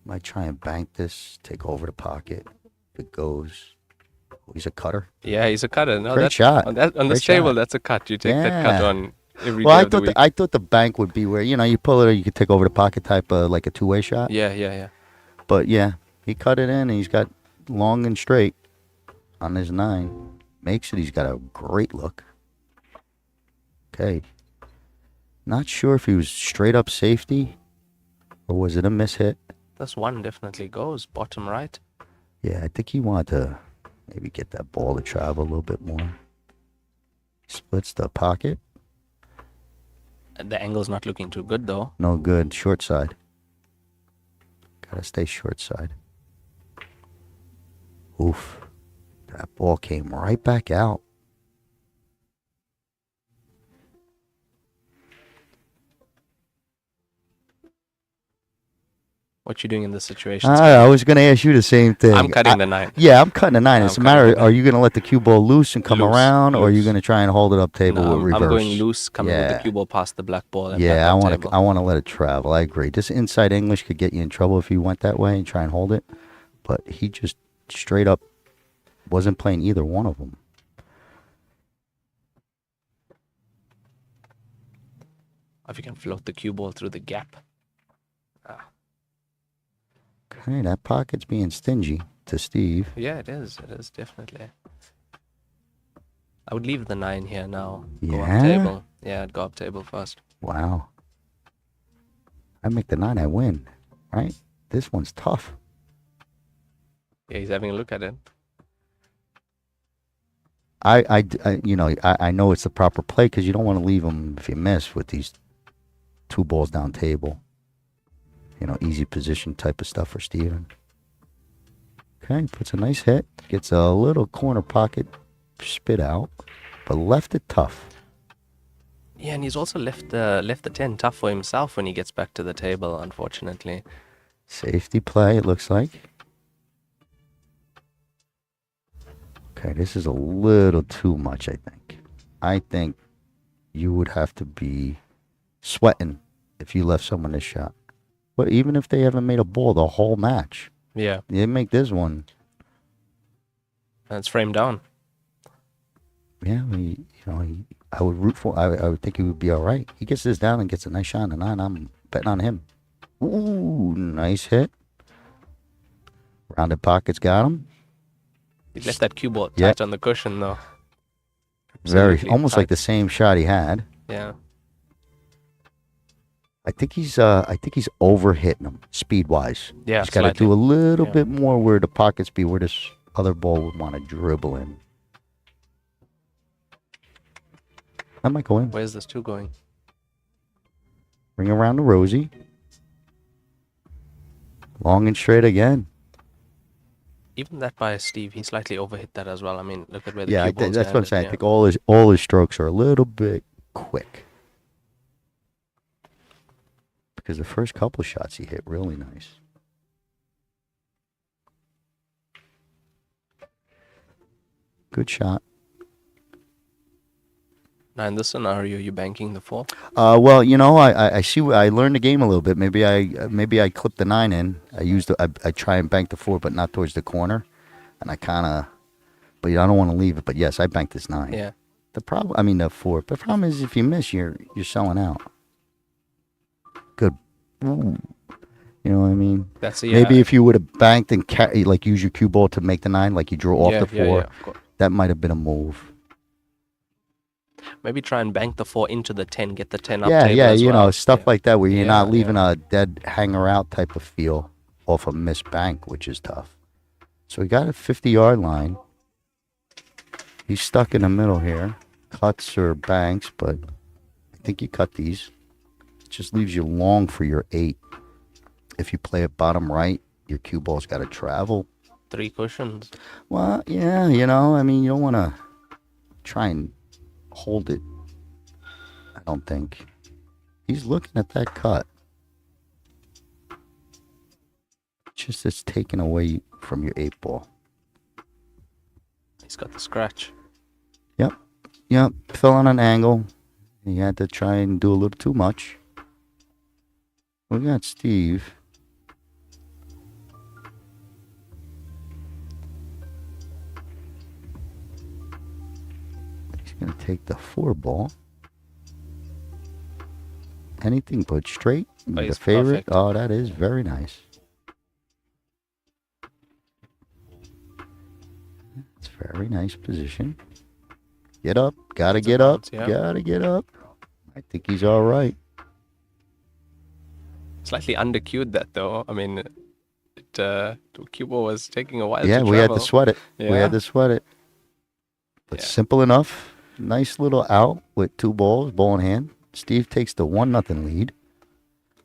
Might try and bank this, take over the pocket. If it goes, he's a cutter. Yeah, he's a cutter. No, Great shot. On this Great table, shot. that's a cut. You take that cut Yeah. on every Well, day of the week. I thought the bank would be where, you pull it or you could take over the pocket type of like a two-way shot. Yeah. But yeah, he cut it in and he's got long and straight on his 9. Makes it. He's got a great look. Okay. Not sure if he was straight up safety or was it a miss hit. This one definitely goes bottom right. Yeah, I think he wanted to maybe get that ball to travel a little bit more. Splits the pocket. The angle's not looking too good though. No good. Short side. Gotta stay short side. Oof. That ball came right back out. What you doing in this situation? I was going to ask you the same thing. I'm cutting the 9. Yeah, I'm cutting the 9. It's a matter, the are you going to let the cue ball loose and come around, or are you going to try and hold it up table with reverse? I'm going loose, coming with the cue ball past the black ball. And yeah, I want to let it travel. I agree. This inside English could get you in trouble if you went that way and try and hold it. But he just straight up wasn't playing either one of them. If you can float the cue ball through the gap. Okay, that pocket's being stingy to Steve. Yeah, it is. It is, definitely. I would leave the 9 here now. Yeah? Go up table. Yeah, I'd go up table first. Wow. I make the 9, I win. Right? This one's tough. Yeah, he's having a look at it. I know it's the proper play because you don't want to leave them if you miss with these 2 balls down table. Easy position type of stuff for Steven. Okay, puts a nice hit. Gets a little corner pocket spit out, but left it tough. Yeah, and he's also left the 10 tough for himself when he gets back to the table, unfortunately. Safety play, it looks like. Okay, this is a little too much, I think. I think you would have to be sweating if you left someone this shot. But even if they haven't made a ball the whole match. Yeah. They make this one. And it's framed down. Yeah, I would root for. I would think he would be all right. He gets this down and gets a nice shot on the 9. I'm betting on him. Ooh, nice hit. Rounded pockets got him. He left that cue ball tight on the cushion though. Very, almost like the same shot he had. Yeah. I think he's overhitting him speed wise. Yeah, he's got to do a little bit more where the pockets be where this other ball would want to dribble in. I might go in. Where's this 2 going? Ring around the rosy. Long and straight again. Even that by Steve, he slightly overhit that as well. I mean, look at where the cue ball's that's what I'm saying. Yeah. I think all his strokes are a little bit quick. Because the first couple shots he hit really nice. Good shot. Now in this scenario, you're banking the 4? Well, I see. I learned the game a little bit. Maybe I clipped the 9 in. I try and bank the 4, but not towards the corner. And I kind of, but I don't want to leave it. But yes, I banked this 9. Yeah. The 4. The problem is if you miss, you're selling out. Good. Ooh. You know what I mean? That's maybe if you would have banked and use your cue ball to make the 9, like you drew off the 4, that might have been a move. Maybe try and bank the 4 into the 10, get the 10 up. Yeah, stuff like that where you're not leaving a dead hanger out type of feel off a missed bank, which is tough. So he got a 50-yard line. He's stuck in the middle here. Cuts or banks, but I think you cut these. It just leaves you long for your 8. If you play it bottom right, your cue ball's got to travel. 3 cushions. Well, yeah, you don't want to try and hold it. I don't think. He's looking at that cut. Just it's taken away from your 8 ball. He's got the scratch. Yep. Fell on an angle. He had to try and do a little too much. We got Steve. Gonna take the 4 ball. Anything but straight. The he's favorite. perfect. Oh, that is very nice. It's very nice position. Get up. Gotta It's a get up. bounce, yeah. Gotta get up. I think he's all right. Slightly undercued that though. I mean, the cue ball was taking a while Yeah, to we had travel. to sweat it. We Yeah. had to sweat it. But Yeah. simple enough. Nice little out with 2 balls, ball in hand. Steve takes the 1-0 lead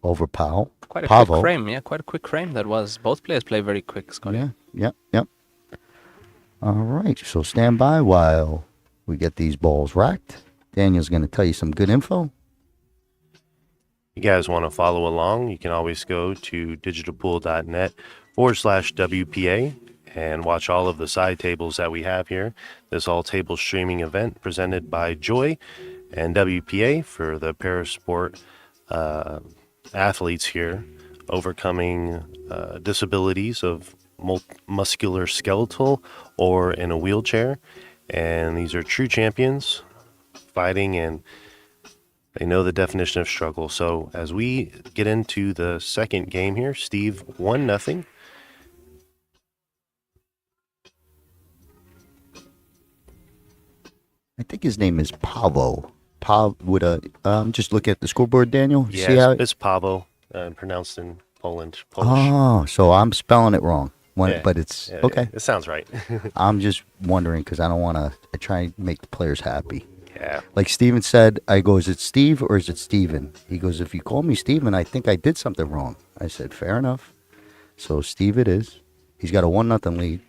over Powell. Quite a Pavo. quick frame, yeah. Quite a quick frame that was. Both players play very quick, Scotty. Yeah, yep. All right, so stand by while we get these balls racked. Daniel's going to tell you some good info. You guys want to follow along, you can always go to digitalpool.net/WPA and watch all of the side tables that we have here. This all-table streaming event presented by Joy and WPA for the Parasport athletes here, overcoming disabilities of musculoskeletal or in a wheelchair. And these are true champions fighting, and they know the definition of struggle. So as we get into the second game here, Steve 1-0. I think his name is Pavo. With a just look at the scoreboard, Daniel. You Yeah, see how it's Pavo, pronounced in Polish. Oh, so I'm spelling it wrong. Yeah. But it's Yeah, okay. It sounds right. I'm just wondering because I don't want to. I try and make the players happy. Yeah. Like Steven said, I go, is it Steve or is it Steven? He goes, if you call me Steven, I think I did something wrong. I said, fair enough. So Steve it is. He's got a 1-0 lead.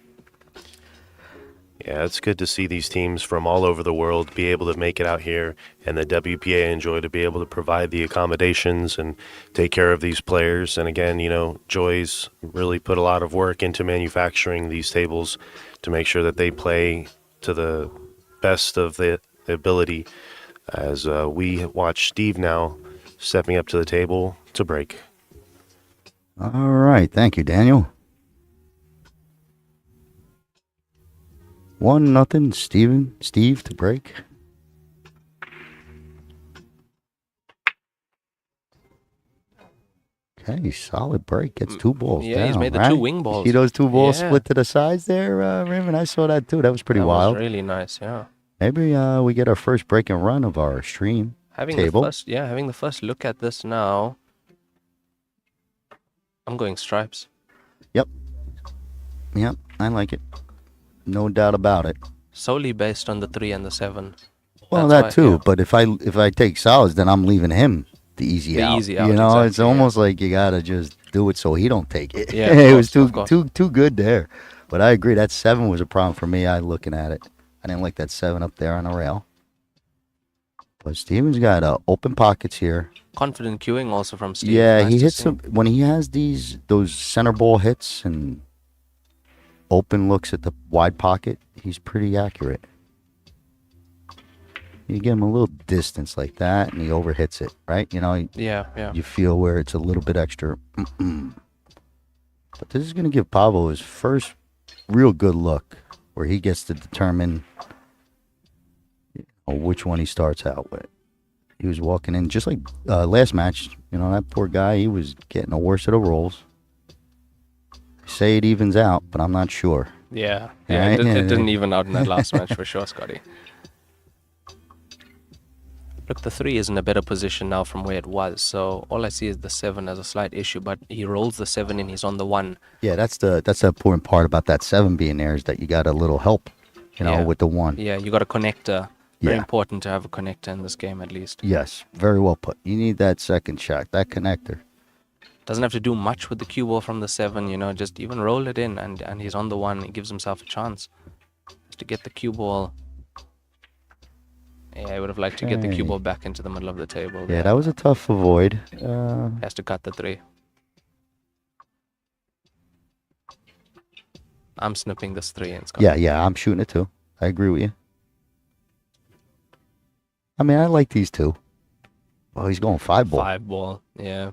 Yeah, it's good to see these teams from all over the world be able to make it out here, and the WPA enjoy to be able to provide the accommodations and take care of these players. And again, you know, Joy's really put a lot of work into manufacturing these tables to make sure that they play to the best of the ability, as we watch Steve now stepping up to the table to break. All right. Thank you, Daniel. 1-0, Steve to break. Okay, solid break. Gets 2 balls Yeah, down. he's made the right? 2 wing balls. See those 2 balls Yeah. split to the sides there, Raymond? I saw that too. That was pretty That wild. was really nice, yeah. Maybe we get our first break and run of our stream Having table. having the first look at this now. I'm going stripes. Yep, I like it. No doubt about it. Solely based on the 3 and the 7. Well, That's that why, too. yeah. But if I take solids, then I'm leaving him the easy The out. easy out, You know, it's exactly, yeah. almost like you gotta just do it so he don't take it. Yeah, of it was course, too good there. But I agree, that 7 was a problem for me. Looking at it, I didn't like that 7 up there on the rail. But Steven's got open pockets here. Confident queuing also from Steve. Yeah, Nice he to hits see. some when he has those center ball hits and open looks at the wide pocket. He's pretty accurate. You give him a little distance like that, and he overhits it, right? You know, Yeah. you feel where it's a little bit extra. But this is going to give Pablo his first real good look, where he gets to determine which one he starts out with. He was walking in just like last match. You know, that poor guy, he was getting the worst of the rolls. They say it evens out, but I'm not sure. Yeah. Right? It didn't even out in that last match for sure, Scotty. Look, the 3 is in a better position now from where it was. So all I see is the 7 as a slight issue, but he rolls the 7 and he's on the 1. Yeah, that's the important part about that 7 being there, is that you got a little help, Yeah. with the 1. Yeah, you got a connector. Very Yeah. important to have a connector in this game at least. Yes, very well put. You need that second shot, that connector. Doesn't have to do much with the cue ball from the 7, just even roll it in and he's on the 1. He gives himself a chance just to get the cue ball. Yeah, I would have liked to get the cue Okay. ball back into the middle of the table. Yeah, there. that was a tough avoid. Has to cut the 3. I'm snipping this 3 in, Scott. Yeah, I'm shooting it too. I agree with you. I mean, I like these 2. Oh, he's going 5 ball. 5 ball, yeah.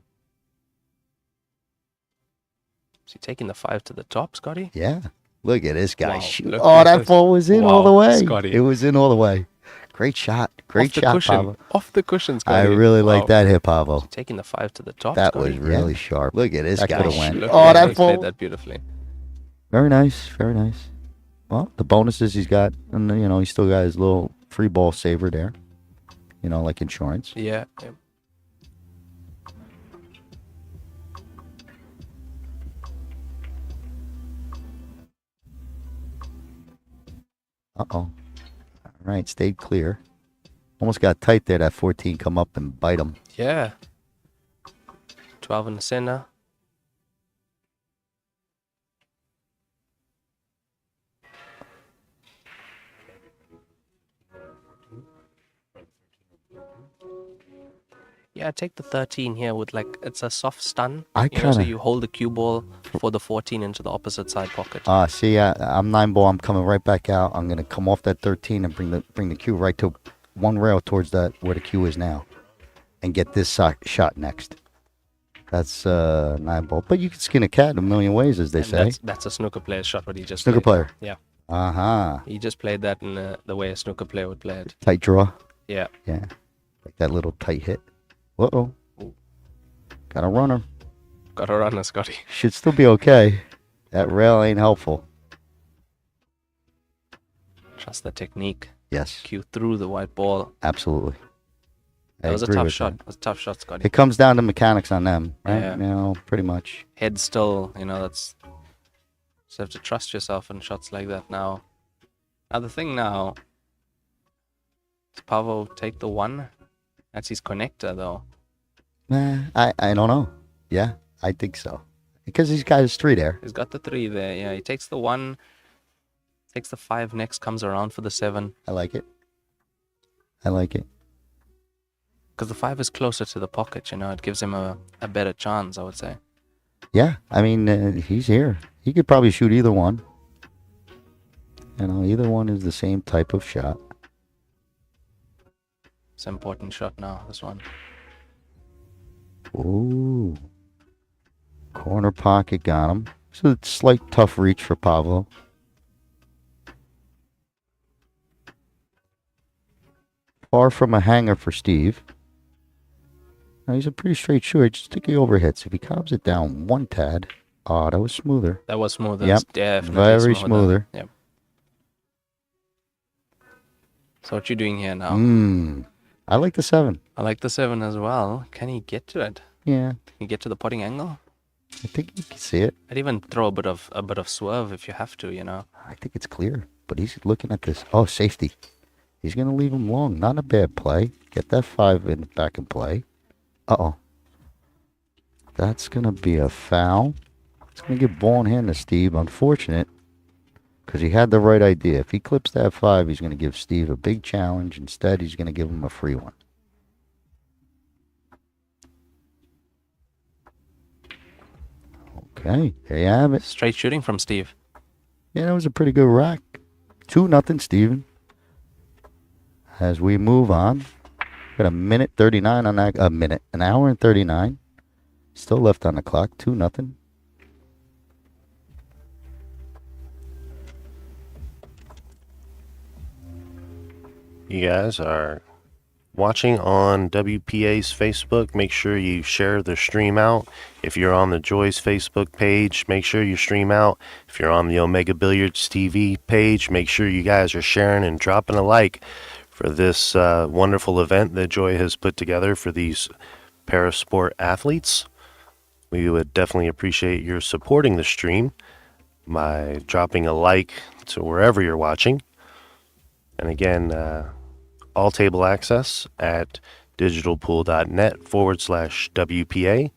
Is he taking the 5 to the top, Scotty? Yeah. Look at this guy Wow, shoot. look Oh, at that this. ball was in all Wow, the way. Scotty. It was in all the way. Great shot. Great Off the shot, cushion. Pavo. Off the cushion, Scotty. I really like Wow. that hit, Pavo. Taking the 5 to the top, That Scotty. was really sharp. Look at this That guy. could've went. Look Oh, at that he played ball. that beautifully. Very nice. Very nice. Well, the bonuses he's got, and you know, he's still got his little free ball saver there. You know, like insurance. Yeah. Uh-oh. All right, stayed clear. Almost got tight there, that 14 come up and bite him. Yeah. 12 in the center. Yeah, take the 13 here with like, it's a soft stun. I You know, so kinda- you hold the cue ball for the 14 into the opposite side pocket. See, I'm 9 ball. I'm coming right back out. I'm going to come off that 13 and bring the cue right to one rail towards that where the cue is now. And get this shot next. That's 9 ball. But you can skin a cat a million ways, as they And say. that's a snooker player's shot, what he just Snooker played. player. Yeah. Uh-huh. He just played that in the way a snooker player would play it. Tight draw. Yeah. Yeah. Like that little tight hit. Uh-oh. Got a runner. Got a runner, Scotty. Should still be okay. That rail ain't helpful. Trust the technique. Yes, Cue through the white ball. absolutely. I That was a agree tough with shot. that. It was a tough shot, Scotty. It comes down to mechanics on them, right? Yeah. You know, pretty much. Head still, you know, that's... Just have to trust yourself in shots like that now. Now, the thing now... Does Pavo take the 1? That's his connector, though. I don't know. Yeah, I think so. Because he's got his 3 there. He's got the 3 there. Yeah, he takes the 1. Takes the 5 next, comes around for the 7. I like it. I like it. Because the 5 is closer to the pocket, you know. It gives him a better chance, I would say. Yeah, I mean, he's here. He could probably shoot either one. You know, either one is the same type of shot. It's an important shot now, this one. Ooh. Corner pocket got him. So it's slight tough reach for Pablo. Far from a hanger for Steve. Now he's a pretty straight shooter. Just sticky overhits. If he calms it down one tad. Oh, that was smoother. That was smoother. Yep, It's definitely very smoother. Yep. So what you doing here now? I like the 7. I like the 7 as well. Can he get to it? Yeah, Can he get to the putting angle? I think you can see it. I'd even throw a bit of swerve if you have to, you know. I think it's clear. But he's looking at this. Oh, safety. He's going to leave him long. Not a bad play. Get that 5 in back in play. Uh-oh. That's going to be a foul. It's going to give ball in hand to Steve. Unfortunate. Because he had the right idea. If he clips that 5, he's going to give Steve a big challenge. Instead, he's going to give him a free one. Okay, there you have it. Straight shooting from Steve. Yeah, that was a pretty good rack. 2-0, Steven. As we move on. Got a minute 39 on that. An hour and 39. Still left on the clock. 2-0. You guys are watching on WPA's Facebook. Make sure you share the stream out. If you're on the Joy's Facebook page, make sure you stream out. If you're on the Omega Billiards TV page, make sure you guys are sharing and dropping a like for this wonderful event that Joy has put together for these Parasport athletes. We would definitely appreciate your supporting the stream by dropping a like to wherever you're watching. And again, all table access at digitalpool.net/WPA.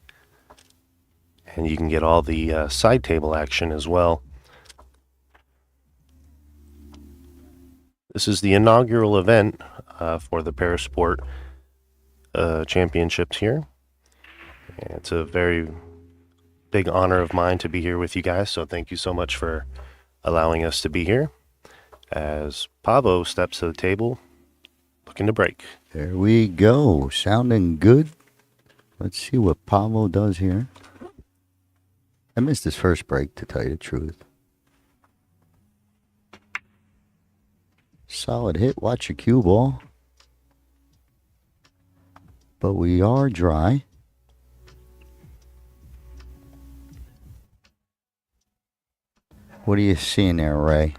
And you can get all the side table action as well. This is the inaugural event for the Parasport Championships here. And it's a very big honor of mine to be here with you guys, so thank you so much for allowing us to be here. As Pavo steps to the table, looking to break. There we go. Sounding good. Let's see what Pablo does here. I missed his first break, to tell you the truth. solid hit. Watch your cue ball. But we are dry. What are you seeing there, Ray?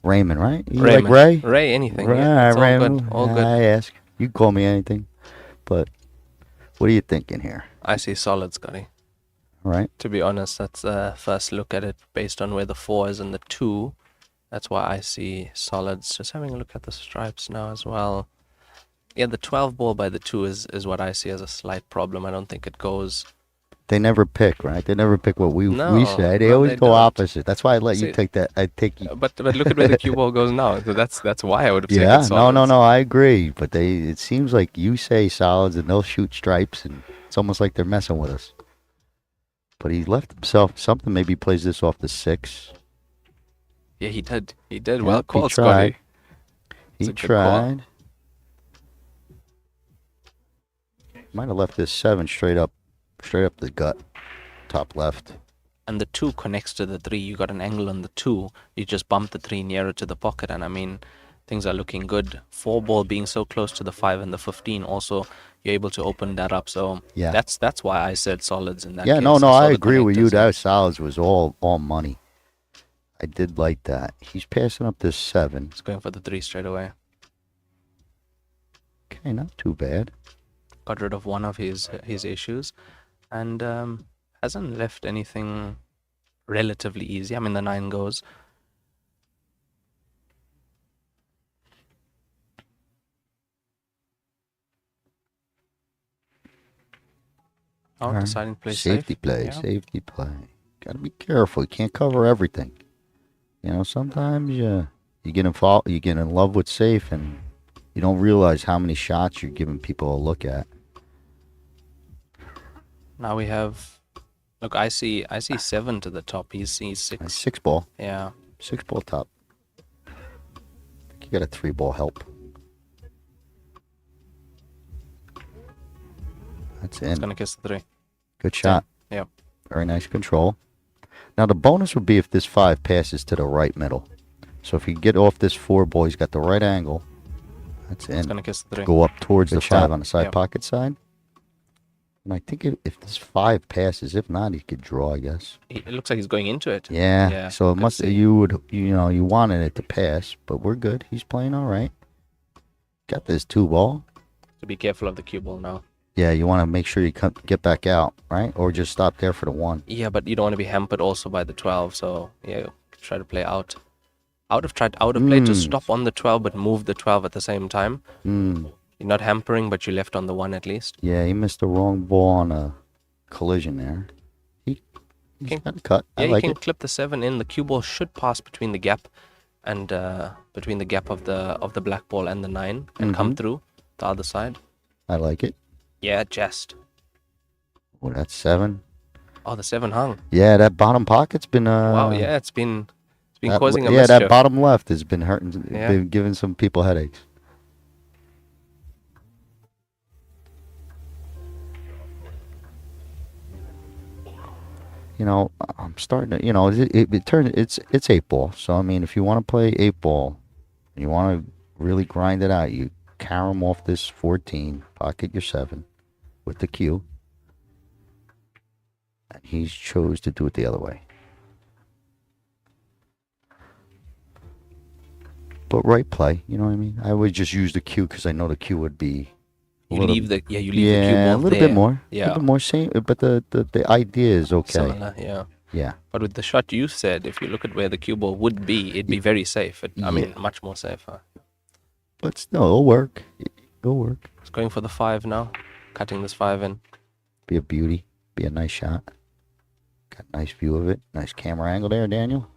Raymond, right? You Raymond. like Ray? Ray, anything. Ray, Yeah, it's all Raymond. good. All good. I ask. You can call me anything. But what are you thinking here? I see solid, Scotty. All right. To be honest, that's first look at it based on where the 4 is and the 2. That's why I see solids. Just having a look at the stripes now as well. Yeah, the 12 ball by the 2 is what I see as a slight problem. I don't think it goes. They never pick, right? They never pick what we No, say. They no, always they go don't. opposite. That's why I let you See, take that. I take you. But look at where the cue ball goes now. So that's why I would have taken Yeah, solids. no. I agree. But it seems like you say solids and they'll shoot stripes, and it's almost like they're messing with us. But he left himself something. Maybe he plays this off the 6. Yeah, he did. He did. Yep, Well he called, tried. Scotty. He It's a good call. tried. Might have left this 7 straight up the gut, top left. And the 2 connects to the 3. You got an angle on the 2. You just bump the 3 nearer to the pocket, and I mean, things are looking good. 4 ball being so close to the 5 and the 15, also you're able to open that up. So Yeah. that's why I said solids in that Yeah, case. no, I saw I the agree with you. connectors. That solids was all money. I did like that. He's passing up this 7. He's going for the 3 straight away. Okay, not too bad. Got rid of one of his issues, and hasn't left anything relatively easy. I mean, the 9 goes. Oh, Alright. deciding to play Safety safe. play, Yeah. safety play. Gotta be careful. You can't cover everything. You know, sometimes you get in love with safe, and you don't realize how many shots you're giving people a look at. Now we have. Look, I see 7 to the top. He sees 6. 6 ball, Yeah. 6 ball top. I think you got a 3 ball help. That's It's in. gonna kiss the 3. Good shot. Yep. Very nice control. Now the bonus would be if this 5 passes to the right middle. So if you get off this 4 ball, he's got the right angle. That's in. It's gonna kiss the 3. Go up towards the Good 5 shot. on the side Yep. pocket side. And I think if this 5 passes, if not, he could draw, I guess. It looks like he's going into it. Yeah. Yeah, So it could must see. you wanted it to pass, but we're good. He's playing all right. Got this 2 ball. To be careful of the cue ball now. Yeah, you want to make sure you get back out, right? Or just stop there for the 1. Yeah, but you don't want to be hampered also by the 12. So yeah, try to play out. I would have played to stop on the 12, but move the 12 at the same time. Mm. You're not hampering, but you left on the 1 at least. Yeah, he missed the wrong ball on a collision there. He's got a cut. Yeah, I like you it. can clip the 7 in. The cue ball should pass between the gap and between the gap of the black ball and the 9 and come through the other side. I like it. Yeah, just. Oh, that's 7. Oh, the 7 hung. Yeah, that bottom pocket's been Wow, yeah, it's been causing a yeah, mischief. that bottom left has been hurting, Yeah. been giving some people headaches. You know, I'm starting to, it's 8 ball. So I mean, if you want to play 8 ball, you want to really grind it out, you carom off this 14, pocket your 7 with the cue. And he chose to do it the other way. But right play, you know what I mean? I would just use the cue because I know the cue would be You leave the cue ball a little there. bit more. A Yeah. little bit more same, but the idea is okay. Similar, yeah. Yeah. But with the shot you said, if you look at where the cue ball would be, it'd be very safe. I mean, much more safer. But still, it'll work. It'll work. It's going for the 5 now, cutting this 5 in. Be a beauty. Be a nice shot. Got a nice view of it. Nice camera angle there, Daniel.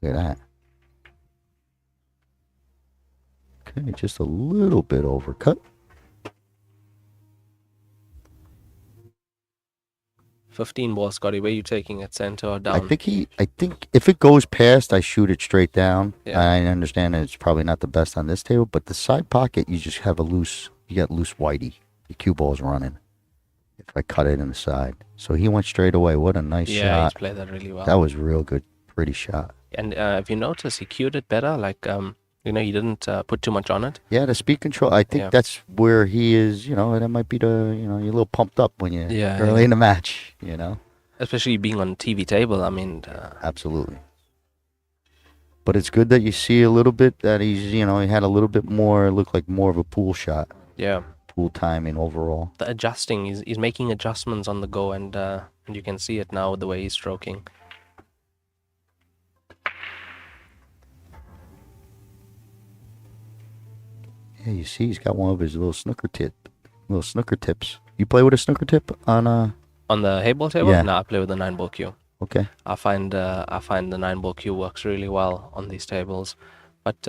Look at that. Okay, just a little bit overcut. 15 ball, Scotty. Where you taking it, center or down? I think if it goes past, I shoot it straight down. Yeah. I understand that it's probably not the best on this table, but the side pocket, you just have you got loose whitey. Your cue ball's running. If I cut it in the side. So he went straight away. What a nice Yeah, he's shot. played that really well. That was real good. Pretty shot. And if you notice, he cued it better. Like You know, he didn't put too much on it. Yeah, the speed control. I think Yeah. that's where he is. You know, that might be the. You know, you're a little pumped up when you're Yeah, early yeah. in the match. You know, Especially being on TV table. I mean, absolutely. But it's good that you see a little bit that he's. You know, he had a little bit more. Looked like more of a pool shot. yeah. Pool timing overall. The adjusting, he's making adjustments on the go, and you can see it now with the way he's stroking. Yeah, you see, he's got one of his little snooker tips. You play with a snooker tip on On the Heyball table? Yeah. No, I play with the 9-ball cue. Okay. I find the 9-ball cue works really well on these tables, but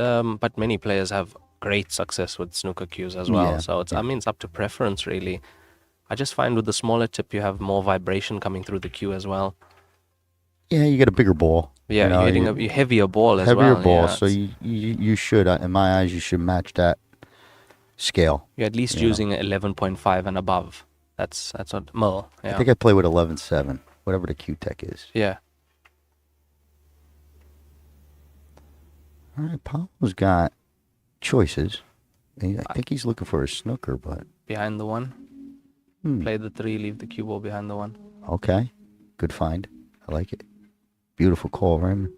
many players have great success with snooker cues as well. Yeah, So it's yeah. I mean it's up to preference really. I just find with the smaller tip you have more vibration coming through the cue as well. Yeah, you get a bigger ball. Yeah, you know, you're hitting a heavier ball as well. heavier ball. Yeah, So it's- you should, in my eyes, you should match that scale. you're at least you know. using 11.5 and above. That's what mil. Yeah. I think I play with 11.7, whatever the Q Tech is. Yeah. All right, Pablo's got choices. I think he's looking for a snooker, but Behind the one. Play the 3, leave the cue ball behind the 1. okay, good find. I like it. Beautiful call, Raymond.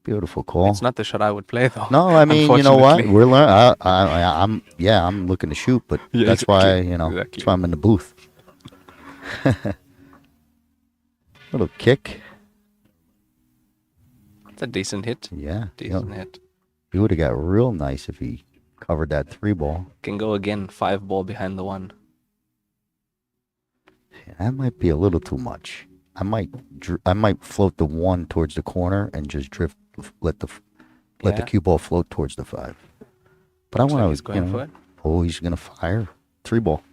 Beautiful call. It's not the shot I would play though. No, I mean, you know what? unfortunately. We're learning. I'm looking to shoot, but Yeah, that's why, exactly, exactly. that's why I'm in the booth. Little kick. It's a decent hit. Yeah. Decent hit. He would have got real nice if he covered that 3 ball. Can go again, 5 ball behind the 1. Yeah, that might be a little too much. I might float the 1 towards the corner and just drift, let the Yeah. cue ball float towards the 5. But I Looks like want he's to, going for it. oh, he's gonna fire 3 ball.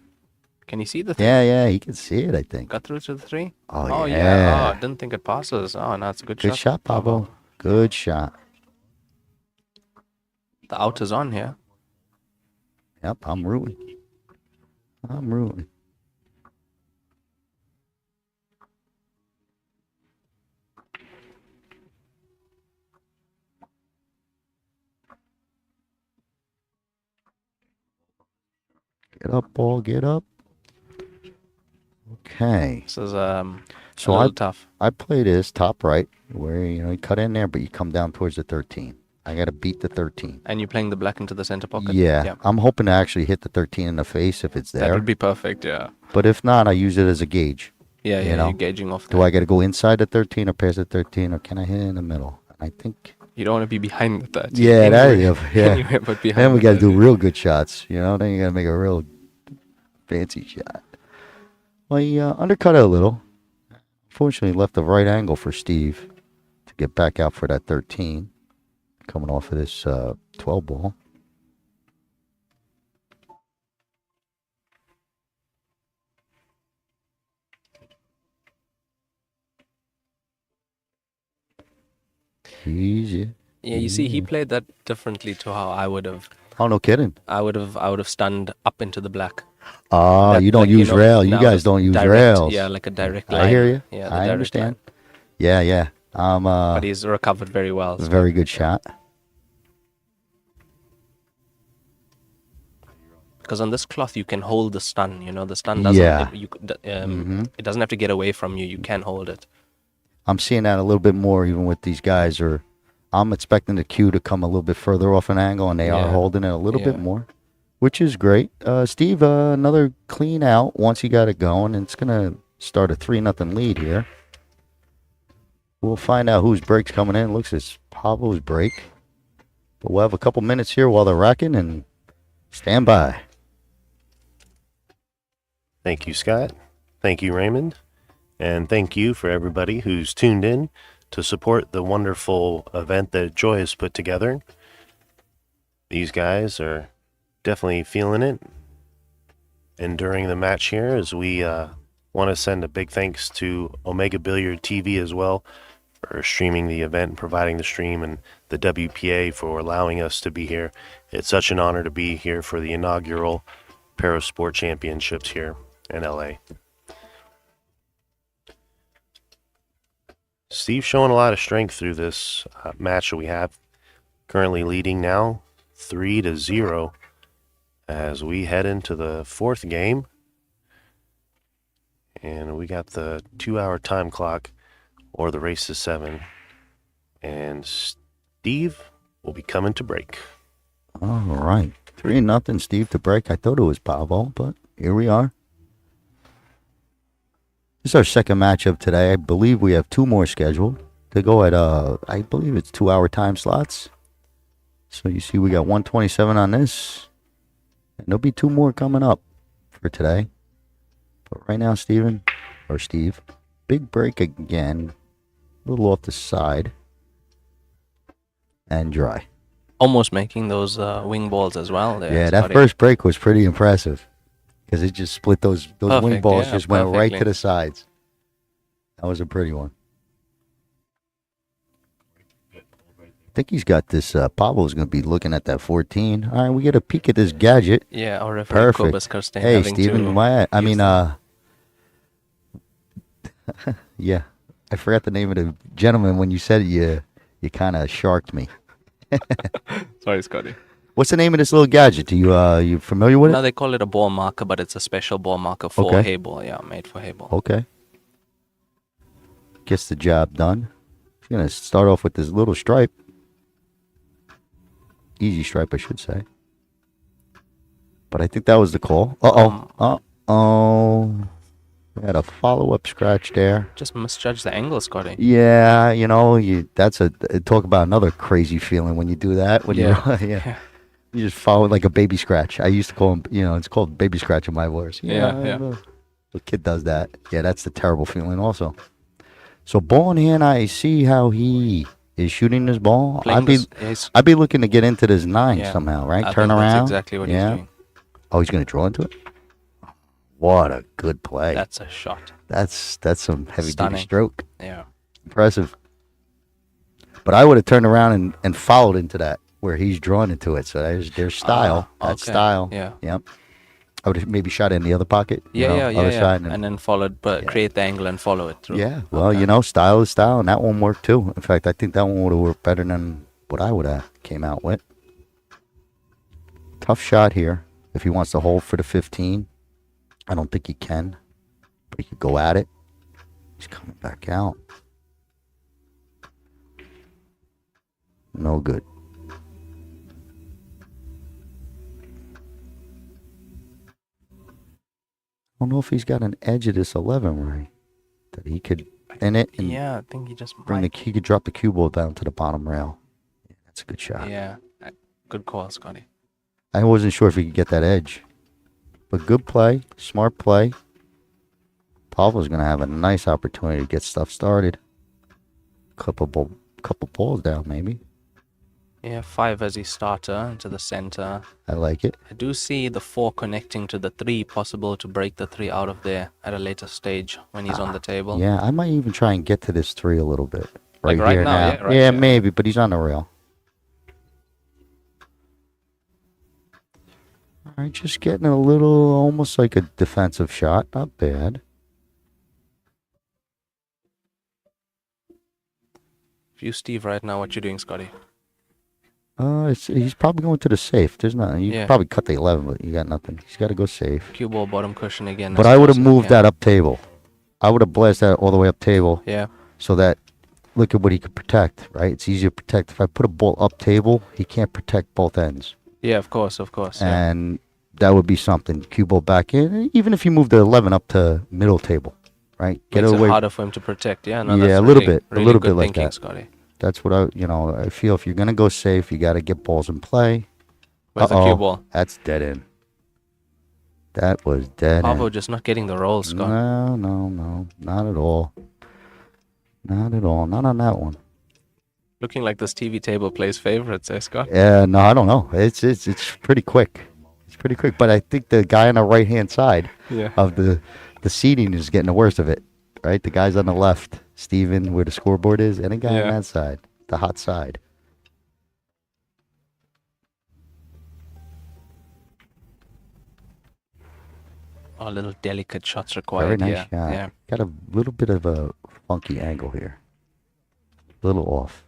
Can you see the 3? Yeah, he can see it. I think. Got through to the 3? Oh, yeah. yeah. Oh, didn't think it passes. Oh, no, it's a good Good shot, Pablo. Good shot. The out is on here. Yep, I'm rooting. Get up, ball. Get up. Okay. This is So a little tough. I play this top right, where you cut in there, but you come down towards the 13. I got to beat the 13. And you're playing the black into the center pocket? Yeah, I'm hoping to actually hit the 13 in the face if it's That there. would be perfect, yeah. But if not, I use it as a gauge. Yeah, You know, you're gauging off Do there. I got to go inside the 13 or past the 13, or can I hit it in the middle? And I think, You don't want to be behind the 13. yeah, Anyway, yeah. anyway, but behind Then we the got to do 13. real good shots. Then you got to make a real fancy shot. Well, he undercut it a little. Fortunately, left the right angle for Steve to get back out for that 13. Coming off of this 12 ball. Easy. Yeah, you see, he played that differently to how I would have. Oh, no kidding. I would have stunned up into the black. Ah, That, you don't like, use rail. You now guys it's don't use direct, rails. Yeah, like a direct line. I hear you. Yeah, the I direct understand. line. Yeah. But he's recovered very well. So. Very good shot. Because on this cloth you can hold the stun. The stun doesn't. Yeah. It doesn't have to get away from you. You can hold it. I'm seeing that a little bit more even with these guys. Or I'm expecting the cue to come a little bit further off an angle, and they are Yeah. holding it a little bit Yeah. more, which is great. Steve, another clean out once he got it going, and it's gonna start a 3-0 lead here. We'll find out whose break's coming in. Looks it's Pablo's break, but we'll have a couple minutes here while they're racking, and stand by. Thank you, Scott. Thank you, Raymond. And thank you for everybody who's tuned in to support the wonderful event that Joy has put together. These guys are definitely feeling it. And during the match here, as we want to send a big thanks to Omega Billiard TV as well for streaming the event and providing the stream, and the WPA for allowing us to be here. It's such an honor to be here for the inaugural Parasport Championships here in LA. Steve's showing a lot of strength through this match that we have currently leading now 3-0 as we head into the fourth game. And we got the 2-hour time clock, or the race to 7. And Steve will be coming to break. All right. 3-0, Steve, to break. I thought it was Pavo, but here we are. This is our second matchup today. I believe we have 2 more scheduled. They go at, I believe it's 2-hour time slots. So you see we got 127 on this. And there'll be 2 more coming up for today. But right now, Steve, big break again. A little off the side. And dry. Almost making those wing balls as well. There, Yeah, that Scotty. first break was pretty impressive. Because it just split those wing Perfect, balls, yeah, just went right to perfectly. the sides. That was a pretty one. I think he's got this. Pablo's going to be looking at that 14. All right, we get a peek at this gadget. Yeah, our referee Perfect. Kobus Kirstein Hey, having Steven, to why? I use mean, the- yeah, I forgot the name of the gentleman when you said it. You kind of sharked me. Sorry, Scotty. What's the name of this little gadget? Do you familiar with No, it? they call it a ball marker, but it's a special ball marker for Okay. Heyball. Yeah, made for Heyball. Okay. Gets the job done. He's going to start off with this little stripe. Easy stripe, I should say. But I think that was the call. Uh-oh. We had a follow-up scratch there. Just misjudged the angle, Scotty. Yeah, talk about another crazy feeling when you do that. When Yeah. you you just follow it like a baby scratch. I used to call him, it's called baby scratch in my voice. Yeah. The kid does that. Yeah, that's the terrible feeling also. So ball in hand, I see how he is shooting this ball. Playing this- he's- I'd be looking to get into this 9 Yeah. somehow, right? I Turn think around. That's exactly what he's doing. Oh, he's going to draw into it? What a good play. That's a shot. That's some heavy-duty Stunning. stroke. Yeah. Impressive. But I would have turned around and followed into that where he's drawn into it. So there's their style. That's okay. style. Yeah. Yep. I would have maybe shot it in the other pocket. Other side. And then followed, but create the angle and follow it through. Yeah. Well, Okay. style is style, and that one worked too. In fact, I think that one would have worked better than what I would have came out with. Tough shot here. If he wants to hold for the 15, I don't think he can, but he could go at it. He's coming back out. No good. I don't know if he's got an edge of this 11, right? That he could in it and Yeah, I think he just bring he could drop the cue ball down to the bottom rail. Yeah, that's a good shot. Yeah. Good call, Scotty. I wasn't sure if he could get that edge. But good play, smart play. Pavlo's going to have a nice opportunity to get stuff started. Couple balls down, maybe. Yeah, 5 as his starter into the center. I like it. I do see the 4 connecting to the 3, possible to break the 3 out of there at a later stage when he's on the table. Yeah, I might even try and get to this 3 a little bit. Like Right right here now, now. yeah, right yeah, here. maybe, but he's on the rail. All right, just getting a little, almost like a defensive shot. Not bad. If you, Steve, right now, what you doing, Scotty? He's probably going to the safe. There's nothing. You Yeah. probably cut the 11, but you got nothing. He's got to go safe. Cue ball bottom cushion again. But as I would have close as moved can. that up table. I would have blasted that all the way up table Yeah. so that, look at what he could protect, right? It's easier to protect. If I put a ball up table, he can't protect both ends. Yeah, of course. Yeah. And that would be something. Cue ball back in. Even if you move the 11 up to middle table, right? Get Makes it away. harder for him to protect. Yeah, no, Yeah, that's a little really, bit. A really little good bit like thinking, that. Scotty. That's what I feel. If you're going to go safe, you got to get balls in play. Where's the cue ball? That's dead end. That was dead Pavo end. just not getting the roll, Scott. No. Not at all. Not at all. Not on that one. Looking like this TV table plays favorites, eh, Scott? Yeah, no, I don't know. It's pretty quick. It's pretty quick. But I think the guy on the right-hand side Yeah. of the seating is getting the worst of it, right? The guys on the left, Steven, where the scoreboard is, and the guy on Yeah. that side, the hot side. Oh, little delicate shots Very required. nice Yeah. shot. Yeah. Got a little bit of a funky angle here. A little off.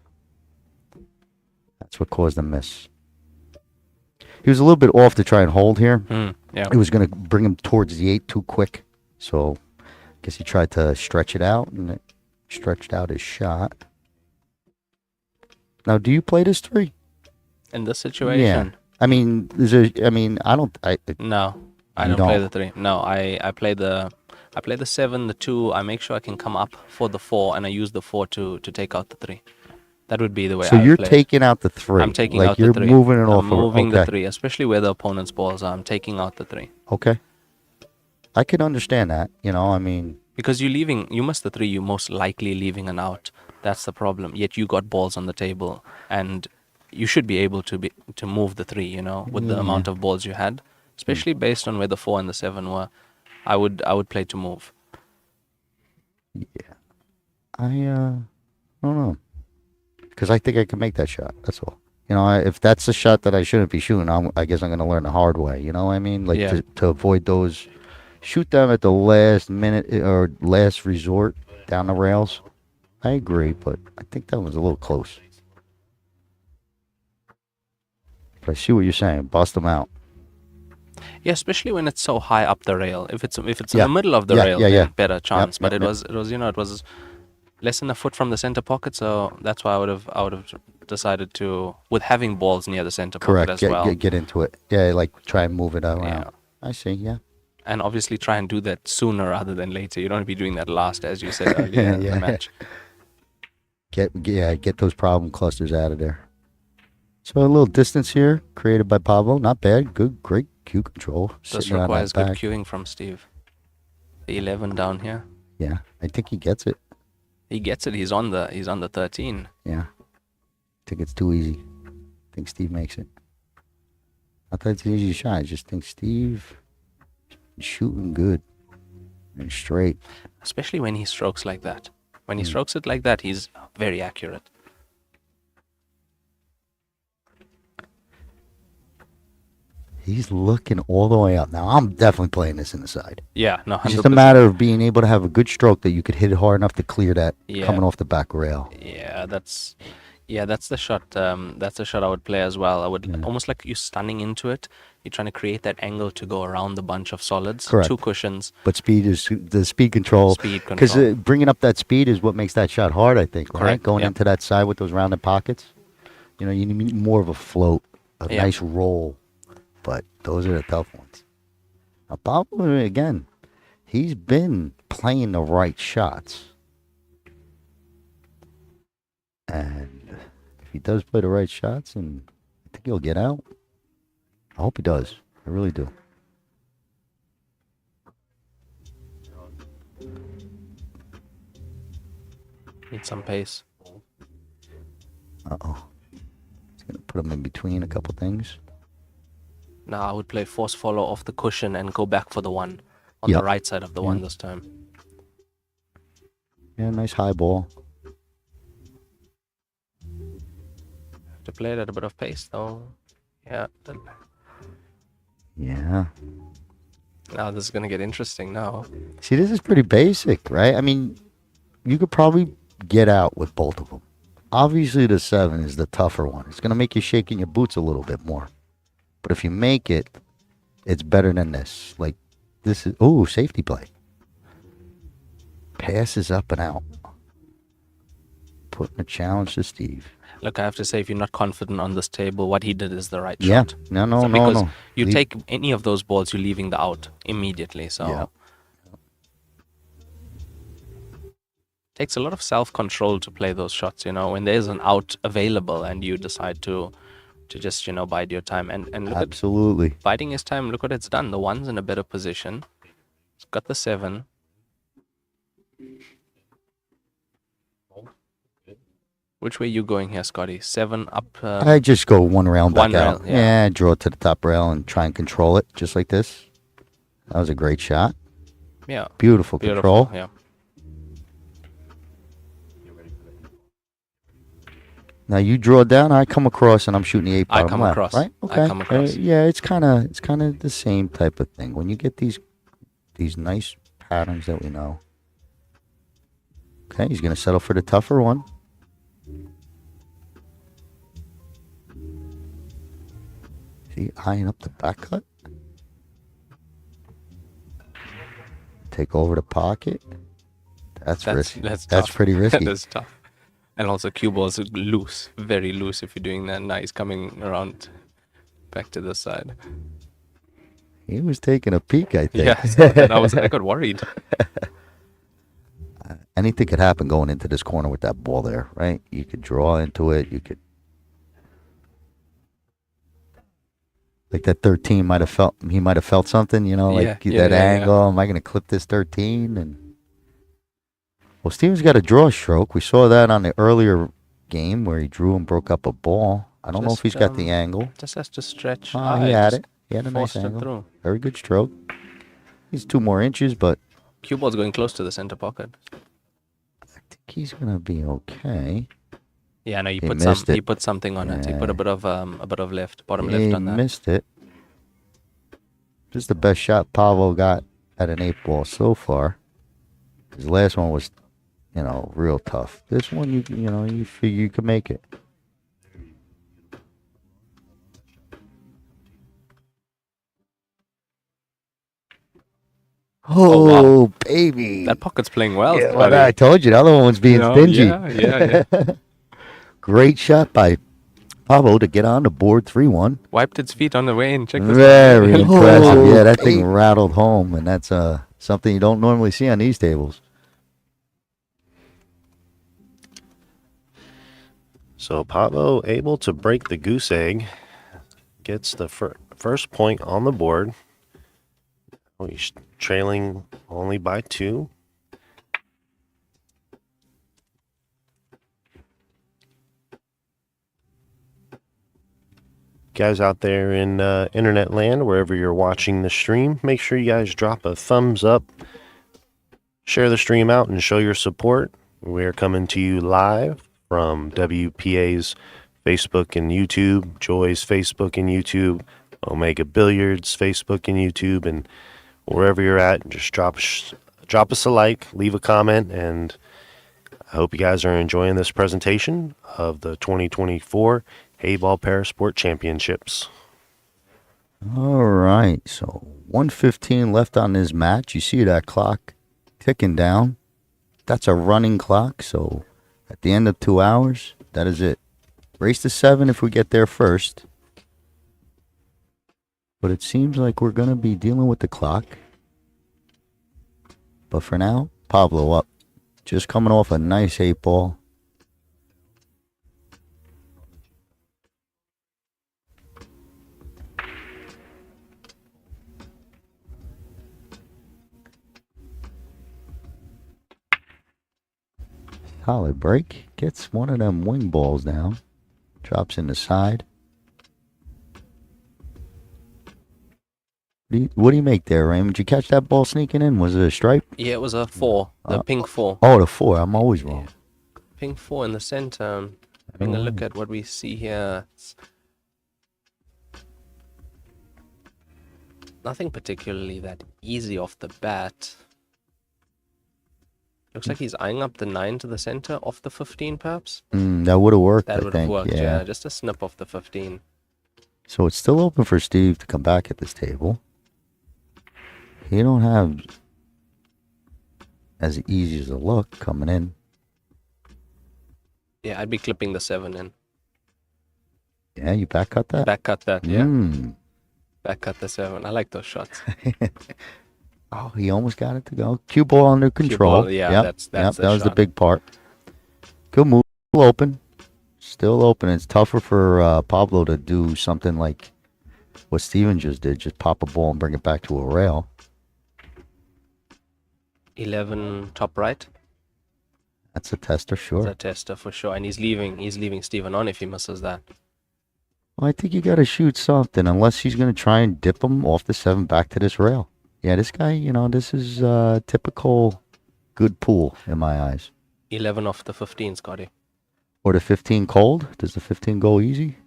That's what caused the miss. He was a little bit off to try and hold here. Yeah. It was going to bring him towards the 8 too quick. So I guess he tried to stretch it out, and it stretched out his shot. Now, do you play this 3? In this situation? I mean, I don't. No, I You don't play don't? the 3. No, I play the 7, the 2. I make sure I can come up for the 4, and I use the 4 to take out the 3. That would be the way So I you're play it. taking out the 3. I'm taking like out the you're 3. moving it I'm off. moving okay. the 3, especially where the opponent's balls are. I'm taking out the 3. Okay. I can understand that. I mean, Because you miss the 3, you're most likely leaving an out. That's the problem. Yet you got balls on the table, and you should be able to move the 3. With the amount of balls you had, especially based on where the 4 and the 7 were. I would play to move. I don't know. Because I think I can make that shot. That's all. If that's a shot that I shouldn't be shooting, I guess I'm going to learn the hard way. You know what I mean? Like Yeah. to avoid those, shoot them at the last minute or last resort down the rails. I agree, but I think that was a little close. But I see what you're saying. Bust them out. Yeah, especially when it's so high up the rail. If it's in Yeah. the middle of the Yeah, rail, yeah, then yeah. better chance. But yep, it was it was less than a foot from the center pocket, so that's why I would have decided to, with having balls near the center Correct. pocket as well. Get into it. Yeah, like try and move it around. Yeah. I see. Yeah. And obviously try and do that sooner rather than later. You don't want to be doing that last, as you said earlier in Yeah. the match. Get those problem clusters out of there. So a little distance here created by Pablo. Not bad. Great cue control. This Sitting around requires that good back. cueing from Steve. The 11 down here. Yeah, I think he gets it. He gets it. He's on the 13. Yeah. I think it's too easy. I think Steve makes it. Not that it's an easy shot. I just think Steve is shooting good and straight. Especially when he strokes like that. When he strokes it like that, he's very accurate. He's looking all the way up. Now, I'm definitely playing this in the side. Yeah, no, 100%. It's just a matter of being able to have a good stroke that you could hit it hard enough to clear that Yeah. coming off the back rail. Yeah, that's the shot. That's the shot I would play as well. I would almost like you stunning into it. You're trying to create that angle to go around the bunch of solids. Correct. 2 cushions. But speed is the speed control. Speed Because control. bringing up that speed is what makes that shot hard, I think, right? Correct, Going yeah. into that side with those rounded pockets. You need more of a float, a Yeah. nice roll. But those are the tough ones. Now, Pablo, again, he's been playing the right shots. And if he does play the right shots, and I think he'll get out. I hope he does. I really do. Need some pace. Uh-oh. He's going to put him in between a couple things. Now I would play force follow off the cushion and go back for the 1 on Yep. the right side of the 1 this time. Yeah, nice high ball. To play it at a bit of pace though. Yeah. Yeah. Now this is gonna get interesting now. See, this is pretty basic, right? I mean, you could probably get out with both of them. Obviously, the 7 is the tougher one. It's going to make you shake in your boots a little bit more. But if you make it, it's better than this. Like, this is... Oh, safety play. Passes up and out. Putting a challenge to Steve. Look, I have to say, if you're not confident on this table, what he did is the right Yeah. shot. No. Because you Leave- take any of those balls, you're leaving the out immediately. So Yeah. takes a lot of self-control to play those shots. When there's an out available and you decide to just bide your time and look at Absolutely. biding his time. Look what it's done. The 1's in a better position. It's got the 7. Which way you going here, Scotty? 7 up. I just go one round back One out. rail, yeah. Draw it to the top rail and try and control it just like this. That was a great shot. Yeah. Beautiful control. Yeah. Now you draw down, I come across, and I'm shooting the 8 I bottom come left, across. right? I Okay. come across. Yeah, it's kind of the same type of thing. When you get these nice patterns that we know. Okay, he's gonna settle for the tougher one. Is he eyeing up the back cut? Take over the pocket. That's risky. That's That's tough. pretty risky. That is tough. And also cue balls are loose, very loose if you're doing that. Now he's coming around back to the side. He was taking a peek, I think. Yeah, so then I got worried. Anything could happen going into this corner with that ball there, right? You could draw into it. You could. Like that 13 might have felt. He might have felt something, you know, like that angle. Am I going to clip this 13? And well, Steven's got a draw stroke. We saw that on the earlier game where he drew and broke up a ball. I don't know if he's got the angle. Just has to stretch. Oh, he had it. He had a nice angle. Through. Very good stroke. He's 2 more inches, but cue ball's going close to the center pocket. I think he's gonna be okay. Yeah, no, he put something on it. He put a bit of left, bottom left on that. He missed it. This is the best shot Pavo got at an 8-ball so far. His last one was, real tough. This one, you figure you can make it. Oh, wow. Baby. That pocket's playing well. Yeah, well, I told you, the other one was being stingy. Yeah. Great shot by Pablo to get on the board 3-1. Wiped its feet on the way and checked this. Very impressive. Yeah, that thing rattled home, and that's something you don't normally see on these tables. So Pablo able to break the goose egg, gets the first point on the board. He's trailing only by 2. Guys out there in internet land, wherever you're watching the stream, make sure you guys drop a thumbs up, share the stream out, and show your support. We're coming to you live from WPA's Facebook and YouTube, Joy's Facebook and YouTube, Omega Billiards Facebook and YouTube, and wherever you're at, just drop us a like, leave a comment, and I hope you guys are enjoying this presentation of the 2024 Heyball Parasport Championships. All right, so 1:15 left on this match. You see that clock ticking down. That's a running clock, so at the end of 2 hours, that is it. Race to 7 if we get there first. But it seems like we're going to be dealing with the clock. But for now, Pablo up. Just coming off a nice 8-ball. Solid break. Gets one of them wing balls down. Drops in the side. What do you make there, Raymond? Did you catch that ball sneaking in? Was it a stripe? Yeah, it was a 4. The pink 4. Oh, the 4. I'm always wrong. Yeah. Pink 4 in the center. Having a look at what we see here. It's nothing particularly that easy off the bat. Looks like he's eyeing up the 9 to the center off the 15, perhaps. That would have worked. That would have worked, yeah. Just a snip off the 15. So it's still open for Steve to come back at this table. He don't have as easy as a look coming in. Yeah, I'd be clipping the 7 in. Yeah, you back cut that? Back cut that, yeah. Back cut the 7. I like those shots. Oh, he almost got it to go. Cue ball under control. Cue ball, yeah, that's that the was shot. the big part. Good move. Still open. Still open. It's tougher for Pablo to do something like what Steven just did. Just pop a ball and bring it back to a rail. 11 top right. That's a tester, sure. That's a tester for sure. And he's leaving Steven on if he misses that. Well, I think you got to shoot something unless he's going to try and dip him off the 7 back to this rail. Yeah, this guy, this is typical good pool in my eyes. 11 off the 15, Scotty. Or the 15 cold? Does the 15 go easy?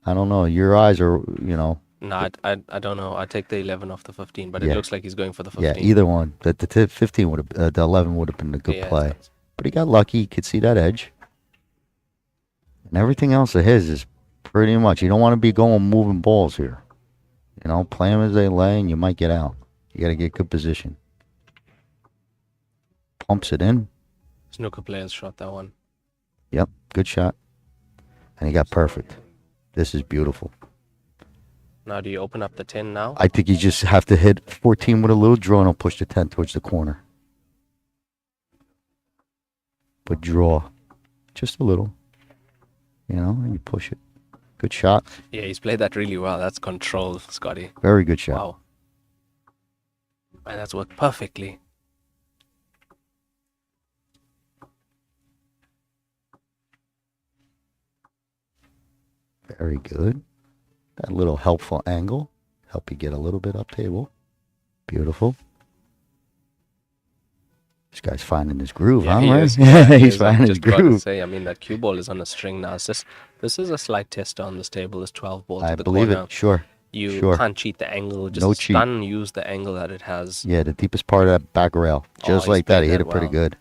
I don't know. Your eyes are, No, I don't know. I take the 11 off the 15, but it looks like he's going for the 15. Yeah, either one. The 15 would have, the 11 would have been a good play. But he got lucky. He could see that edge. And everything else of his is pretty much, you don't want to be moving balls here. You know, play them as they lay, and you might get out. You got to get good position. Pumps it in. Snooker players shot that one. Yep, good shot. And he got perfect. This is beautiful. Now, do you open up the 10 now? I think you just have to hit 14 with a little draw, and I'll push the 10 towards the corner. But draw just a little. You know, and you push it. Good shot. Yeah, he's played that really well. That's control, Scotty. Very good shot. Wow. And that's worked perfectly. Very good. That little helpful angle. Help you get a little bit up table. Beautiful. This guy's finding his groove, Yeah, huh? he Right? is. Yeah, He he's is. I'm finding his just about to groove. say, I mean, that cue ball is on a string now. This is a slight tester on this table. This 12 ball to I the believe corner. it. Sure. You Sure. can't cheat the angle. Just No cheat. stun, use the angle that it has. Yeah, the deepest part of that back rail. Just he's like that. He played hit that it pretty well. good.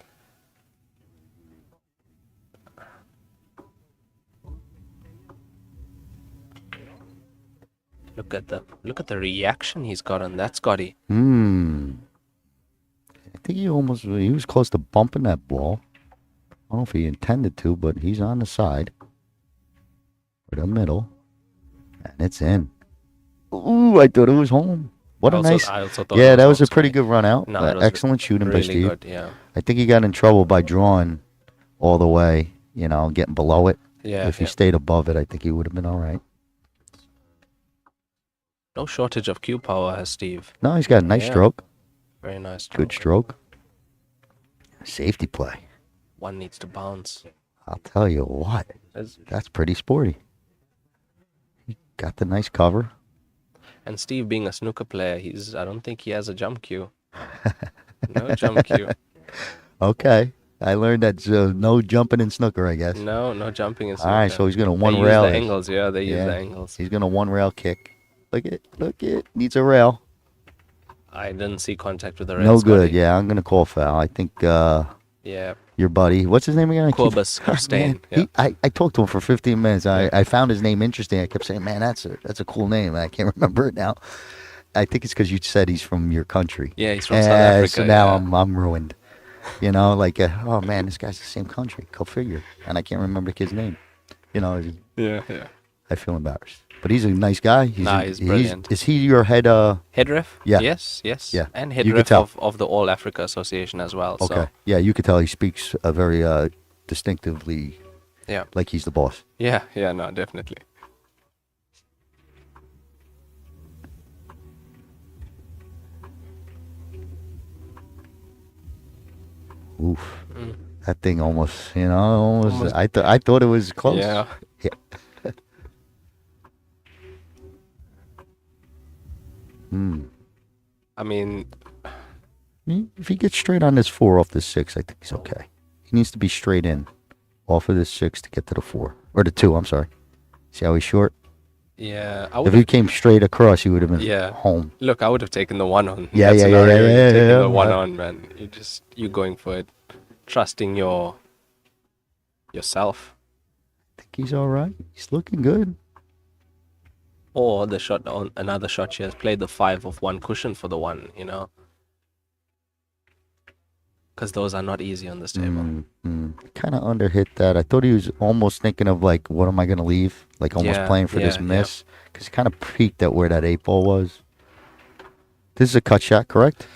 Look at the reaction he's got on that, Scotty. I think he was close to bumping that ball. I don't know if he intended to, but he's on the side. Or the middle. And it's in. Ooh, I thought it was home. What a nice. I also thought Yeah, it that was home, a pretty Scotty. good run out. No, it was Excellent shooting by Really Steve. good, yeah. I think he got in trouble by drawing all the way, you know, getting below it. Yeah, If he yeah. stayed above it, I think he would have been all right. No shortage of cue power, has Steve. No, he's got a nice Yeah. stroke. Very nice. Good stroke. Safety play. One needs to bounce. I'll tell you what. There's- That's pretty sporty. He got the nice cover. And Steve, being a snooker player, I don't think he has a jump cue. No jump cue. Okay. I learned that no jumping in snooker, I guess. No jumping in All snooker. right, so he's going to They one use rail. the it. angles, yeah, they use Yeah. the angles. He's going to one rail kick. Look it. Needs a rail. I didn't see contact with the rail, No good. Scotty. Yeah, I'm going to call foul. I think Yeah. your buddy, what's his name again? Corbus Kirstein, yeah. I talked to him for 15 minutes. I found his name interesting. I kept saying, man, that's a cool name. I can't remember it now. I think it's because you said he's from your country. Yeah, he's from South Africa. So now yeah. I'm ruined. You know, like, oh man, this guy's the same country. Go figure. And I can't remember the kid's name. You know, Yeah. I feel embarrassed. But he's a nice guy. He's brilliant. Is he your head? Head ref? Yeah. Yes. Yeah. And head You could ref tell. of the All Africa Association as well. Okay. So, Yeah, you could tell he speaks a very distinctively yeah. like he's the boss. Yeah, no, definitely. Oof. Mm. That thing almost, almost. I thought it was close. Yeah. I mean, If he gets straight on this 4 off this 6, I think he's okay. He needs to be straight in off of this 6 to get to the 4. Or the 2, I'm sorry. See how he's short? yeah. I If would he came straight across, he would have been Yeah. home. Look, I would have taken the one on. Yeah, that yeah, scenario. yeah, You're taking yeah, the one yeah. on, man. You going for it, trusting yourself. I think he's all right. He's looking good. Or the shot on another shot, she has played the 5 of one cushion for the 1, because those are not easy on this table. Kind of underhit that. I thought he was almost thinking of like, what am I going to leave? Like almost Yeah, playing for this yeah, miss. Because he kind of peeked at where that 8 ball was. This is a cut shot, correct?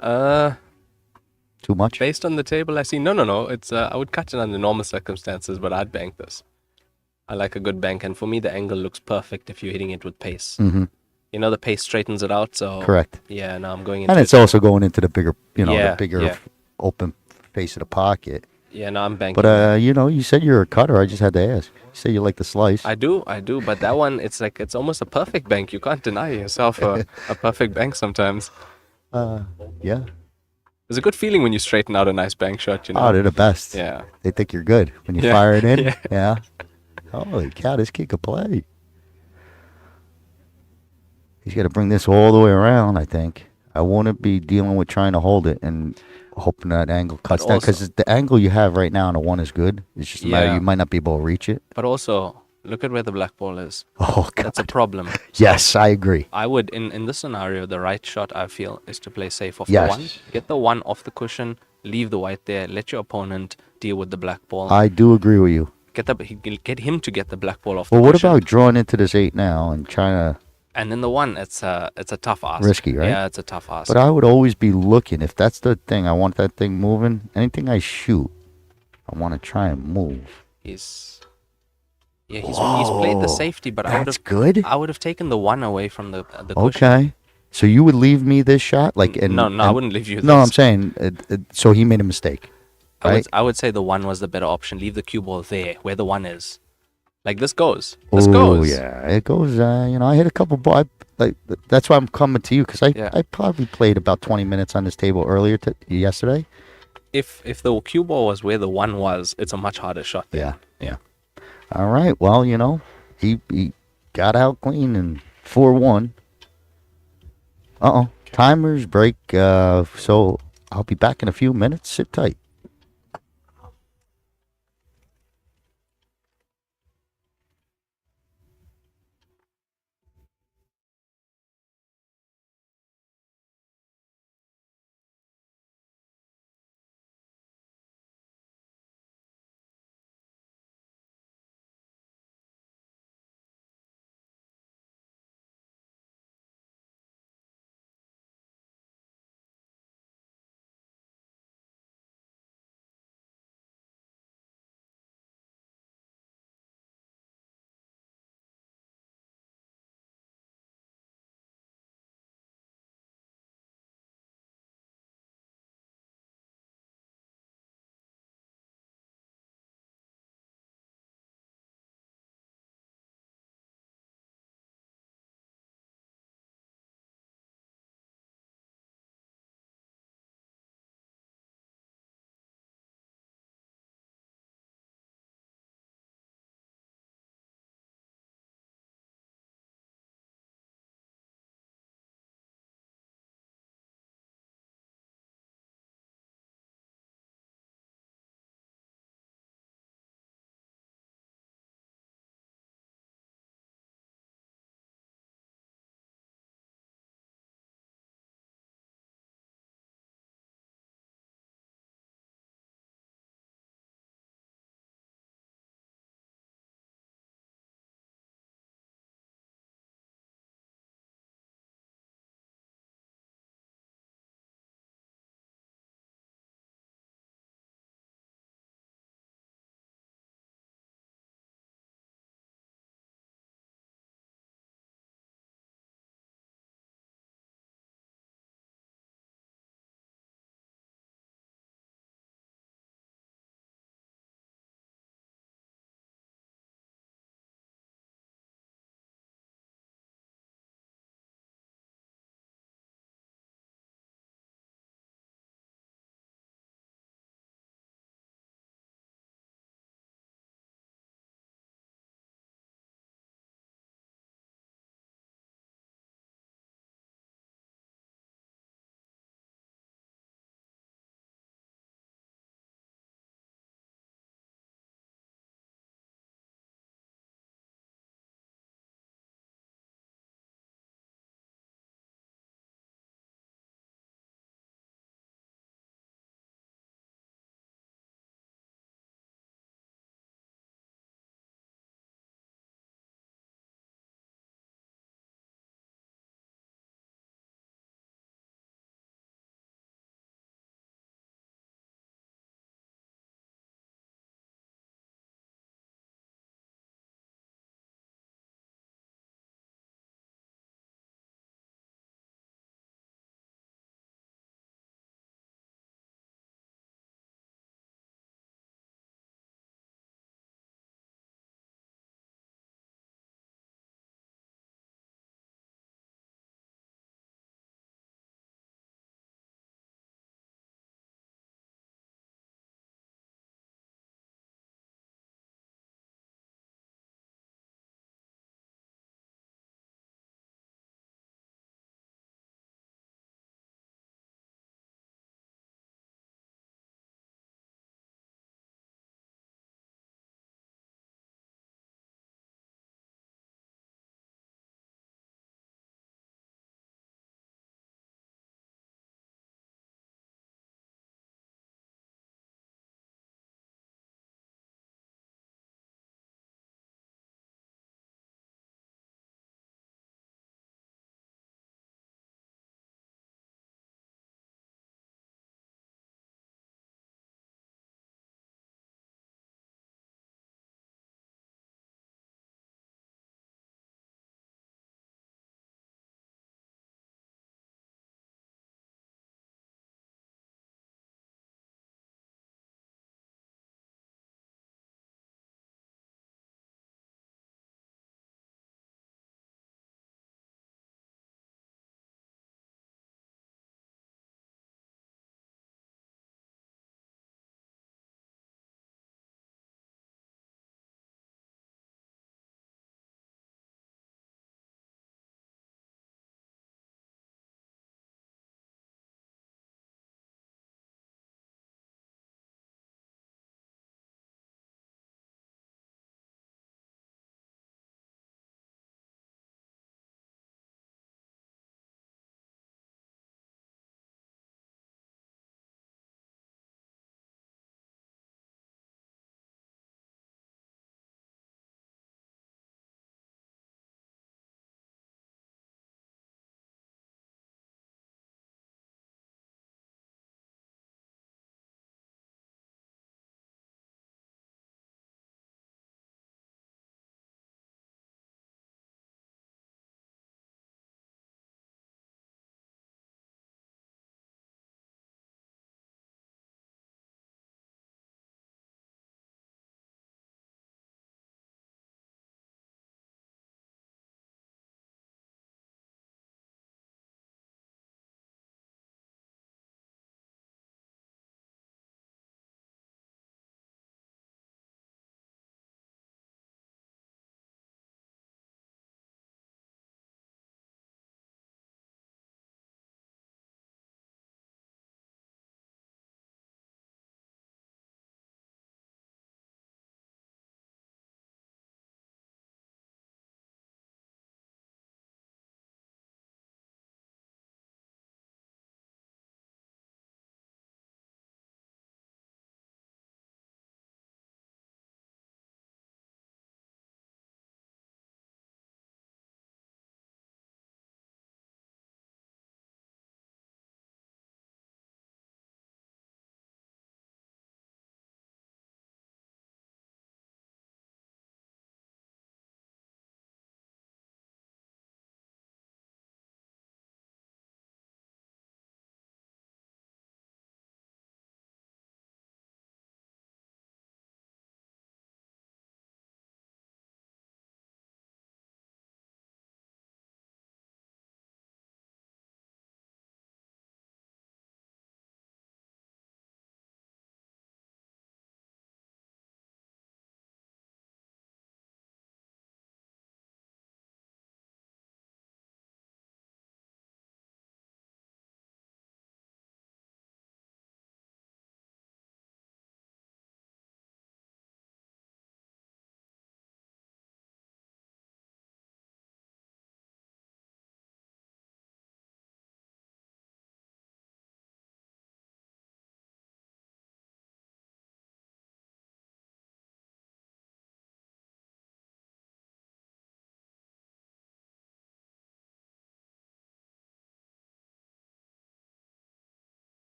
Too much? Based on the table, I see. No. It's I would cut it under normal circumstances, but I'd bank this. I like a good bank, and for me, the angle looks perfect if you're hitting it with pace. Mm-hmm. The pace straightens it out. So Correct. Yeah, now I'm going into. And it's also going into the bigger, Yeah, the bigger yeah. open face of the pocket. Yeah, no, I'm banking. But you said you're a cutter. I just had to ask. You say you like the slice. I do, but that one, it's almost a perfect bank. You can't deny yourself a perfect bank sometimes. Yeah. There's a good feeling when you straighten out a nice bank shot, Oh, they're the best. Yeah. They think you're good when you Yeah, fire it in. yeah. Yeah. Holy cow, this kid could play. He's got to bring this all the way around, I think. I wouldn't be dealing with trying to hold it and hoping that angle cuts down. Because the angle you have right now on a 1 is good. It's just a matter Yeah. you might not be able to reach it. But also, Look at where the black ball is. Oh God. That's a problem. Yes, I agree. I would, in this scenario, the right shot, I feel, is to play safe off Yes. the one. Get the one off the cushion, leave the white there, let your opponent deal with the black ball. I do agree with you. Get him to get the black ball off Well, the what cushion. about drawing into this 8 now and trying to And then the one, it's a tough ask. risky, right? Yeah, it's a tough ask. But I would always be looking. If that's the thing, I want that thing moving. Anything I shoot, I want to try and move. He's played the safety, but That's good. I would have taken the one away from the cushion. Okay. So you would leave me this shot? Like, No, I wouldn't leave you this. No, I'm saying, so he made a mistake. Right? I would say the one was the better option. Leave the cue ball there, where the one is. Like, this goes. Oh, yeah. It goes, I hit a couple balls. That's why I'm coming to you, because I probably played about 20 minutes on this table earlier yesterday. If the cue ball was where the one was, it's a much harder shot there. Yeah. All right. Well, he got out clean and 4-1. Uh-oh. Timers break. So I'll be back in a few minutes. Sit tight.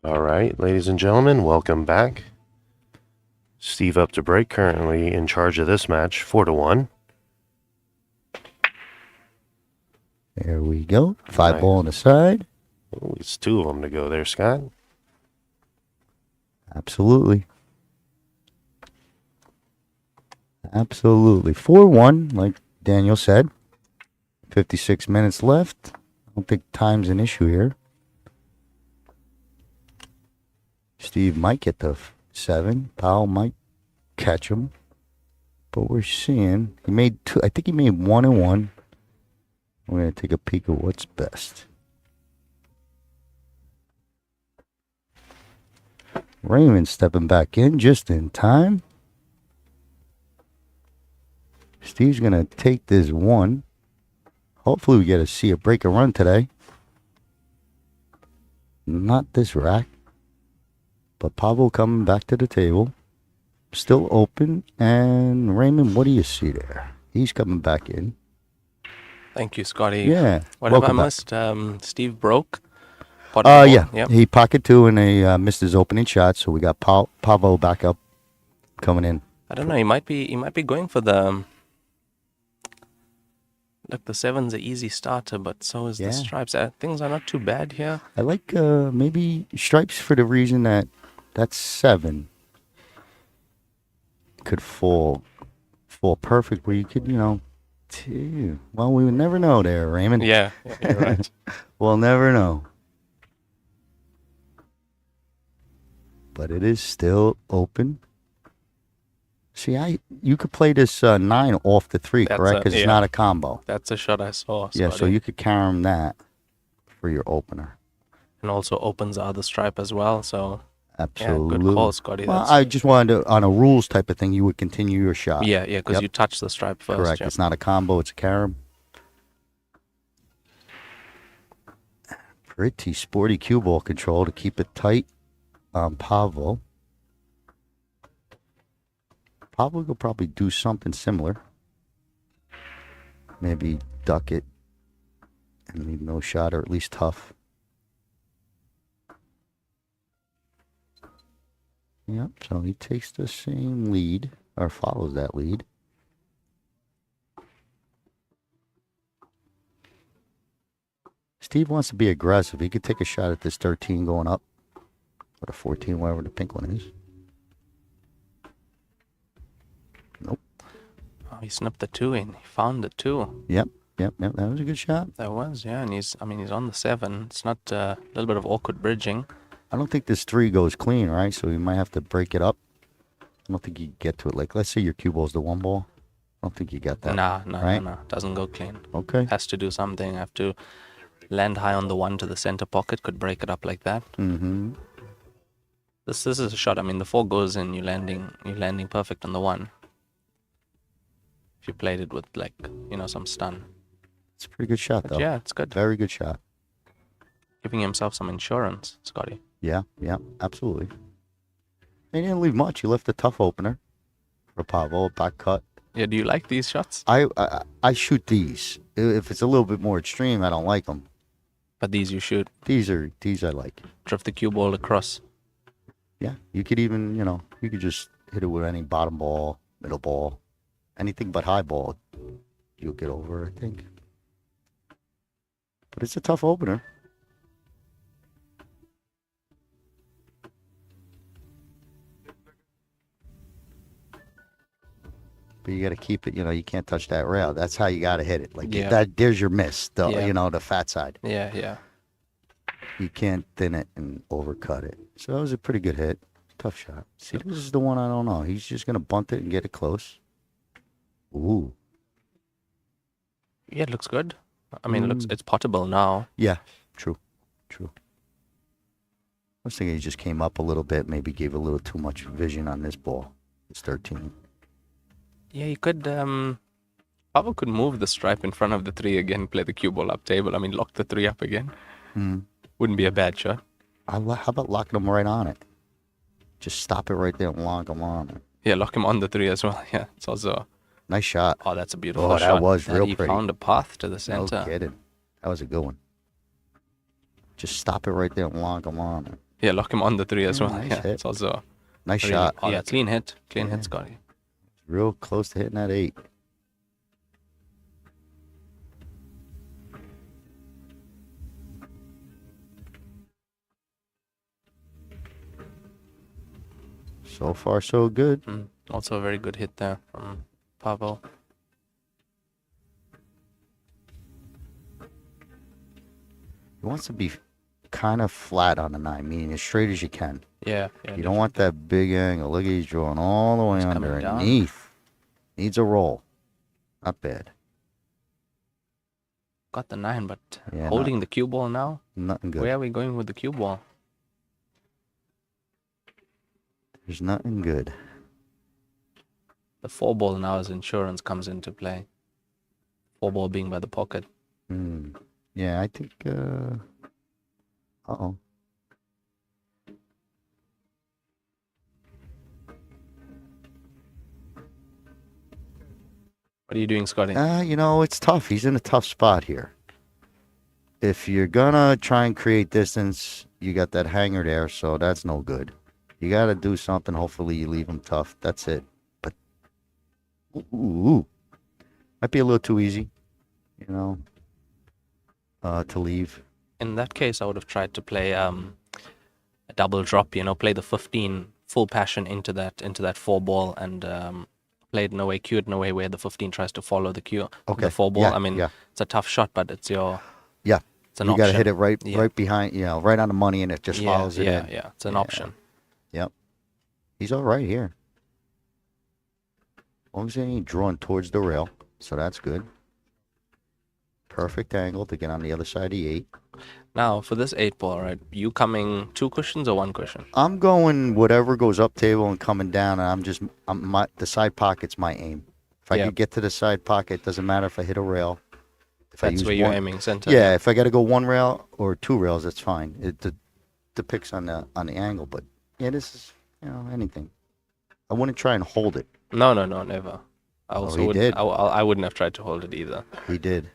All right, ladies and gentlemen, welcome back. Steve up to break, currently in charge of this match, 4-1. There we go. 5 Nice. ball on the side. Oh, it's 2 of them to go there, Scott. Absolutely. Absolutely. 4-1, like Daniel said. 56 minutes left. I don't think time's an issue here. Steve might get the 7. Powell might catch him. But we're seeing he made 2. I think he made 1 and 1. We're going to take a peek at what's best. Raymond stepping back in just in time. Steve's going to take this 1. Hopefully we get to see a break and run today. Not this rack. But Pablo coming back to the table. Still open. And Raymond, what do you see there? He's coming back in. Thank you, Scotty. Yeah. What have I welcome back. missed? Steve broke. Potted ball. Yeah. Yep. He pocket 2 and he missed his opening shot. So we got Pablo back up coming in. I don't know. He might be going for the. Look, the 7's an easy starter, but so is Yeah. the stripes. Things are not too bad here. I like maybe stripes for the reason that 7 could fall perfect where you could, 2. Well, we would never know there, Raymond. Yeah, you're right. We'll never know. But it is still open. See, you could play this 9 off the 3, That's correct? Because it's not a combo. That's a shot I saw, Scotty. Yeah, so you could carry him that for your opener. And also opens the other stripe as well, so... Absolutely. Yeah, good call, Scotty. Well, I just wanted to, on a rules type of thing, you would continue your shot. Yeah, because Yep. you touch the stripe first. Correct. Yep. It's not a combo, it's a carom. Pretty sporty cue ball control to keep it tight on Pavel. Pavel will probably do something similar. Maybe duck it and leave no shot, or at least tough. Yep, so he takes the same lead, or follows that lead. Steve wants to be aggressive. He could take a shot at this 13 going up, or the 14, wherever the pink one is. Nope. Oh, he snipped the 2 in. He found the 2. Yep. That was a good shot. That was, yeah, and he's on the 7. It's not a little bit of awkward bridging. I don't think this 3 goes clean, right? So we might have to break it up. I don't think you get to it. Like, let's say your cue ball's the 1 ball. I don't think you got that. No. Doesn't go clean. Okay. Has to do something. Have to land high on the 1 to the center pocket. Could break it up like that. Mm-hmm. This is a shot. I mean, the 4 goes in. You're landing perfect on the 1. If you played it with, like, some stun. It's a pretty good shot, But though. yeah, it's good. Very good shot. Giving himself some insurance, Scotty. Yeah, absolutely. He didn't leave much. He left a tough opener for Pavel, back cut. Yeah, do you like these shots? I shoot these. If it's a little bit more extreme, I don't like them. But these you shoot. These I like. Drift the cue ball across. Yeah, you could even, you could just hit it with any bottom ball, middle ball, anything but high ball. You'll get over, I think. But it's a tough opener. But you got to keep it, you can't touch that rail. That's how you got to hit it. Like Yeah. there's your miss, the, Yeah. the fat side. Yeah. You can't thin it and overcut it. So that was a pretty good hit. Tough shot. See, this is the one I don't know. He's just going to bunt it and get it close. Ooh. Yeah, it looks good. I mean, it's potable now. Yeah, true. I was thinking he just came up a little bit, maybe gave a little too much vision on this ball. It's 13. Yeah, you could, Pavel could move the stripe in front of the 3 again, play the cue ball up table. I mean, lock the 3 up again. Wouldn't be a bad shot. How about locking him right on it? Just stop it right there and lock him on it. Yeah, lock him on the 3 as well. Yeah, it's also... Nice shot. Oh, that's a beautiful Oh, shot. that was real He pretty. found a path to the No center. kidding. That was a good one. Just stop it right there and lock him on it. Yeah, lock him on the 3 as Yeah, well. nice Yeah, hit. it's also Nice really, shot. yeah, clean hit. Clean Yeah. hit, Scotty. Real close to hitting that 8. So far, so good. Also a very good hit there from Pavel. He wants to be kind of flat on the 9, meaning as straight as you can. Yeah. You don't want that big angle. Look at he's drawing all the way He's coming down. underneath. Needs a roll. Not bad. Got the 9, but Yeah, holding the cue ball now? Nothing good. Where are we going with the cue ball? There's nothing good. The 4 ball now as insurance comes into play. 4 ball being by the pocket. Yeah, I think. Uh-oh. What are you doing, Scotty? It's tough. He's in a tough spot here. If you're gonna try and create distance, you got that hanger there, so that's no good. You got to do something. Hopefully, you leave him tough. That's it. But might be a little too easy, to leave. In that case, I would have tried to play a double drop. Play the 15 full passion into that 4 ball and play it in a way, cue it in a way where the 15 tries to follow the cue. Okay. The 4 ball. Yeah, I mean, yeah. it's a tough shot, but it's your. Yeah. It's an you option. got to hit it right Yeah. behind, right on the money, and it just follows it in. Yeah. It's an option. Yep. He's all right here. As long as he ain't drawing towards the rail, so that's good. Perfect angle to get on the other side of the 8. Now, for this 8 ball, right, you coming 2 cushions or 1 cushion? I'm going whatever goes up table and coming down, and the side pocket's my aim. If I could get to the side pocket, doesn't matter if I hit a rail. If I That's use where you're one- aiming, center. Yeah, if I got to go 1 rail or 2 rails, that's fine. It depicts on the angle, but yeah, this is anything. I wouldn't try and hold it. No, never. I also he did. I wouldn't have tried to hold it either. He did.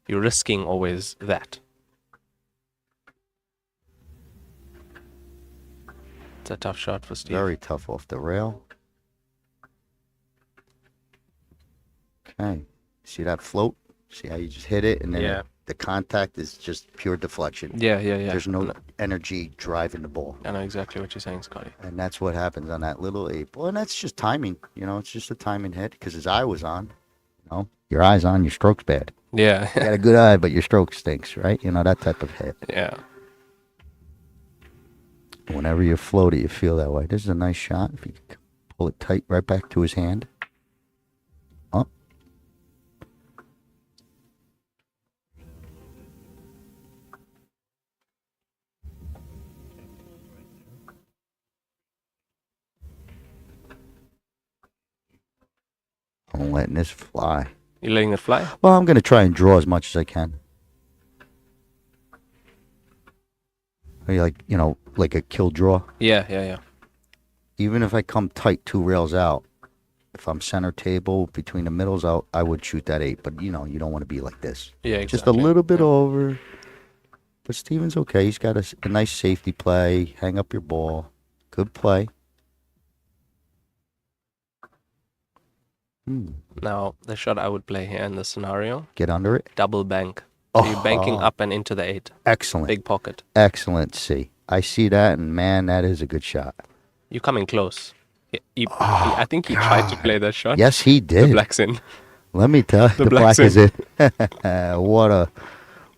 You're risking always that. It's a tough shot for Steve. Very tough off the rail. Okay. See that float? See how you just hit it, and then the contact is just pure deflection. Yeah. There's no energy driving the ball. I know exactly what you're saying, Scotty. And that's what happens on that little 8 ball. And that's just timing. It's just a timing hit because his eye was on. Your eye's on, your stroke's bad. Yeah. You got a good eye, but your stroke stinks, right? That type of hit. Yeah. Whenever you float it, you feel that way. This is a nice shot. If you can pull it tight right back to his hand. Up. I'm letting this fly. You letting it fly? Well, I'm going to try and draw as much as I can. Are you like a kill draw? Yeah. Even if I come tight 2 rails out, if I'm center table between the middles out, I would shoot that 8. But you don't want to be like this. Yeah, exactly. Just a little bit over. But Steven's okay. He's got a nice safety play. Hang up your ball. Good play. Now, the shot I would play here in this scenario, Get under it. double bank. So you're banking up and into the 8. Excellent. Big pocket. Excellent. See, I see that, and man, that is a good shot. You're coming close. I think he tried to play that shot. Yes, he The did. black's in. Let me tell you, the black's black is it.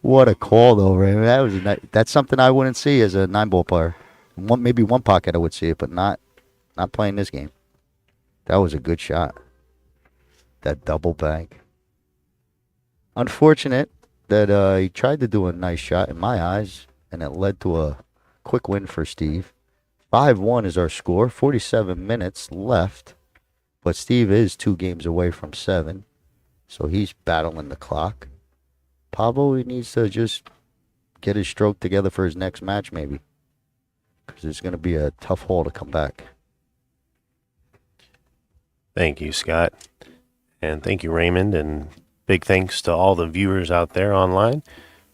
What a call, though, Ray. That's something I wouldn't see as a 9-ball player. Maybe one pocket I would see it, but not playing this game. That was a good shot. That double bank. Unfortunate that he tried to do a nice shot in my eyes, and it led to a quick win for Steve. 5-1 is our score. 47 minutes left, but Steve is 2 games away from 7, so he's battling the clock. Pablo, he needs to just get his stroke together for his next match, maybe, because it's going to be a tough haul to come back. Thank you, Scott. And thank you, Raymond. And big thanks to all the viewers out there online,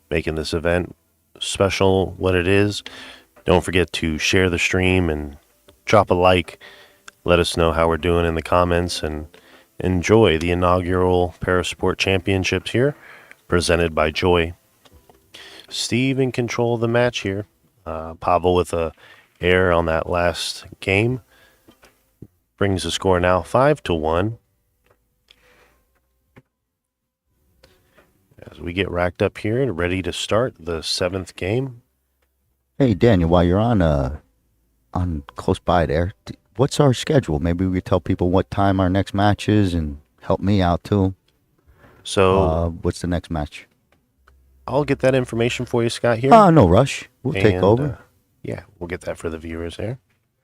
making this event special what it is. Don't forget to share the stream and drop a like. Let us know how we're doing in the comments, and enjoy the inaugural Parasport Championships here, presented by Joy. Steve in control of the match here. Pavel with a error on that last game. Brings the score now 5-1. As we get racked up here and ready to start the 7th game. Hey, Daniel, while you're on close by there, what's our schedule? Maybe we could tell people what time our next match is and help me out too. So What's the next match? I'll get that information for you, Scott, here. No rush. We'll take over. Yeah, we'll get that for the viewers there.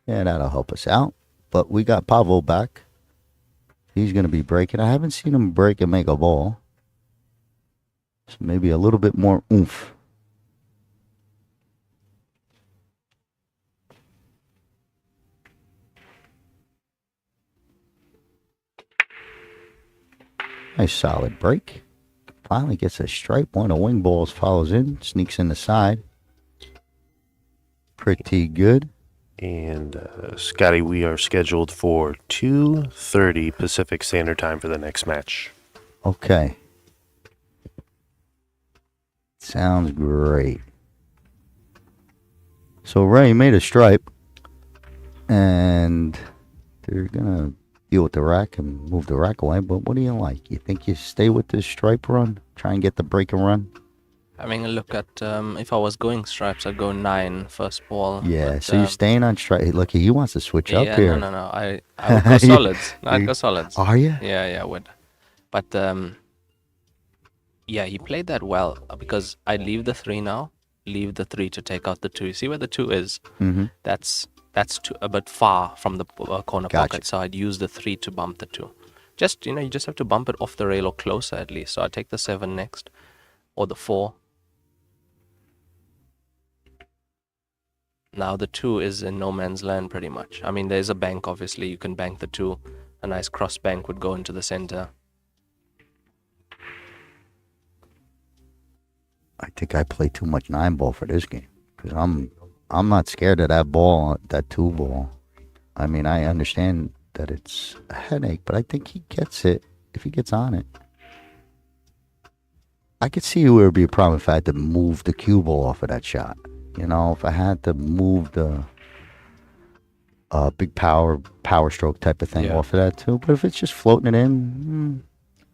Yeah, that'll help us out. But we got Pavel back. He's going to be breaking. I haven't seen him break and make a ball. So maybe a little bit more oomph. Nice solid break. Finally gets a stripe. One of the wing balls follows in, sneaks in the side. Pretty good. And Scotty, we are scheduled for 2:30 Pacific Standard Time for the next match. Okay. Sounds great. So Ray made a stripe, and they're gonna deal with the rack and move the rack away. But what do you like? You think you stay with this stripe run? Try and get the break and run? Having a look at if I was going stripes, I'd go 9 first ball. Yeah, but, so you're staying on stripe. Hey, look, he wants to switch up yeah, here. no. I would go solids. No, I'd go solids. Are you? Yeah, I would. But yeah, he played that well because I leave the 3 now. Leave the 3 to take out the 2. You see where the 2 is? Mm-hmm. That's a bit far from the corner Gotcha. pocket. So I'd use the 3 to bump the 2. Just you just have to bump it off the rail or closer at least. So I take the 7 next, or the 4. Now the 2 is in no man's land pretty much. I mean, there's a bank, obviously. You can bank the 2. A nice cross bank would go into the center. I think I play too much 9 ball for this game because I'm not scared of that ball, that 2 ball. I mean, I understand that it's a headache, but I think he gets it if he gets on it. I could see where it would be a problem if I had to move the cue ball off of that shot. You know, if I had to move the big power stroke type of thing off of that too. But if it's just floating it in,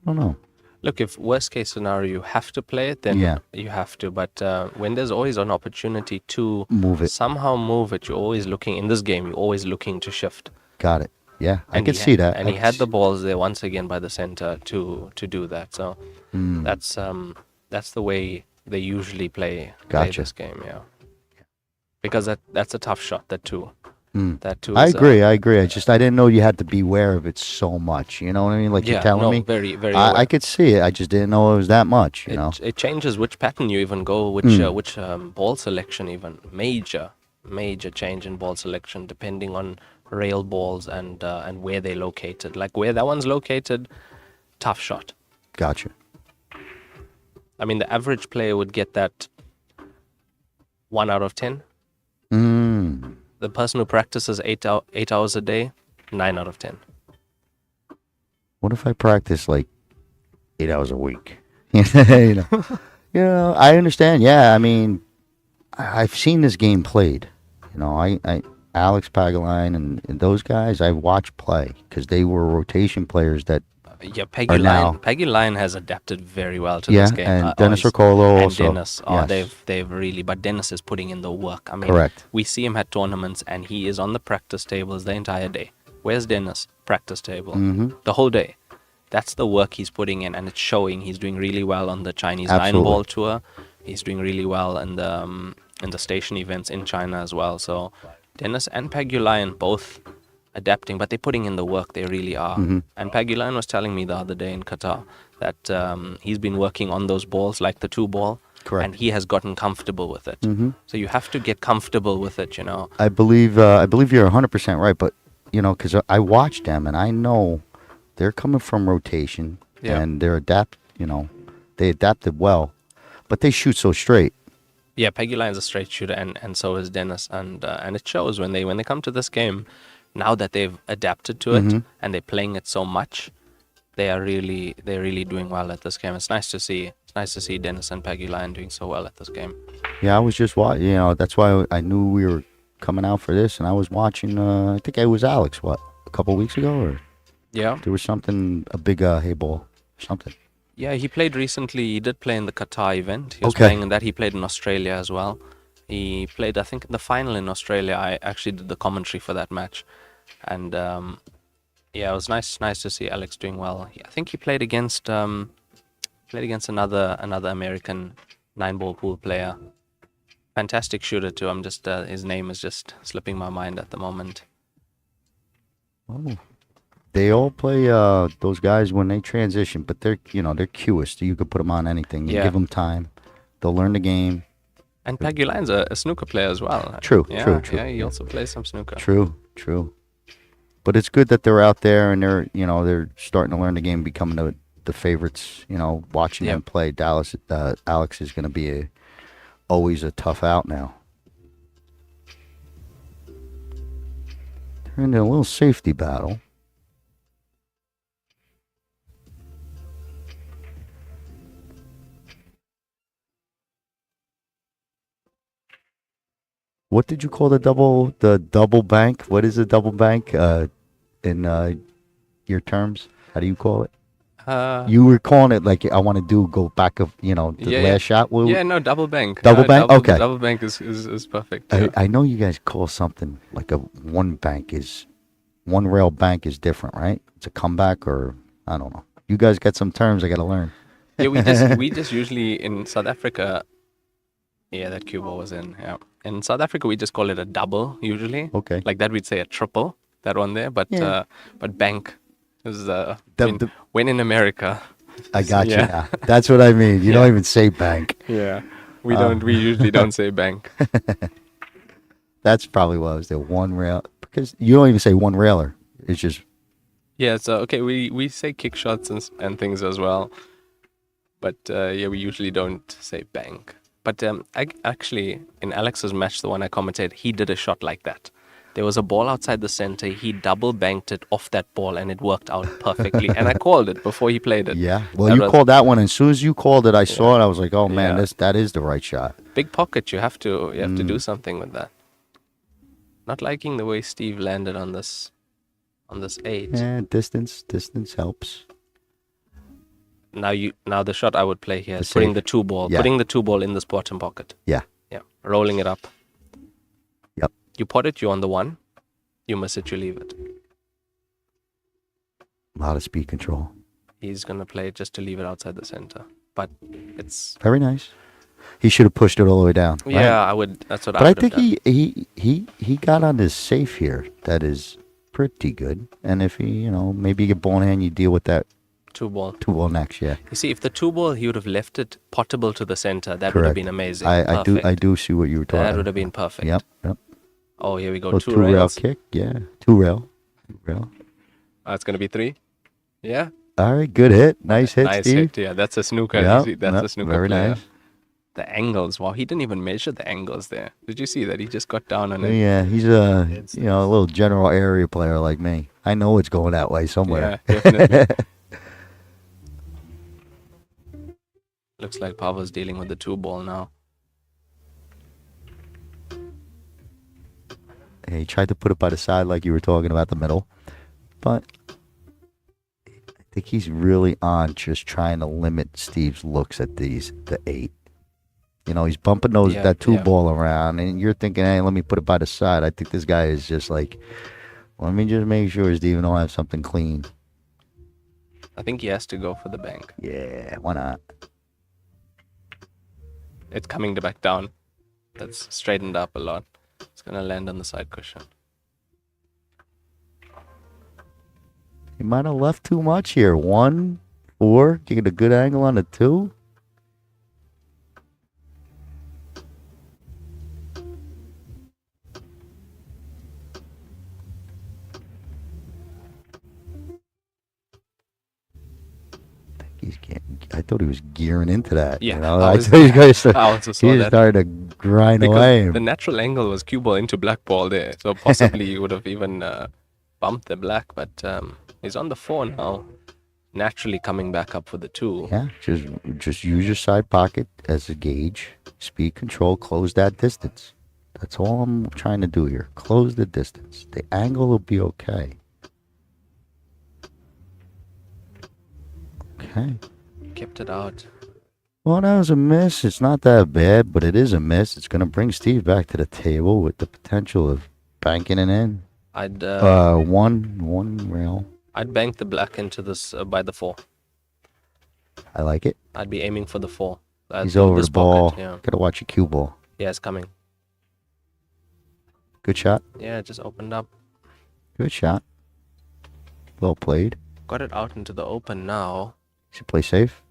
I don't know. Look, if worst case scenario you have to play it, then you have to. But when there's always an opportunity to somehow move it, you're always looking, in this game, you're always looking to shift. Got it. Yeah, I could see that. And he had the balls there once again by the center to do that. So that's the way they usually play this game, yeah. Because that's a tough shot, that 2. That 2 I is, agree. I didn't know you had to beware of it so much. You know what I mean? Like you're telling me. Very, very. I could see it. I just didn't know it was that much. You know. It changes which pattern you even go, which ball selection even. Major change in ball selection depending on rail balls and where they're located. Like where that one's located, tough shot. Gotcha. I mean, the average player would get that 1 out of 10. The person who practices 8 hours a day, 9 out of 10. What if I practice like 8 hours a week? you know, I understand. Yeah, I mean, I've seen this game played. You know, I Alex Pagaline and those guys I watched play because they were rotation players that. Yeah, Peggy Lyon has adapted very well to this game. And Dennis Ricolo also. Dennis, they've really, but Dennis is putting in the work. I mean, correct. We see him at tournaments and he is on the practice tables the entire day. Where's Dennis? Practice table. The whole day. That's the work he's putting in, and it's showing. He's doing really well on the Chinese 9-ball tour. He's doing really well in the station events in China as well. So Dennis and Peggy both adapting, but they're putting in the work. They really are. And Pagulayan was telling me the other day in Qatar that he's been working on those balls, like the 2 ball. Correct. And he has gotten comfortable with it. So you have to get comfortable with it, you know. I believe you're 100% right, but you know, because I watched them and I know they're coming from rotation and they adapted well, but they shoot so straight. Yeah, Peggy Line's a straight shooter, and so is Dennis, and it shows when they come to this game. Now that they've adapted to it and they're playing it so much, they're really doing well at this game. It's nice to see. It's nice to see Dennis and Peggy Line doing so well at this game. Yeah, I was just watching. That's why I knew we were coming out for this, and I was watching. I think it was Alex. What, a couple weeks ago, or Yeah. there was something, a big Heyball, something. Yeah, he played recently. He did play in the Qatar event. He was Okay. playing in that. He played in Australia as well. He played, I think, in the final in Australia. I actually did the commentary for that match, and yeah, it was nice to see Alex doing well. I think he played against another American 9-ball pool player. Fantastic shooter too. I'm just his name is just slipping my mind at the moment. Oh. They all play those guys when they transition, but they're cuest. You could put them on anything. You Yeah. give them time, they'll learn the game. And Peggy Line's a snooker player as well. True, Yeah, true. Yeah, he also plays some snooker. True. But it's good that they're out there and they're starting to learn the game, becoming the favorites. Watching them play. Alex is going to be always a tough out now. They're in a little safety battle. What did you call the double bank? What is a double bank in your terms? How do you call it? You were calling it like I want to go back of the last shot. Yeah, no, double bank. Double bank? Okay. Double bank is perfect. Yeah. I know you guys call something like one rail bank is different, right? It's a comeback, or I don't know. You guys got some terms I got to learn. Yeah, we just usually in South Africa. Yeah, that cue ball was in. Yeah, in South Africa we just call it a double usually. Okay. Like that we'd say a triple. That one there, but bank is when in America. I got you Yeah. now. That's what I mean. You don't even say bank. Yeah, we don't. We usually don't say bank. That's probably what I was there. One rail, because you don't even say one railer. It's just Yeah, so okay, we say kick shots and things as well, but yeah, we usually don't say bank. But actually, in Alex's match, the one I commented, he did a shot like that. There was a ball outside the center. He double banked it off that ball, and it worked out perfectly. And I called it before he played it. yeah. Well, you called that one, and as soon as you called it, I saw it. I was like, oh man, Yeah. that is the right shot. Big pocket. You have to do something with that. Not liking the way Steve landed on this 8. Yeah, distance helps. Now the shot I would play here is The putting safe. the 2 ball, Yeah. putting the 2 ball in this bottom pocket. Yeah. Yeah, rolling it up. Yep. You pot it, you're on the 1. You miss it, you leave it. A lot of speed control. He's gonna play it just to leave it outside the center. But it's Very nice. He should have pushed it all the way down. right? yeah, I would. That's what But I I would have think done. he got on this safe here. That is pretty good. And if he, maybe you get ball in hand, you deal with that 2 ball. 2-ball next. Yeah. You see, if the 2 ball he would have left it potable to the center, that would have Correct. been amazing. I Perfect. do see what you were talking That about. would have been perfect. Yep. Oh, here we go. Little 2 rail rails. kick. Yeah. 2 rail. It's gonna be 3. Yeah. All right. Good hit. Nice hit, Nice Steve. hit. Yeah, that's a snooker. Yeah, You see, that's a snooker very player. nice. The angles. Wow, he didn't even measure the angles there. Did you see that? He just got down on it. Yeah, he's a little general area player like me. I know it's going that way somewhere. Yeah, definitely. Looks like Pavel's dealing with the 2 ball now. He tried to put it by the side like you were talking about the middle, but I think he's really on just trying to limit Steve's looks at the 8. He's bumping that 2 ball around, and you're thinking, hey, let me put it by the side. I think this guy is just like, let me just make sure Steve don't have something clean. I think he has to go for the bank. Yeah, why not? It's coming back down. That's straightened up a lot. It's gonna land on the side cushion. He might have left too much here. 1, 4, get a good angle on the 2. I thought he was gearing into that. Yeah, I thought he was I also saw he that. started to grind Because away. the natural angle was cue ball into black ball there. So possibly you would have even bumped the black. But he's on the 4 now. Naturally coming back up for the 2. Yeah, just use your side pocket as a gauge. Speed control, close that distance. That's all I'm trying to do here. Close the distance. The angle will be okay. Okay. Kept it out. Well, that was a miss. It's not that bad, but it is a miss. It's going to bring Steve back to the table with the potential of banking it in. I'd One rail. I'd bank the black into this by the 4. I like it. I'd be aiming for the 4. He's over this the ball. pocket, yeah. Gotta watch your cue ball. Yeah, it's coming. Good shot. Yeah, it just opened up. Good shot. Well played. Got it out into the open now. Should play safe.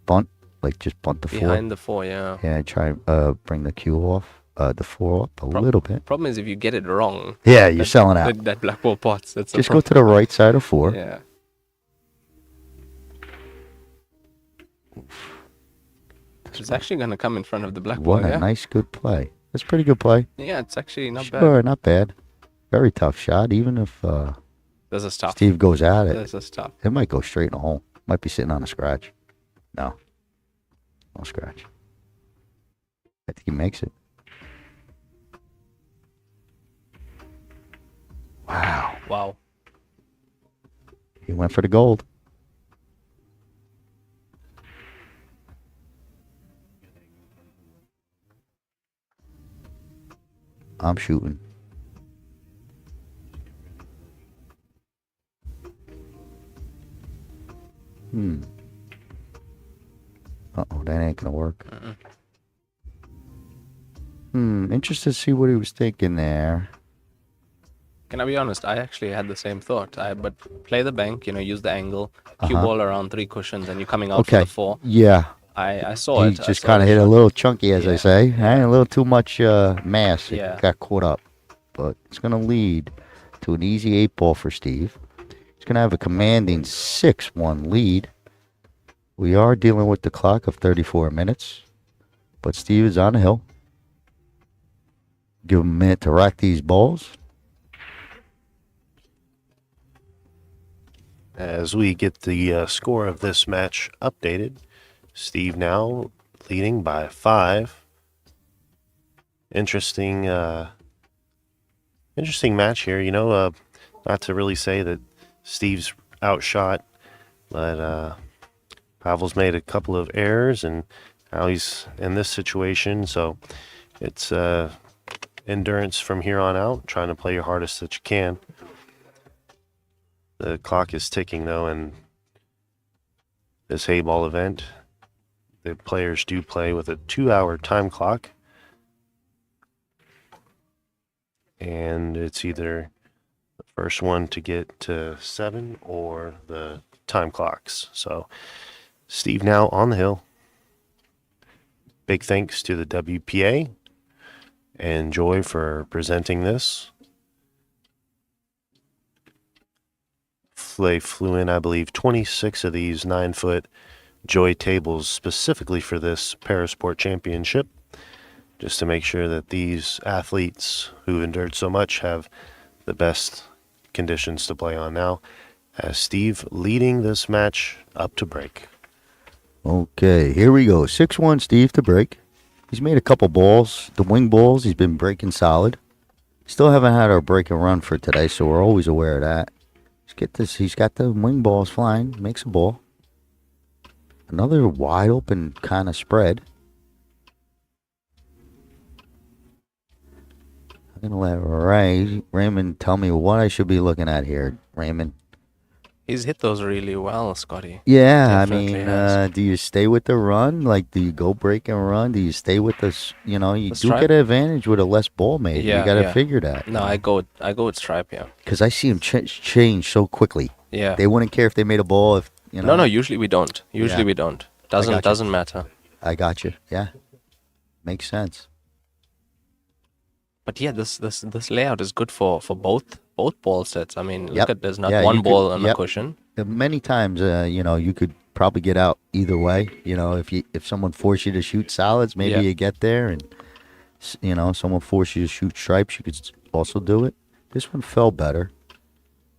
Bunt. Like just bunt the 4. Behind the 4, yeah. Yeah, try bring the cue off. The 4 up a little bit. Problem is if you get it wrong. Yeah, you're selling out. That black ball pots. That's Just go to the right side of 4. Yeah. It's actually going to come in front of the black ball, What a yeah? nice, good play. That's pretty good play. Yeah, it's actually not bad. Sure, not bad. Very tough shot. Even if This is tough. Steve goes at it, This is tough. it might go straight in the hole. Might be sitting on a scratch. No. No scratch. I think he makes it. Wow. Wow. He went for the gold. I'm shooting. Uh-oh, that ain't gonna work. Interested to see what he was thinking there. Can I be honest? I actually had the same thought. But play the bank, use the angle, cue ball around 3 cushions, and you're coming out for Okay. the 4. Yeah. I saw He it. I just saw kind of the hit a shot. little chunky, as Yeah. I say. A little too much mass. It Yeah. got caught up. But it's going to lead to an easy 8 ball for Steve. He's going to have a commanding 6-1 lead. We are dealing with the clock of 34 minutes. But Steve is on the hill. Give him a minute to rack these balls. As we get the score of this match updated, Steve now leading by 5. Interesting match here. Not to really say that Steve's outshot, but Pavel's made a couple of errors, and now he's in this situation. So it's endurance from here on out, trying to play your hardest that you can. The clock is ticking, though, and this Heyball event, the players do play with a 2-hour time clock. And it's either the first one to get to 7 or the time clocks. So Steve now on the hill. Big thanks to the WPA and Joy for presenting this. They flew in, I believe, 26 of these 9-foot Joy tables specifically for this Parasport Championship, just to make sure that these athletes who endured so much have the best conditions to play on now, as Steve leading this match up to break. Okay, here we go. 6-1 Steve to break. He's made a couple balls. The wing balls, he's been breaking solid. Still haven't had our break and run for today, so we're always aware of that. Let's get this. He's got the wing balls flying. Makes a ball. Another wide open kind of spread. I'm going to let Raymond tell me what I should be looking at here. Raymond. He's hit those really well, Scotty. Yeah, I Definitely mean, has. do you stay with the run? Like, do you go break and run? Do you stay with this? You The do stripe? get an advantage with a less ball made. Yeah, you got to yeah. figure that. No, I go with stripe, yeah. Because I see him change so quickly. Yeah. They wouldn't care if they made a ball. If No, usually we don't. Usually Yeah. we don't. gotcha. Doesn't matter. I got you. Yeah, makes sense. But yeah, this layout is good for both ball sets. I mean, Yep. look at there's not Yeah, one you could- ball on a yep. cushion. Many times, you could probably get out either way. If someone forced you to shoot solids, maybe Yeah. you get there, and You know, someone forces you to shoot stripes, you could also do it. This one fell better.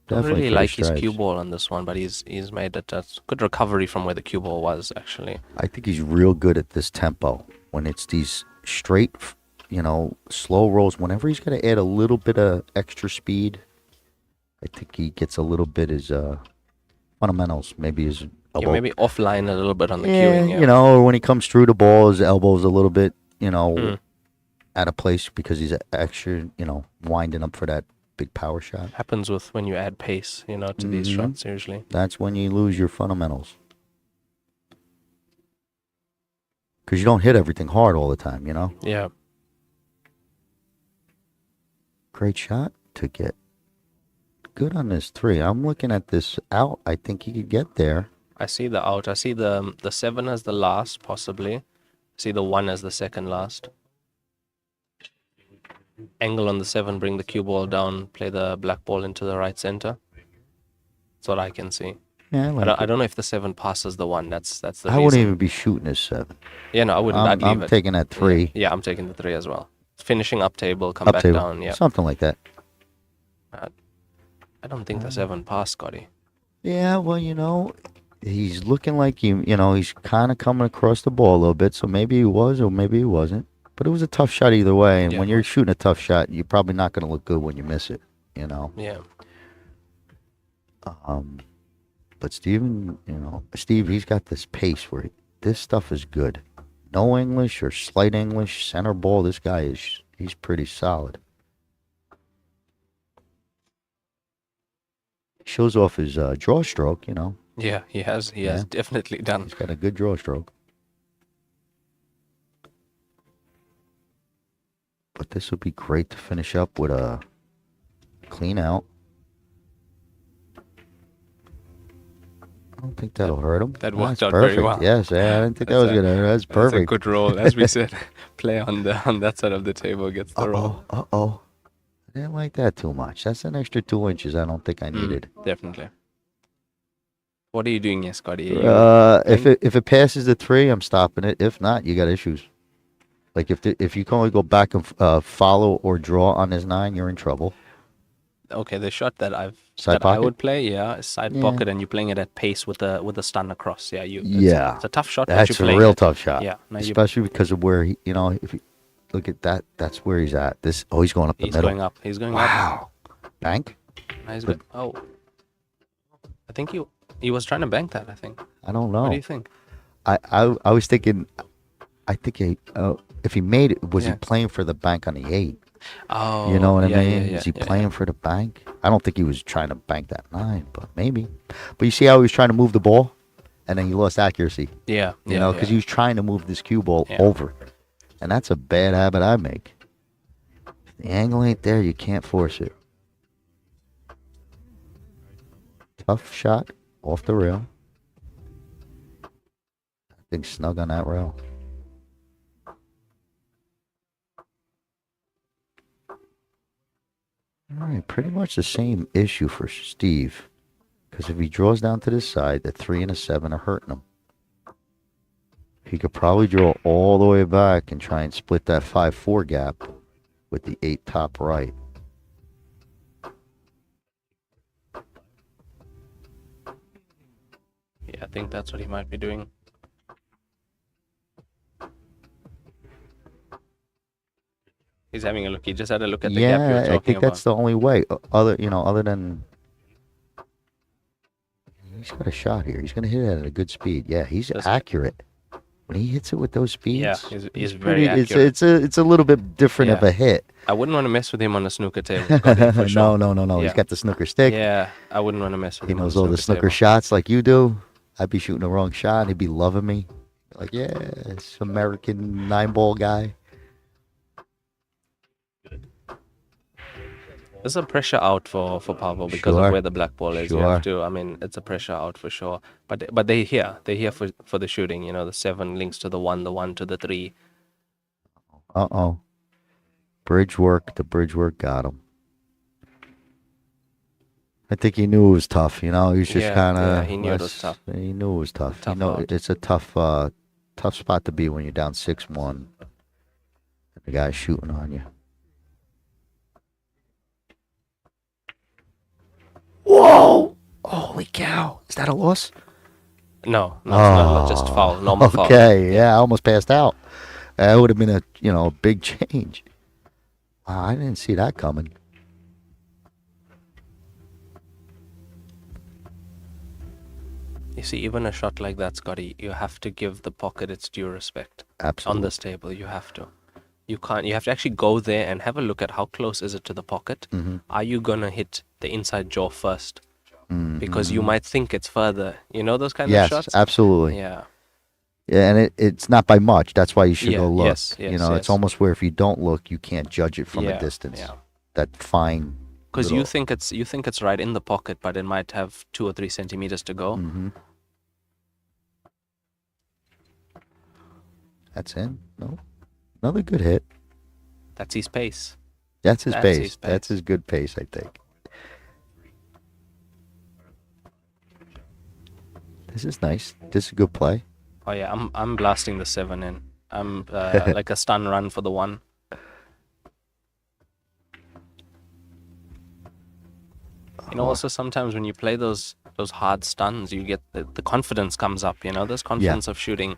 Don't Definitely really for the like his cue stripes. ball on this one, but he's made it a good recovery from where the cue ball was actually. I think he's real good at this tempo. When it's these straight, slow rolls, whenever he's got to add a little bit of extra speed, I think he gets a little bit his fundamentals, maybe his Yeah, elbow. maybe offline a little bit on the Yeah, cueing. Yeah. or when he comes through the ball, his elbow's a little bit, Hmm. out of place because he's extra, winding up for that big power shot. Happens with when you add pace, to these Mhm. shots usually. That's when you lose your fundamentals. Because you don't hit everything hard all the time, Yeah. Great shot to get good on this 3. I'm looking at this out. I think he could get there. I see the out. I see the 7 as the last, possibly. I see the 1 as the second last. Angle on the 7, bring the cue ball down, play the black ball into the right center. That's what I can see. Yeah, I don't know if the 7 passes the 1. That's the I reason. wouldn't even be shooting this 7. Yeah, no, I wouldn't. I'd leave I'm it. taking that 3. Yeah, I'm taking the 3 as well. Finishing up table, come Up back table. down. Yeah. Something like that. I don't think the 7 passed, Scotty. Yeah, well, he's looking like he's kind of coming across the ball a little bit, so maybe he was or maybe he wasn't. But it was a tough shot either way, and Yeah. when you're shooting a tough shot, you're probably not going to look good when you miss it, Yeah. But Steve, he's got this pace where this stuff is good. No English or slight English, center ball, he's pretty solid. Shows off his draw stroke, Yeah, he has definitely done. He's got a good draw stroke. But this would be great to finish up with a clean out. I don't think that'll hurt him. That worked That's out perfect. very well. Yes, yeah, I didn't think that was That's gonna hurt. That's That's a perfect. good roll, as we said. Play on that side of the table gets the roll. Uh-oh. I didn't like that too much. That's an extra 2 inches I don't think I needed. Definitely. What are you doing here, Scotty? If it passes the 3, I'm stopping it. If not, you got issues. Like if you can only go back and follow or draw on this 9, you're in trouble. Okay, the shot that I Pocket? would play, is side Yeah. pocket, and you're playing it at pace with the stun across. Yeah, it's a tough shot. but That's you're a playing real it. tough shot. Yeah, no, especially because of where he, if you look at that, that's where he's at. He's going up the he's middle. going up. He's going up. Wow. Bank? Nice. Oh, I think he was trying to bank that. I think. I don't know. What do you think? I was thinking, if he made it, was he Yeah. playing for the bank on the 8? Oh, You know what I yeah, mean? Yeah, Is he yeah, playing for the bank? I don't think he was trying to bank that 9, but maybe. But you see how he was trying to move the ball, and then he lost accuracy. Yeah, Because he was trying to move this cue ball Yeah. over, and that's a bad habit I make. If the angle ain't there, you can't force it. Tough shot off the rail. I think snug on that rail. All right, pretty much the same issue for Steve. Because if he draws down to this side, the 3 and a 7 are hurting him. He could probably draw all the way back and try and split that 5-4 gap with the 8 top right. Yeah, I think that's what he might be doing. He's having a look. He just had a look at the gap you were Yeah, I talking think about. that's the only way. Other than he's got a shot here. He's going to hit it at a good speed. Yeah, he's That's- accurate. When he hits it with those speeds, Yeah, he's pretty- very accurate. It's a little bit different of Yeah. a hit. I wouldn't want to mess with him on a snooker table. Scotty, for sure. No. He's Yeah. got the snooker stick. Yeah, I wouldn't want to mess with He him. on knows a all the snooker table. shots like you do. I'd be shooting the wrong shot. He'd be loving me. Like, yeah, it's American 9-ball guy. There's a pressure out for Pavel because Sure. of where the black ball is. You have Sure. to. I mean, it's a pressure out for sure. But they're here. They're here for the shooting. The 7 links to the 1 to the 3. Uh-oh. Bridge work. The bridge work got him. I think he knew it was tough. He was just Yeah, kind of. yeah, he knew it was tough. He knew it was tough. Tough out. It's a tough spot to be when you're down 6-1. The guy's shooting on you. Whoa! Holy cow! Is that a loss? No, no, it's not just foul, normal foul. Okay, yeah, I almost passed out. That would have been a big change. Wow, I didn't see that coming. You see, even a shot like that, Scotty, you have to give the pocket its due respect. Absolutely. On this table, you have to. You can't. You have to actually go there and have a look at how close is it to the pocket. Mm-hmm. Are you gonna hit the inside jaw first? Mm-hmm. Because you might think it's further. You know those kind Yes, of shots? absolutely. Yeah. Yeah, and it's not by much. That's why you should Yeah, go look. yes, It's yes. almost where if you don't look, you can't judge it from a Yeah, distance. yeah. That fine. Because you little- think it's right in the pocket, but it might have 2 or 3 centimeters to go. Mm-hmm. That's in. No, another good hit. That's his pace. That's his That's pace. his That's pace. his good pace, I think. This is nice. This is a good play. Oh yeah, I'm blasting the 7 in. I'm like a stun run for the 1. You know, also sometimes when you play those hard stuns, you get the confidence comes up. You know, there's confidence of shooting.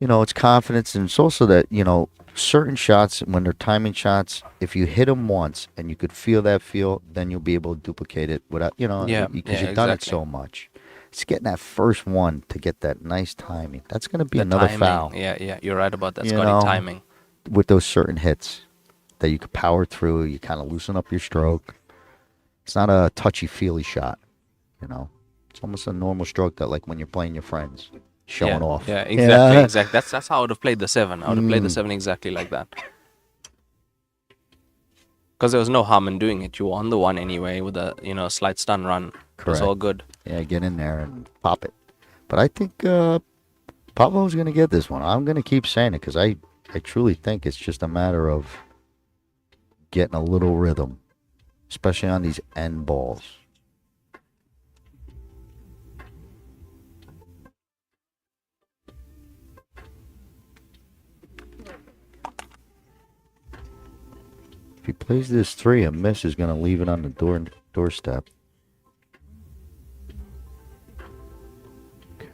It's confidence, and it's also that, certain shots, when they're timing shots, if you hit them once and you could feel that feel, then you'll be able to duplicate it without, Yeah, because yeah, you've done it exactly. so much. It's getting that first one to get that nice timing. That's going to be The another timing. foul Yeah, you're right about that, You Scotty. know, Timing. with those certain hits that you could power through. You kind of loosen up your stroke. It's not a touchy-feely shot, It's almost a normal stroke that, like, when you're playing your friends, showing Yeah, off. Yeah, exactly, exactly. That's how I would have played the 7. I would have played the 7 exactly like that. Because there was no harm in doing it. You were on the 1 anyway with a slight stun run. It was all good. Yeah, get in there and pop it. But I think Pablo's going to get this one. I'm going to keep saying it because I truly think it's just a matter of getting a little rhythm, especially on these end balls. If he plays this 3, a miss is going to leave it on the doorstep.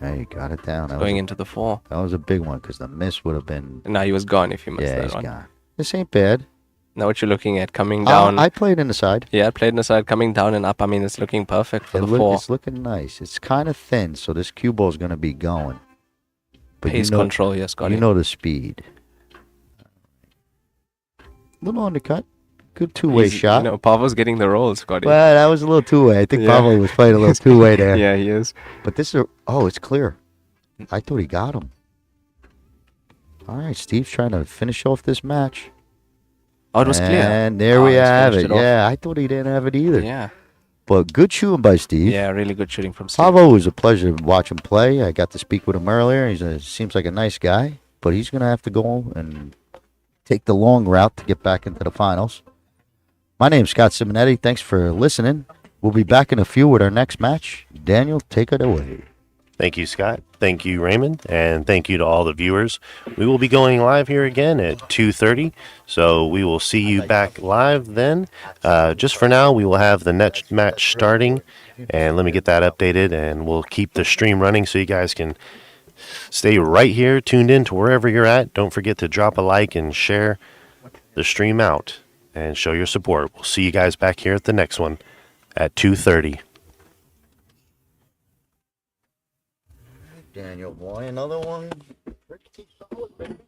Okay, got it down. Going into the 4. That was a big one because the miss would have been. Now he was gone if you missed Yeah, that he's one. gone. This ain't bad. Now what you're looking at, coming down. I played in the side. Yeah, I played in the side, coming down and up. I mean, it's looking perfect for the 4. It's looking nice. It's kind of thin, so this cue ball is going to be going. But Pace control, yes, Scotty. You know the speed. Little undercut. Good two-way shot. Pavo's getting the rolls, Scotty. Well, that was a little two-way. I think Yeah. Pavo was playing a little two-way there. Yeah, he is. But this is it's clear. I thought he got him. All right, Steve's trying to finish off this match. Oh, it was clear. And there we he's have finished it. it off. Yeah, I thought he didn't have it either. Yeah. But good shooting by Steve. Yeah, really good shooting from Steve. Pavo was a pleasure to watch him play. I got to speak with him earlier. He seems like a nice guy, but he's going to have to go and take the long route to get back into the finals. My name's Scott Simonetti. Thanks for listening. We'll be back in a few with our next match. Daniel, take it away. Thank you, Scott. Thank you, Raymond. And thank you to all the viewers. We will be going live here again at 2:30. So we will see you back live then. Just for now, we will have the next match starting. And let me get that updated. And we'll keep the stream running so you guys can stay right here, tuned in to wherever you're at. Don't forget to drop a like and share the stream out and show your support. We'll see you guys back here at the next one at 2:30. Daniel, boy, another one. Pretty solid, man.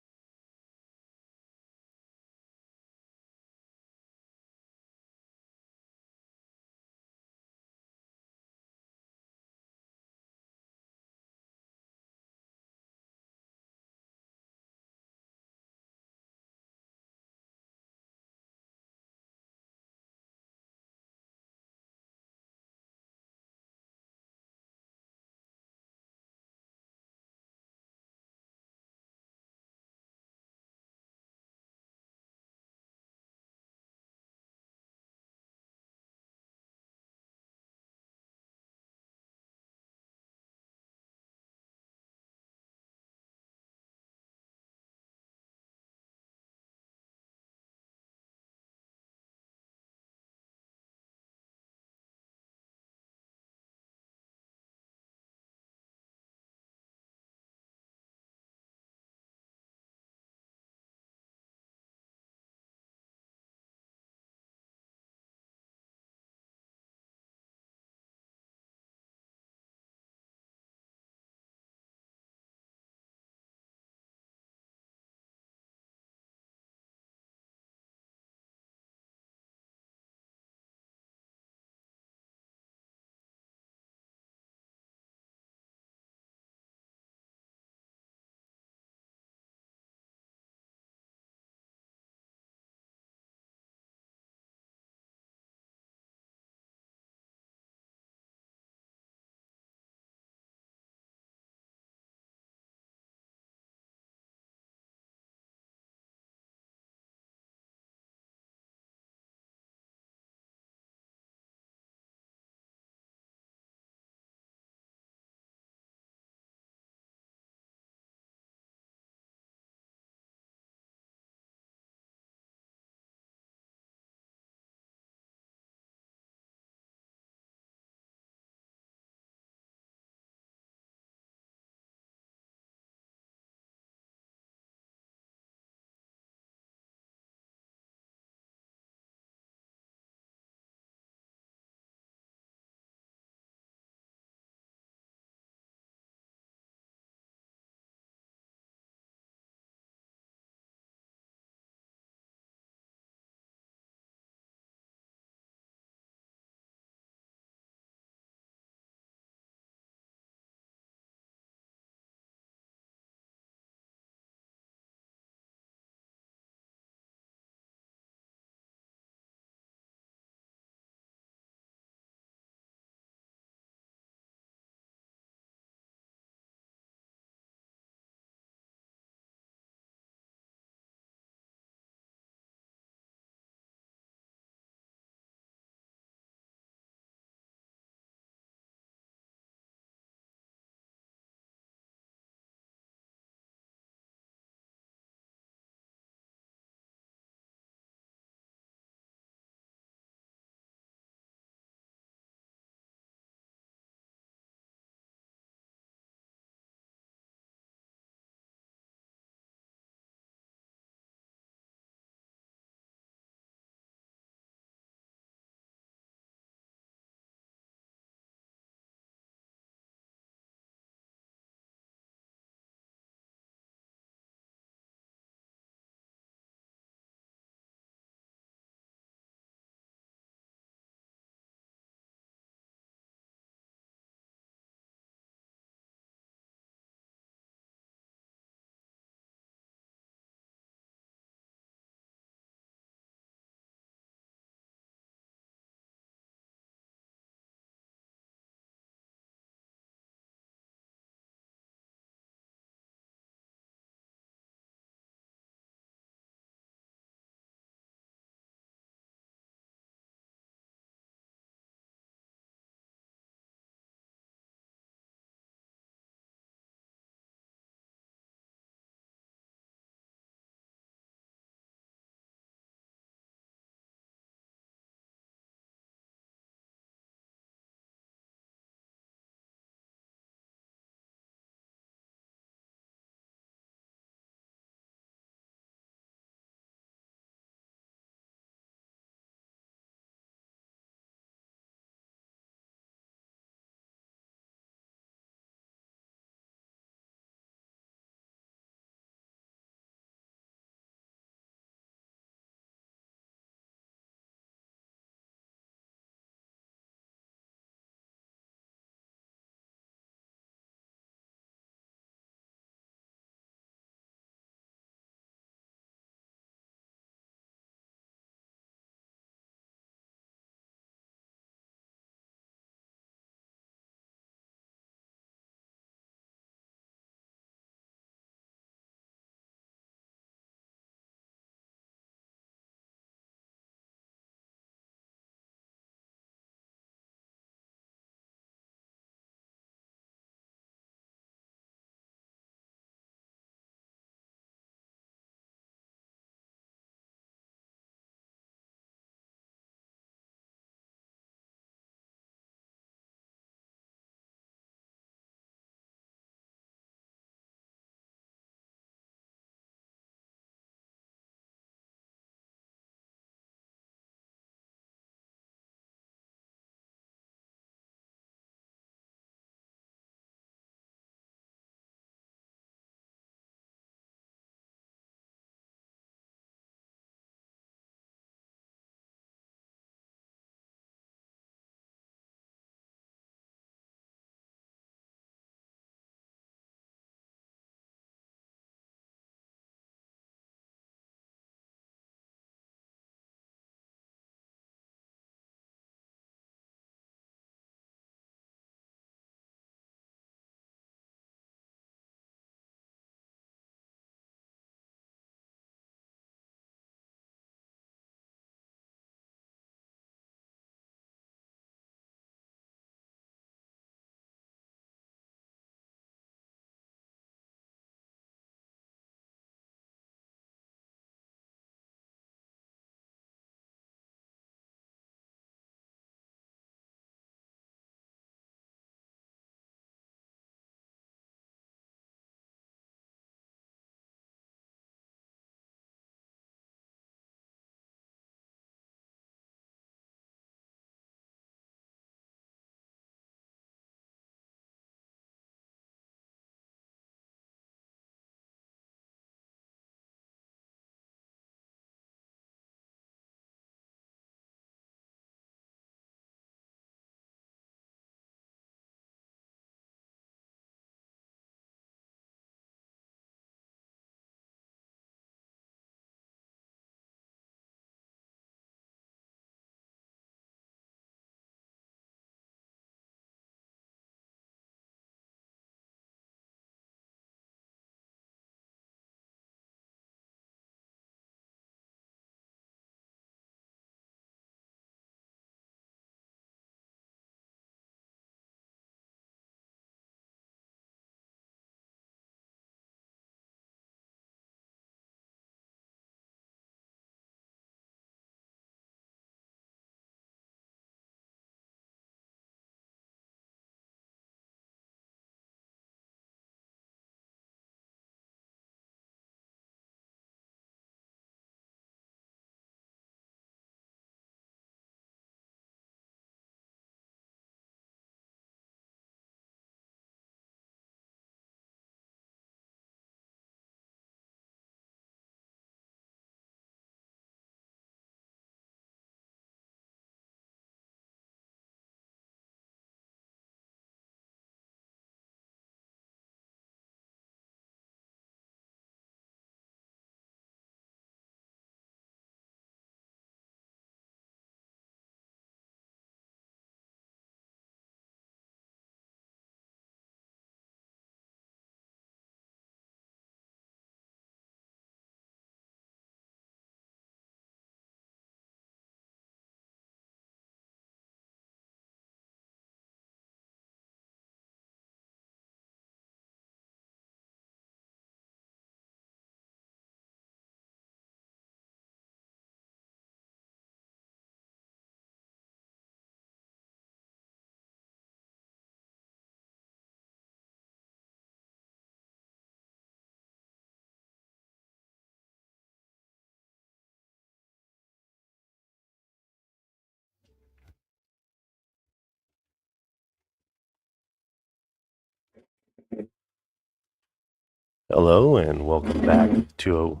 Hello and welcome back to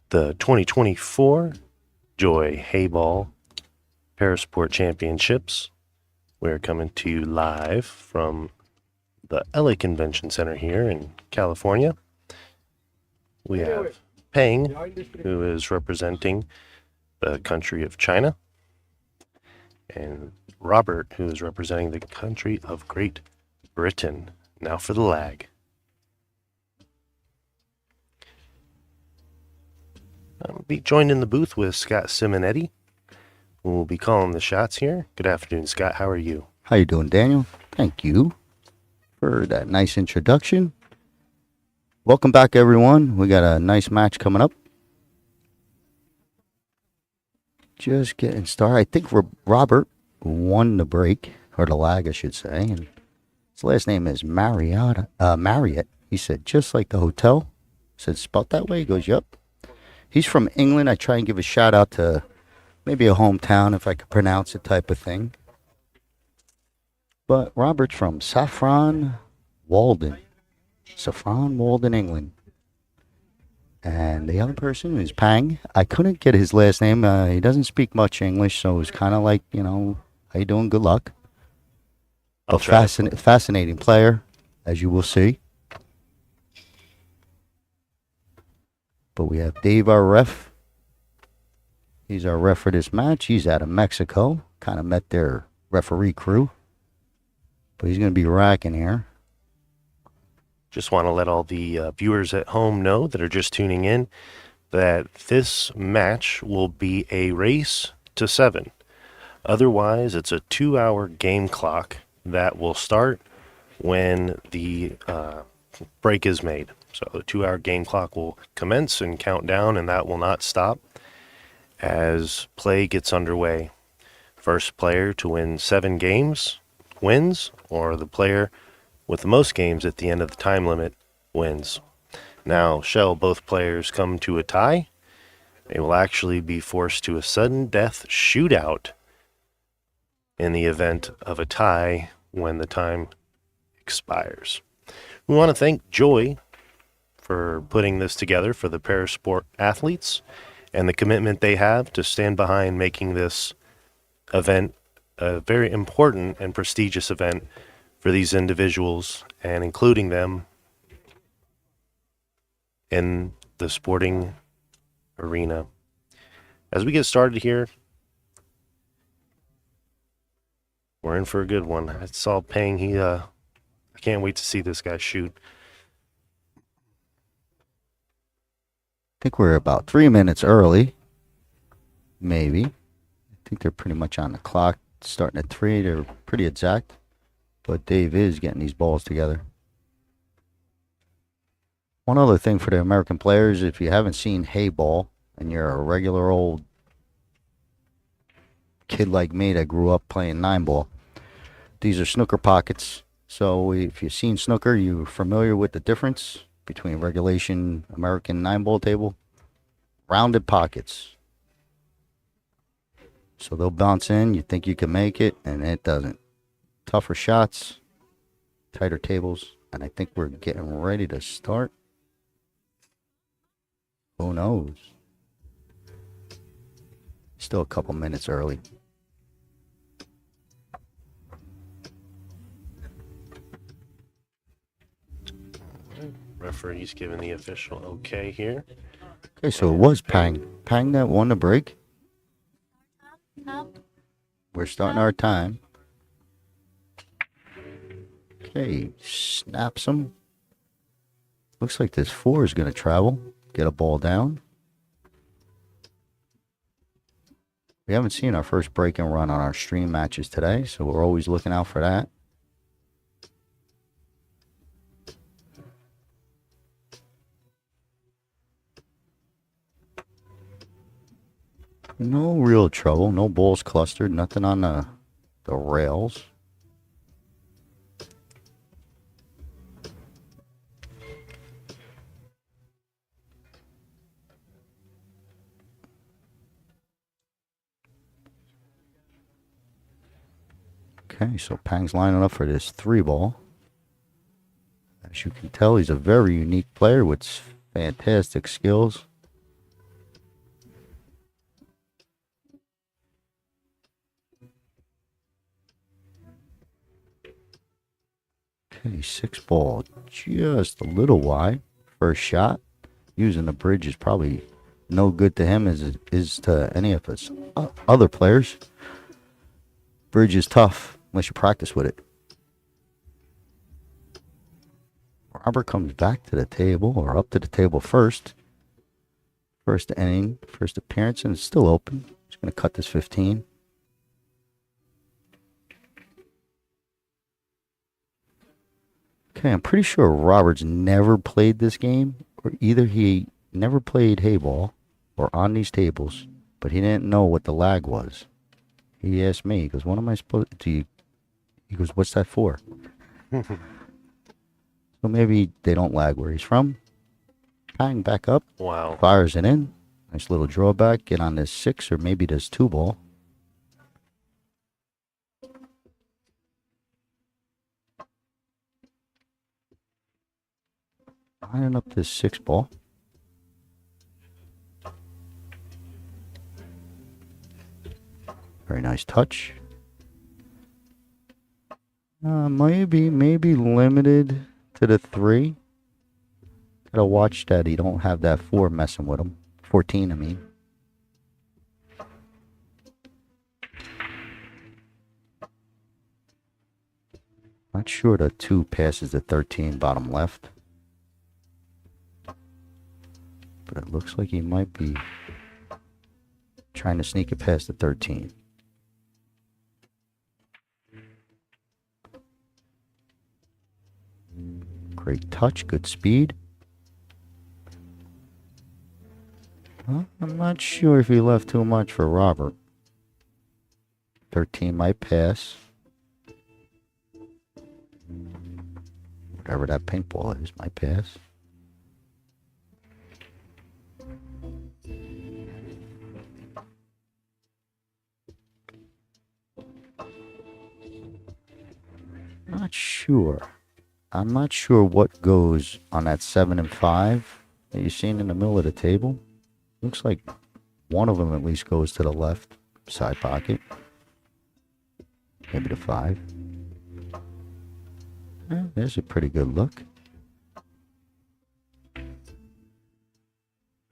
the 2024 Joy Heyball Parasport Championships. We're coming to you live from the LA Convention Center here in California. We have Peng, who is representing the country of China, and Robert, who is representing the country of Great Britain. Now for the lag. I'll be joined in the booth with Scott Simonetti, who will be calling the shots here. Good afternoon, Scott. How are you? How you doing, Daniel? Thank you for that nice introduction. Welcome back, everyone. We got a nice match coming up. Just getting started. I think Robert won the break, or the lag, I should say. And his last name is Marriott. He said, just like the hotel. I said, spelled that way? He goes, yep. He's from England. I try and give a shout out to maybe a hometown, if I could pronounce it, type of thing. But Robert's from Saffron Walden, England. And the other person is Pang. I couldn't get his last name. He doesn't speak much English, so it was kind of like, how you doing? Good luck. I'll A try. fascinating player, as you will see. But we have Dave, our ref. He's our ref for this match. He's out of Mexico. Kind of met their referee crew. But he's going to be racking here. Just want to let all the viewers at home know that are just tuning in that this match will be a race to 7. Otherwise, it's a 2-hour game clock that will start when the break is made. So the 2-hour game clock will commence and count down, and that will not stop as play gets underway. First player to win 7 games wins, or the player with the most games at the end of the time limit wins. Now, shall both players come to a tie, they will actually be forced to a sudden death shootout in the event of a tie when the time expires. We want to thank Joy for putting this together for the Parasport athletes and the commitment they have to stand behind making this event a very important and prestigious event for these individuals and including them in the sporting arena. As we get started here, we're in for a good one. I saw Peng. I can't wait to see this guy shoot. I think we're about 3 minutes early. Maybe. I think they're pretty much on the clock. Starting at 3. They're pretty exact. But Dave is getting these balls together. One other thing for the American players, if you haven't seen Heyball and you're a regular old kid like me that grew up playing 9-ball, these are snooker pockets. So if you've seen snooker, you're familiar with the difference between regulation American 9-ball table. Rounded pockets. So they'll bounce in, you think you can make it, and it doesn't. Tougher shots, tighter tables, and I think we're getting ready to start. Who knows? Still a couple minutes early. Referee's giving the official okay here. Okay, so it was Pang. Pang that won the break. We're starting our time. Okay, snaps him. Looks like this 4 is going to travel. Get a ball down. We haven't seen our first break and run on our stream matches today, so we're always looking out for that. No real trouble. No balls clustered. Nothing on the rails. Okay, so Pang's lining up for this 3-ball. As you can tell, he's a very unique player with fantastic skills. Okay, 6-ball, just a little wide. First shot. Using the bridge is probably no good to him as it is to any of us other players. Bridge is tough unless you practice with it. Robert comes back to the table, or up to the table first. First inning, first appearance, and it's still open. He's going to cut this 15. Okay, I'm pretty sure Robert's never played this game, or either he never played Heyball or on these tables, but he didn't know what the lag was. He asked me, he goes, what am I supposed to... He goes, what's that for? So maybe they don't lag where he's from. Bang, back up. Wow. Fires it in. Nice little drawback. Get on this 6 or maybe this 2-ball. Lining up this 6-ball. Very nice touch. Maybe limited to the 3. Gotta watch that he don't have that 4 messing with him. 14, I mean. Not sure the 2 passes the 13 bottom left. But it looks like he might be trying to sneak it past the 13. Great touch, good speed. Well, I'm not sure if he left too much for Robert. 13 might pass. Whatever that pink ball is, might pass. Not sure. I'm not sure what goes on that 7 and 5 that you're seeing in the middle of the table. Looks like one of them at least goes to the left side pocket. Maybe the 5. There's a pretty good look.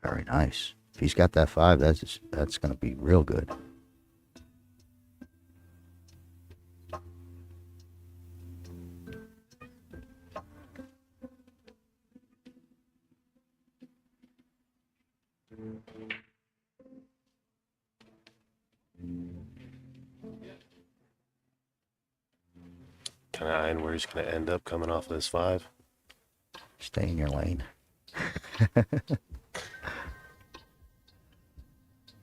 Very nice. If he's got that 5, that's going to be real good. Kind of eyeing where he's going to end up coming off this 5. Stay in your lane.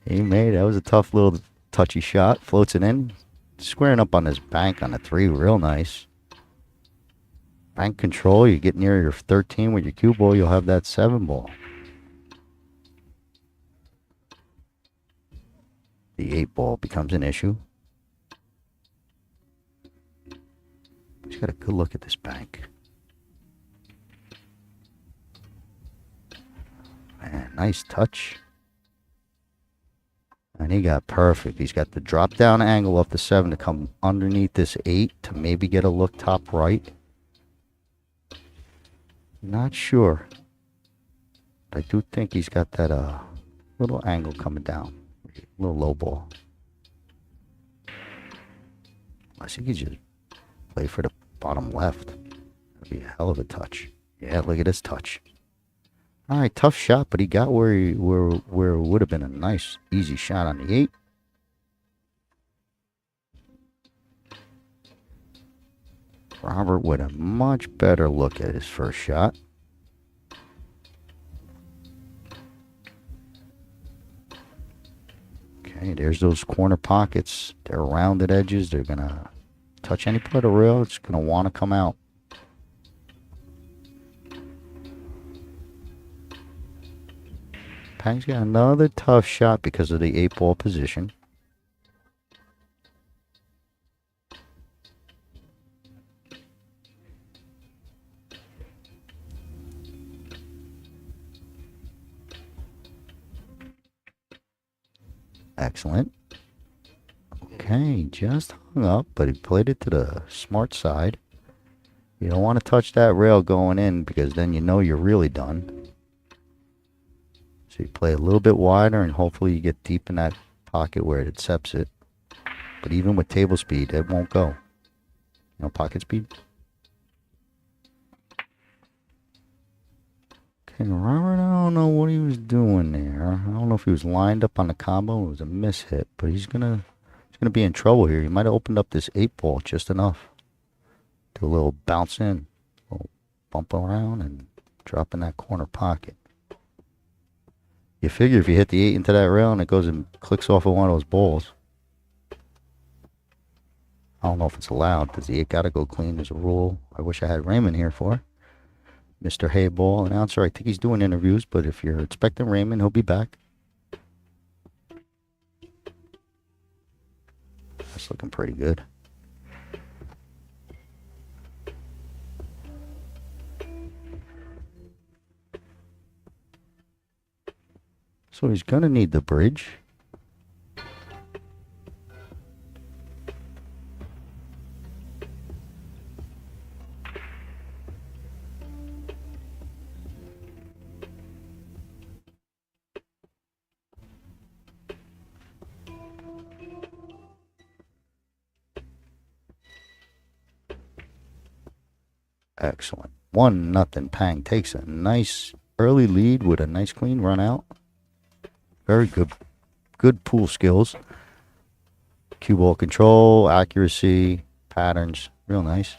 He made it. That was a tough little touchy shot. Floats it in. Squaring up on his bank on a 3. Real nice. Bank control. You get near your 13 with your cue ball, you'll have that 7 ball. The 8 ball becomes an issue. He's got a good look at this bank. Man, nice touch. And he got perfect. He's got the drop down angle off the 7 to come underneath this 8 to maybe get a look top right. Not sure. But I do think he's got that little angle coming down. A little low ball. I think he just play for the bottom left. That'd be a hell of a touch. Yeah, look at this touch. All right, tough shot, but he got where it would have been a nice, easy shot on the 8. Robert with a much better look at his first shot. Okay, there's those corner pockets. They're rounded edges. They're going to touch any part of the rail. It's going to want to come out. Pang's got another tough shot because of the 8 ball position. Excellent. Okay, just hung up, but he played it to the smart side. You don't want to touch that rail going in because then you know you're really done. So you play a little bit wider and hopefully you get deep in that pocket where it accepts it. But even with table speed, it won't go. You know, pocket speed. Okay, Robert, I don't know what he was doing there. I don't know if he was lined up on the combo. It was a miss hit, but he's gonna be in trouble here. He might have opened up this 8-ball just enough. Do a little bounce in, a little bump around, and drop in that corner pocket. You figure if you hit the 8 into that rail and it goes and clicks off of one of those balls. I don't know if it's allowed because the 8 got to go clean. There's a rule I wish I had Raymond here for. Mr. Heyball, announcer. I think he's doing interviews, but if you're expecting Raymond, he'll be back. That's looking pretty good. So he's going to need the bridge. Excellent. 1-0. Pang takes a nice early lead with a nice clean run out. Very good. Good pool skills. Cue ball control, accuracy, patterns. Real nice.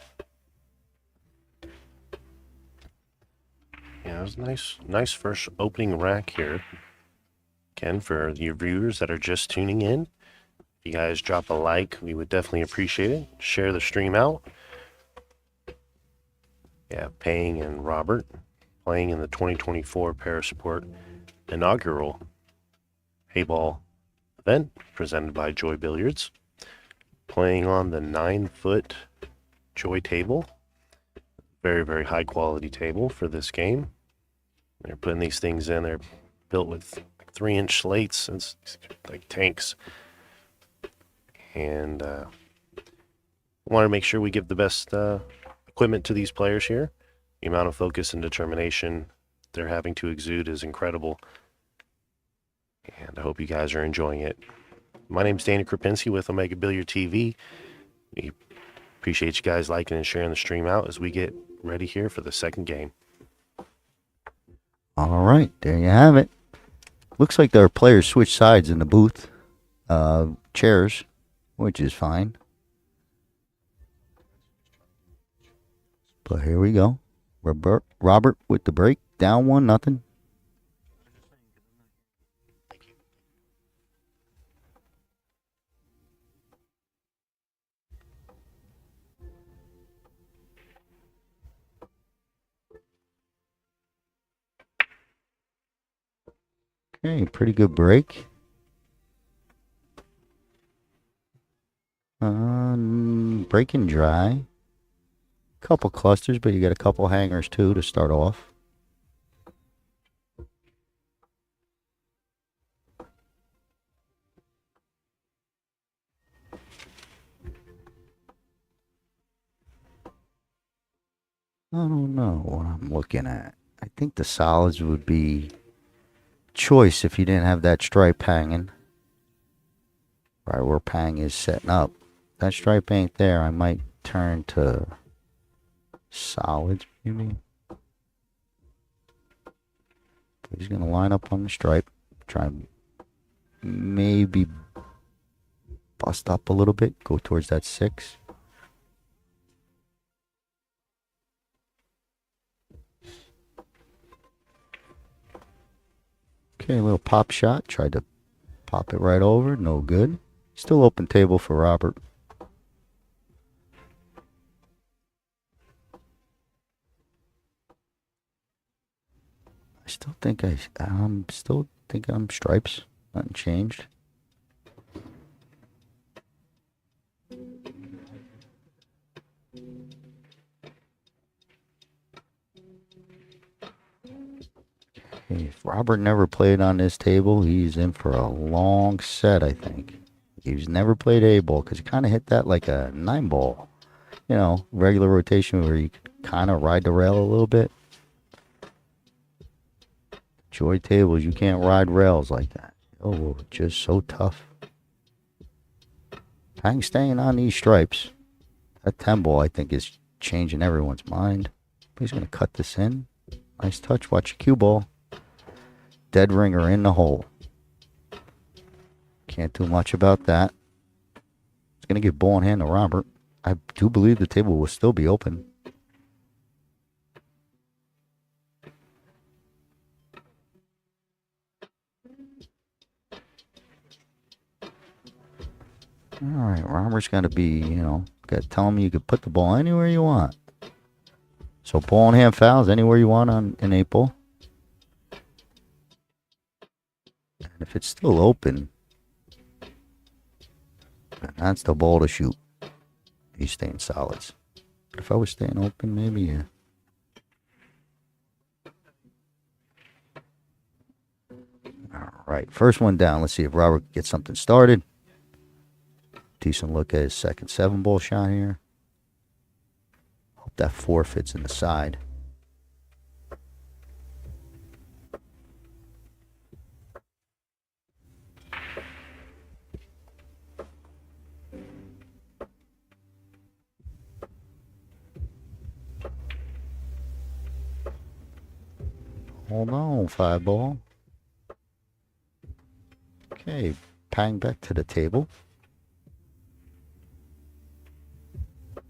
Yeah, it was nice first opening rack here. Again, for your viewers that are just tuning in, if you guys drop a like, we would definitely appreciate it. Share the stream out. Yeah, Pang and Robert playing in the 2024 Parasport inaugural Heyball event presented by Joy Billiards. Playing on the 9-foot Joy table. Very, very high quality table for this game. They're putting these things in. They're built with 3-inch slates. It's like tanks. And I want to make sure we give the best equipment to these players here. The amount of focus and determination they're having to exude is incredible. And I hope you guys are enjoying it. My name's Danny Krapinski with Omega Billiard TV. We appreciate you guys liking and sharing the stream out as we get ready here for the second game. All right, there you have it. Looks like there are players switch sides in the booth. Chairs, which is fine. But here we go. Robert with the break. Down 1-0. Okay, pretty good break. Breaking dry. Couple clusters, but you got a couple hangers too to start off. I don't know what I'm looking at. I think the solids would be choice if you didn't have that stripe hanging. Right where Pang is setting up. That stripe ain't there. I might turn to solids maybe. He's going to line up on the stripe. Try and maybe bust up a little bit. Go towards that 6. Okay, a little pop shot. Tried to pop it right over. No good. Still open table for Robert. I still think I'm stripes. Nothing changed. Okay, if Robert never played on this table, he's in for a long set, I think. He's never played Heyball because he kind of hit that like a 9-ball. You know, regular rotation where you could kind of ride the rail a little bit. Joy tables, you can't ride rails like that. Oh, just so tough. I'm staying on these stripes. That 10-ball, I think, is changing everyone's mind. He's going to cut this in. Nice touch. Watch your cue ball. Dead ringer in the hole. Can't do much about that. It's going to give ball in hand to Robert. I do believe the table will still be open. All right, Robert's got to be, got to tell him you could put the ball anywhere you want. So ball in hand fouls anywhere you want in 8-ball. And if it's still open, that's the ball to shoot. He's staying solids. But if I was staying open, maybe, yeah. All right, first one down. Let's see if Robert gets something started. Decent look at his second 7-ball shot here. Hope that 4 fits in the side. Hold on, 5-ball. Okay, pang back to the table. I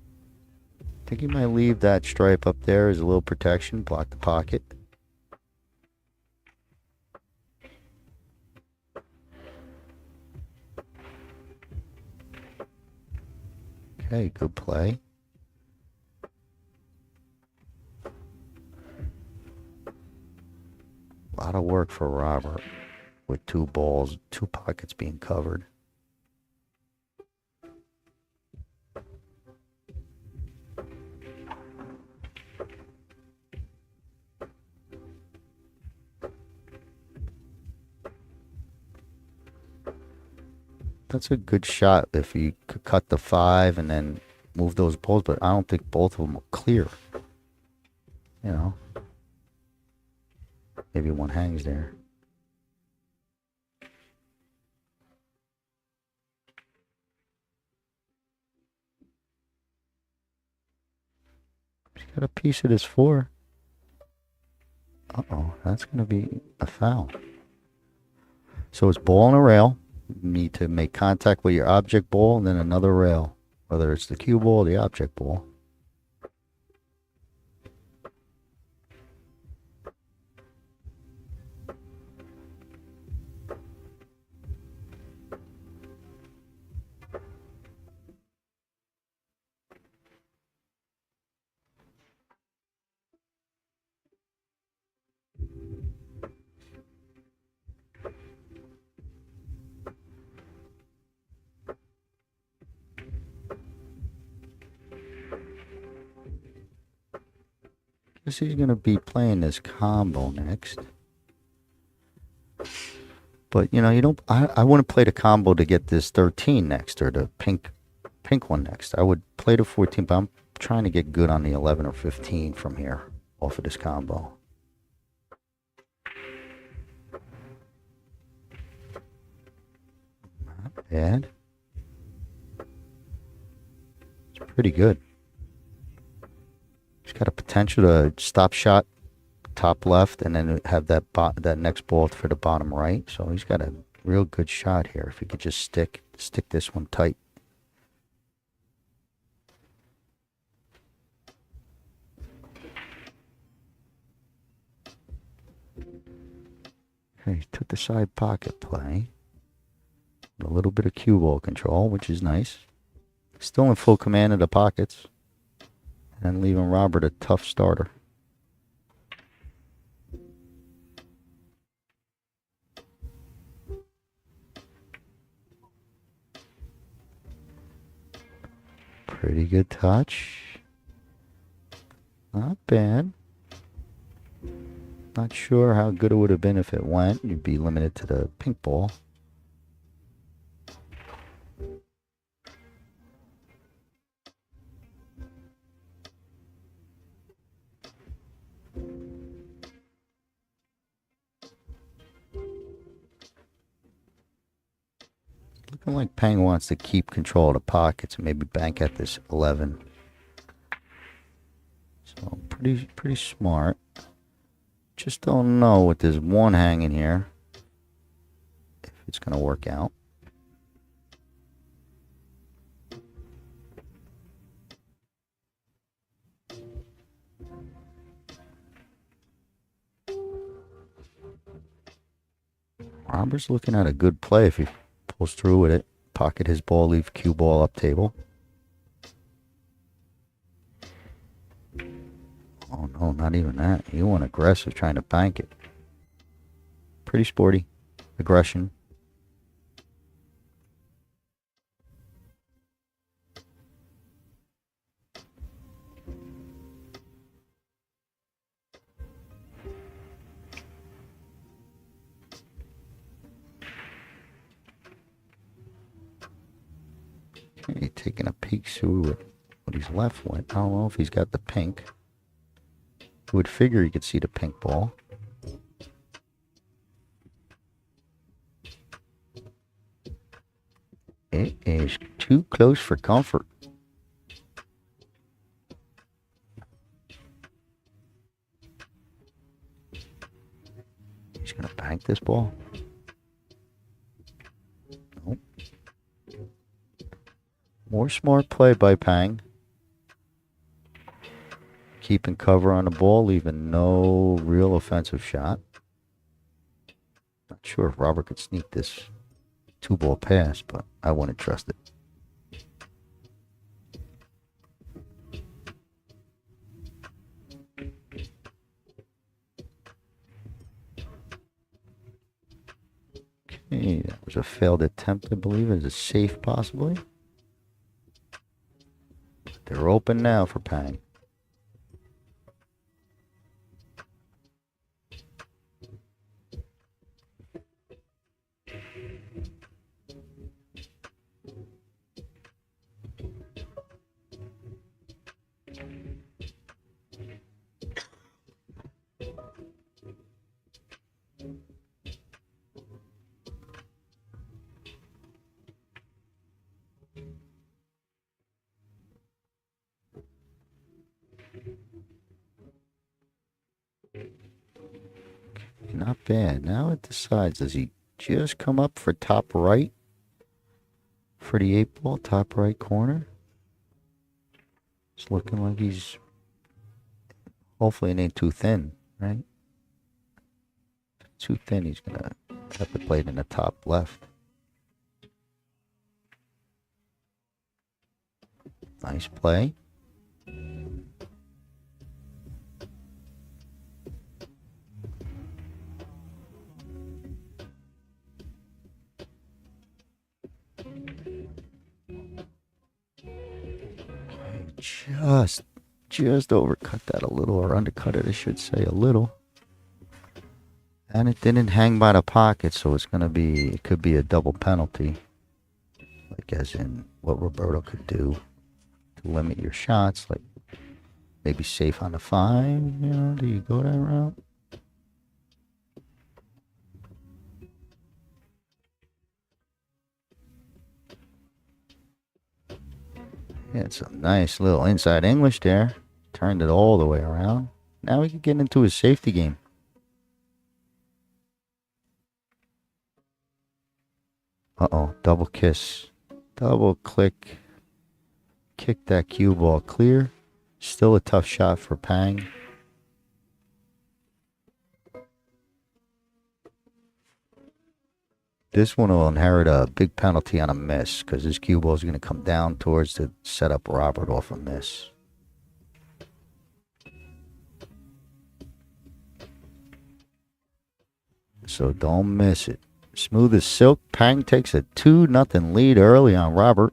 think he might leave that stripe up there as a little protection, block the pocket. Okay, good play. A lot of work for Robert with 2 balls, 2 pockets being covered. That's a good shot if you could cut the 5 and then move those balls, but I don't think both of them are clear. You know, maybe one hangs there. He's got a piece of this 4. Uh-oh, that's going to be a foul. So it's ball on a rail. You need to make contact with your object ball and then another rail, whether it's the cue ball or the object ball. Guess he's going to be playing this combo next. But, you don't, I wouldn't play the combo to get this 13 next or the pink one next. I would play the 14, but I'm trying to get good on the 11 or 15 from here off of this combo. Not bad. It's pretty good. He's got a potential to stop shot top left and then have that next ball for the bottom right. So he's got a real good shot here if he could just stick this one tight. Okay, he took the side pocket play. A little bit of cue ball control, which is nice. Still in full command of the pockets. And leaving Robert a tough starter. Pretty good touch. Not bad. Not sure how good it would have been if it went. You'd be limited to the pink ball. Looking like Pang wants to keep control of the pockets and maybe bank at this 11. So pretty smart. Just don't know with this one hanging here if it's going to work out. Robert's looking at a good play if he pulls through with it. Pocket his ball, leave cue ball up table. Oh no, not even that. He went aggressive trying to bank it. Pretty sporty. Aggression. Okay, taking a peek through what he's left with. I don't know if he's got the pink. You would figure you could see the pink ball. It is too close for comfort. He's going to bank this ball. Nope. More smart play by Pang. Keeping cover on the ball, leaving no real offensive shot. Not sure if Robert could sneak this 2-ball pass, but I wouldn't trust it. Okay, that was a failed attempt, I believe. Is it safe, possibly? They're open now for Pang. Not bad. Now it decides, does he just come up for top right for the 8-ball, top right corner? It's looking like he's, hopefully it ain't too thin, right? If it's too thin, he's going to have to play it in the top left. Nice play. Just overcut that a little, or undercut it, I should say, a little. And it didn't hang by the pocket, so it's gonna be, it could be a double penalty. Like as in what Roberto could do to limit your shots, like maybe safe on the 5, you know, do you go that route? Yeah, some nice little inside English there. Turned it all the way around. Now we can get into his safety game. Uh-oh, double kiss. Double click. Kick that cue ball clear. Still a tough shot for Pang. This one will inherit a big penalty on a miss because his cue ball is going to come down towards to set up Robert off a miss. So don't miss it. Smooth as silk. Pang takes a 2-0 lead early on Robert.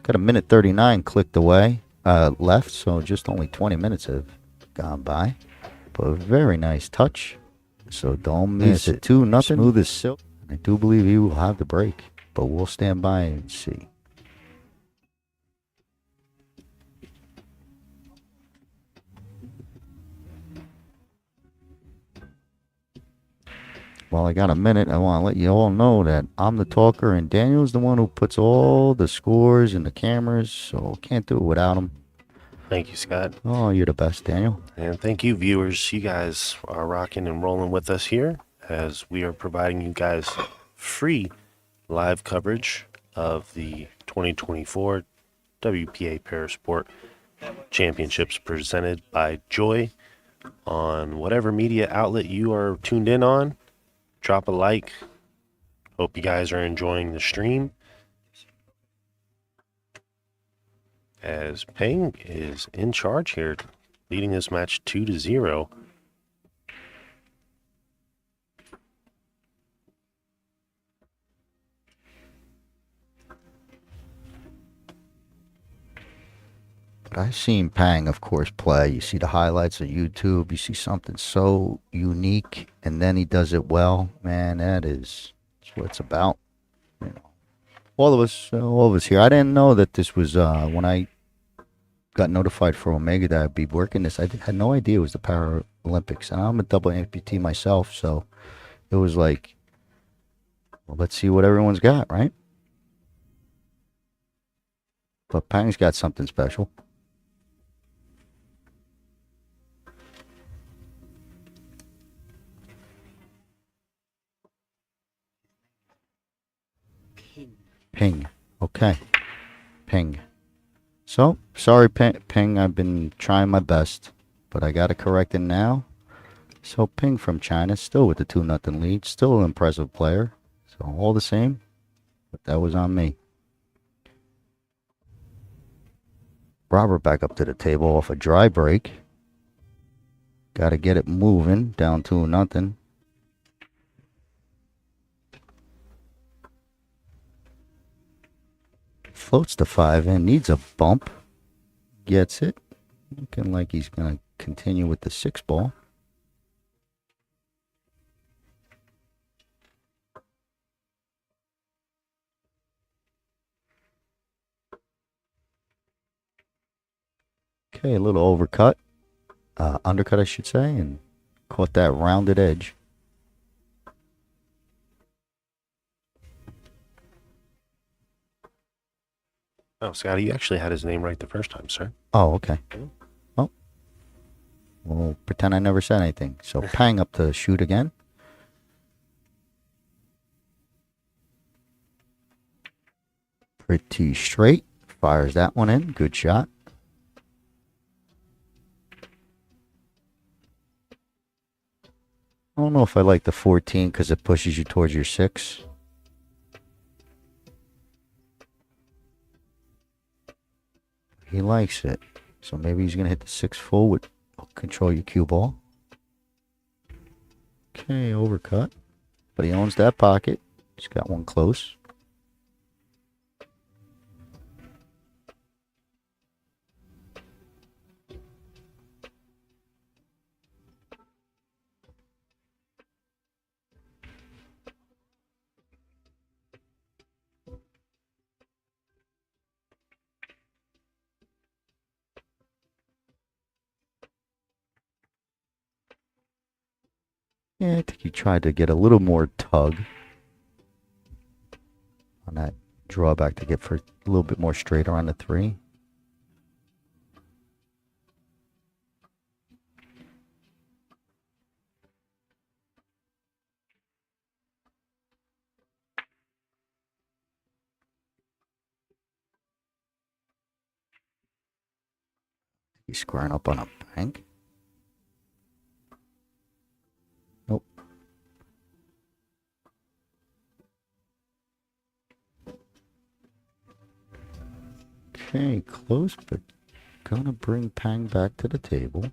Got a minute 39 clicked away left, so just only 20 minutes have gone by. But a very nice touch. So don't miss it. 2-0. Smooth as silk. I do believe he will have the break, but we'll stand by and see. While I got a minute, I want to let you all know that I'm the talker and Daniel's the one who puts all the scores and the cameras, so can't do it without him. Thank you, Scott. Oh, you're the best, Daniel. And thank you, viewers. You guys are rocking and rolling with us here as we are providing you guys free live coverage of the 2024 WPA Parasport Championships presented by Joy on whatever media outlet you are tuned in on. Drop a like. Hope you guys are enjoying the stream. As Peng is in charge here, leading this match 2-0. But I've seen Pang, of course, play. You see the highlights on YouTube. You see something so unique, and then he does it well. Man, that's what it's about. You know, all of us here. I didn't know that this was when I got notified for Omega that I'd be working this. I had no idea it was the Paralympics, and I'm a double amputee myself, so it was like, well, let's see what everyone's got, right? But Pang's got something special. Ping. Okay. Ping. So, sorry, Ping. I've been trying my best, but I got to correct it now. So, Ping from China, still with the 2-0 lead. Still an impressive player. So, all the same, but that was on me. Robert back up to the table off a dry break. Got to get it moving. Down 2-0. Floats the 5 in, needs a bump. Gets it. Looking like he's going to continue with the 6 ball. Okay, a little overcut. Undercut, I should say, and caught that rounded edge. Oh, Scotty, you actually had his name right the first time, sir. Oh, okay. Well, we'll pretend I never said anything. So Pang up to shoot again. Pretty straight. Fires that one in. Good shot. I don't know if I like the 14 because it pushes you towards your 6. He likes it. So maybe he's going to hit the 6 full with control your cue ball. Okay, overcut. But he owns that pocket. He's got one close. Yeah, I think he tried to get a little more tug on that drawback to get for a little bit more straighter on the 3. He's squaring up on a bank. Nope. Okay, close, but gonna bring Pang back to the table. I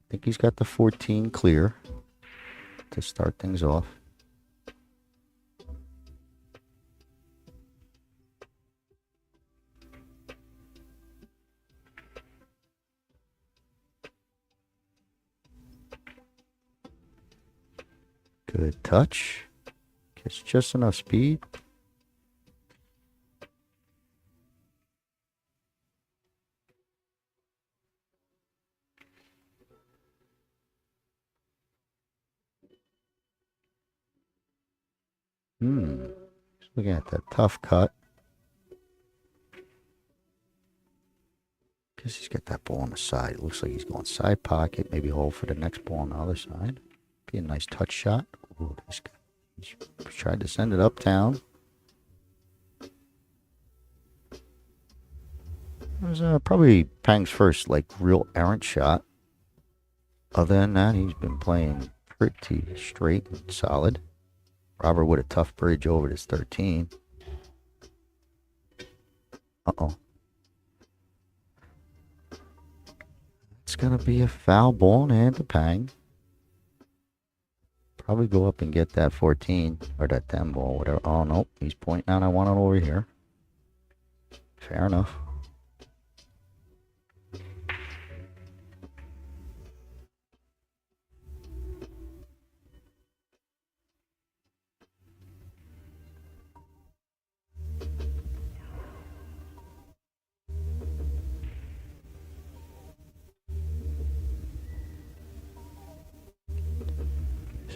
think he's got the 14 clear to start things off. Good touch. Gets just enough speed. Just looking at that tough cut. Guess he's got that ball on the side. It looks like he's going side pocket. Maybe hold for the next ball on the other side. Be a nice touch shot. Ooh, he's tried to send it uptown. It was probably Pang's first like real errant shot. Other than that, he's been playing pretty straight and solid. Robert with a tough bridge over this 13. Uh-oh. It's going to be a foul ball in hand to Pang. Probably go up and get that 14 or that 10 ball, whatever. Oh, no. He's pointing out I want it over here. Fair enough.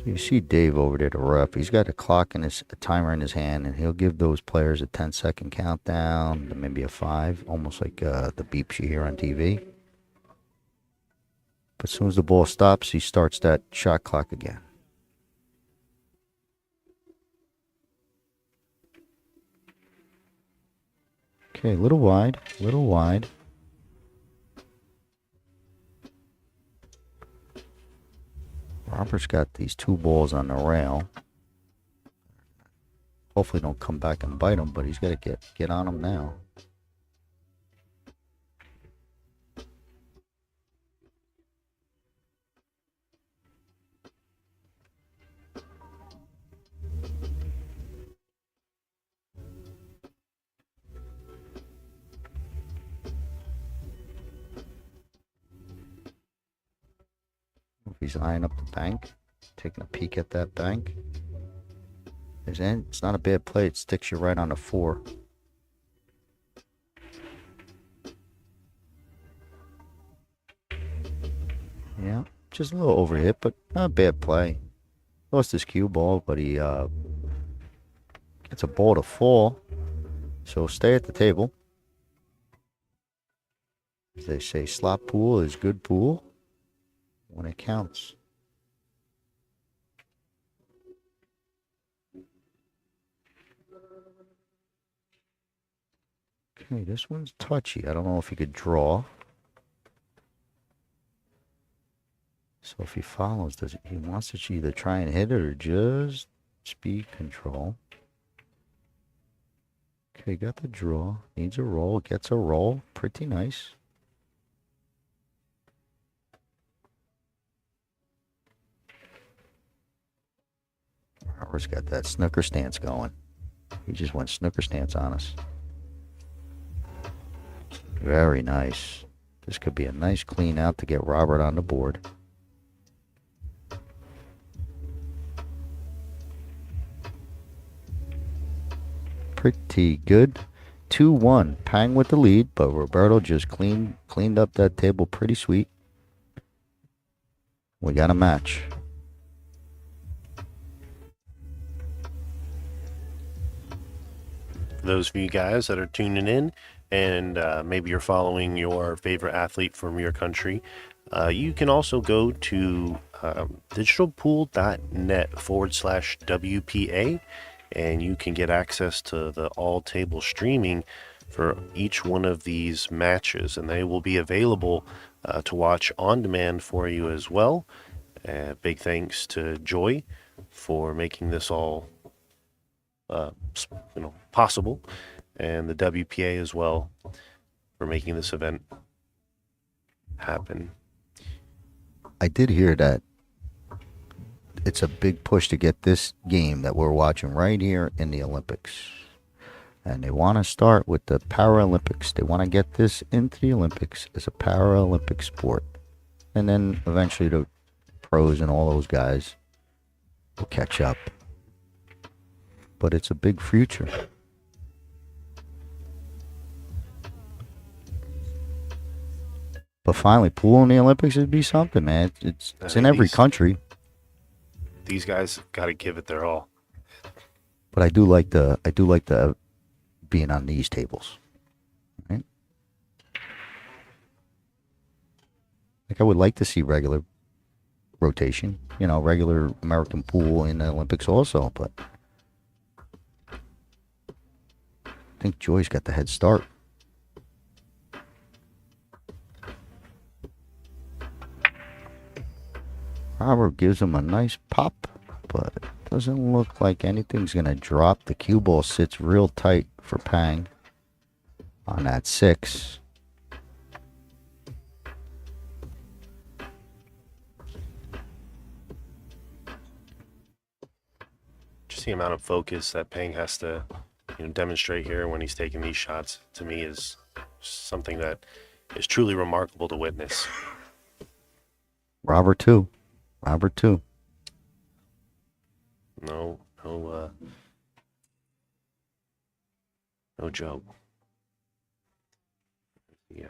You see Dave over there, the ref. He's got a timer in his hand, and he'll give those players a 10-second countdown, then maybe a 5, almost like the beeps you hear on TV. But as soon as the ball stops, he starts that shot clock again. Okay, a little wide, a little wide. Robert's got these 2 balls on the rail. Hopefully don't come back and bite him, but he's got to get on him now. He's eyeing up the bank, taking a peek at that bank. It's not a bad play. It sticks you right on the 4. Yeah, just a little overhit, but not a bad play. Lost his cue ball, but he gets a ball to fall. So stay at the table. As they say, slot pool is good pool when it counts. Okay, this one's touchy. I don't know if he could draw. So if he follows, he wants to either try and hit it or just speed control. Okay, got the draw. Needs a roll. Gets a roll. Pretty nice. Robert's got that snooker stance going. He just went snooker stance on us. Very nice. This could be a nice clean out to get Robert on the board. Pretty good. 2-1. Pang with the lead, but Roberto just cleaned up that table pretty sweet. We got a match. For those of you guys that are tuning in and maybe you're following your favorite athlete from your country, you can also go to digitalpool.net/WPA, and you can get access to the all-table streaming for each one of these matches, and they will be available to watch on demand for you as well. Big thanks to Joy for making this all possible, and the WPA as well for making this event happen. I did hear that it's a big push to get this game that we're watching right here in the Olympics. And they want to start with the Paralympics. They want to get this into the Olympics as a Paralympic sport. And then eventually the pros and all those guys. will catch up. But it's a big future. But finally, pool in the Olympics would be something, man. It's I in mean, every these- country. These guys got to give it their all. But I do like the being on these tables. Right? Like I would like to see regular rotation, regular American pool in the Olympics also, but I think Joy's got the head start. Robert gives him a nice pop, but it doesn't look like anything's going to drop. The cue ball sits real tight for Pang on that 6. Just the amount of focus that Pang has to demonstrate here when he's taking these shots, to me, is something that is truly remarkable to witness. Robert too. No joke. Yeah.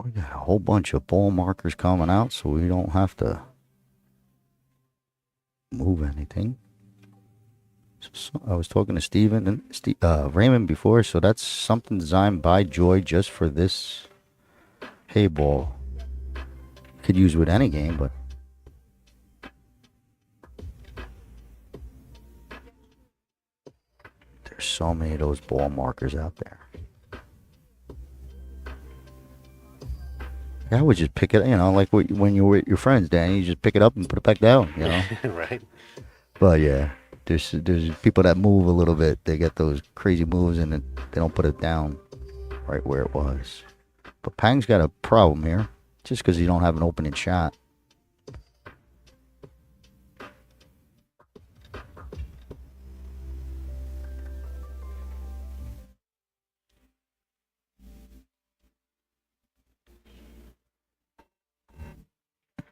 We got a whole bunch of ball markers coming out, so we don't have to move anything. So I was talking to Steven and Raymond before, so that's something designed by Joy just for this Heyball. Could use with any game, but there's so many of those ball markers out there. I would just pick it, like when you're with your friends, Danny, you just pick it up and put it back down, Right. But yeah, there's people that move a little bit. They get those crazy moves and they don't put it down right where it was. But Pang's got a problem here, just because he don't have an opening shot.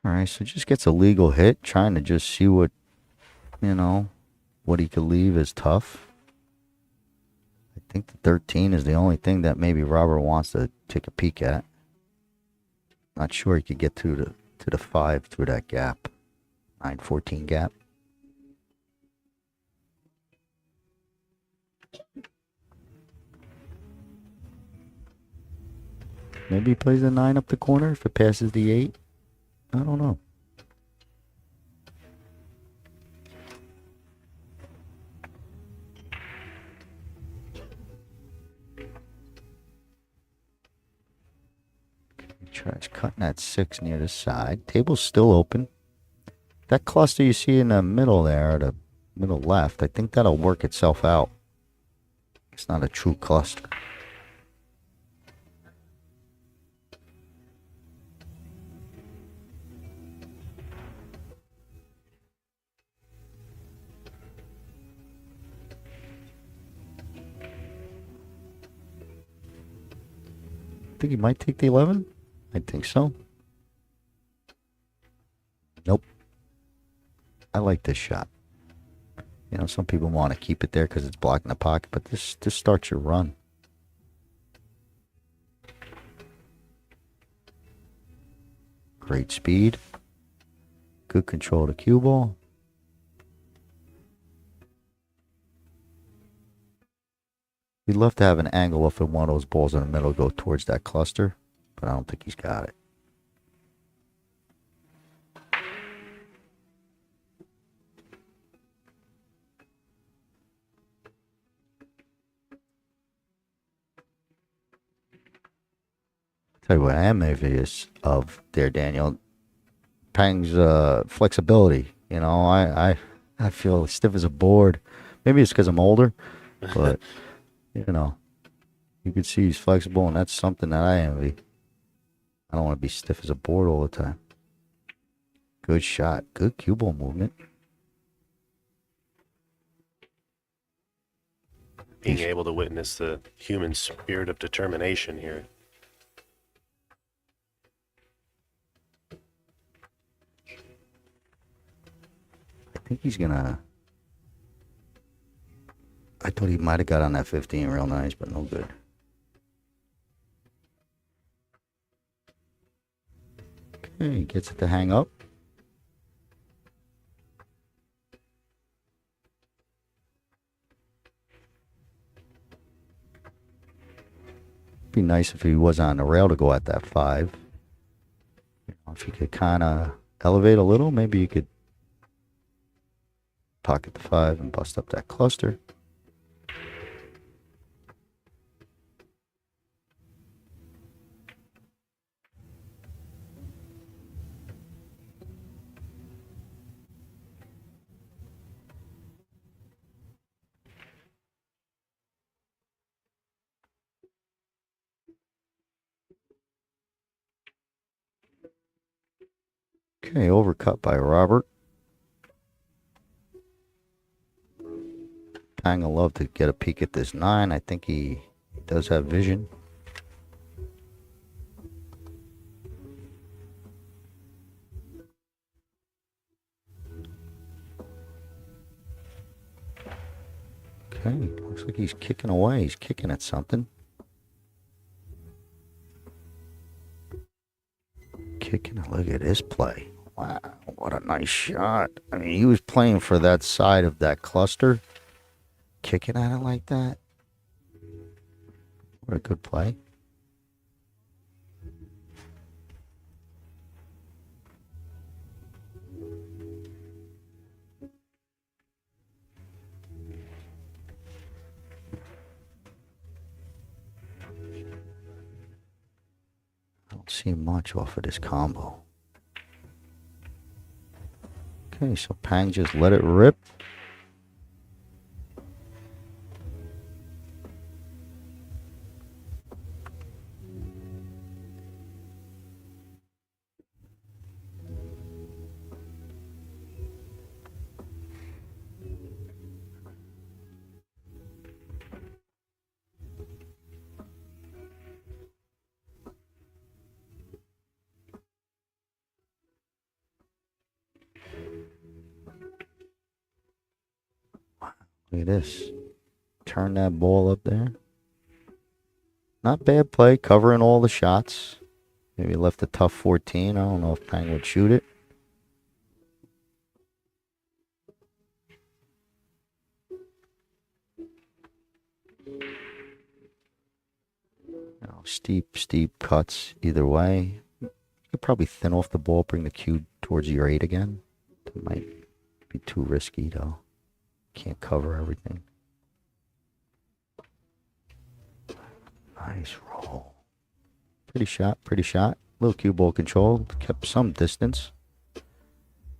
All right, so just gets a legal hit, trying to just see what he could leave is tough. I think the 13 is the only thing that maybe Robert wants to take a peek at. Not sure he could get to the 5 through that gap. 9-14 gap. Maybe he plays the 9 up the corner if it passes the 8. I don't know. He tries cutting that 6 near the side. Table's still open. That cluster you see in the middle there, the middle left, I think that'll work itself out. It's not a true cluster. I think he might take the 11. I think so. Nope. I like this shot. Some people want to keep it there because it's blocking the pocket, but this starts your run. Great speed. Good control of the cue ball. We'd love to have an angle if one of those balls in the middle go towards that cluster, but I don't think he's got it. Tell you what I am envious of there, Daniel. Pang's flexibility. I feel stiff as a board. Maybe it's because I'm older, but you can see he's flexible, and that's something that I envy. I don't want to be stiff as a board all the time. Good shot. Good cue ball movement. Being able to witness the human spirit of determination here. think he's gonna... I thought he might have got on that 15 real nice, but no good. Okay, gets it to hang up. Be nice if he was on the rail to go at that 5. You know, if you could kind of elevate a little, maybe you could pocket the 5 and bust up that cluster. Okay, overcut by Robert. Pang will love to get a peek at this 9. I think he does have vision. Okay, looks like he's kicking away. He's kicking at something. Kicking it. Look at this play. Wow, what a nice shot. I mean, he was playing for that side of that cluster. Kicking at it like that. What a good play. I don't see much off of this combo. Okay, so Pang just let it rip. Look at this. Turn that ball up there. Not bad play, covering all the shots. Maybe left a tough 14. I don't know if Pang would shoot it. You know, steep cuts either way. You could probably thin off the ball, bring the cue towards your 8 again. That might be too risky though. Can't cover everything. Nice roll. Pretty shot, pretty shot. Little cue ball control. Kept some distance.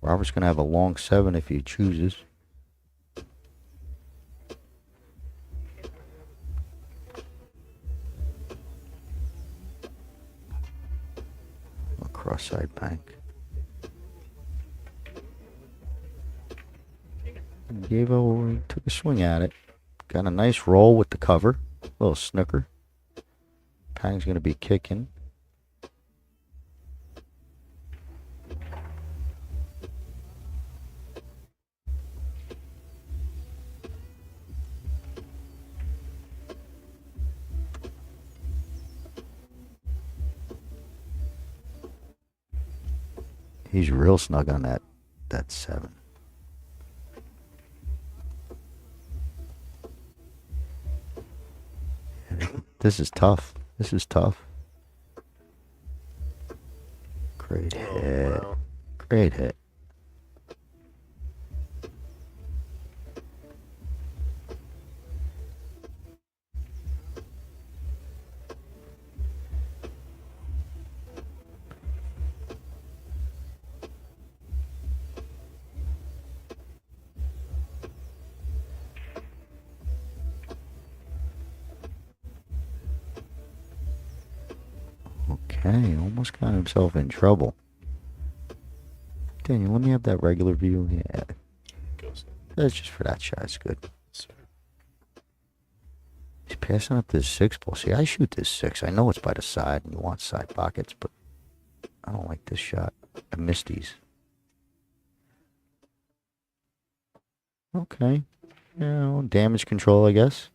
Robert's going to have a long 7 if he chooses. Cross side bank. Took a swing at it. Got a nice roll with the cover. Little snooker. Pang's going to be kicking. He's real snug on that 7. This is tough. This is tough. Great hit. Wow. Great hit. Okay, almost got himself in trouble. Daniel, let me have that regular view. Yeah, Goes. that's just for that shot. It's good. Sir. He's passing up this 6 ball. See, I shoot this 6. I know it's by the side, and you want side pockets, but I don't like this shot. I missed these. Okay. You know, damage control, I guess.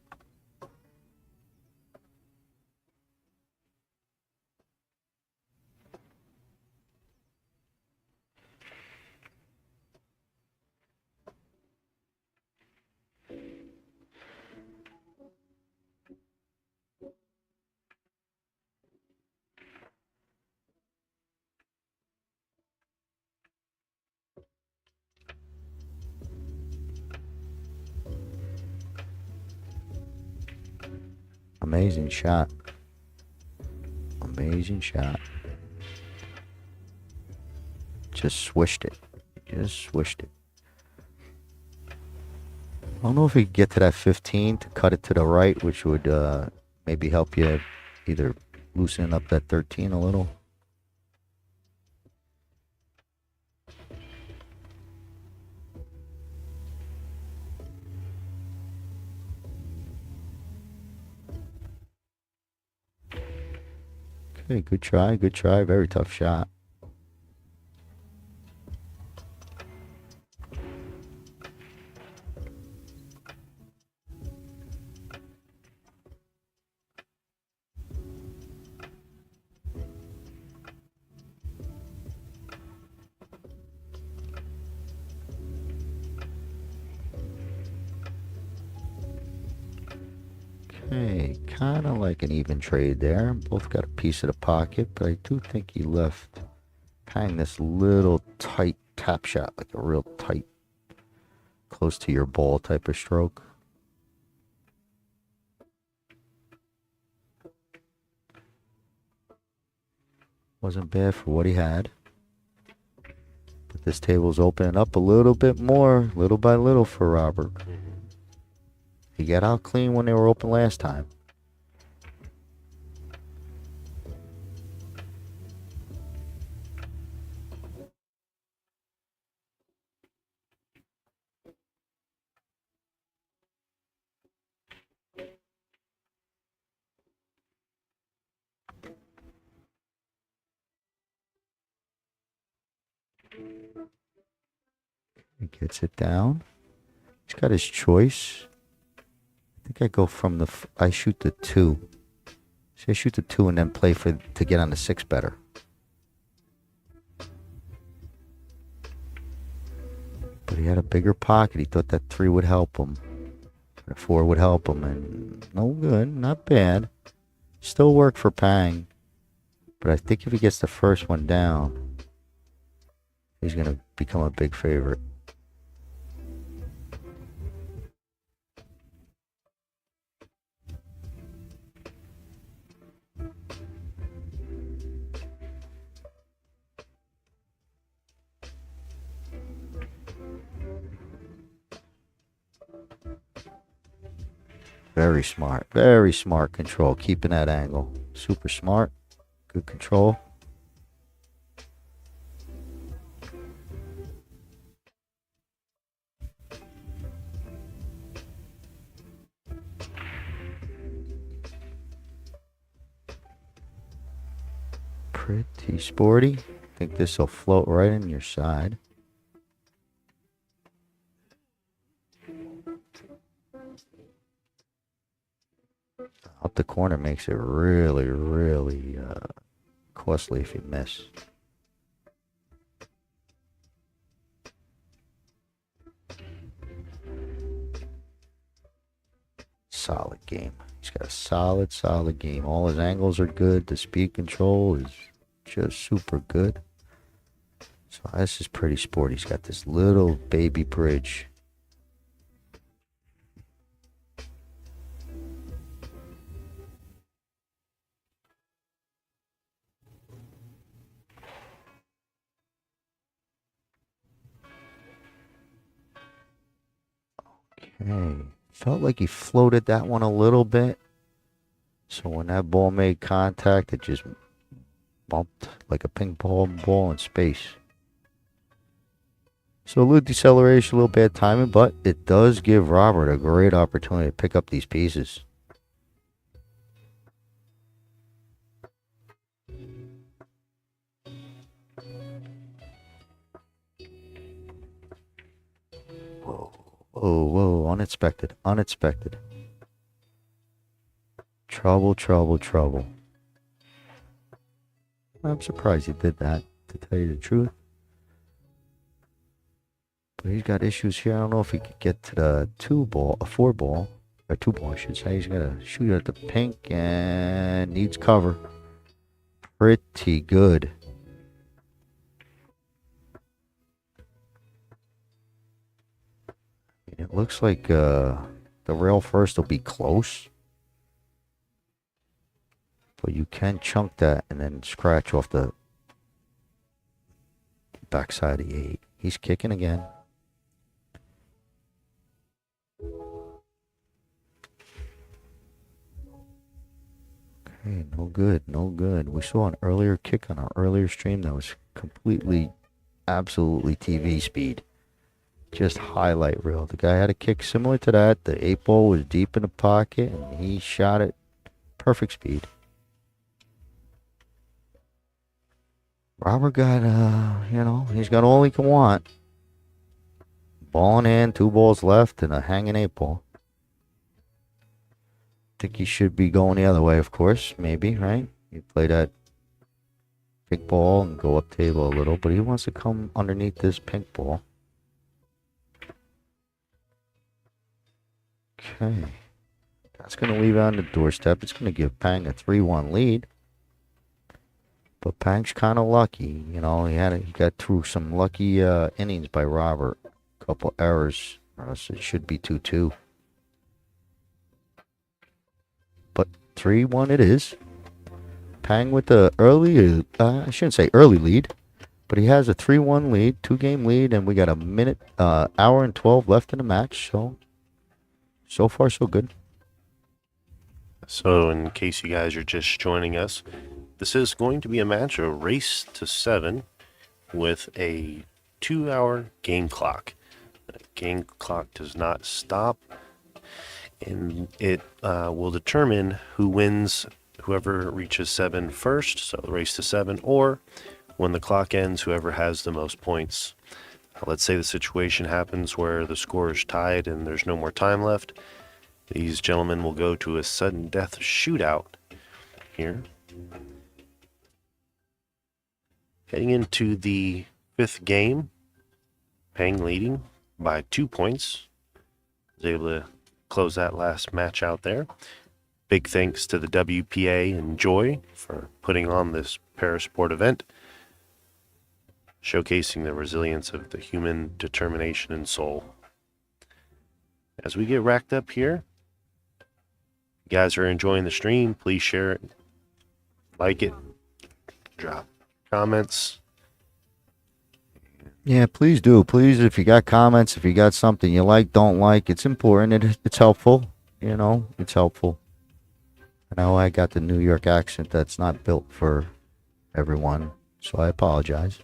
Amazing shot. Amazing shot. Just swished it. Just swished it. I don't know if we could get to that 15 to cut it to the right, which would maybe help you either loosen up that 13 a little. Okay, good try, good try. Very tough shot. Okay, kind of like an even trade there. Both got a piece of the pocket, but I do think he left kind of this little tight tap shot, like a real tight, close to your ball type of stroke. Wasn't bad for what he had. But this table's opening up a little bit more, little by little for Robert. He got out clean when they were open last time. He gets it down. He's got his choice. I think I go from I shoot the 2. So I shoot the 2 and then play to get on the 6 better. But he had a bigger pocket. He thought that 3 would help him. The 4 would help him. And no good. Not bad. Still work for Pang. But I think if he gets the first one down, he's going to become a big favorite. Very smart control, keeping that angle. Super smart, good control. Pretty sporty. I think this will float right in your side. Up the corner makes it really, really costly if you miss. Solid game. He's got a solid game. All his angles are good. The speed control is just super good. So this is pretty sporty. He's got this little baby bridge. Okay. Felt like he floated that one a little bit. So when that ball made contact, it just bumped like a ping pong ball in space. So a little deceleration, a little bad timing, but it does give Robert a great opportunity to pick up these pieces. Whoa. Whoa, whoa, unexpected, unexpected. Trouble, trouble, trouble. I'm surprised he did that, to tell you the truth. But he's got issues here. I don't know if he could get to the 4 ball, or 2 ball, I should say. He's got to shoot at the pink and needs cover. Pretty good. It looks like the rail first will be close. But you can chunk that and then scratch off the backside of the 8. He's kicking again. Okay, no good, no good. We saw an earlier kick on our earlier stream that was completely, absolutely TV speed. Just highlight reel. The guy had a kick similar to that. The 8 ball was deep in the pocket and he shot it perfect speed. Robert got, he's got all he can want. Ball in hand, 2 balls left, and a hanging 8 ball. Think he should be going the other way, of course. Maybe, right? You play that big ball and go up table a little, but he wants to come underneath this pink ball. Okay. That's going to leave it on the doorstep. It's going to give Pang a 3-1 lead. But Pang's kind of lucky, he got through some lucky innings by Robert. Couple errors, or else it should be 2-2. But 3-1 it is. Pang with the early, I shouldn't say early lead, but he has a 3-1 lead, 2-game lead, and we got a minute, hour and 12 left in the match. So far so good. So in case you guys are just joining us, this is going to be a match, a race to 7 with a 2-hour game clock. The game clock does not stop, and it will determine who wins, whoever reaches 7 first, so the race to 7, or when the clock ends, whoever has the most points. Let's say the situation happens where the score is tied and there's no more time left. These gentlemen will go to a sudden death shootout here. Heading into the 5th game, Pang leading by 2 points. Was able to close that last match out there. Big thanks to the WPA and Joy for putting on this Parasport event, showcasing the resilience of the human determination and soul. As we get racked up here, you guys are enjoying the stream, please share it, like it, drop comments. Yeah, please do. Please, if you got comments, if you got something you like, don't like, it's important. It's helpful. It's helpful. I know I got the New York accent that's not built for everyone, so I apologize.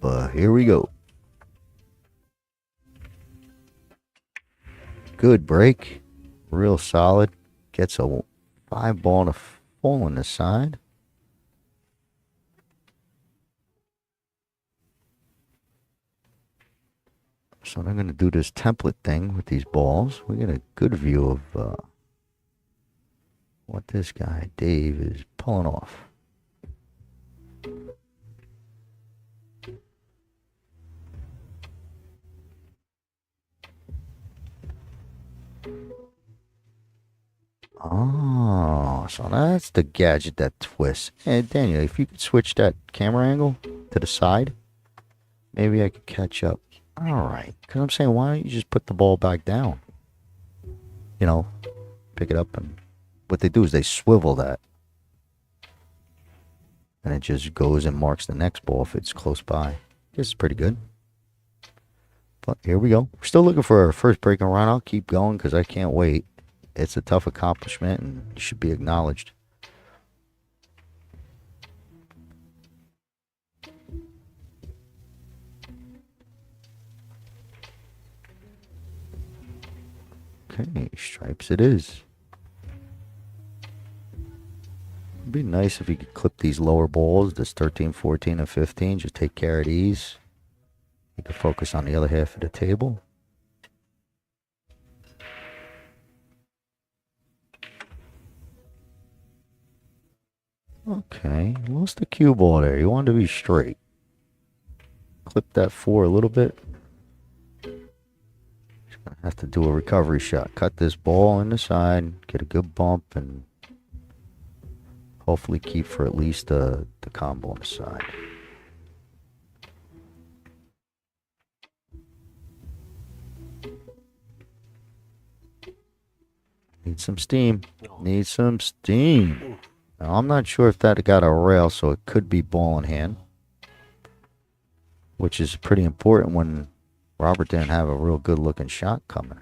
But here we go. Good break. Real solid. Gets a 5 ball and a full on the side. So I'm going to do this template thing with these balls. We get a good view of what this guy, Dave, is pulling off. Oh, so that's the gadget that twists. Hey, Daniel, if you could switch that camera angle to the side, maybe I could catch up. All right. Because I'm saying, why don't you just put the ball back down? Pick it up, and what they do is they swivel that. And it just goes and marks the next ball if it's close by. This is pretty good. But here we go. We're still looking for our first breaking run. I'll keep going because I can't wait. It's a tough accomplishment and it should be acknowledged. Okay, stripes it is. be nice if you could clip these lower balls, this 13, 14, and 15. Just take care of these. You can focus on the other half of the table. Okay, lost the cue ball there. You wanted to be straight. Clip that 4 a little bit. Just gonna have to do a recovery shot. Cut this ball in the side, get a good bump, and hopefully keep for at least the combo on the side. Need some steam. Need some steam. Now, I'm not sure if that got a rail, so it could be ball in hand, which is pretty important when Robert didn't have a real good looking shot coming.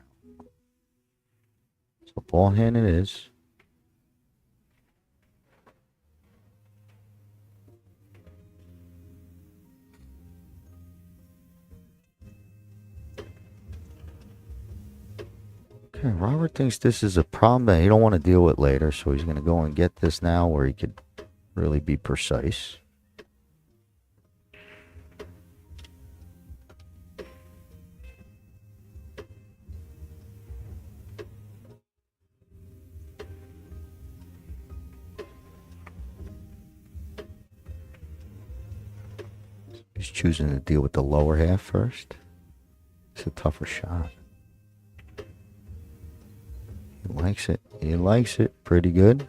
So ball in hand it is. Okay, Robert thinks this is a problem that he don't want to deal with later, so he's going to go and get this now where he could really be precise. He's choosing to deal with the lower half first. It's a tougher shot. He likes it. He likes it. Pretty good.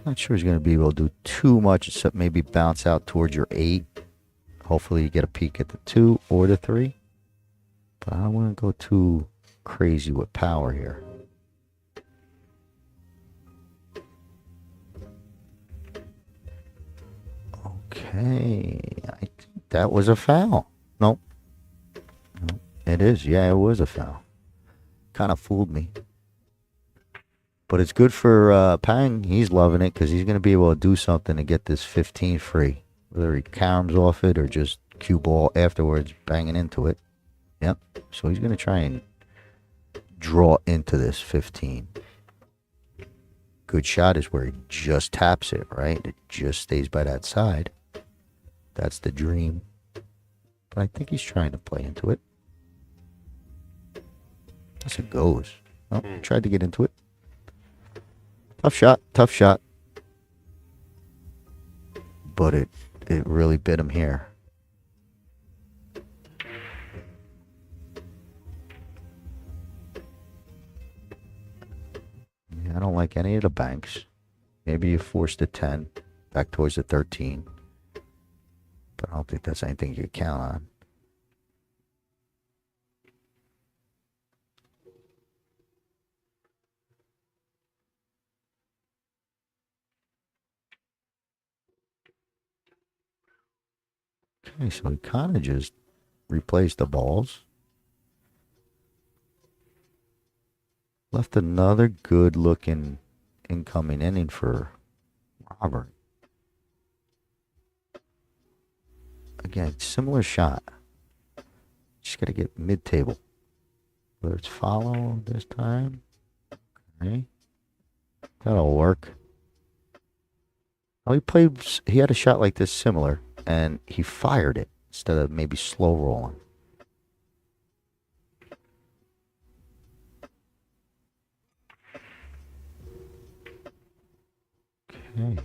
Not sure he's going to be able to do too much except maybe bounce out towards your 8. Hopefully you get a peek at the 2 or the 3. But I don't want to go too crazy with power here. Okay. I think that was a foul. Nope. Nope. It is. Yeah, it was a foul. Kind of fooled me. But it's good for Pang. He's loving it because he's going to be able to do something to get this 15 free. Whether he caroms off it or just cue ball afterwards, banging into it. Yep. So he's going to try and draw into this 15. Good shot is where he just taps it, right? It just stays by that side. That's the dream. But I think he's trying to play into it. As it goes. Oh, tried to get into it. Tough shot, tough shot. But it really bit him here. Yeah, I don't like any of the banks. Maybe you forced a 10 back towards the 13. But I don't think that's anything you can count on. Okay, so he kind of just replaced the balls. Left another good looking incoming inning for Robert. Again, similar shot. Just got to get mid-table. Whether it's follow this time. Okay. That'll work. Oh, he had a shot like this similar, and he fired it instead of maybe slow rolling. Okay.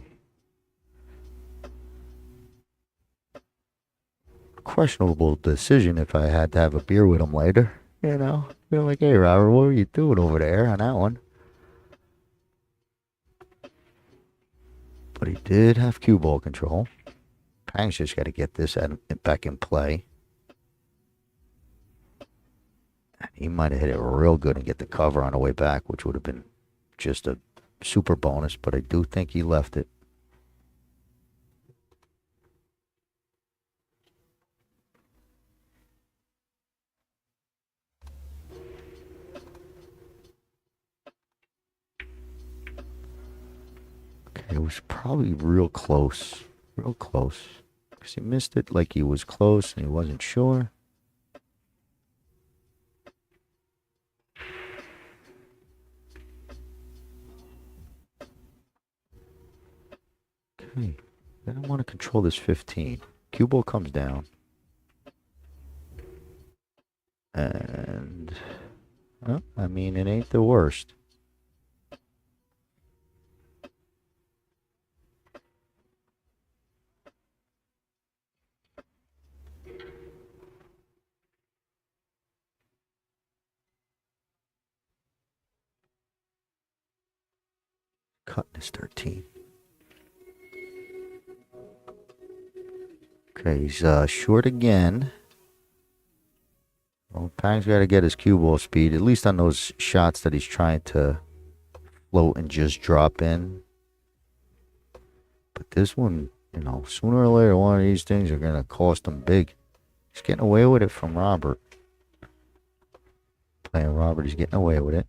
Questionable decision if I had to have a beer with him later. You know, be like, hey, Robert, what were you doing over there on that one? But he did have cue ball control. Pang's just got to get this back in play. And he might have hit it real good and get the cover on the way back, which would have been just a super bonus, but I do think he left it. Okay, it was probably real close. Real close. Because he missed it like he was close and he wasn't sure. Okay. Then I want to control this 15. Cue ball comes down. And, well, I mean, it ain't the worst. Cutting is 13. Okay, he's short again. Well, Pang's got to get his cue ball speed, at least on those shots that he's trying to float and just drop in. But this one, you know, sooner or later, one of these things are going to cost him big. He's getting away with it from Robert. Playing Robert, he's getting away with it.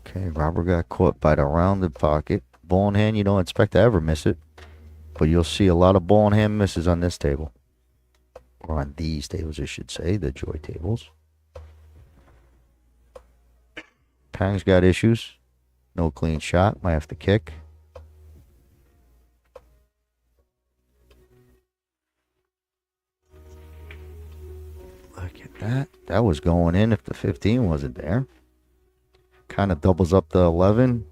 Okay, Robert got caught by the rounded pocket. Ball in hand, you don't expect to ever miss it. But you'll see a lot of ball in hand misses on this table. Or on these tables, I should say, the Joy tables. Pang's got issues. No clean shot. Might have to kick. Look at that. That was going in if the 15 wasn't there. Kind of doubles up the 11.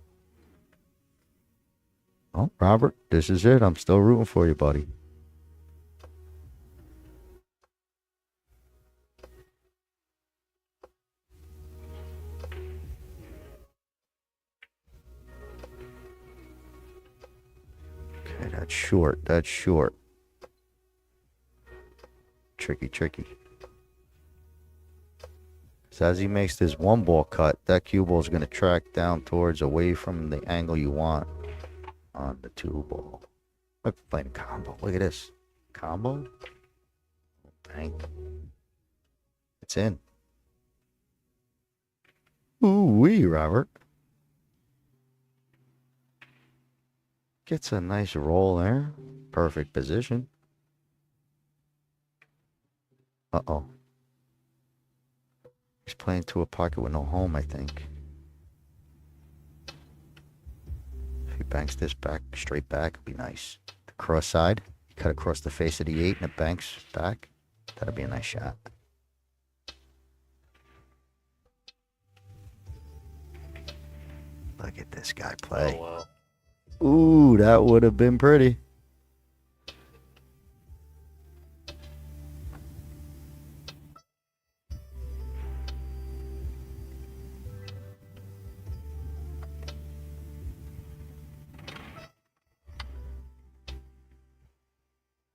Oh, Robert, this is it. I'm still rooting for you, buddy. Okay, that's short. That's short. Tricky, tricky. So as he makes this one ball cut, that cue ball is going to track down towards away from the angle you want on the two ball. Look, playing combo. Look at this. Combo. Bang. It's in. Ooh-wee, Robert. Gets a nice roll there. Perfect position. Uh-oh. He's playing to a pocket with no home, I think. If he banks this back, straight back, it'd be nice. The cross side, he cut across the face of the 8 and it banks back. That'd be a nice shot. Look at this guy play. Oh, wow. Ooh, that would have been pretty.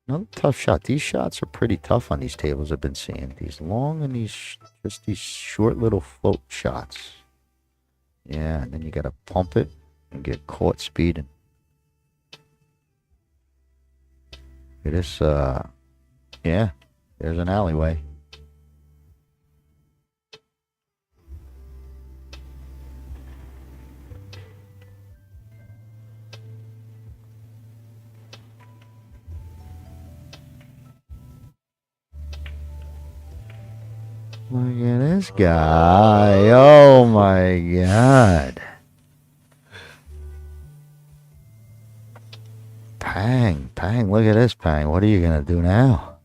Another tough shot. These shots are pretty tough on these tables I've been seeing. These long and just these short little float shots. Yeah, and then you gotta pump it and get caught speeding. It is, yeah, there's an alleyway. Look at this guy. Oh my God. Pang, look at this, Pang. What are you going to do now?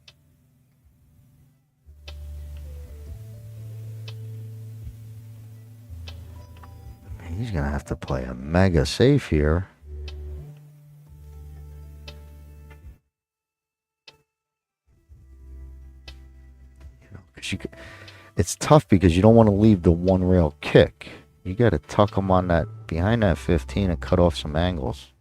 He's going to have to play a mega safe here. You know, 'cause it's tough because you don't want to leave the one rail kick. You got to tuck him on that, behind that 15 and cut off some angles.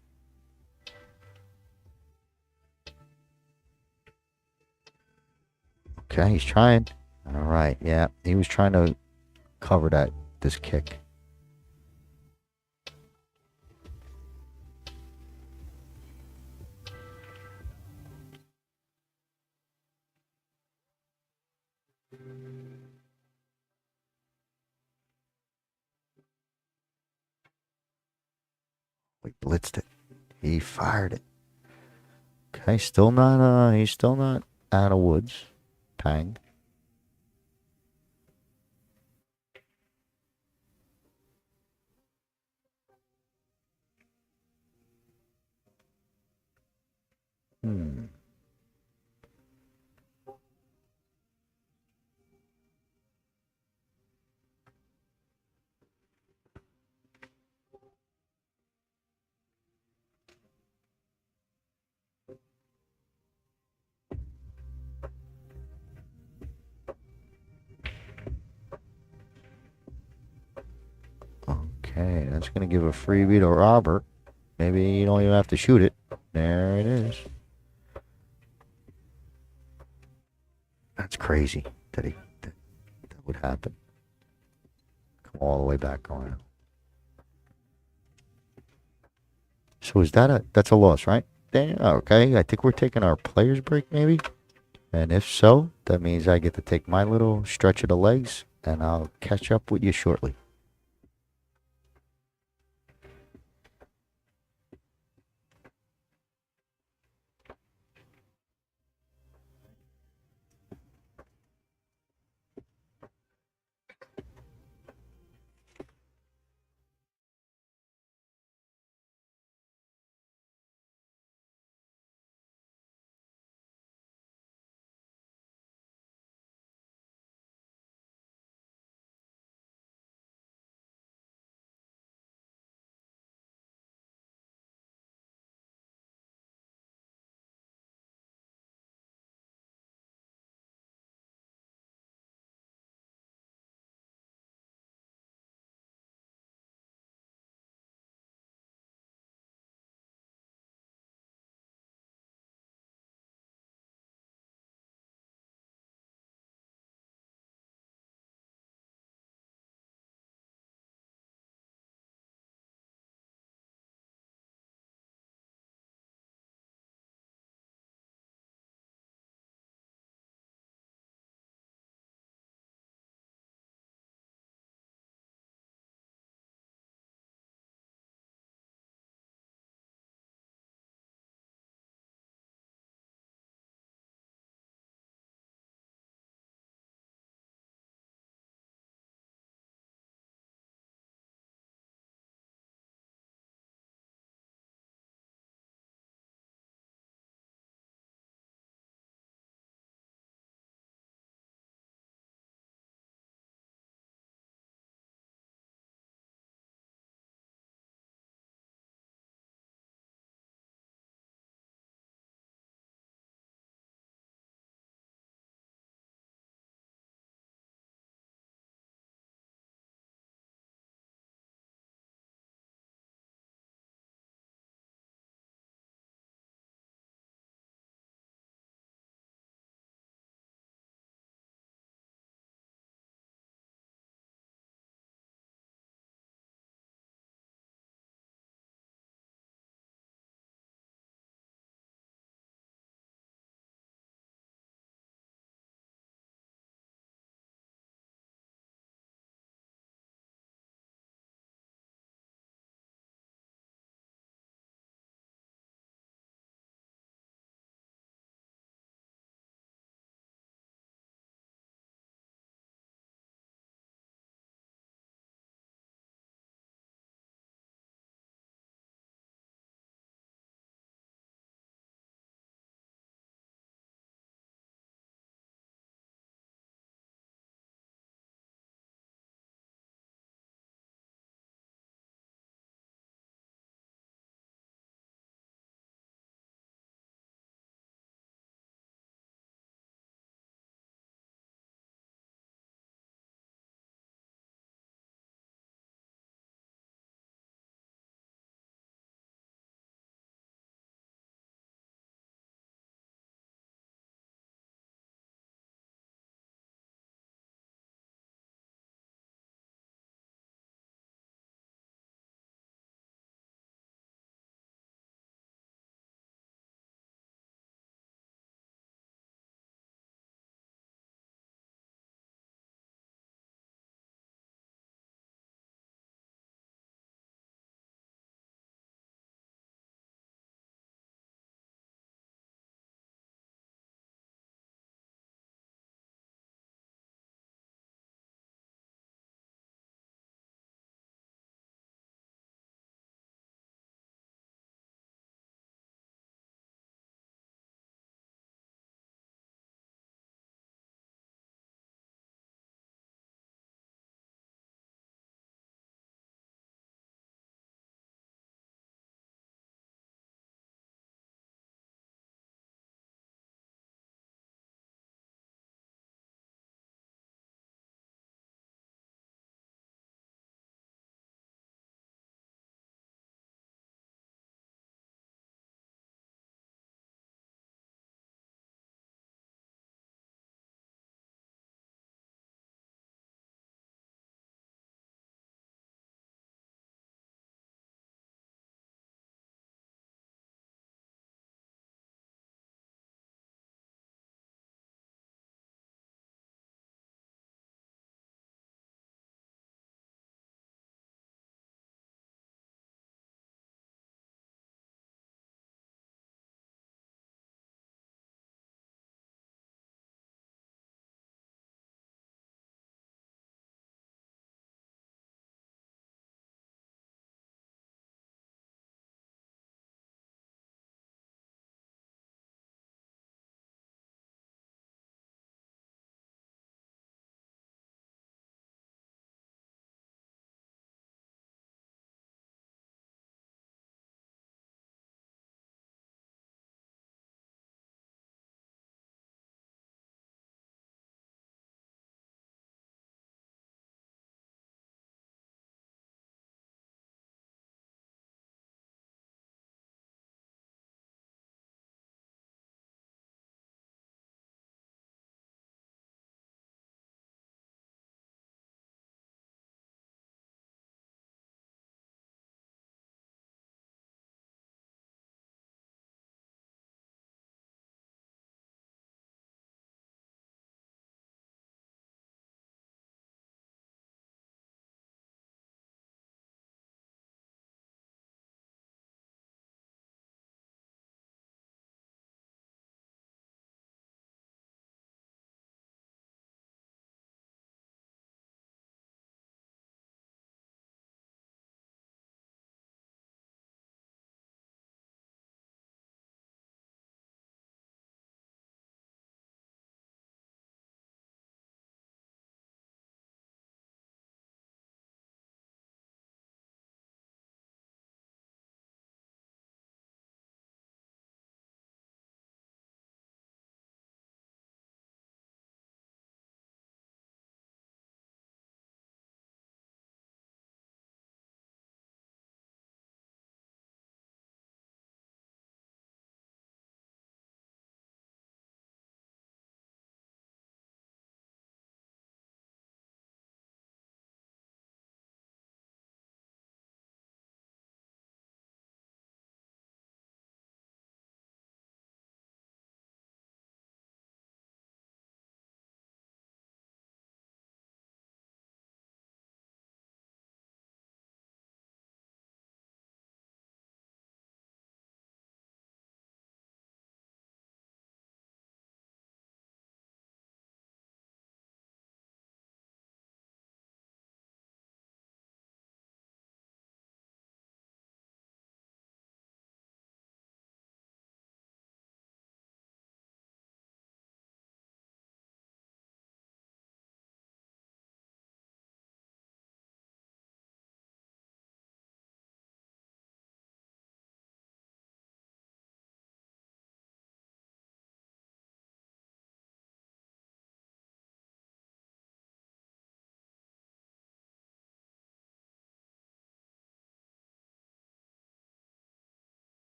Okay, he's trying. All right, yeah. He was trying to cover this kick. We blitzed it. He fired it. Okay, he's still not out of woods. Pang. Hmm. Okay, that's gonna give a freebie to Robert. Maybe you don't even have to shoot it. There it is. That's crazy that would happen. Come all the way back around. So that's a loss, right? Okay, I think we're taking our players break maybe. And if so, that means I get to take my little stretch of the legs and I'll catch up with you shortly.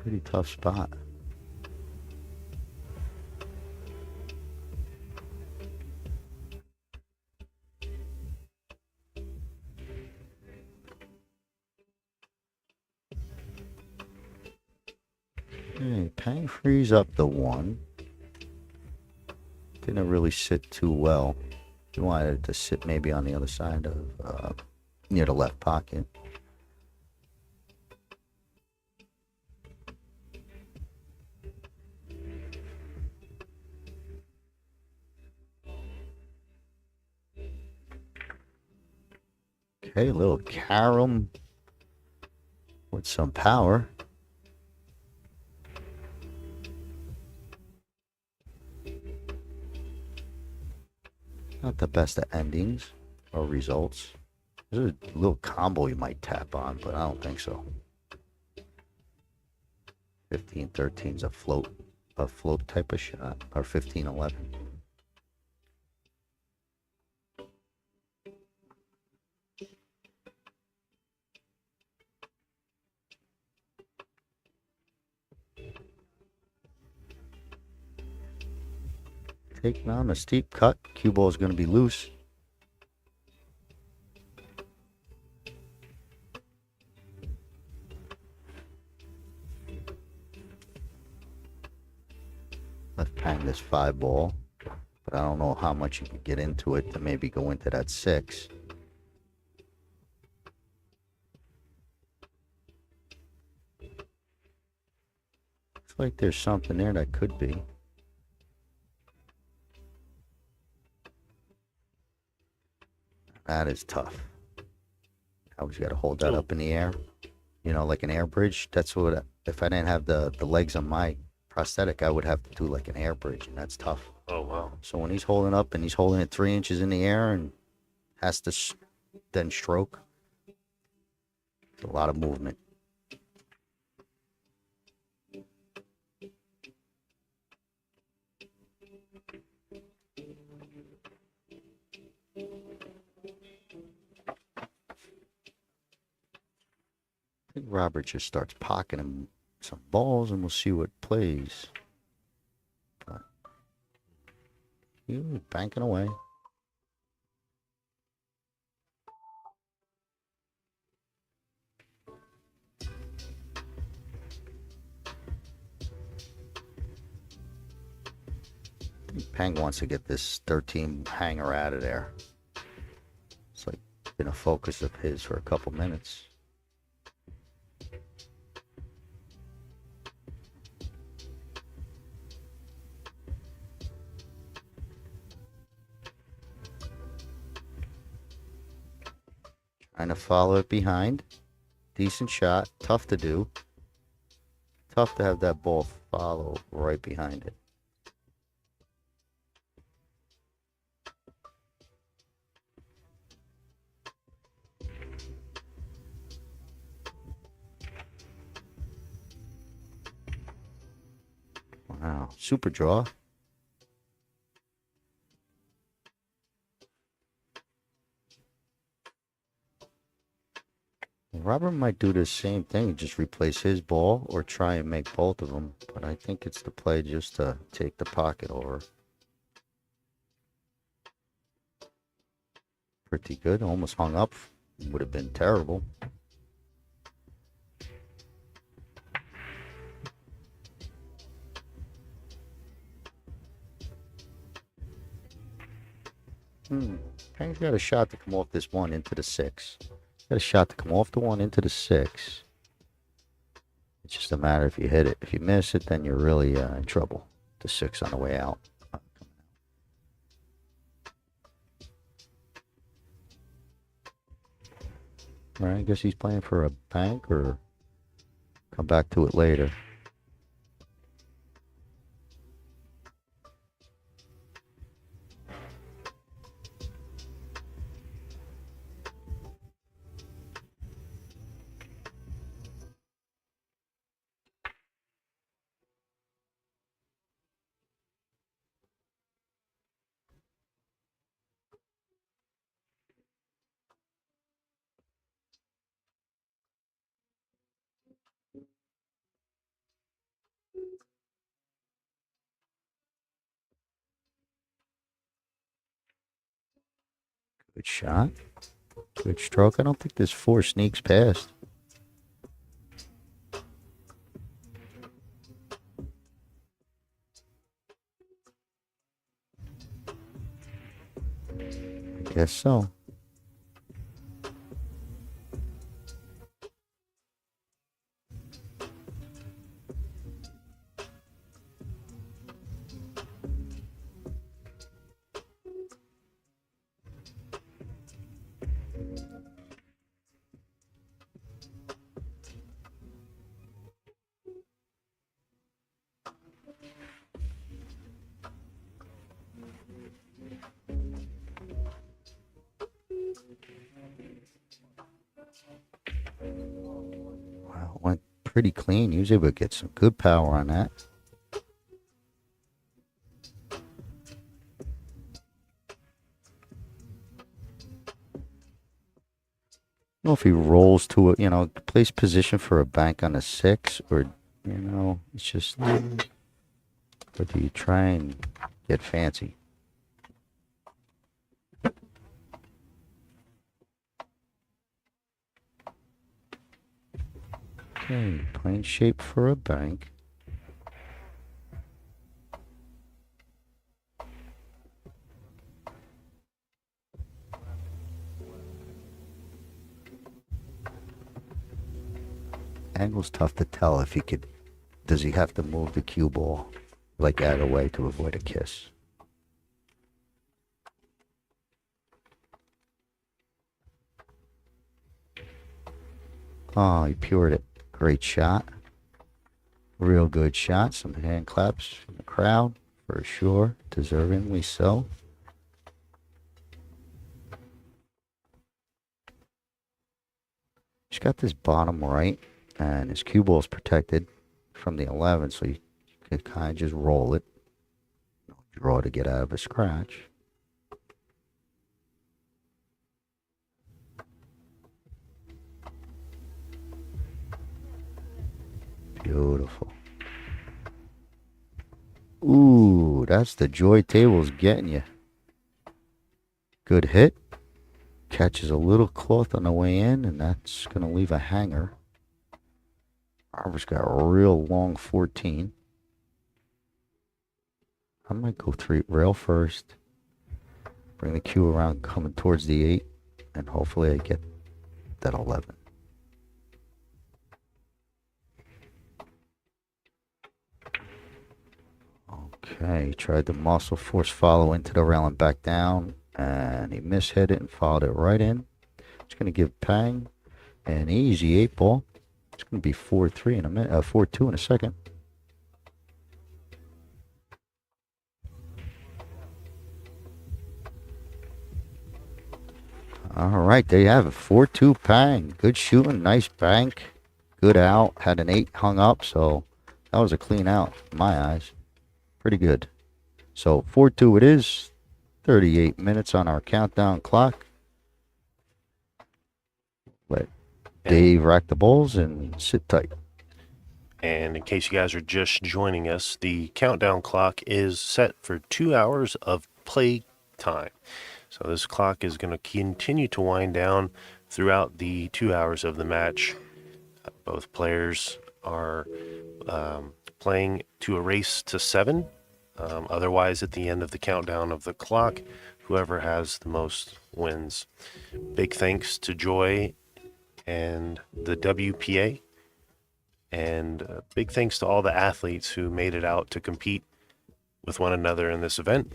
Pretty tough spot. Okay, Pang frees up the 1. Didn't really sit too well. You wanted it to sit maybe on the other side of, near the left pocket. Okay, a little carom with some power. Not the best of endings or results. There's a little combo you might tap on, but I don't think so. 15-13 is a float type of shot, or 15-11. Taking on a steep cut. Cue ball is going to be loose. Left Pang this 5 ball, but I don't know how much you can get into it to maybe go into that 6. Looks like there's something there that could be. That is tough. I always got to hold that up in the air. You know, like an air bridge. That's what, if I didn't have the legs on my prosthetic, I would have to do like an air bridge, and that's tough. Oh, wow. So when he's holding up and he's holding it 3 inches in the air and has to then stroke, it's a lot of movement. I think Robert just starts pocketing some balls and we'll see what plays. But he was banking away. I think Pang wants to get this 13 hanger out of there. It's like been a focus of his for a couple minutes. Trying to follow it behind. Decent shot. Tough to do. Tough to have that ball follow right behind it. Wow. Super draw. Robert might do the same thing, just replace his ball or try and make both of them. But I think it's the play just to take the pocket over. Pretty good. Almost hung up. Would have been terrible. Pang's got a shot to come off this 1 into the 6. Got a shot to come off the 1 into the 6. It's just a matter if you hit it. If you miss it, then you're really in trouble. The 6 on the way out. All right, I guess he's playing for a bank or come back to it later. Good shot. Good stroke. I don't think there's 4 sneaks past. I guess so. Wow, went pretty clean. He was able to get some good power on that. I don't know if he rolls to it, plays position for a bank on a 6, or, it's just, or do you try and get fancy? Okay, playing shape for a bank. Angle's tough to tell if he could. Does he have to move the cue ball like out of the way to avoid a kiss? Oh, he pured it. Great shot. Real good shot. Some hand claps from the crowd for sure. Deservingly so. He's got this bottom right, and his cue ball is protected from the 11, so you can kind of just roll it. Draw to get out of a scratch. Beautiful. Ooh, that's the joy tables getting you. Good hit. Catches a little cloth on the way in, and that's going to leave a hanger. Arbor's got a real long 14. I might go 3 rail first. Bring the cue around coming towards the 8, and hopefully I get that 11. Okay, tried to muscle force follow into the rail and back down, and he mishit it and followed it right in. It's going to give Pang an easy 8 ball. It's going to be 4-3 in a minute, 4-2 in a second. All right, there you have it. 4-2 Pang. Good shooting, nice bank, good out. Had an 8 hung up, so that was a clean out in my eyes. Pretty good. So 4-2 it is. 38 minutes on our countdown clock. Let Dave rack the balls and sit tight. And in case you guys are just joining us, the countdown clock is set for 2 hours of play time. So this clock is going to continue to wind down throughout the 2 hours of the match. Both players are playing to a race to 7. Otherwise, at the end of the countdown of the clock, whoever has the most wins. Big thanks to Joy and the WPA. And big thanks to all the athletes who made it out to compete with one another in this event.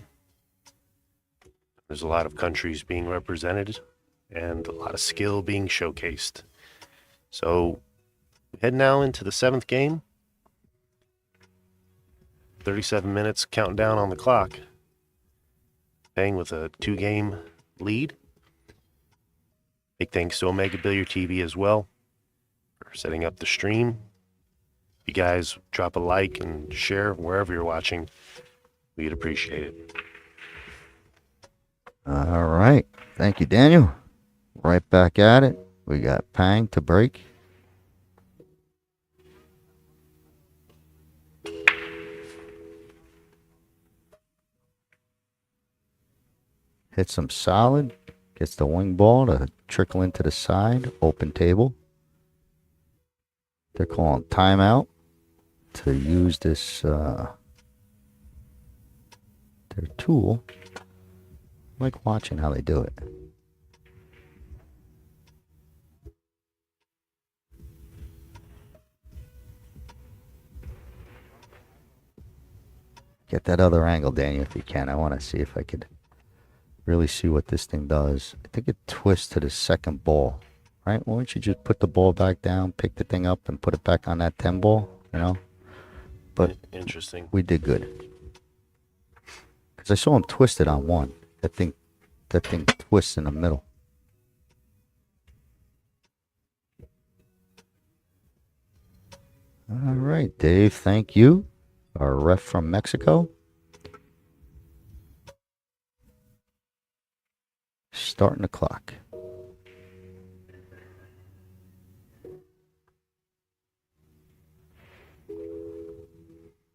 There's a lot of countries being represented and a lot of skill being showcased. So head now into the 7th game. 37 minutes counting down on the clock. Playing with a 2-game lead. Big thanks to Omega Billiard TV as well for setting up the stream. If you guys drop a like and share wherever you're watching, we'd appreciate it. All right. Thank you, Daniel. Right back at it. We got Pang to break. Hit some solid. Gets the wing ball to trickle into the side. Open table. They're calling timeout to use this, their tool. I like watching how they do it. Get that other angle, Daniel, if you can. I want to see if I could really see what this thing does. I think it twists to the second ball, right? Why don't you just put the ball back down, pick the thing up, and put it back on that 10 ball, you know? But Interesting. we did good. Because I saw him twist it on one. That thing twists in the middle. All right, Dave, thank you. Our ref from Mexico. Starting the clock.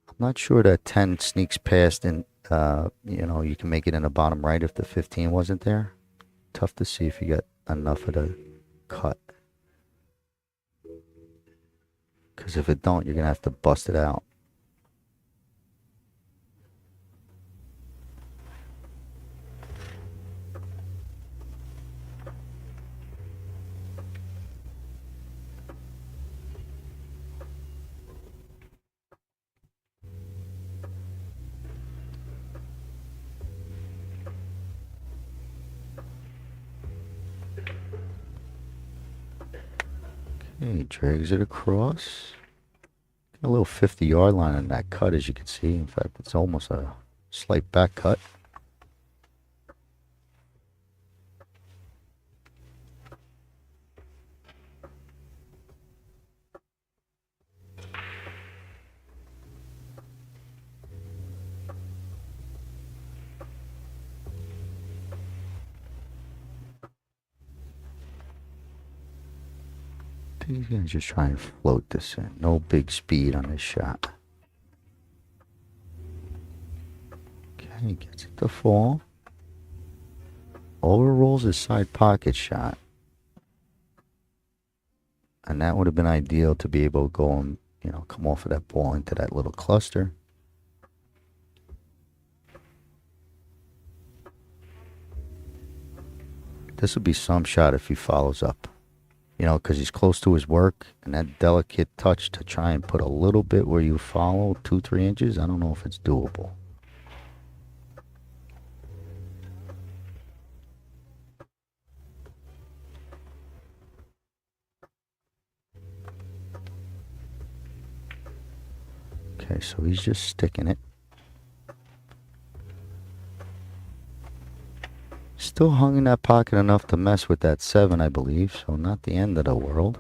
I'm not sure that 10 sneaks past and, you know, you can make it in the bottom right if the 15 wasn't there. Tough to see if you got enough of the cut. Because if it don't, you're going to have to bust it out. Okay, drags it across. Got a little 50-yard line on that cut, as you can see. In fact, it's almost a slight back cut. He's going to just try and float this in. No big speed on this shot. Okay, gets it to fall. Overrolls his side pocket shot. And that would have been ideal to be able to go and, you know, come off of that ball into that little cluster. This would be some shot if he follows up. You know, because he's close to his work, and that delicate touch to try and put a little bit where you follow 2-3 inches, I don't know if it's doable. Okay, so he's just sticking it. Still hung in that pocket enough to mess with that 7, I believe, so not the end of the world.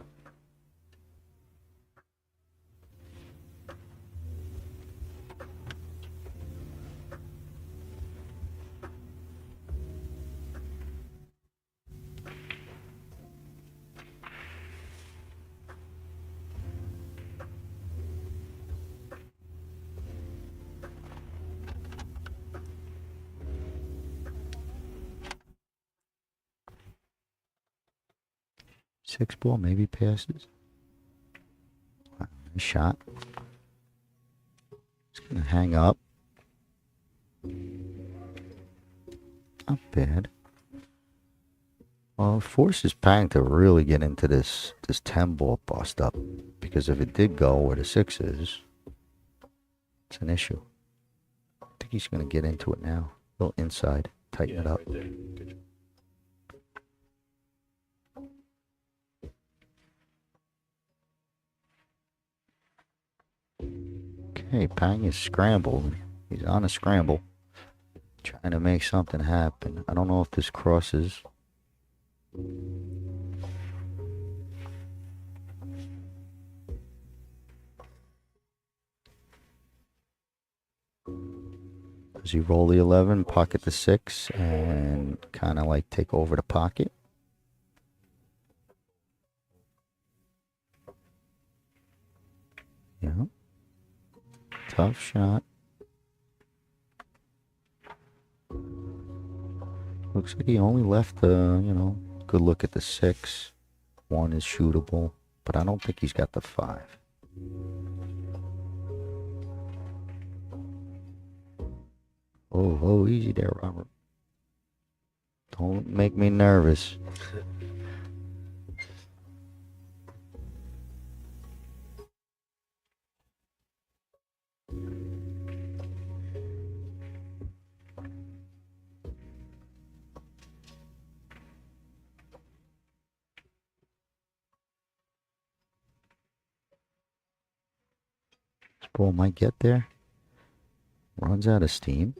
Six ball maybe passes. Nice shot. It's gonna hang up. Not bad. Well, it forces Pang to really get into this 10 ball bust up, because if it did go where the 6 is, it's an issue. I think he's gonna get into it now. A little inside, tighten it up. Right there. Good job. Okay, Pang is scrambled. He's on a scramble. Trying to make something happen. I don't know if this crosses. Does he roll the 11, pocket the 6, and kind of like take over the pocket? Yeah. Tough shot. Looks like he only left you know, good look at the 6. 1 is shootable, but I don't think he's got the 5. Oh, easy there, Robert. Don't make me nervous. This ball might get there. Runs out of steam.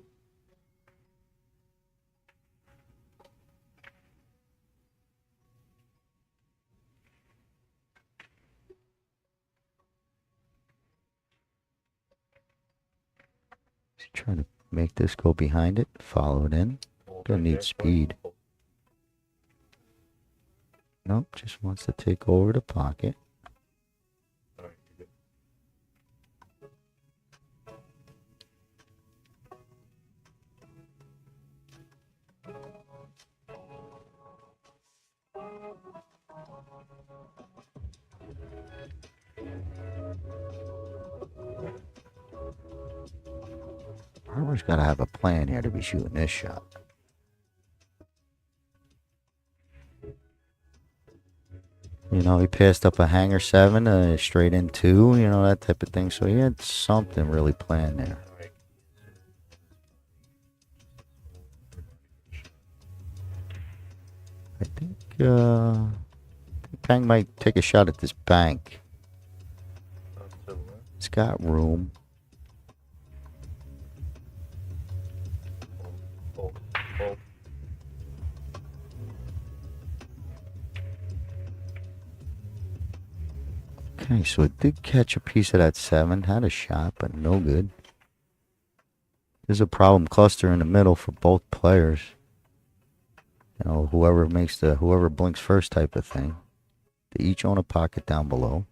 He's trying to make this go behind it. Follow it in. Gonna need speed. Nope, just wants to take over the pocket. Harper's got to have a plan here to be shooting this shot. You know, he passed up a hanger 7, straight in 2, you know, that type of thing. So he had something really planned there. I think Pang might take a shot at this bank. It's got room. Okay, so it did catch a piece of that 7. Had a shot, but no good. There's a problem cluster in the middle for both players. You know, whoever blinks first type of thing. They each own a pocket down below.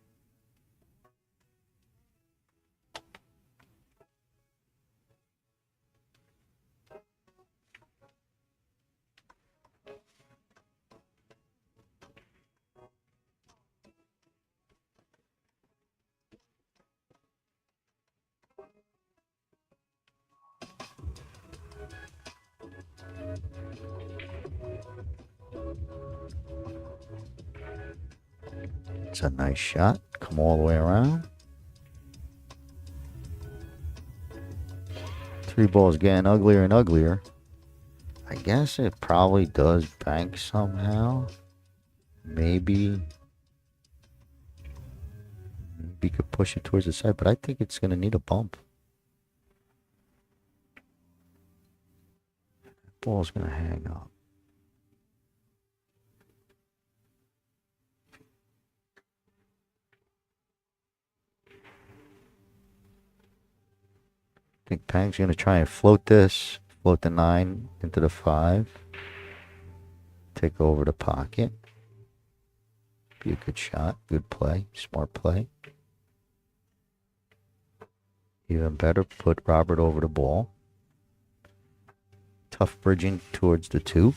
It's a nice shot. Come all the way around. 3 balls getting uglier and uglier. I guess it probably does bank somehow. Maybe could push it towards the side, but I think it's going to need a bump. Ball's going to hang up. I think Pang's going to try and float this. Float the 9 into the 5. Take over the pocket. Be a good shot. Good play. Smart play. Even better, put Robert over the ball. Tough bridging towards the 2.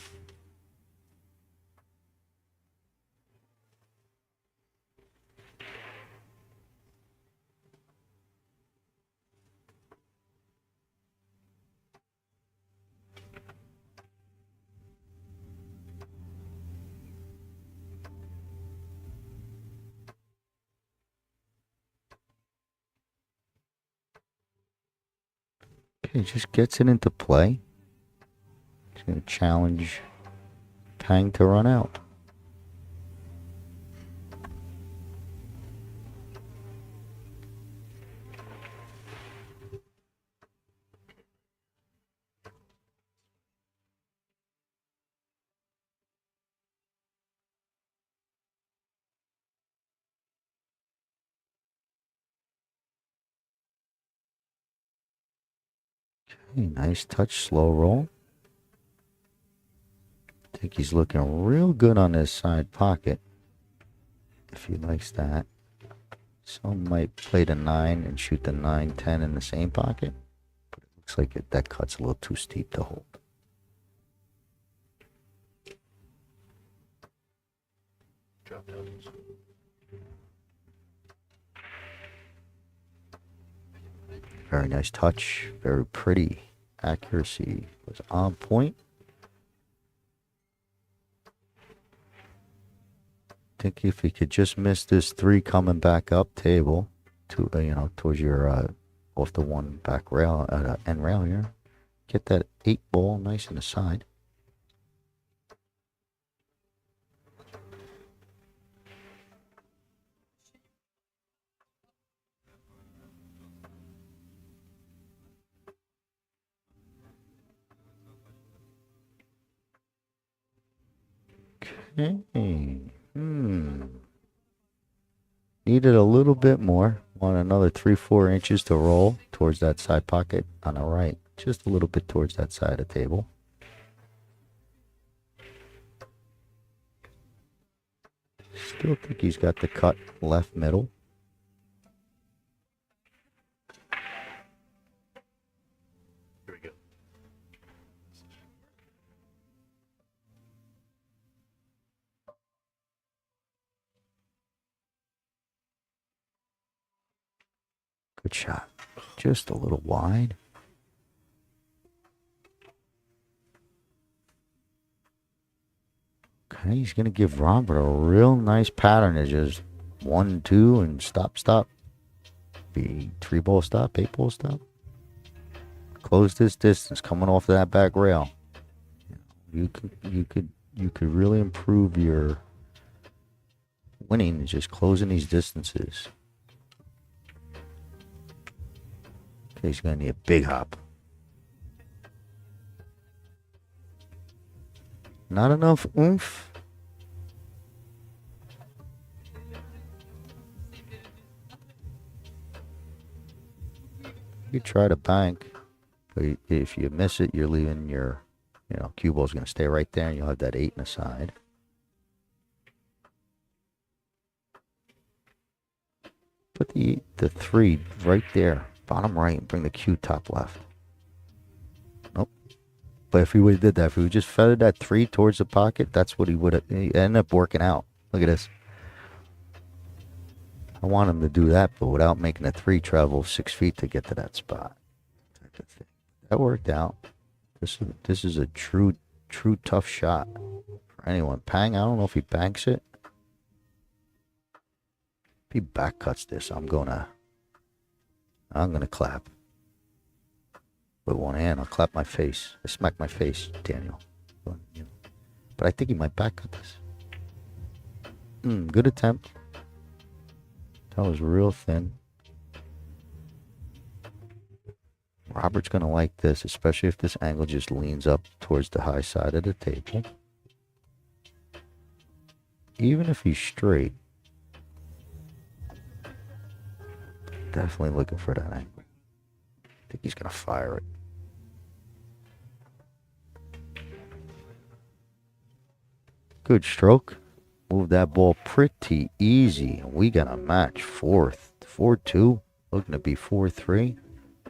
Okay, just gets it into play. He's going to challenge Pang to run out. Okay, nice touch, slow roll. I think he's looking real good on his side pocket, if he likes that. Some might play the 9 and shoot the 9-10 in the same pocket, but it looks like that cut's a little too steep to hold. Very nice touch. Very pretty. Accuracy was on point. Think if he could just miss this 3 coming back up table to towards your off the one back rail end rail here, get that 8 ball nice in the side. Okay. Needed a little bit more. Want another 3-4 inches to roll towards that side pocket on the right. Just a little bit towards that side of the table. Still think he's got the cut left middle. Here we go. Good shot. Just a little wide. Okay, he's going to give Robert a real nice pattern of just 1, 2, and stop, stop. Be 3 ball stop, 8 ball stop. Close this distance coming off that back rail. You could really improve your winning just closing these distances. Okay, he's going to need a big hop. Not enough oomph. You try to bank, but if you miss it, you're leaving your, cue ball's going to stay right there, and you'll have that 8 in the side. Put the 3 right there, bottom right, and bring the cue top left. Nope. But if he would have did that, if he would just feathered that 3 towards the pocket, that's what he would have. He ended up working out. Look at this. I want him to do that, but without making a 3 travel 6 feet to get to that spot. That worked out. This is a true tough shot for anyone. Pang, I don't know if he banks it. If he back cuts this, I'm gonna clap. With one hand, I'll clap my face. I smack my face, Daniel. But I think he might back cut this. Good attempt. That was real thin. Robert's going to like this, especially if this angle just leans up towards the high side of the table. Even if he's straight. Definitely looking for that angle. I think he's going to fire it. Good stroke. Move that ball pretty easy. We got a match 4-2. Looking to be 4-3.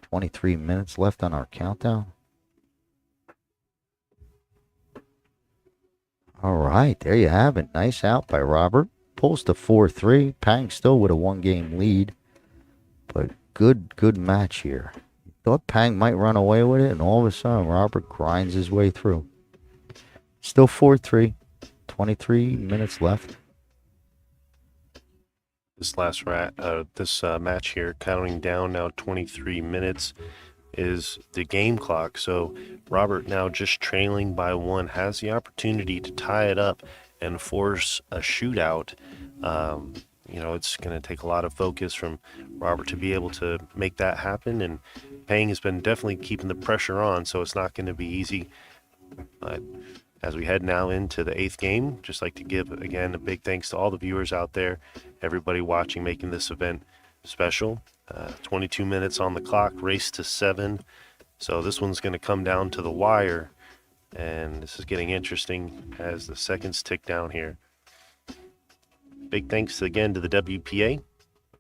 23 minutes left on our countdown. All right, there you have it. Nice out by Robert. Pulls to 4-3. Pang still with a 1-game lead. But good match here. Thought Pang might run away with it, and all of a sudden Robert grinds his way through. Still 4-3. 23 minutes left. This match here, counting down now 23 minutes, is the game clock. So Robert, now just trailing by 1, has the opportunity to tie it up and force a shootout. It's going to take a lot of focus from Robert to be able to make that happen. And Pang has been definitely keeping the pressure on, so it's not going to be easy. But as we head now into the 8th game, just like to give, again, a big thanks to all the viewers out there, everybody watching, making this event special. 22 minutes on the clock, race to 7. So this one's going to come down to the wire, and this is getting interesting as the seconds tick down here. Big thanks again to the WPA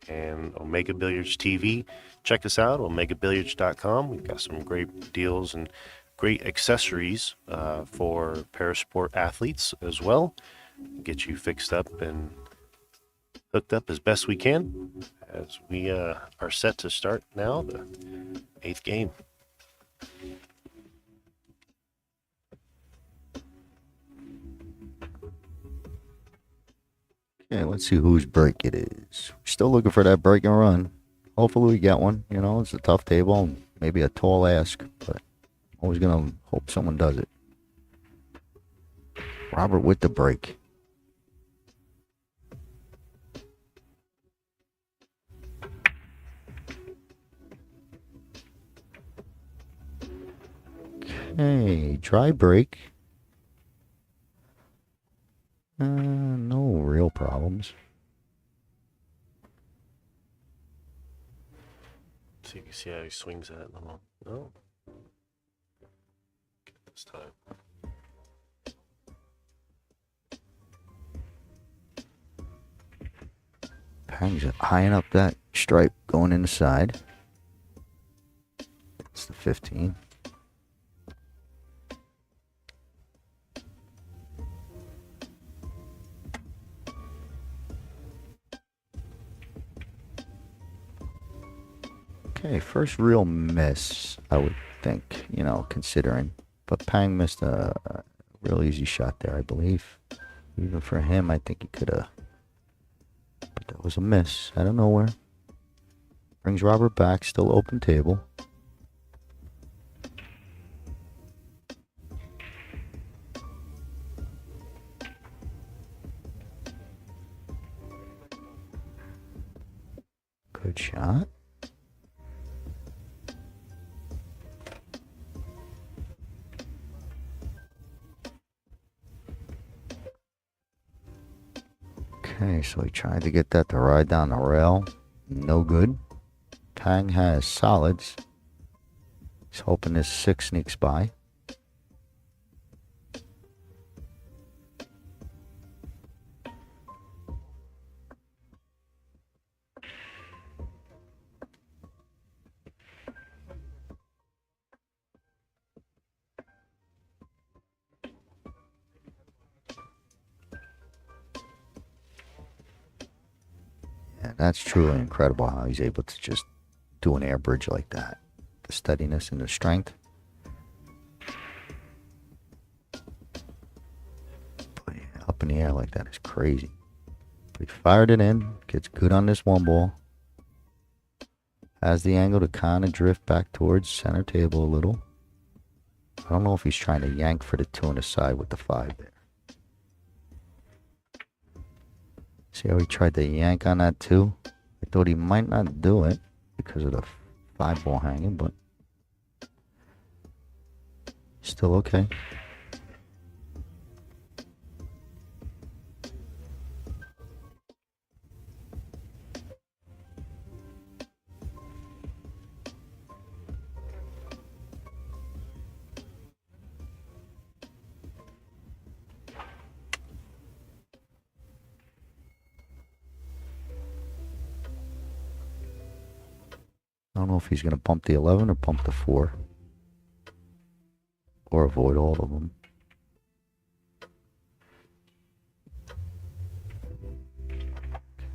and Omega Billiards TV. Check us out, omegabilliards.com. We've got some great deals and great accessories for Parasport athletes as well. get you fixed up and hooked up as best we can as we are set to start now the 8th game. Okay, let's see whose break it is. We're still looking for that break and run. Hopefully we get one. You know, it's a tough table and maybe a tall ask, but always gonna hope someone does it. Robert with the break. Okay, dry break. No real problems. So you can see how he swings that little. Oh. Get it this time. Pang's eyeing up that stripe going in the side. It's the 15. Okay, first real miss, I would think, you know, considering. But Pang missed a real easy shot there, I believe. Even for him, I think he could have. But that was a miss out of nowhere. Brings Robert back, still open table. Good shot. Okay, so he tried to get that to ride down the rail. No good. Pang has solids. He's hoping his 6 sneaks by. Yeah, that's truly incredible how he's able to just do an air bridge like that. The steadiness and the strength. But yeah, up in the air like that is crazy. But he fired it in. Gets good on this one ball. Has the angle to kind of drift back towards center table a little. I don't know if he's trying to yank for the 2 on the side with the 5 there. See how he tried to yank on that too? I thought he might not do it because of the 5 ball hanging, but still okay. I don't know if he's going to pump the 11 or pump the 4. Or avoid all of them.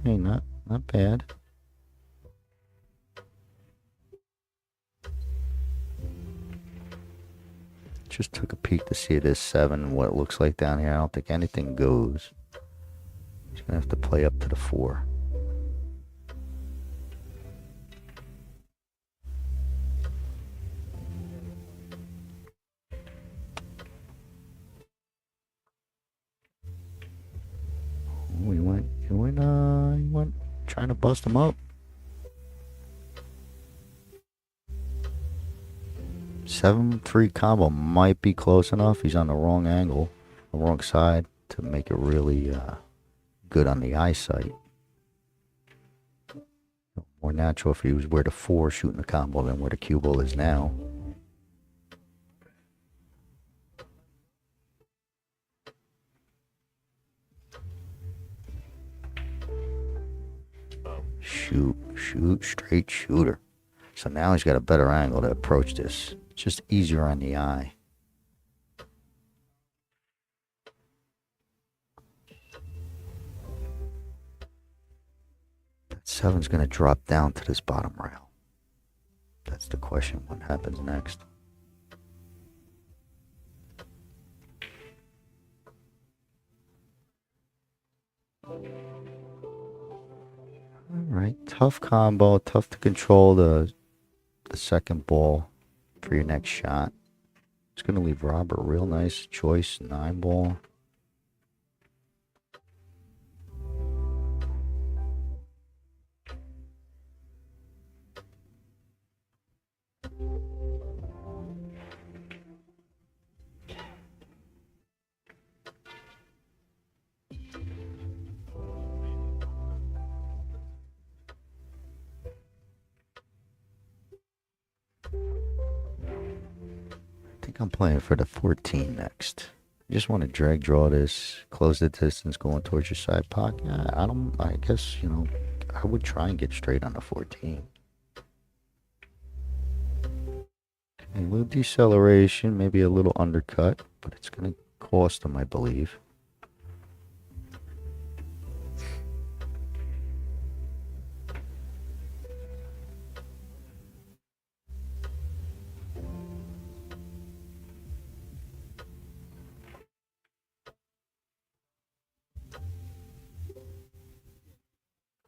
Okay, not bad. Just took a peek to see this 7, what it looks like down here. I don't think anything goes. He's going to have to play up to the 4. He went trying to bust him up. 7-3 combo might be close enough. He's on the wrong angle, the wrong side to make it really good on the eyesight. More natural if he was where the 4 shooting the combo than where the cue ball is now. Shoot, straight shooter. So now he's got a better angle to approach this. It's just easier on the eye. Seven's going to drop down to this bottom rail. That's the question. What happens next? Alright, tough combo, tough to control the second ball for your next shot. It's going to leave Robert a real nice choice, 9 ball. I think I'm playing for the 14 next. You just want to drag draw this, close the distance going towards your side pocket. I guess, you know, I would try and get straight on the 14. A little deceleration, maybe a little undercut, but it's going to cost them, I believe.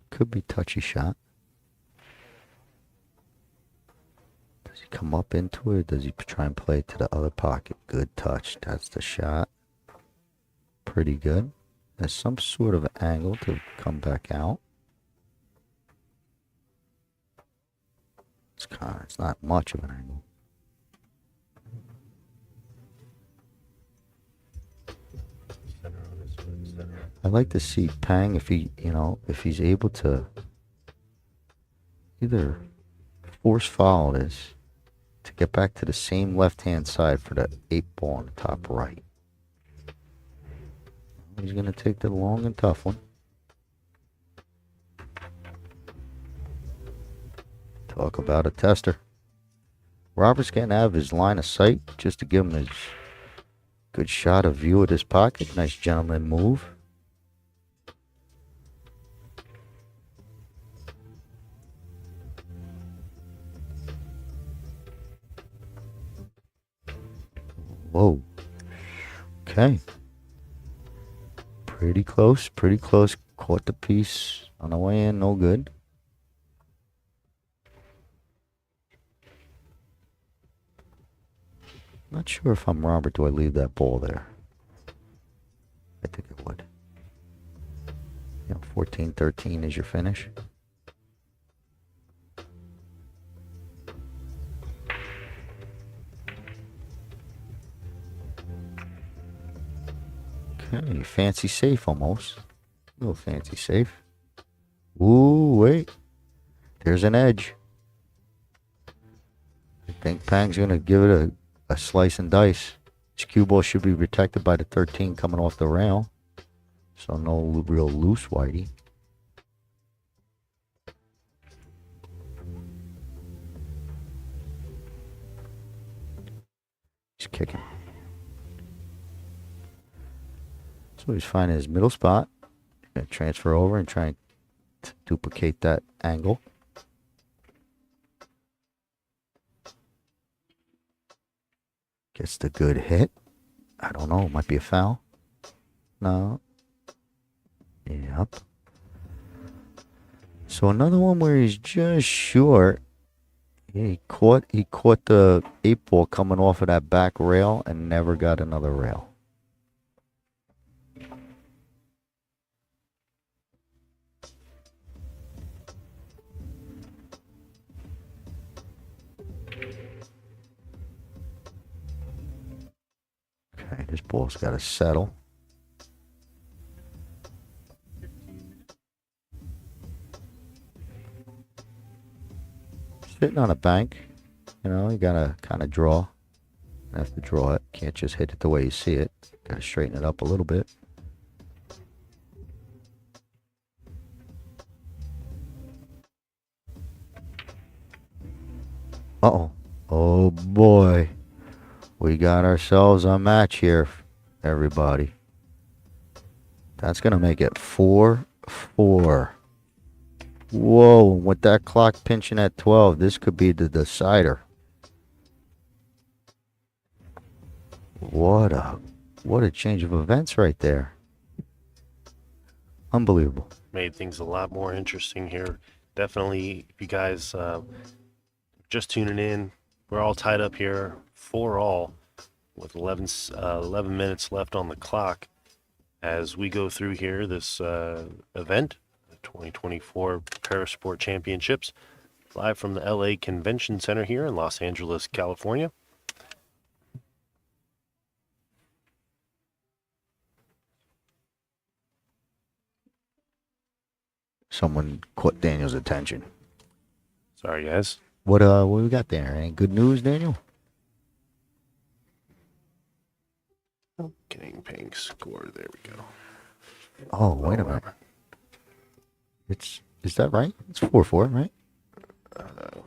Could be touchy shot. Does he come up into it, or does he try and play it to the other pocket? Good touch. That's the shot. Pretty good. There's some sort of angle to come back out. It's not much of an angle. I'd like to see Pang if he's able to either force foul this to get back to the same left-hand side for the 8 ball on the top right. He's going to take the long and tough one. Talk about a tester. Robert's getting out of his line of sight just to give him a good shot of view of his pocket. Nice gentleman move. Whoa. Okay. Pretty close, pretty close. Caught the piece on the way in, no good. Not sure if I'm Robert, do I leave that ball there? I think it would. 14-13 is your finish. Okay, fancy safe almost. A little fancy safe. Ooh, wait. There's an edge. I think Pang's going to give it a slice and dice. This cue ball should be protected by the 13 coming off the rail. So no real loose whitey. He's kicking. So he's finding his middle spot. Going to transfer over and try and duplicate that angle. Gets the good hit. I don't know. Might be a foul. No. Yep. So another one where he's just short. He caught the 8 ball coming off of that back rail and never got another rail. Okay, this ball's got to settle. Sitting on a bank, you gotta kind of draw. You have to draw it. Can't just hit it the way you see it. Gotta straighten it up a little bit. Uh-oh. Oh boy. We got ourselves a match here, everybody. That's gonna make it 4-4. Whoa, with that clock pinching at 12, this could be the decider. What a change of events right there. Unbelievable. Made things a lot more interesting here. Definitely, if you guys just tuning in, we're all tied up here 4-all with 11 minutes left on the clock as we go through here this event, the 2024 Parasport Championships, live from the LA Convention Center here in Los Angeles, California. Someone caught Daniel's attention. Sorry, guys. What we got there? Any good news, Daniel? Getting paying score. There we go. Oh, wait a minute. Is that right? It's 4-4, right?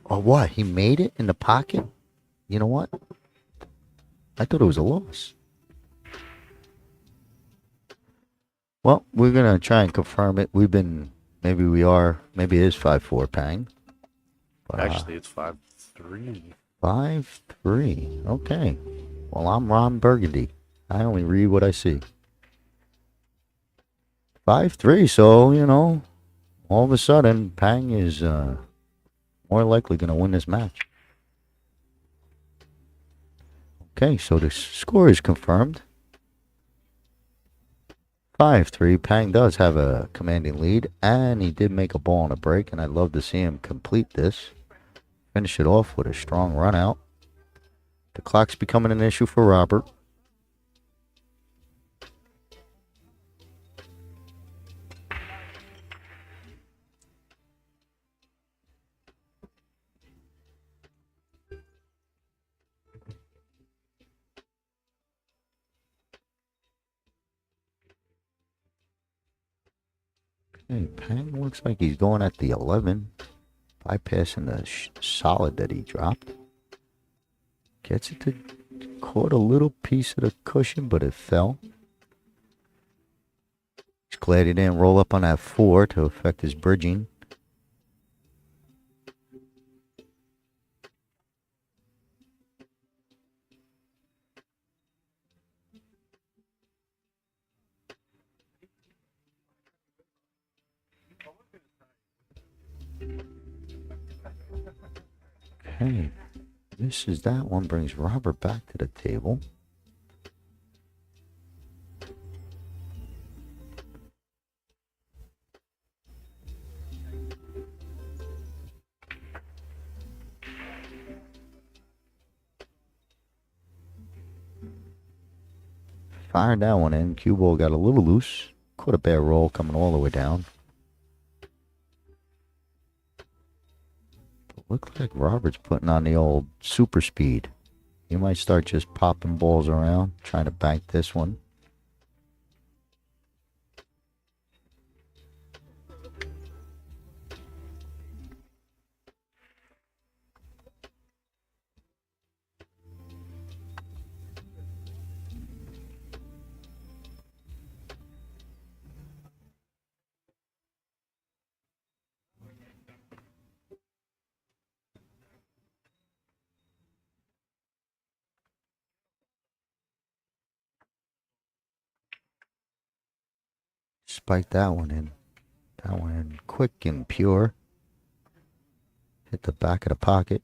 Oh, what? He made it in the pocket? You know what? I thought it was a loss. Well, we're gonna try and confirm it. Maybe it is 5-4, Pang. But, Actually, it's 5-3. 5-3. Okay. Well, I'm Ron Burgundy. I only read what I see. 5-3. So, all of a sudden, Pang is more likely going to win this match. Okay, so the score is confirmed. 5-3. Pang does have a commanding lead, and he did make a ball on a break, and I'd love to see him complete this. Finish it off with a strong run out. The clock's becoming an issue for Robert. Hey, Pang looks like he's going at the 11, bypassing the solid that he dropped. Gets it to caught a little piece of the cushion, but it fell. He's glad he didn't roll up on that 4 to affect his bridging. Okay, that one brings Robert back to the table. Fired that one in. Cue ball got a little loose. Caught a bad roll coming all the way down. Looks like Robert's putting on the old super speed. He might start just popping balls around, trying to bank this one. Spike that one in. That one in quick and pure. Hit the back of the pocket.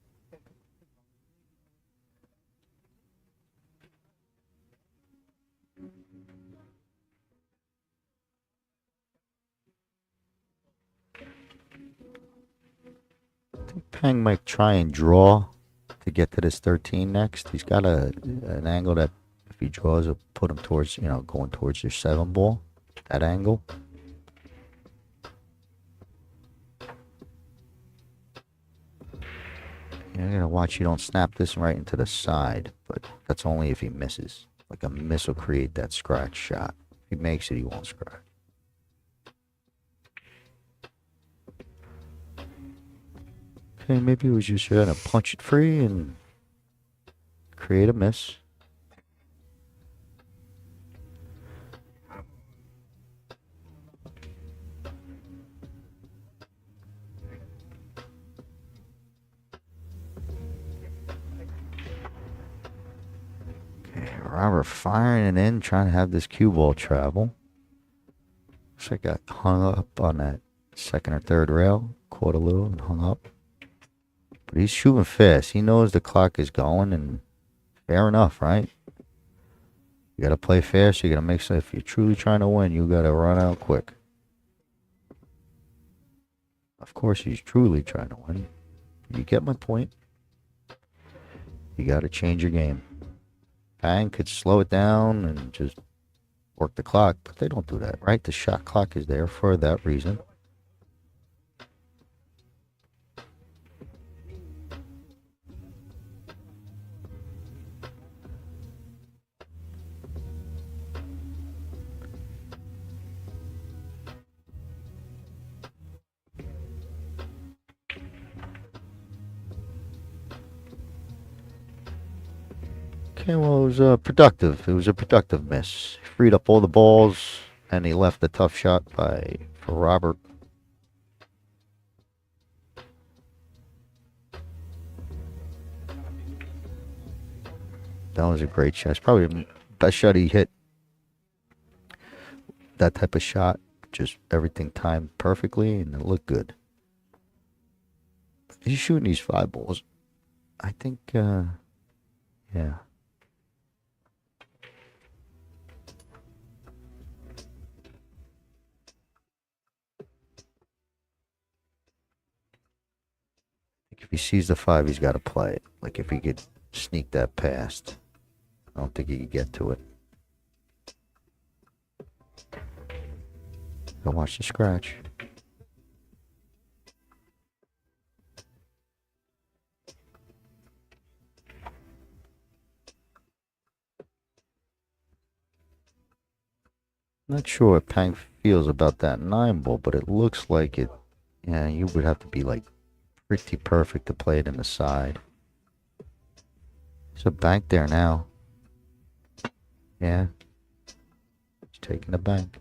I think Pang might try and draw to get to this 13 next. He's got an angle that if he draws, it'll put him towards, going towards your 7 ball. That angle. You're going to watch you don't snap this right into the side, but that's only if he misses. Like a miss will create that scratch shot. If he makes it, he won't scratch. Okay, maybe he was just trying to punch it free and create a miss. Robert firing it in, trying to have this cue ball travel. Looks like I got hung up on that second or third rail. Caught a little and hung up. But he's shooting fast. He knows the clock is going, and fair enough, right? You got to play fast. You got to make sure if you're truly trying to win, you got to run out quick. Of course, he's truly trying to win. You get my point. You got to change your game. Pang could slow it down and just work the clock, but they don't do that, right? The shot clock is there for that reason. Okay, well, it was productive. It was a productive miss. He freed up all the balls, and he left a tough shot for Robert. That was a great shot. It's probably the best shot he hit. That type of shot, just everything timed perfectly, and it looked good. He's shooting these 5 balls. I think, yeah. If he sees the 5, he's got to play it. Like if he could sneak that past, I don't think he could get to it. Go watch the scratch. Not sure what Pang feels about that 9 ball, but it looks like it. Yeah, you would have to be like pretty perfect to play it in the side. There's a bank there now. Yeah. He's taking the bank.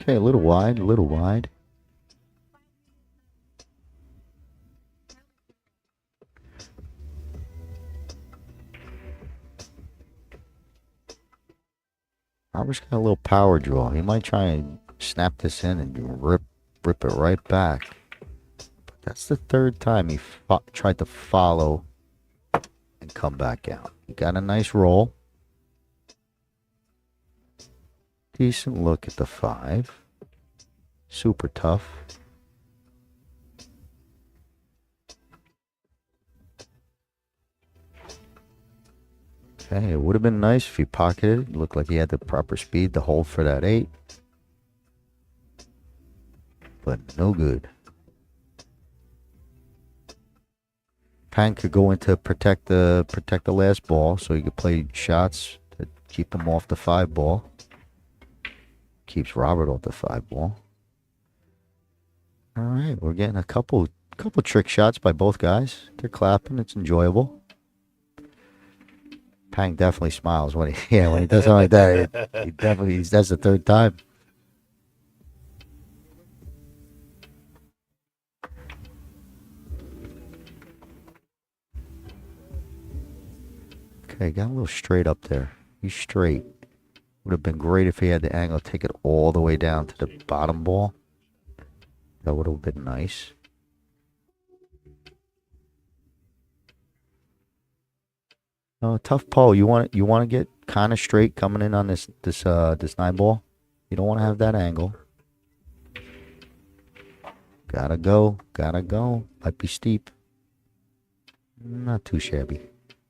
Okay, a little wide, a little wide. Robert's got a little power draw. He might try and snap this in and rip it right back. But that's the 3rd time he tried to follow and come back out. He got a nice roll. Decent look at the 5. Super tough. Okay, it would have been nice if he pocketed. It looked like he had the proper speed to hold for that 8. But no good. Pang could go in to protect the last ball, so he could play shots to keep him off the 5 ball. Keeps Robert off the 5 ball. All right, we're getting a couple trick shots by both guys. They're clapping. It's enjoyable. Pang definitely smiles when he does something like that. That's the 3rd time. Okay, got a little straight up there. He's straight. Would have been great if he had the angle, take it all the way down to the bottom ball. That would have been nice. Tough pull. You want to get kind of straight coming in on this 9 ball. You don't want to have that angle. Gotta go. Might be steep. Not too shabby.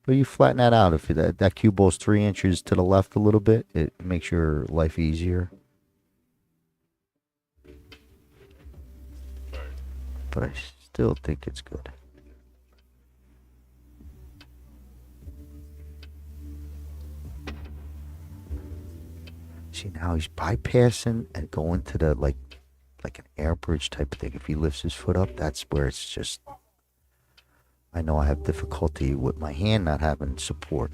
But you flatten that out. If that cue ball's 3 inches to the left a little bit, it makes your life easier. But I still think it's good. See, now he's bypassing and going to the like an air bridge type of thing. If he lifts his foot up, that's where it's just. I know I have difficulty with my hand not having support.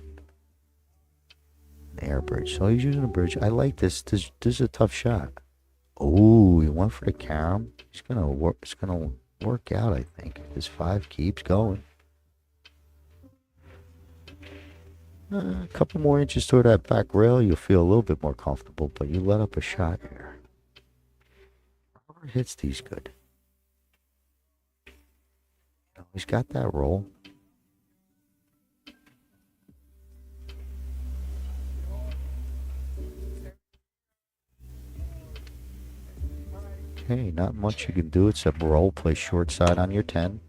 An air bridge. So he's using a bridge. I like this. This is a tough shot. Oh, he went for the carom. He's gonna work. It's gonna work out, I think. His 5 keeps going. A couple more inches toward that back rail, you'll feel a little bit more comfortable. But you let up a shot here. Robert hits these good. He's got that roll. Okay, not much you can do except roll, play short side on your 10.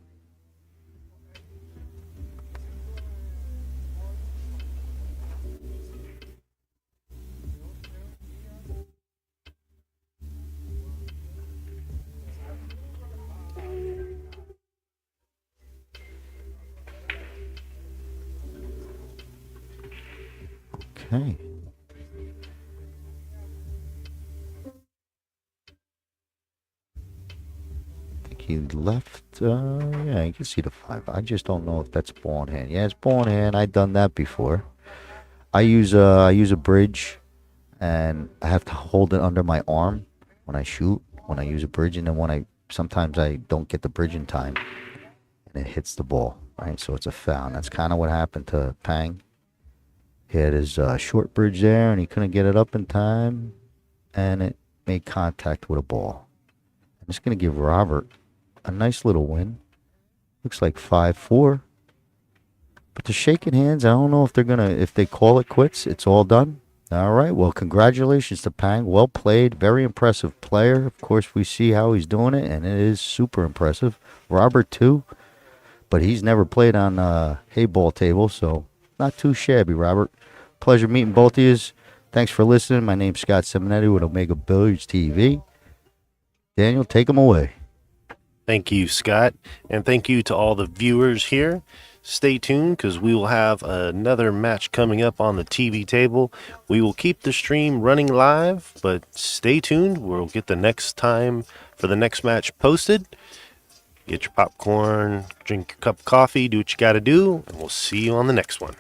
Okay. I think he left, yeah, you can see the 5. I just don't know if that's ball in hand. Yeah, it's ball in hand. I've done that before. I use a bridge, and I have to hold it under my arm when I shoot, when I use a bridge, and then sometimes I don't get the bridge in time, and it hits the ball, right? So it's a foul. And that's kind of what happened to Pang. He had his short bridge there, and he couldn't get it up in time, and it made contact with a ball. I'm just going to give Robert a nice little win. Looks like 5-4. But the shaking hands, I don't know if they call it quits. It's all done. All right. Well, congratulations to Pang. Well played. Very impressive player. Of course, we see how he's doing it, and it is super impressive. Robert, too. But he's never played on Heyball table, so not too shabby, Robert. Pleasure meeting both of you. Thanks for listening. My name's Scott Simonetti with Omega Billiards TV. Daniel, take them away. Thank you, Scott. And thank you to all the viewers here. Stay tuned because we will have another match coming up on the TV table. We will keep the stream running live, but stay tuned. We'll get the next time for the next match posted. Get your popcorn, drink your cup of coffee, do what you got to do, and we'll see you on the next one.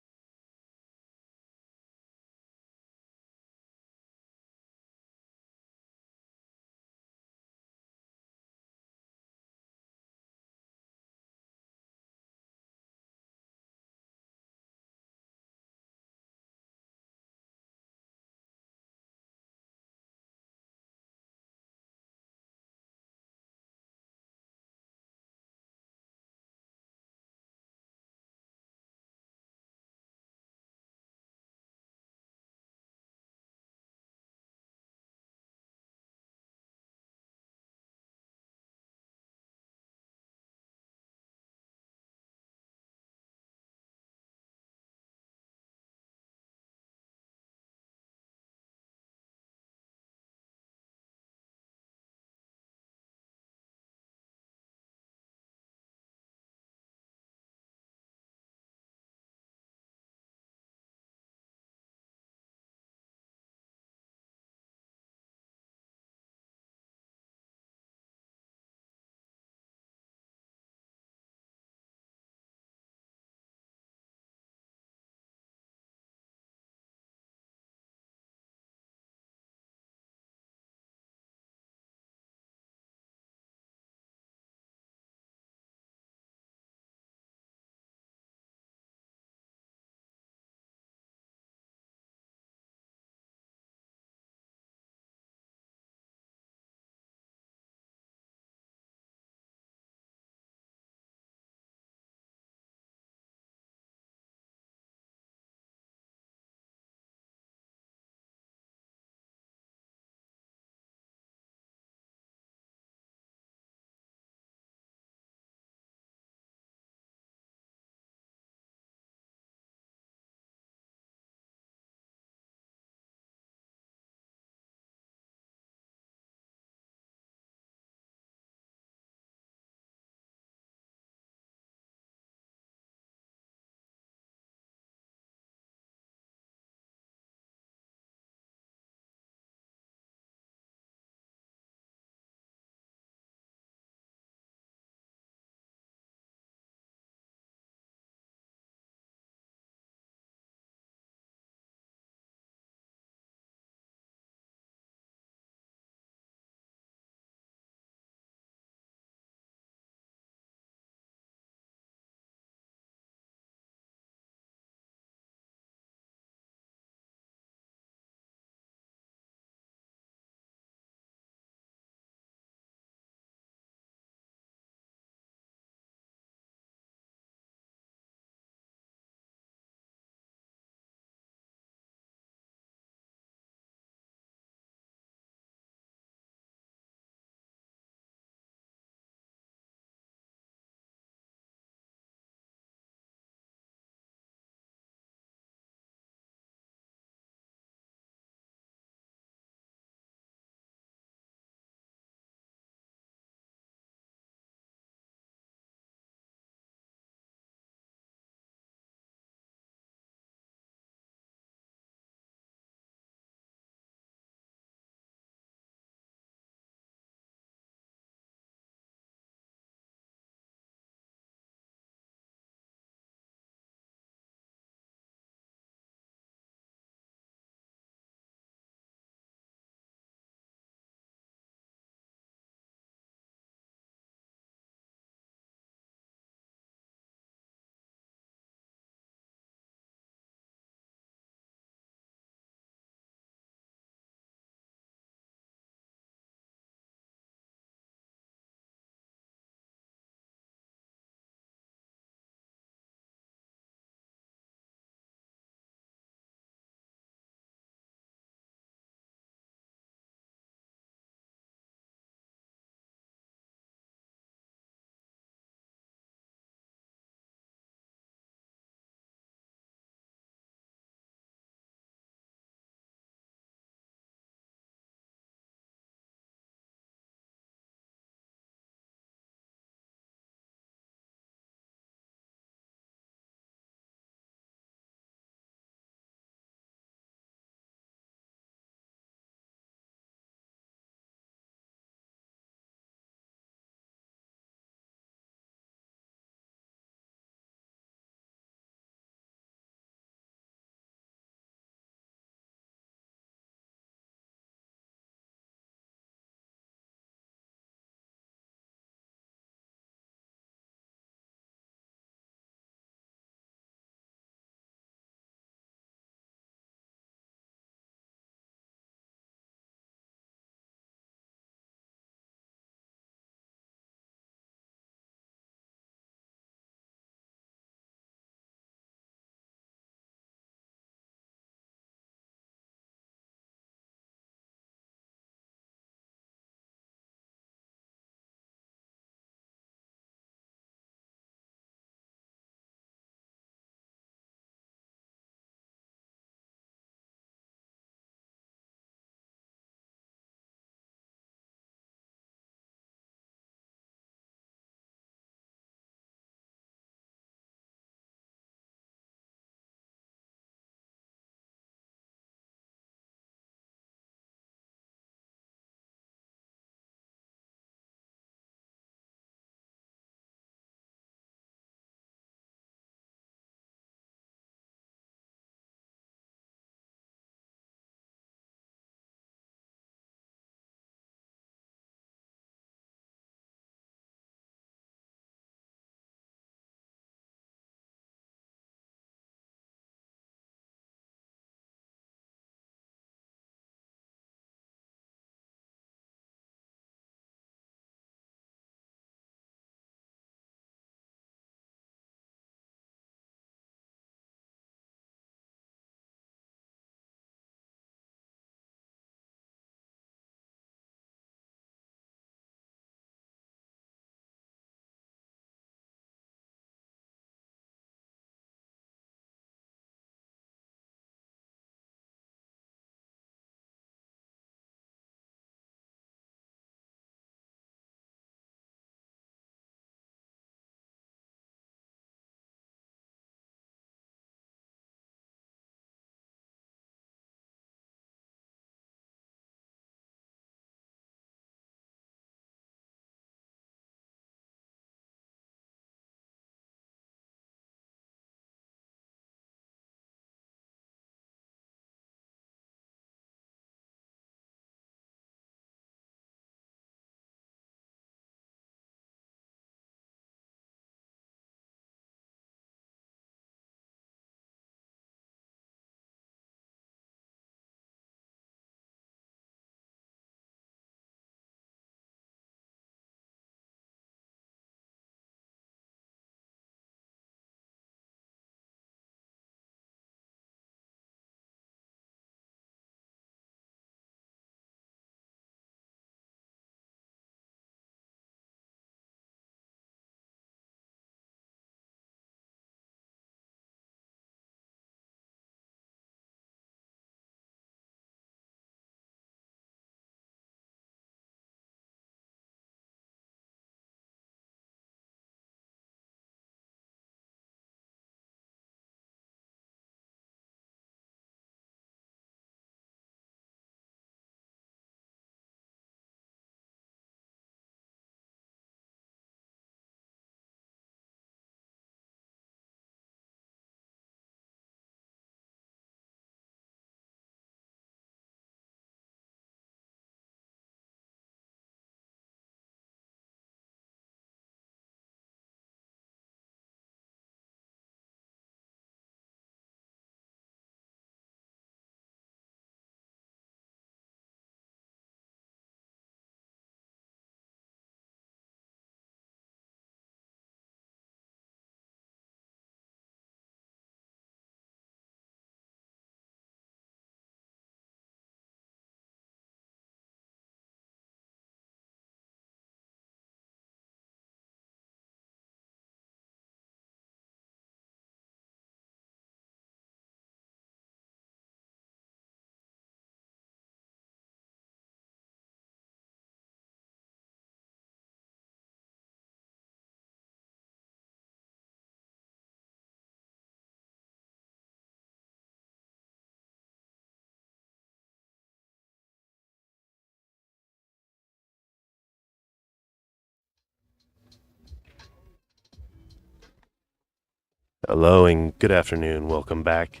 Hello and good afternoon. Welcome back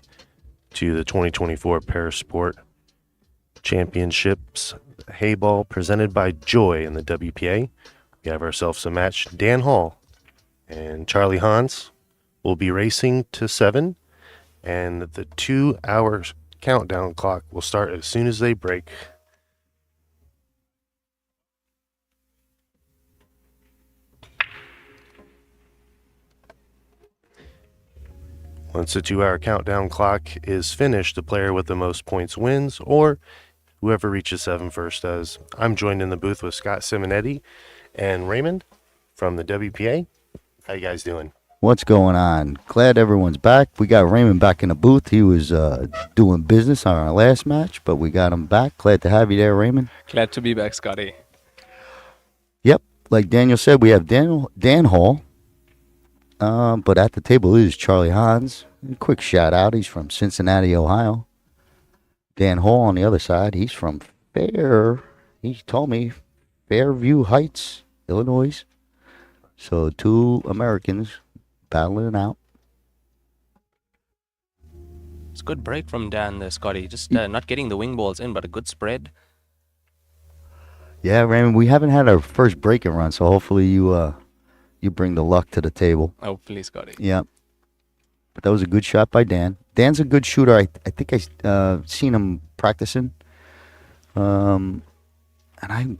to the 2024 Parasport Championships Heyball presented by Joy in the WPA. We have ourselves a match. Dan Hall and Charlie Hans will be racing to 7, and the 2-hour countdown clock will start as soon as they break. Once the 2-hour countdown clock is finished, the player with the most points wins, or whoever reaches 7 first does. I'm joined in the booth with Scott Simonetti and Raymond from the WPA. How you guys doing? What's going on? Glad everyone's back. We got Raymond back in the booth. He was doing business on our last match, but we got him back. Glad to have you there, Raymond. Glad to be back, Scotty. Yep, like Daniel said, we have Dan Hall. But at the table is Charlie Hans. A quick shout out. He's from Cincinnati, Ohio. Dan Hall on the other side. He's from he told me, Fairview Heights, Illinois. So 2 Americans battling it out. It's a good break from Dan there, Scotty. Just not getting the wing balls in, but a good spread. Yeah, Raymond, we haven't had our first break and run, so hopefully you bring the luck to the table. Hopefully, Scotty. Yeah. But that was a good shot by Dan. Dan's a good shooter. I think I seen him practicing. And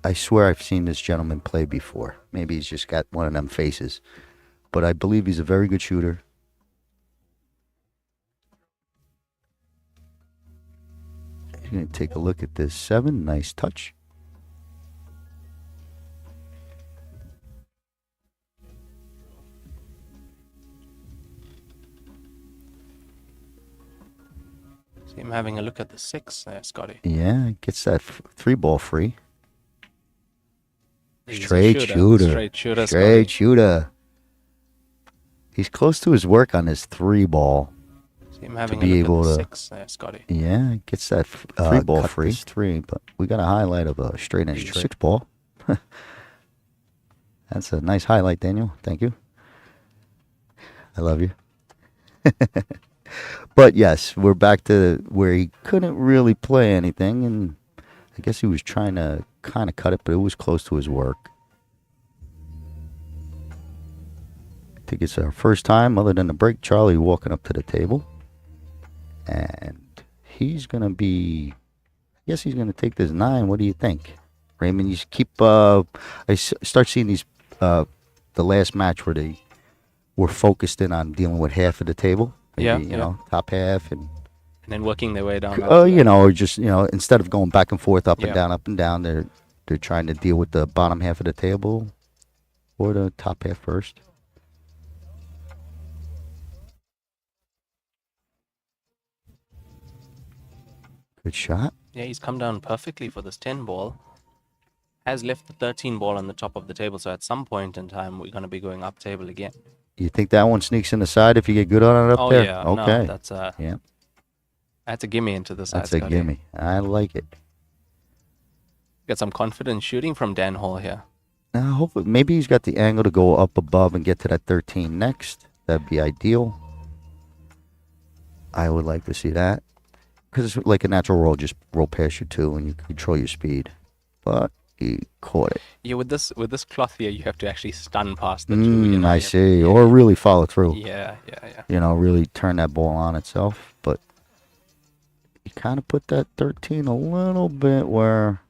I swear I've seen this gentleman play before. Maybe he's just got one of them faces. But I believe he's a very good shooter. He's going to take a look at this 7. Nice touch. See him having a look at the 6 there, Scotty. Yeah, gets that 3 ball free. He's a Straight shooter. Straight shooter, Straight Scotty. shooter. He's close to his work on his 3 ball. See him having be a look able at the to- 6 there, Scotty. Yeah, gets that 3 ball free. 3, but we got a highlight of a straight edge 6 ball. That's a nice highlight, Daniel. Thank you. I love you. But yes, we're back to where he couldn't really play anything, and I guess he was trying to kind of cut it, but it was close to his work. I think it's our first time, other than the break, Charlie walking up to the table. And he's going to be, I guess he's going to take this 9. What do you think? Raymond, you keep, start seeing these, the last match where they were focused in on dealing with half of the table. Maybe, Yeah, you yeah. know, top half and, And then working their way down. you know, or just, you know, instead of going back and forth, up Yeah. and down, they're trying to deal with the bottom half of the table or the top half first. Good shot. Yeah, he's come down perfectly for this 10 ball. Has left the 13 ball on the top of the table, so at some point in time, we're going to be going up table again. You think that one sneaks in the side if you get good on it up Oh, there? yeah. Okay. No, that's Yeah. that's a gimme into the side, That's a Scotty. gimme. I like it. Get some confident shooting from Dan Hall here. Now, hopefully, maybe he's got the angle to go up above and get to that 13 next. That'd be ideal. I would like to see that. Because it's like a natural roll, just roll past your 2 and you control your speed. But he caught it. Yeah, with this cloth here, you have to actually stun past the 2. You know, I you have- see. yeah, Or really follow through. yeah. You know, really turn that ball on itself. But he kind of put that 13 a little bit where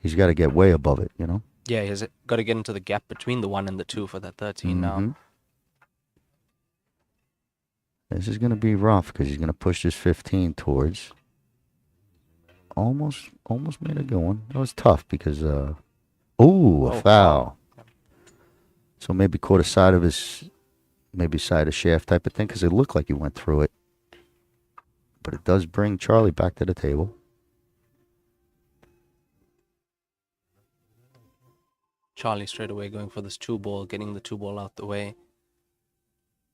he's got to get way above it, you know? Yeah, he's got to get into the gap between the 1 and the 2 for that 13 now. Mhm. This is going to be rough because he's going to push this 15 towards. Almost made it going. That was tough because, a foul. foul. So maybe caught a side of his, maybe side of shaft type of thing because it looked like he went through it. But it does bring Charlie back to the table. Charlie straight away going for this 2 ball, getting the 2 ball out the way.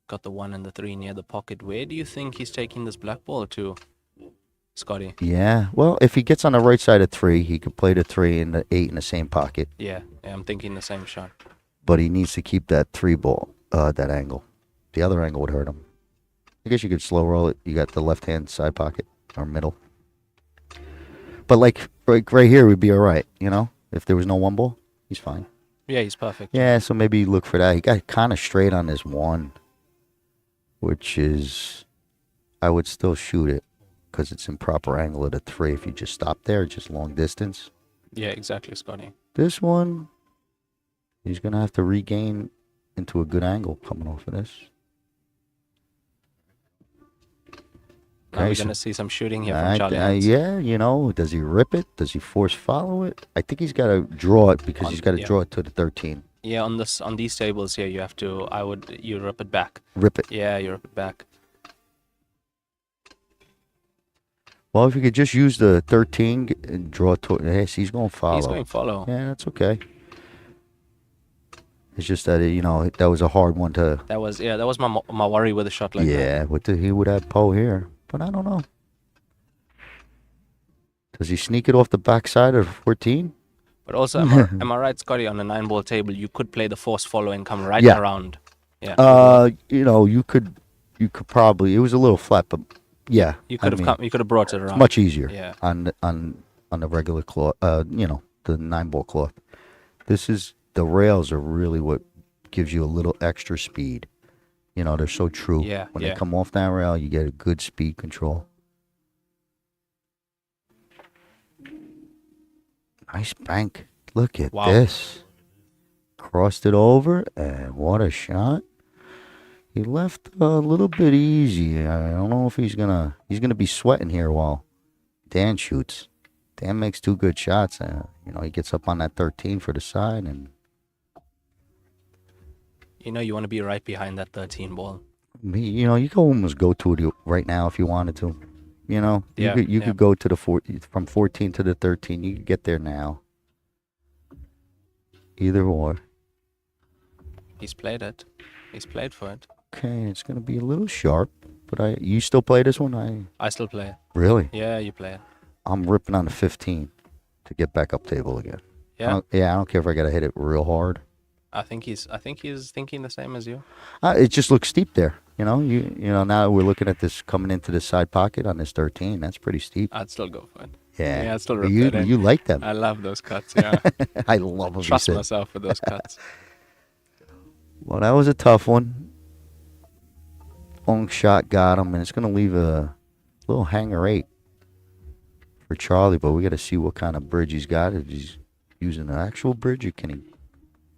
Got the 1 and the 3 near the pocket. Where do you think he's taking this black ball to, Scotty? Yeah. Well, if he gets on the right side of 3, he could play the 3 and the 8 in the same pocket. Yeah, I'm thinking the same shot. But he needs to keep that 3 ball. that angle. The other angle would hurt him. I guess you could slow roll it. You got the left hand side pocket or middle. But like right here would be all right, you know? If there was no one ball, he's fine. Yeah, he's perfect. Yeah, so maybe look for that. He got kind of straight on this one, which is, I would still shoot it because it's in proper angle at a 3. If you just stop there, just long distance. Yeah, exactly, Scotty. This one, he's going to have to regain into a good angle coming off of this. Now we're Okay, so- going to see some shooting here from Charlie. yeah, you know, does he rip it? Does he force follow it? I think he's got to draw it because he's got to yeah. draw it to the 13. Yeah, on these tables here, you have to. You rip it back. Rip it. Yeah, you rip it back. Well, if you could just use the 13 and draw to, yes, he's going to follow. He's going follow. Yeah, that's okay. It's just that, you know, that was a hard one to. That was my worry with a shot like that. Yeah, he would have Poe here, but I don't know. Does he sneak it off the backside of 14? But also, am I right, Scotty? On a 9-ball table, you could play the force follow and come right Yeah. around. Yeah. You know, you could probably. It was a little flat, but yeah, You could have You could have brought it around. much easier. Yeah. On the regular cloth. You know, the 9-ball cloth. The rails are really what gives you a little extra speed. You know, they're so true. Yeah, When yeah. they come off that rail, you get a good speed control. Nice bank. Look at Wow. this. Crossed it over, and what a shot. He left a little bit easy. I don't know if he's gonna be sweating here while Dan shoots. Dan makes 2 good shots. You know, he gets up on that 13 for the side, and You know, you want to be right behind that 13 ball. you know, you can almost go to it right now if you wanted to. You know, Yeah, you yeah. could go to the from 14 to the 13. You could get there now. Either or. He's played it. He's played for it. Okay, it's gonna be a little sharp, but you still play this one? I still play it. Really? Yeah, you play it. I'm ripping on the 15 to get back up table again. Yeah. I don't care if I gotta hit it real hard. I think he's thinking the same as you. It just looks steep there. You know, you know. Now we're looking at this coming into the side pocket on this 13. That's pretty steep. I'd still go for it. Yeah. Yeah, I'd still rip you that in. you like them? I love those cuts. Yeah. I love them. Trust myself with those cuts. Well, that was a tough one. Long shot got him, and it's gonna leave a little hanger 8 for Charlie. But we got to see what kind of bridge he's got. If he's using an actual bridge, or can he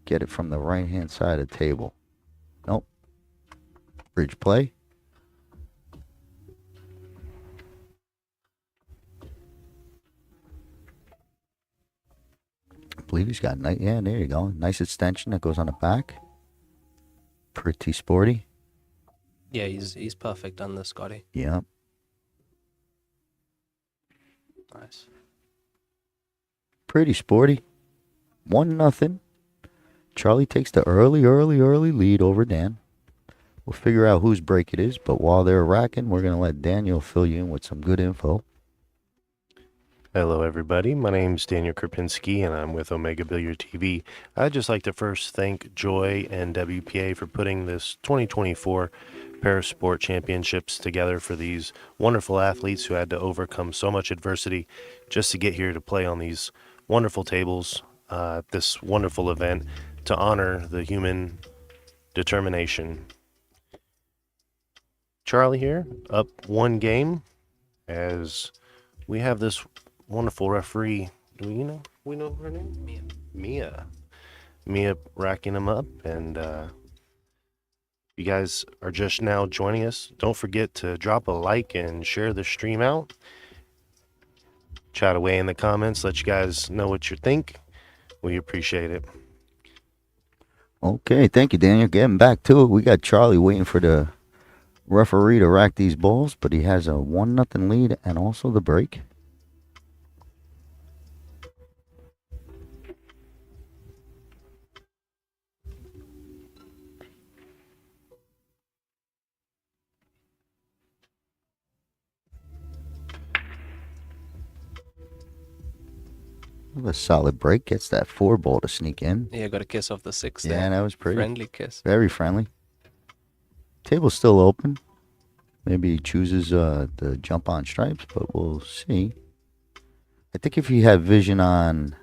get it from the right hand side of the table? Nope. Bridge play. I believe he's got yeah, there you go. Nice extension that goes on the back. Pretty sporty. Yeah, he's perfect on this, Scotty. Yeah. Nice. Pretty sporty. 1-0. Charlie takes the early lead over Dan. We'll figure out whose break it is, but while they're racking, we're going to let Daniel fill you in with some good info. Hello, everybody. My name's Daniel Krupinski, and I'm with Omega Billiard TV. I'd just like to first thank Joy and WPA for putting this 2024 Parasport Championships together for these wonderful athletes who had to overcome so much adversity just to get here to play on these wonderful tables, this wonderful event, to honor the human determination. Charlie here, up 1 game, as we have this wonderful referee. Do we know her name? Mia racking them up, and you guys are just now joining us. Don't forget to drop a like and share the stream out. Chat away in the comments. Let you guys know what you think. We appreciate it. Okay, thank you, Daniel. Getting back to it, we got Charlie waiting for the referee to rack these balls, but he has a 1-0 lead and also the break. A solid break. Gets that 4 ball to sneak in. Yeah, got a kiss off the 6 Yeah, there. that was pretty. Friendly kiss. Very friendly. Table's still open. Maybe he chooses the jump on stripes, but we'll see. I think if you have vision on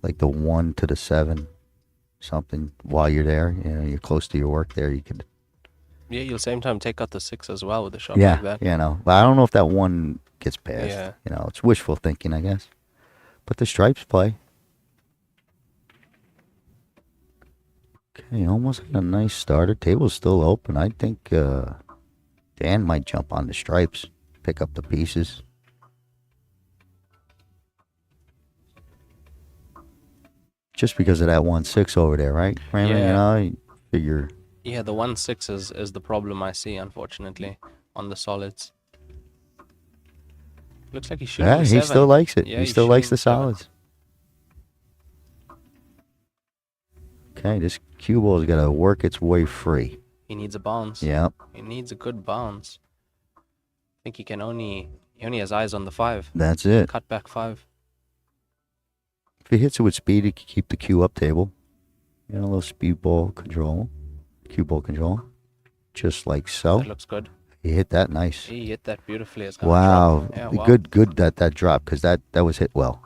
like the 1 to the 7, something while you're there, you know, you're close to your work there, you could. Yeah, you'll same time take out the 6 as well with a shot like that. You know, but I don't know if that 1 gets past. Yeah. You know, it's wishful thinking, I guess. But the stripes play. Okay, almost got a nice starter. Table's still open. I think Dan might jump on the stripes, pick up the pieces. Just because of that 1-6 over there, right, Raymond? Yeah. You know, you figure. Yeah, the 1-6 is the problem I see, unfortunately, on the solids. Looks like he's shooting Yeah, the he 7. still likes it. Yeah, he he's still likes shooting the solids. Okay, this cue ball's got to work its way free. He needs a bounce. Yeah. He needs a good bounce. I think he only has eyes on the 5. That's it. Cut back 5. If he hits it with speed, he can keep the cue up table. You know, a little speed ball control. Cue ball control. Just like so. That looks good. He hit that nice. He hit that beautifully. It's gonna Wow. drop. Yeah, wow. Good that dropped, because that was hit well.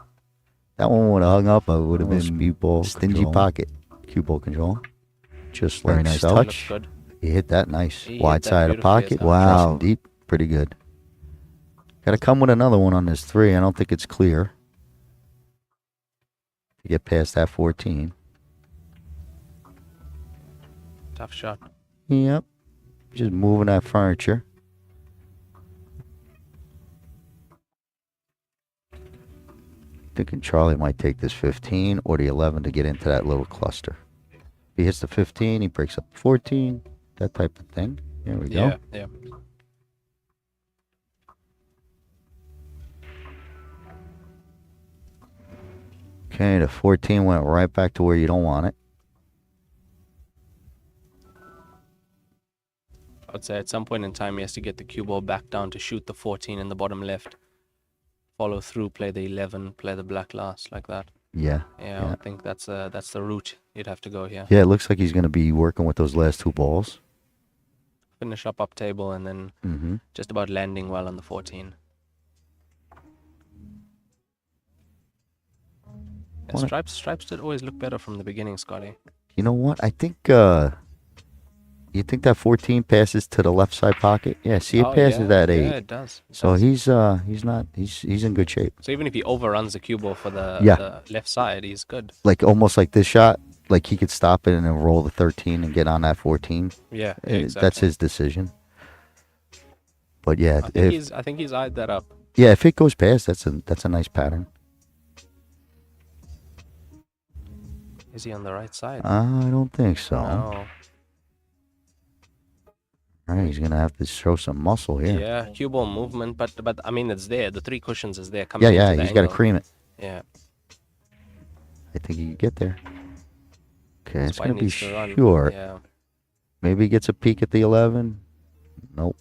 That one would have hung up. It would have been speed ball, stingy control. pocket. Cue ball control. Just Very like nice so. That looks touch. good. He hit that nice. He hit Wide that side of beautifully. pocket. It's gonna Wow. drop. Nice and deep. Pretty good. Got to come with another one on this 3. I don't think it's clear. To get past that 14. Tough shot. Yep. Just moving that furniture. Thinking Charlie might take this 15 or the 11 to get into that little cluster. If he hits the 15, he breaks up the 14. That type of thing. There we go. Yeah. Okay, the 14 went right back to where you don't want it. I'd say at some point in time he has to get the cue ball back down to shoot the 14 in the bottom left. Follow through, play the 11, play the black last like that. Yeah. Yeah, I think that's the route you'd have to go here. Yeah, it looks like he's going to be working with those last 2 balls. Finish up table and then Mm-hmm. just about landing well on the 14. Yeah, stripes did always look better from the beginning, Scotty. You know what? I think you think that 14 passes to the left side pocket? Yeah, see, it passes that 8. Yeah, it does. So he's in good shape. So even if he overruns the cue ball for the left side, he's good. Like almost like this shot, like he could stop it and then roll the 13 and get on that 14. Yeah, That's exactly. his decision. But yeah, I think he's eyed that up. yeah, if it goes past, that's a nice pattern. Is he on the right side? I don't think so. No. All right, he's gonna have to show some muscle here. Yeah, cue ball movement, but I mean it's there. The 3 cushions is there coming. Yeah, into the he's got to angle. cream it. Yeah. I think he can get there. Okay, That's it's why he gonna be needs to run. short. Yeah. Maybe he gets a peek at the 11. Nope.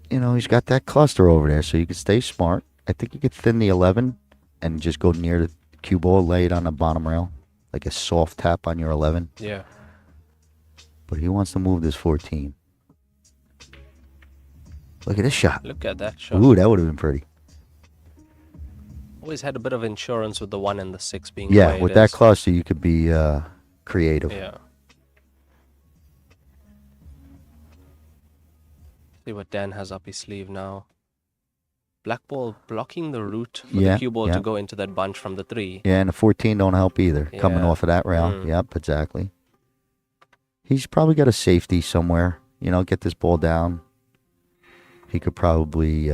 You know, he's got that cluster over there, so you can stay smart. I think you could thin the 11 and just go near the cue ball, lay it on the bottom rail, like a soft tap on your 11. Yeah. But he wants to move this 14. Look at this shot. Look at that shot. Ooh, that would have been pretty. Always had a bit of insurance with the 1 and the 6 being Yeah, the way with it that is. cluster, you could be creative. Yeah. See what Dan has up his sleeve now. Black ball blocking the route for Yeah, the cue ball yeah. to go into that bunch from the 3. Yeah, and the 14 don't help either. Coming Yeah. off of that rail. Mm. Yep, exactly. He's probably got a safety somewhere. You know, get this ball down. He could probably,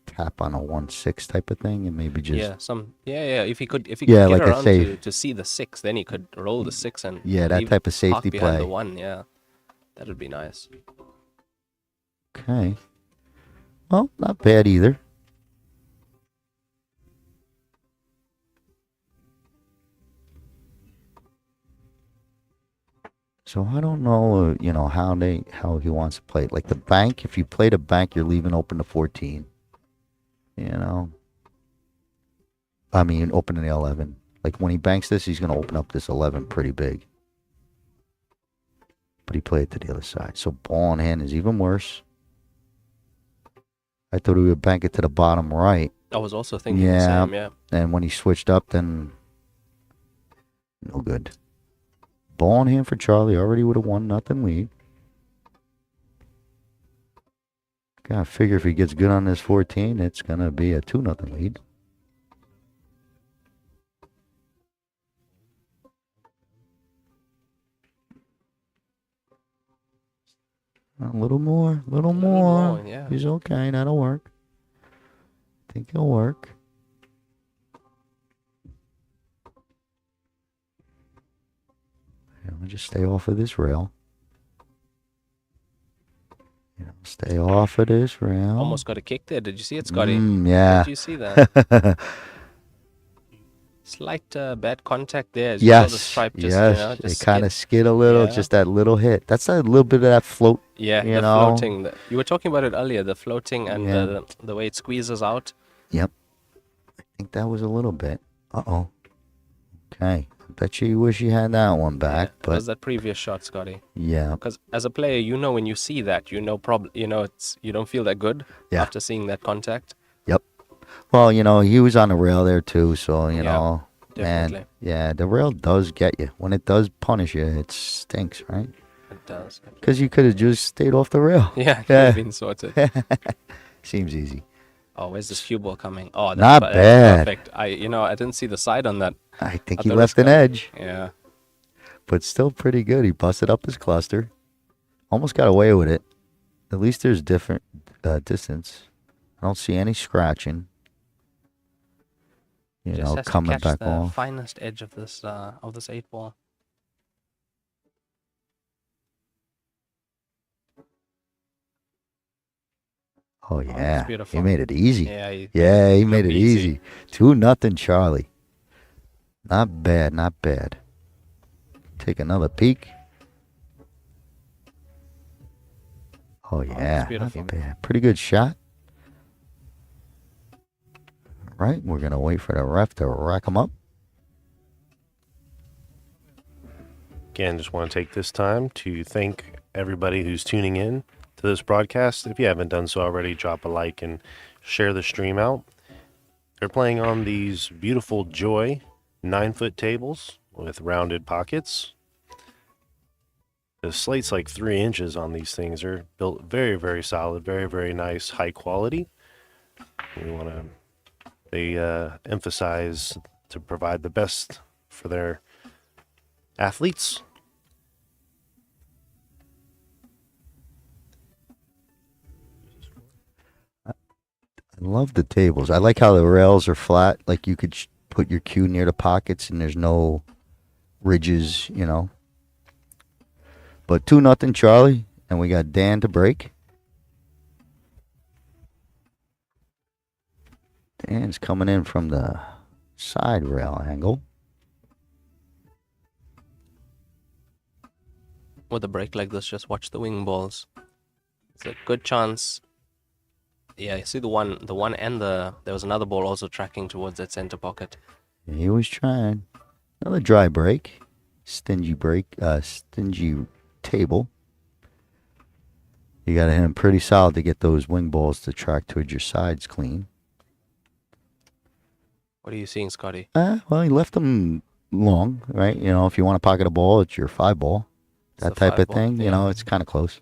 tap on a 1-6 type of thing and maybe just. Yeah. If he could Yeah, get like a around safe. to see the 6, then he could roll the 6 and Yeah, that leave- type of park safety behind play. the 1. Yeah, that would be nice. Okay. Well, not bad either. So I don't know, how he wants to play it. Like the bank, if you play the bank, you're leaving open to 14. I mean, open to the 11. Like when he banks this, he's going to open up this 11 pretty big. But he played to the other side. So ball in hand is even worse. I thought he would bank it to the bottom right. I was also thinking the same, yeah. And when he switched up, then no good. Ball in hand for Charlie. Already would have won nothing lead. Gotta figure if he gets good on this 14, it's gonna be a 2-0 lead. A little more, little more. Yeah. He's okay. That'll work. I think it'll work. I'll just stay off of this rail. Stay off of this rail. Almost got a kick there. Did you see it, Scotty? Yeah. Did you see that? Slight bad contact there. As you saw the stripe just, yes. just it kind of skid a little, just that little hit. That's a little bit of that float. Yeah, you the know? floating. You were talking about it earlier, the floating and the way it squeezes out. Yep. I think that was a little bit. Uh-oh. Okay. I bet you wish you had that one back. Yeah, but it was that previous shot, Scotty. Yeah. Because as a player, when you see that, you don't feel that good after seeing that contact. Yep. Well, he was on the rail there too, so, you know. Definitely. And, yeah, the rail does get you. When it does punish you, it stinks, right? It does. Because you could have just stayed off the rail. Yeah, it could have been sorted. Seems easy. Oh, where's this cue ball coming? Oh, that's Not bad. Perfect. I didn't see the side on that. I think he left an edge. Yeah. But still pretty good. He busted up his cluster. Almost got away with it. At least there's different distance. I don't see any scratching. Just has coming to catch back the off. finest edge of this 8-ball. Oh yeah, beautiful. he made it easy. Yeah, he made it easy. 2-0 Charlie. Not bad, not bad. Take another peek. Oh yeah, beautiful. not bad. Pretty good shot. Right, we're gonna wait for the ref to rack him up. Again, just want to take this time to thank everybody who's tuning in to this broadcast. If you haven't done so already, drop a like and share the stream out. They're playing on these beautiful Joy 9-foot tables with rounded pockets. The slate's like 3 inches on these things. They're built very, very solid, very, very nice, high quality. They emphasize to provide the best for their athletes. I love the tables. I like how the rails are flat. Like you could put your cue near the pockets and there's no ridges, But 2-0 Charlie, and we got Dan to break. Dan's coming in from the side rail angle. With a break like this, just watch the wing balls. It's a good chance. Yeah, you see the one and there was another ball also tracking towards that center pocket. He was trying. Another dry break. Stingy table. You got to hit him pretty solid to get those wing balls to track towards your sides clean. What are you seeing, Scotty? Well, he left them long, right? If you want to pocket a ball, it's your 5-ball. That type of thing. It's kind of close.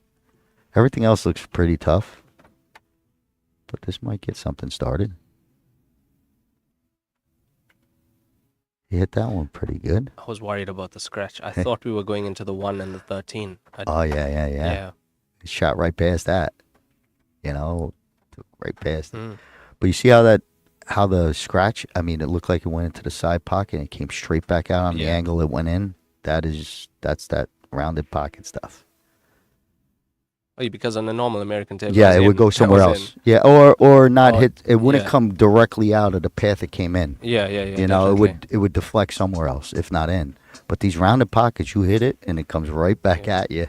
Everything else looks pretty tough. But this might get something started. He hit that one pretty good. I was worried about the scratch. I thought we were going into the 1 and the 13. Yeah. He shot right past that. Right past it. But you see how the scratch, it looked like it went into the side pocket and it came straight back out on the angle it went in. That's that rounded pocket stuff. Oh, because on a normal American table, it would go somewhere else. Yeah, or not hit. It wouldn't come directly out of the path it came in. Yeah. It would deflect somewhere else if not in. But these rounded pockets, you hit it and it comes right back at you.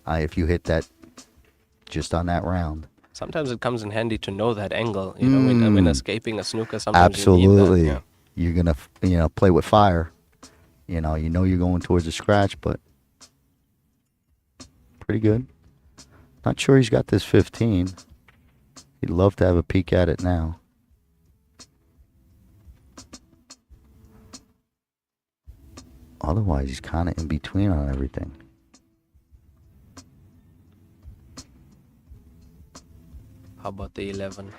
If you hit that just on that round. Sometimes it comes in handy to know that angle. When escaping a snooker, sometimes absolutely. you need that. you're gonna, play with fire. You know you're going towards a scratch, but pretty good. Not sure he's got this 15. He'd love to have a peek at it now. Otherwise, he's kind of in between on everything. How about the 11?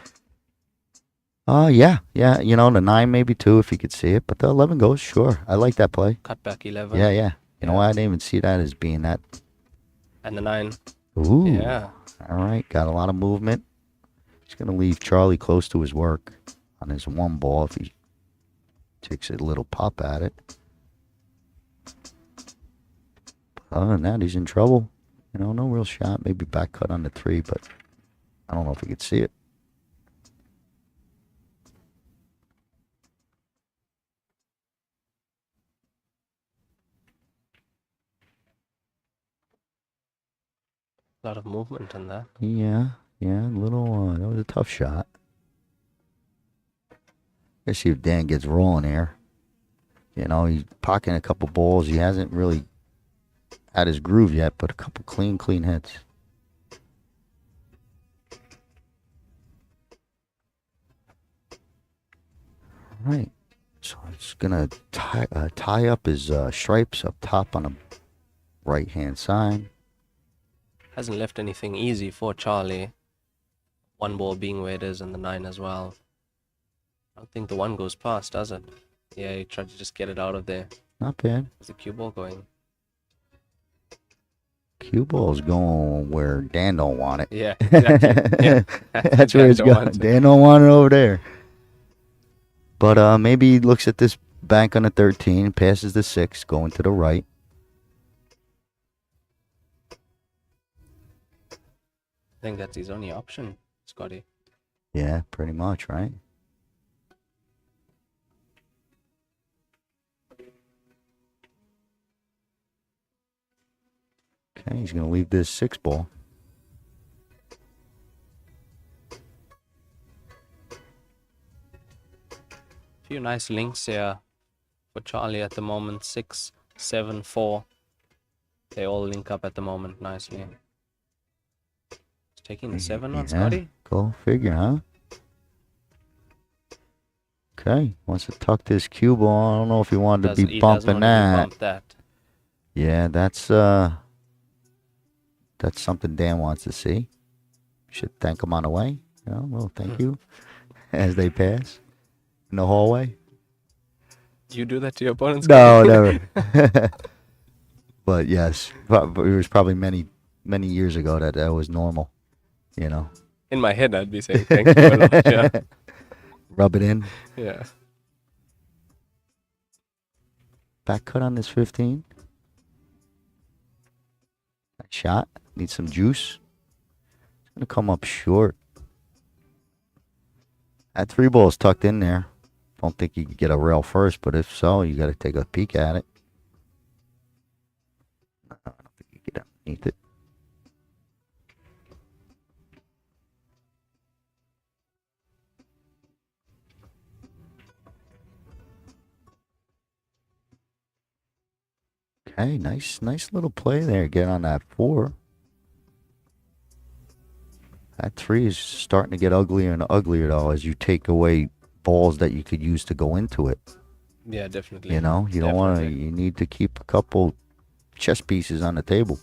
Yeah. The 9 maybe too if you could see it, but the 11 goes, sure. I like that play. Cutback 11. Yeah. You know Yeah. what? I didn't even see that as being that. And the 9. Ooh. Yeah. All right, got a lot of movement. He's going to leave Charlie close to his work on his one ball if he takes a little pop at it. But other than that, he's in trouble. No real shot. Maybe back cut on the 3, but I don't know if he could see it. A lot of movement in that. Yeah, a little, that was a tough shot. Let's see if Dan gets rolling here. He's pocketing a couple balls. He hasn't really had his groove yet, but a couple clean hits. All right, so it's gonna tie up his stripes up top on the right-hand side. Hasn't left anything easy for Charlie. One ball being where it is and the 9 as well. I don't think the 1 goes past, does it? Yeah, he tried to just get it out of there. Not bad. Is the cue ball going? Cue ball's going where Dan don't want it. Yeah, exactly. Yeah. That's where it's going. Dan don't want it over there. But maybe he looks at this bank on the 13, passes the 6, going to the right. I think that's his only option, Scotty. Yeah, pretty much, right? Okay, he's going to leave this 6 ball. Few nice links here for Charlie at the moment. 6, 7, 4. They all link up at the moment nicely. Taking the 7 on Scotty. Go figure, huh? Okay, wants to tuck this cue ball. I don't know if he wanted to be bumping that. Yeah, that's something Dan wants to see. Should thank him on the way. Well, thank you as they pass in the hallway. You do that to your opponents? No, never. But yes, it was probably many years ago that was normal. In my head, I'd be saying thank you a lot. Yeah. Rub it in. Yeah. Back cut on this 15. That shot. Needs some juice. It's going to come up short. That 3 ball is tucked in there. Don't think you could get a rail first, but if so, you got to take a peek at it. I don't think you get underneath it. Okay, nice little play there. Get on that 4. That 3 is starting to get uglier and uglier, though, as you take away balls that you could use to go into it. Yeah, definitely. You don't want to. You need to keep a couple chess pieces on the table.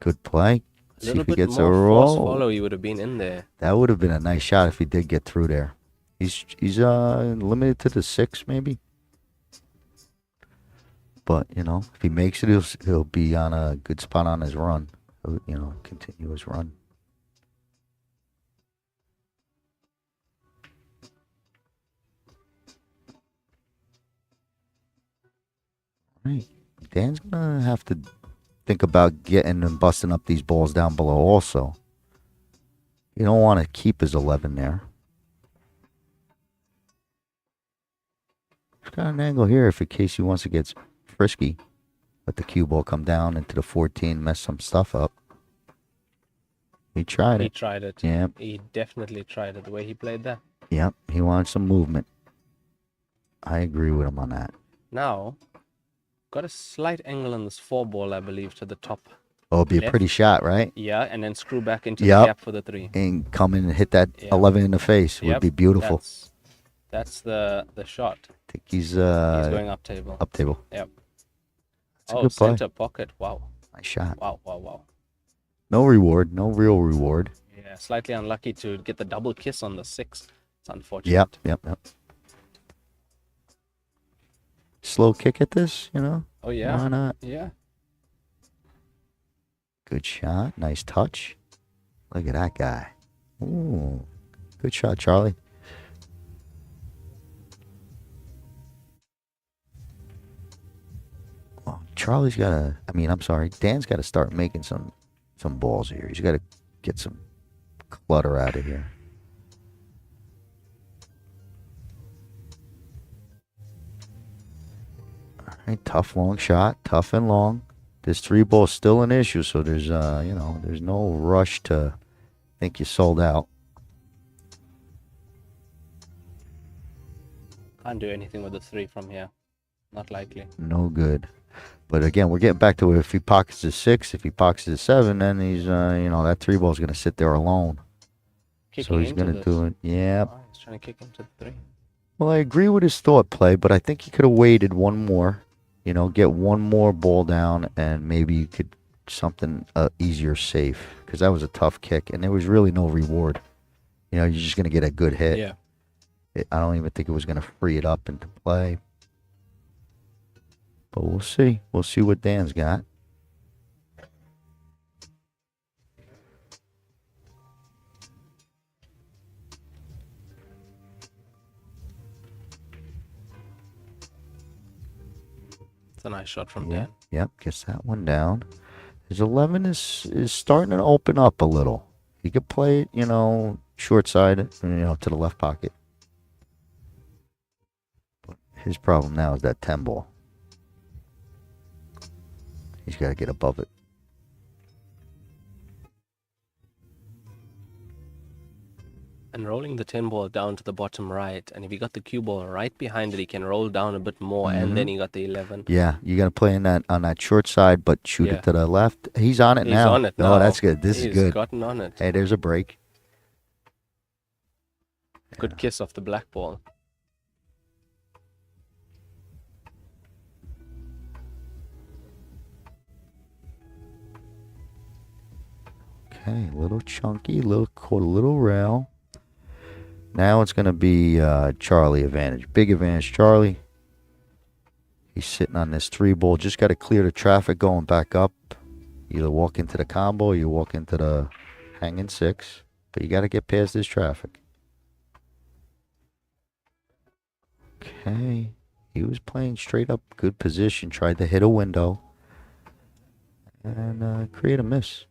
Good play. See if he gets a roll. Follow, he would have been in there. That would have been a nice shot if he did get through there. He's limited to the 6 maybe. But if he makes it, he'll be on a good spot on his run. Continue his run. Right. Dan's gonna have to think about getting and busting up these balls down below also. You don't want to keep his 11 there. He's got an angle here if in case he wants to get frisky. Let the cue ball come down into the 14, mess some stuff up. He tried it. He tried it. Yeah. He definitely tried it, the way he played that. Yep, he wanted some movement. I agree with him on that. Now, got a slight angle on this 4-ball, I believe, to the top. Oh, it'd be a Left. pretty shot, right? Yeah, and then screw back into the Yep. gap for the 3. And come in and hit that Yep. 11 in the face would Yep, be beautiful. That's the shot. I think he's going up table. up table. Yep. That's a good play. Center pocket. Wow. Nice shot. Wow. No reward. No real reward. Yeah, slightly unlucky to get the double kiss on the 6. It's unfortunate. Yep. Slow kick at this, you know? Oh, yeah. Why not? Yeah. Good shot. Nice touch. Look at that guy. Ooh. Good shot, Charlie. Oh, Charlie's got to, Dan's got to start making some balls here. He's got to get some clutter out of here. All right, tough long shot. Tough and long. This 3-ball is still an issue, so there's there's no rush to think you sold out. Can't do anything with the 3 from here. Not likely. No good. But again, we're getting back to if he pockets the 6, if he pockets the 7, then he's that 3-ball is going to sit there alone. Kicking So he's into going to this. do it. Yeah. Oh, he's trying to kick into the 3. Well, I agree with his thought play, but I think he could have waited one more. Get one more ball down, and maybe you could something easier safe, because that was a tough kick, and there was really no reward. You're just going to get a good hit. Yeah. I don't even think it was going to free it up into play. But we'll see. We'll see what Dan's got. It's a nice shot from Yeah. Dan. Yep, gets that one down. His 11 is starting to open up a little. He could play it, short side, to the left pocket. But his problem now is that 10 ball. He's got to get above it. And rolling the 10 ball down to the bottom right, and if he got the cue ball right behind it, he can roll down a bit more, and then he got the 11. Yeah, you got to play on that short side, but shoot Yeah. it to the left. He's on it He's now. on it now. Oh, that's good. This is He's good. gotten on it. Hey, there's a break. Good kiss off the black ball. Okay, a little chunky, little rail. Now it's going to be Charlie advantage. Big advantage, Charlie. He's sitting on this 3-ball. Just got to clear the traffic going back up. Either walk into the combo or you walk into the hanging 6. But you got to get past this traffic. Okay. He was playing straight up good position. Tried to hit a window. And create a miss.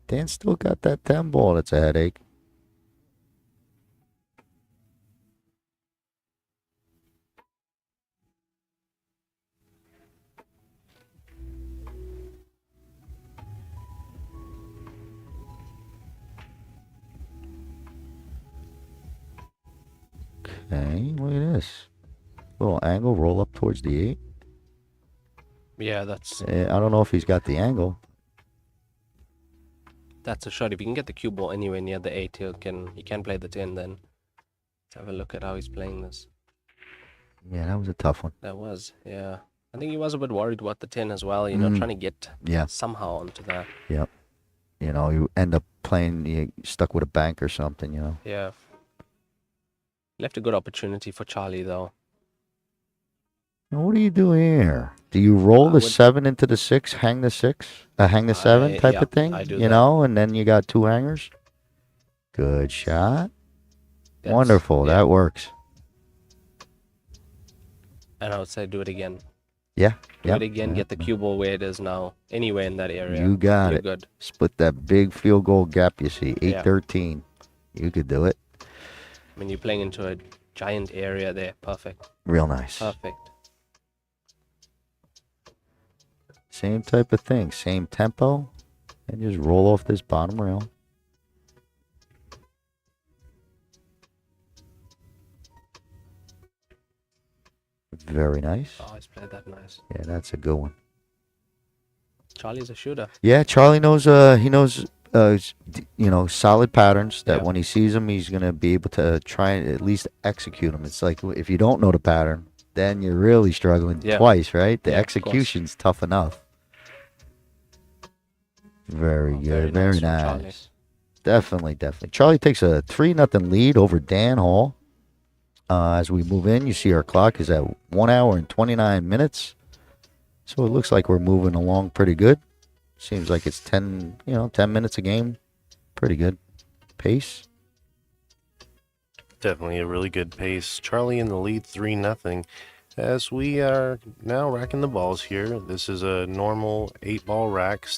Dan still got that 10 ball. That's a headache. Okay, look at this. Little angle, roll up towards the 8. Yeah, that's I don't know if he's got the angle. a shot. If you can get the cue ball anywhere near the 8, he can play the 10 then. Let's have a look at how he's playing this. Yeah, that was a tough one. That was, yeah. I think he was a bit worried about the 10 as well, trying to get Yeah. somehow onto that. Yep. You end up playing, you stuck with a bank or something, Yeah. Left a good opportunity for Charlie, though. Now, what do you do here? Do you roll I the would- 7 into the 6, hang the 6? Hang the 7 type yeah, of thing? I do You that. know, and then you got 2 hangers? Good shot. That's- Wonderful. yeah. That works. And I would say do it again. Yeah. Do Yep. it again, get the cue ball where it is now. Anywhere in that area. You got You're it. good. Split that big field goal gap you see. Yeah. 8-13. You could do it. I mean, you're playing into a giant area there. Perfect. Real nice. Perfect. Same type of thing. Same tempo. And just roll off this bottom rail. Very nice. Oh, he's played that nice. Yeah, that's a good one. Charlie's a shooter. Yeah, Charlie knows. He knows. Solid patterns that Yeah. when he sees them, he's gonna be able to try and at least execute them. It's like if you don't know the pattern, then you're really struggling Yeah. twice, right? The Yeah, of course. execution's tough enough. Very good. Very from Charlie. nice. Definitely. Charlie takes a 3-0 lead over Dan Hall. As we move in, you see our clock is at 1 hour and 29 minutes. So it looks like we're moving along pretty good. Seems like it's 10 minutes a game. Pretty good pace. Definitely a really good pace. Charlie in the lead 3-0. As we are now racking the balls here, this is a normal 8-ball rack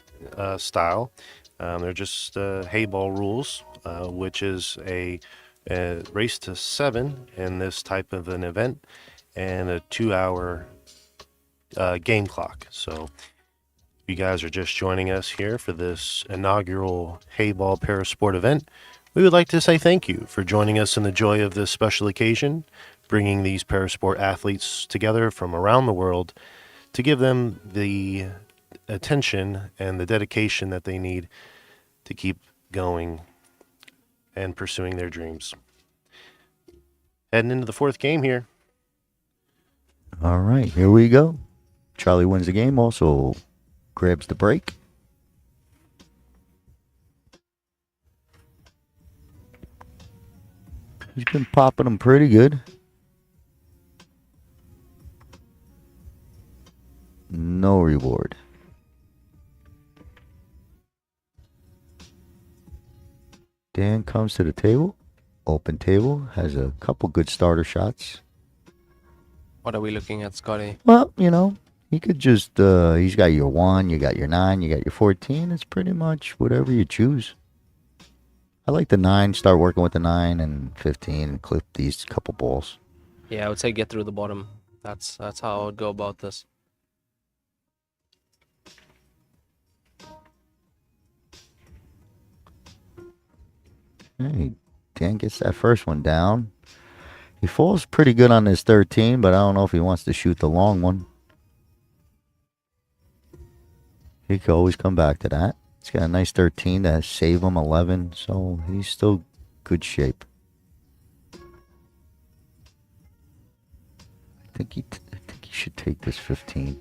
style. They're just Heyball rules, which is a race to 7 in this type of an event, and a 2-hour game clock. So you guys are just joining us here for this inaugural Heyball Parasport event. We would like to say thank you for joining us in the joy of this special occasion, bringing these Parasport athletes together from around the world to give them the attention and the dedication that they need to keep going and pursuing their dreams. Heading into the 4th game here. All right, here we go. Charlie wins the game. Also grabs the break. He's been popping them pretty good. No reward. Dan comes to the table. Open table. Has a couple good starter shots. What are we looking at, Scotty? Well, he could just, he's got your 1, you got your 9, you got your 14. It's pretty much whatever you choose. I like the 9, start working with the 9 and 15 and clip these couple balls. Yeah, I would say get through the bottom. That's how I would go about this. Hey, Dan gets that first one down. He falls pretty good on his 13, but I don't know if he wants to shoot the long one. He could always come back to that. He's got a nice 13 to save him 11, so he's still good shape. I think he should take this 15.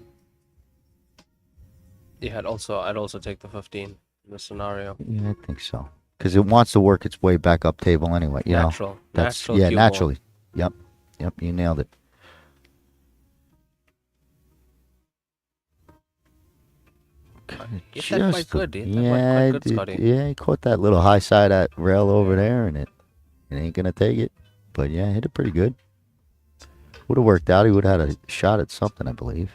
Yeah, I'd also take the 15 in this scenario. Yeah, I think so. Because it wants to work its way back up table anyway. Natural cue ball. Naturally. Yep, you nailed it. Hit that quite good. Hit that quite good, Scotty. Yeah, he caught that little high side at rail over there, and it ain't gonna take it. But yeah, hit it pretty good. Would have worked out. He would have had a shot at something, I believe.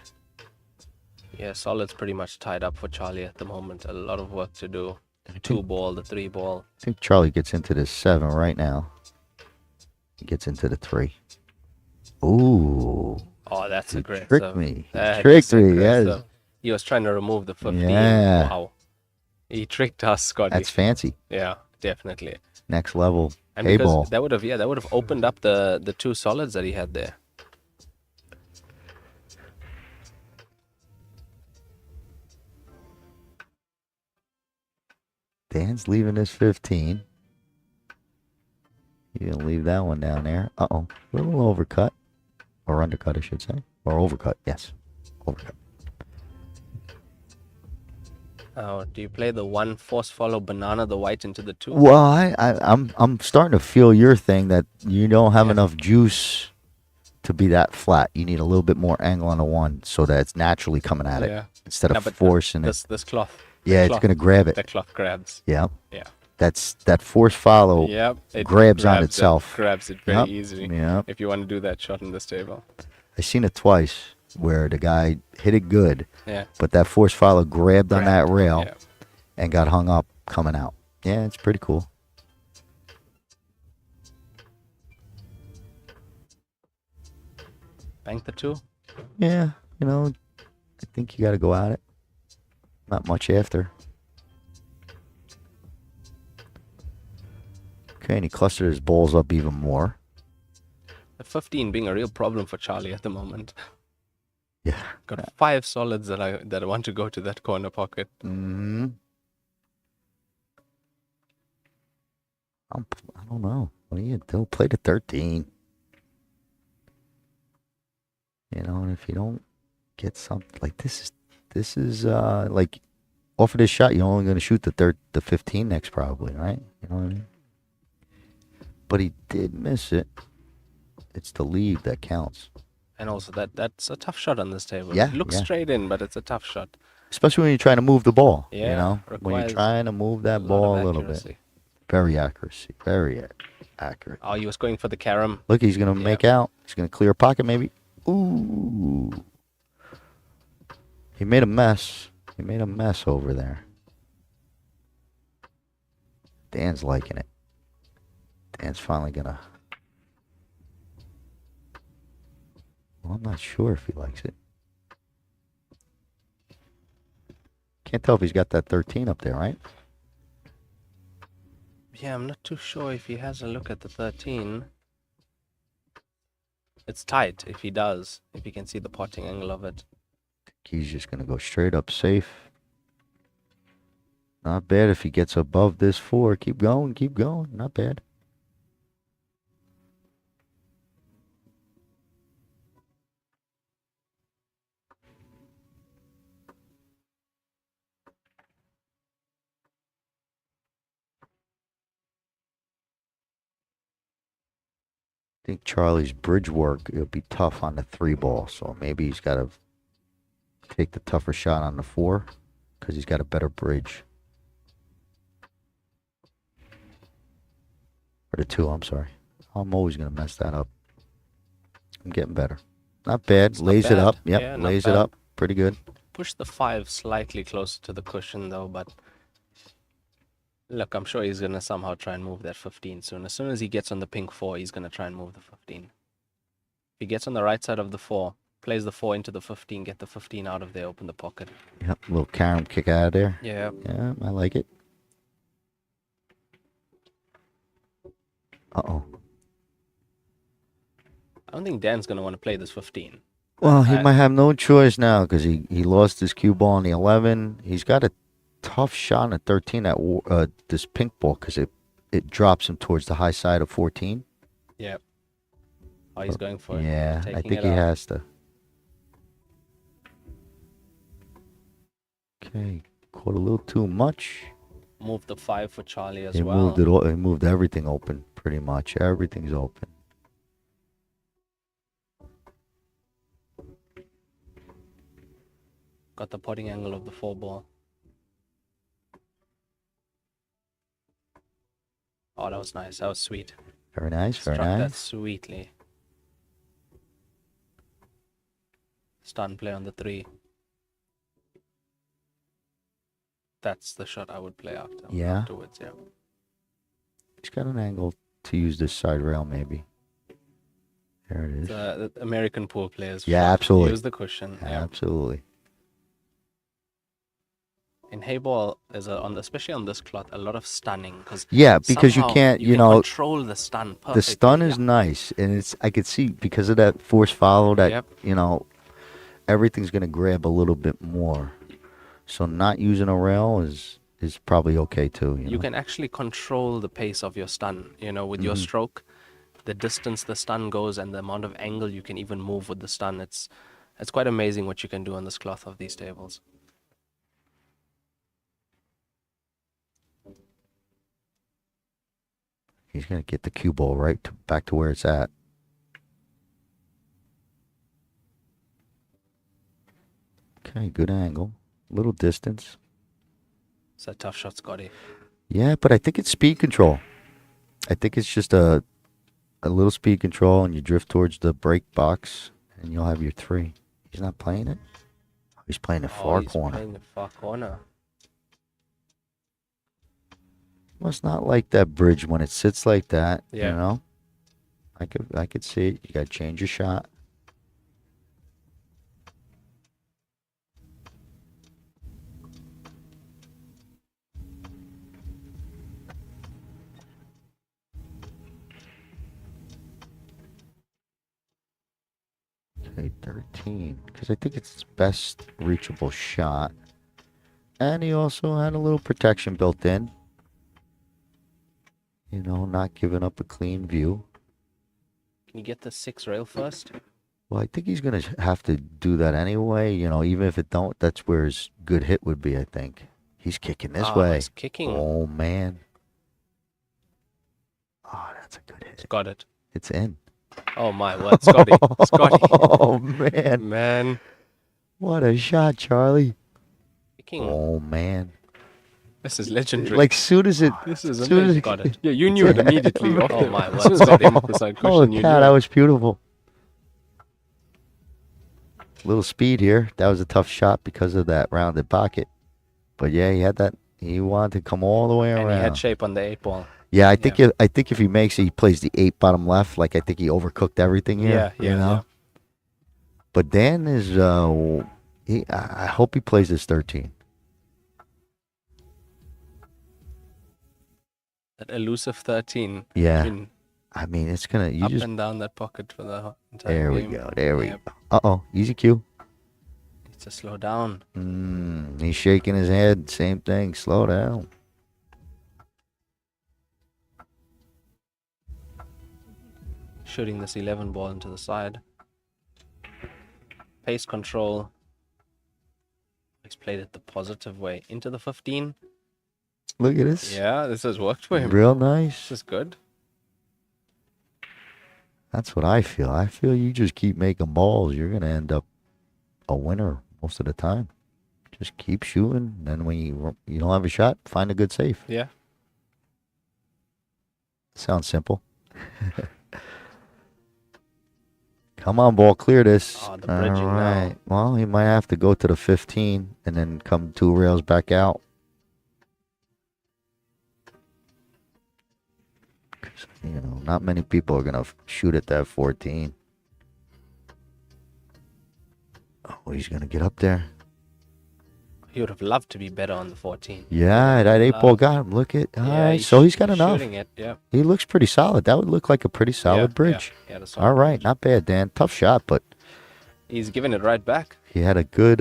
Yeah, solid's pretty much tied up for Charlie at the moment. A lot of work to do. The 2-ball, the 3-ball. I think Charlie gets into the 7 right now. He gets into the 3. Ooh. Oh, that's aggressive. Tricked me. That Tricked is me, aggressive. yes. He was trying to remove the 15. Yeah. Wow. He tricked us, Scotty. That's fancy. Yeah, definitely. Next level. And Hey because ball. that would have opened up the 2 solids that he had there. Dan's leaving his 15. You gonna leave that one down there. Uh-oh. Little overcut. Or undercut, I should say. Or overcut, yes. Overcut. Oh, do you play the 1 force follow banana the white into the 2? Well, I'm starting to feel your thing that you don't have enough juice to be that flat. You need a little bit more angle on the 1 so that it's naturally coming at it instead of forcing it. This cloth. Yeah, it's gonna grab it. The cloth grabs. Yeah. Yeah. That's that force follow. Yep. It grabs on itself. Grabs it very easily. Yep. If you want to do that shot in this table. I seen it twice where the guy hit it good, Yeah. but that force follow grabbed on that rail Yeah. and got hung up coming out. Yeah, it's pretty cool. Bank the 2. Yeah, I think you got to go at it. Not much after. Okay, and he clustered his balls up even more. A 15 being a real problem for Charlie at the moment. Yeah. Got 5 solids that want to go to that corner pocket. Mm-hmm. I don't know. What do you do? Play the 13. You know, and if you don't get something like this is like off of this shot, you're only going to shoot the 15 next probably, right? You know what I mean? But he did miss it. It's the lead that counts. And also that's a tough shot on this table. Yeah, It looks yeah. straight in, but it's a tough shot. Especially when you're trying to move the ball. You Yeah, know, when you're requires trying to move that lot ball of a little bit. accuracy. Very accurate. Oh, he was going for the carom. Look, he's going to Yeah. make out. He's going to clear a pocket maybe. Ooh. He made a mess. He made a mess over there. Dan's liking it. Dan's finally going to... Well, I'm not sure if he likes it. Can't tell if he's got that 13 up there, right? Yeah, I'm not too sure if he has a look at the 13. It's tight if he does, if he can see the potting angle of it. He's just going to go straight up safe. Not bad if he gets above this 4. Keep going, keep going. Not bad. I think Charlie's bridge work, it'll be tough on the 3 ball. So maybe he's got to take the tougher shot on the 4 because he's got a better bridge. Or the 2, I'm sorry. I'm always going to mess that up. I'm getting better. Not bad. It's not Lays it bad. up. Yep, Yeah, not lays it bad. up. Pretty good. Push the 5 slightly closer to the cushion though, but look, I'm sure he's gonna somehow try and move that 15 soon. As soon as he gets on the pink 4, he's gonna try and move the 15. If he gets on the right side of the 4, plays the 4 into the 15, get the 15 out of there, open the pocket. Yep, a little carom kick out of there. Yeah. Yeah, I like it. Uh-oh. I don't think Dan's gonna want to play this 15. Well, he I- might have no choice now because he lost his cue ball on the 11. He's got a tough shot on the 13 at this pink ball because it drops him towards the high side of 14. Yeah. Oh, he's going for it. Yeah, I Taking think it he out. has to. Okay, caught a little too much. Move the 5 for Charlie as He well. moved it all. He moved everything open, pretty much. Everything's open. Got the potting angle of the 4 ball. Oh, that was nice. That was sweet. Very nice, very Struck that nice. sweetly. Stun play on the 3. That's the shot I would play after. Yeah. Afterwards, yeah. He's got an angle to use this side rail, maybe. There it is. The American pool players. Yeah, shot. absolutely. Use the cushion. Yeah. Absolutely. In Heyball, there's especially on this cloth, a lot of stunning because Yeah, because you can't, you can know, control the stun perfectly. the stun is Yeah. nice, and I could see because of that force follow that Yep. you know, everything's gonna grab a little bit more. So not using a rail is probably okay too. You You know? can actually control the pace of your stun, with your Mhm. stroke, the distance the stun goes and the amount of angle you can even move with the stun. It's quite amazing what you can do on this cloth of these tables. He's gonna get the cue ball back to where it's at. Okay, good angle, little distance. It's a tough shot, Scotty. Yeah, but I think it's speed control. I think it's just a little speed control, and you drift towards the break box, and you'll have your 3. He's not playing it. He's playing the far he's corner. playing the far corner. Must not like that bridge when it sits like that. Yeah. You know, I could see it. You got to change your shot. Okay, 13. Because I think it's his best reachable shot. And he also had a little protection built in. You know, not giving up a clean view. Can you get the 6 rail first? Well, I think he's going to have to do that anyway. You know, even if it don't, that's where his good hit would be, I think. He's kicking this way. Nice kicking. Oh, man. Oh, that's a good hit. Got it. It's in. Oh my word, Scotty. Scotty. Oh, man. Man. What a shot, Charlie. Kicking. Oh, man. This is legendary. Like, soon as it... This is soon as amazing. it Got it. Yeah, you knew it immediately. Oh After, my as soon word, as I Scotty. came up with that Oh, question, you cat, knew that it. was beautiful. Little speed here. That was a tough shot because of that rounded pocket. But yeah, he had that. He wanted to come all the way And he had around. shape on the 8 ball. Yeah, I think if he makes it, he plays the 8 bottom left. Like I think he overcooked everything here. Yeah, you know. yeah. But Dan is. I hope he plays this 13. That elusive 13. Yeah. Been I mean, it's gonna. You up just. and down that pocket for the entire There we game. go. There we Yep. go. Uh-oh. Easy cue. Needs to slow down. He's shaking his head. Same thing. Slow down. Shooting this 11 ball into the side. Pace control. He's played it the positive way. Into the 15. Look at this. Yeah, this has worked for him. Real nice. This is good. That's what I feel. I feel you just keep making balls, you're going to end up a winner most of the time. Just keep shooting. Then when you don't have a shot, find a good safe. Yeah. Sounds simple. Come on, ball, clear this. Oh, the bridging All now. right. Well, he might have to go to the 15 and then come 2 rails back out. 'Cause, you know, not many people are going to shoot at that 14. Oh, he's going to get up there. He would have loved to be better on the 14. Yeah, that 8 ball got him. Look at. All right, so he's got enough. Shooting it, yeah. He looks pretty solid. That would look like a pretty solid bridge. Yeah, the solid All right, bridge. not bad, Dan. Tough shot, but He's giving it right back. he had a good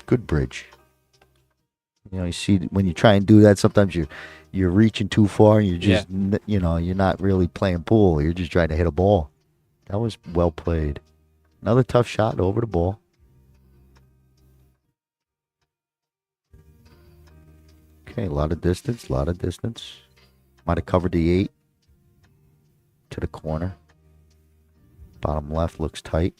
good bridge. You know, you see when you try and do that, sometimes you're reaching too far and you're just you know, you're not really playing pool. You're just trying to hit a ball. That was well played. Another tough shot over the ball. Okay, a lot of distance, Might have covered the 8 to the corner. Bottom left looks tight.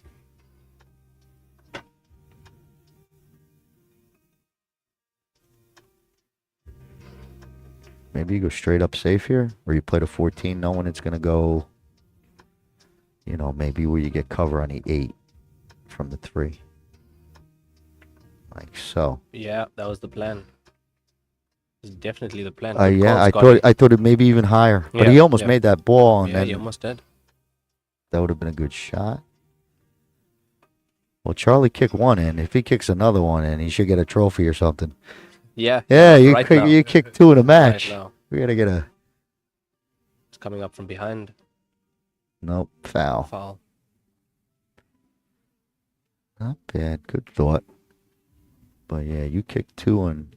Maybe you go straight up safe here, or you play the 14 knowing it's going to go, you know, maybe where you get cover on the 8 from the 3. Like so. Yeah, that was the plan. It's definitely the plan. Good Yeah, call, Scotty. I thought it maybe even higher, but Yeah, he almost yeah. made that ball, and Yeah, then you almost did. that would have been a good shot. Well, Charlie kicked one in. If he kicks another one in, he should get a trophy or something. Yeah. Yeah, right now. you kicked 2 in a match. Right now. We gotta get a It's coming up from behind. nope foul. Foul. Not bad. Good thought. But yeah, you kicked 2 and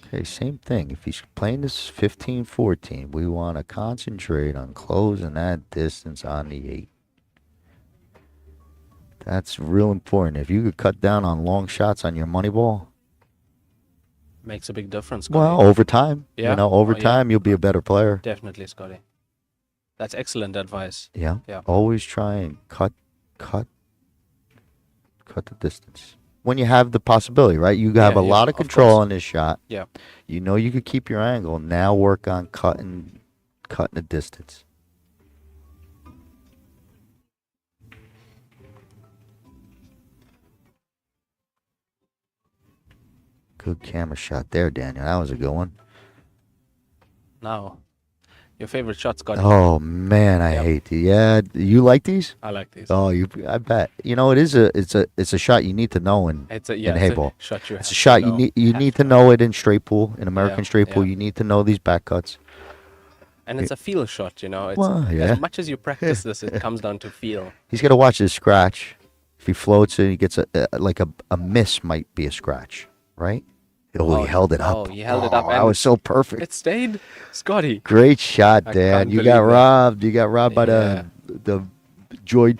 okay, same thing. If he's playing this 15-14, we want to concentrate on closing that distance on the 8. That's real important. If you could cut down on long shots on your money ball, Makes a big difference, Scotty. well, over time, Yeah. you know, over Oh, yeah. time, you'll be a better player. Definitely, Scotty. That's excellent advice. Yeah. Yeah. Always try and cut the distance. When you have the possibility, right? You have a Yeah, lot of of control course. on this shot. Yeah. You know you could keep your angle. Now work on cutting the distance. Good camera shot there, Daniel. That was a good one. Now, Your favorite shot, Scotty. Oh man, I Yep. hate these. Yeah, you like these? I like these. Oh, I bet. You know, it's a shot you need to know in It's a in it's Heyball. a shot you It's have a shot to you know. need to know it in straight pool, in American straight pool. yeah. You need to know these back cuts. And it's a feel shot, you know. It's Well, yeah. as much as you practice this, it comes down to feel. He's got to watch his scratch. If he floats it, he gets a miss might be a scratch, right? Oh, he held it up. Oh, he held it up, That and was so perfect. it stayed. Scotty. Great shot, I Dan. can't You got believe that. robbed. You got robbed by Yeah. the Joy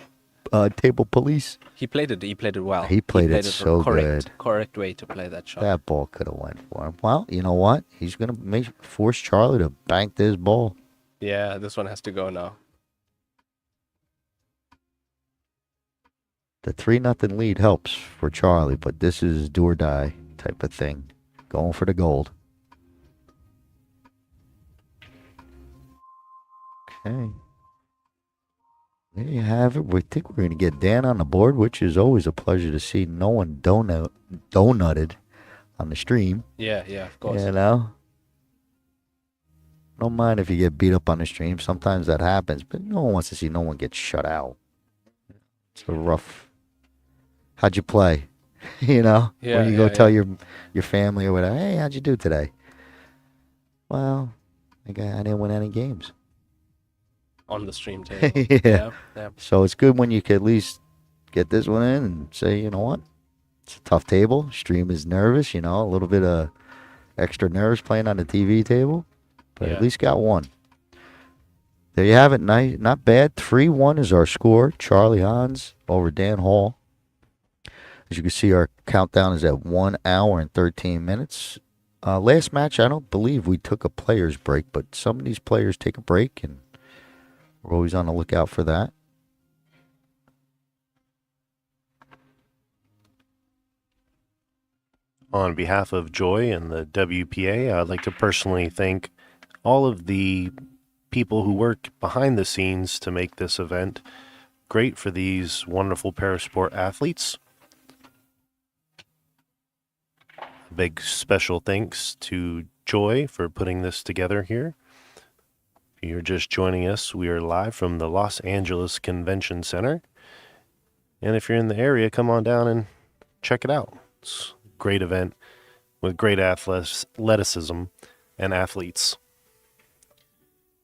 table police. He played it. He played it well. He played it the so correct, good. Correct way to play that shot. That ball could have went for him. Well, you know what? He's gonna force Charlie to bank this ball. Yeah, this one has to go now. The 3-0 lead helps for Charlie, but this is do or die type of thing. Going for the gold. Okay. There you have it. We think we're going to get Dan on the board, which is always a pleasure to see. No one donutted on the stream. Yeah, of course. You know? Don't mind if you get beat up on the stream. Sometimes that happens, but no one wants to see no one get shut out. It's a rough. How'd you play? You know? Yeah, when you go yeah, tell your family or whatever, hey, how'd you do today? Well, I didn't win any games. On the stream table. Yeah. Yeah. So it's good when you can at least get this one in and say, you know what? It's a tough table. Stream is nervous, you know, a little bit of extra nerves playing on the TV table. But Yeah. at least got one. There you have it. Nice, not bad. 3-1 is our score. Charlie Hans over Dan Hall. As you can see, our countdown is at 1 hour and 13 minutes. Last match, I don't believe we took a player's break, but some of these players take a break, and we're always on the lookout for that. On behalf of Joy and the WPA, I'd like to personally thank all of the people who work behind the scenes to make this event great for these wonderful Parasport athletes. A big special thanks to Joy for putting this together here. If you're just joining us, we are live from the Los Angeles Convention Center. And if you're in the area, come on down and check it out. It's a great event with great athleticism and athletes.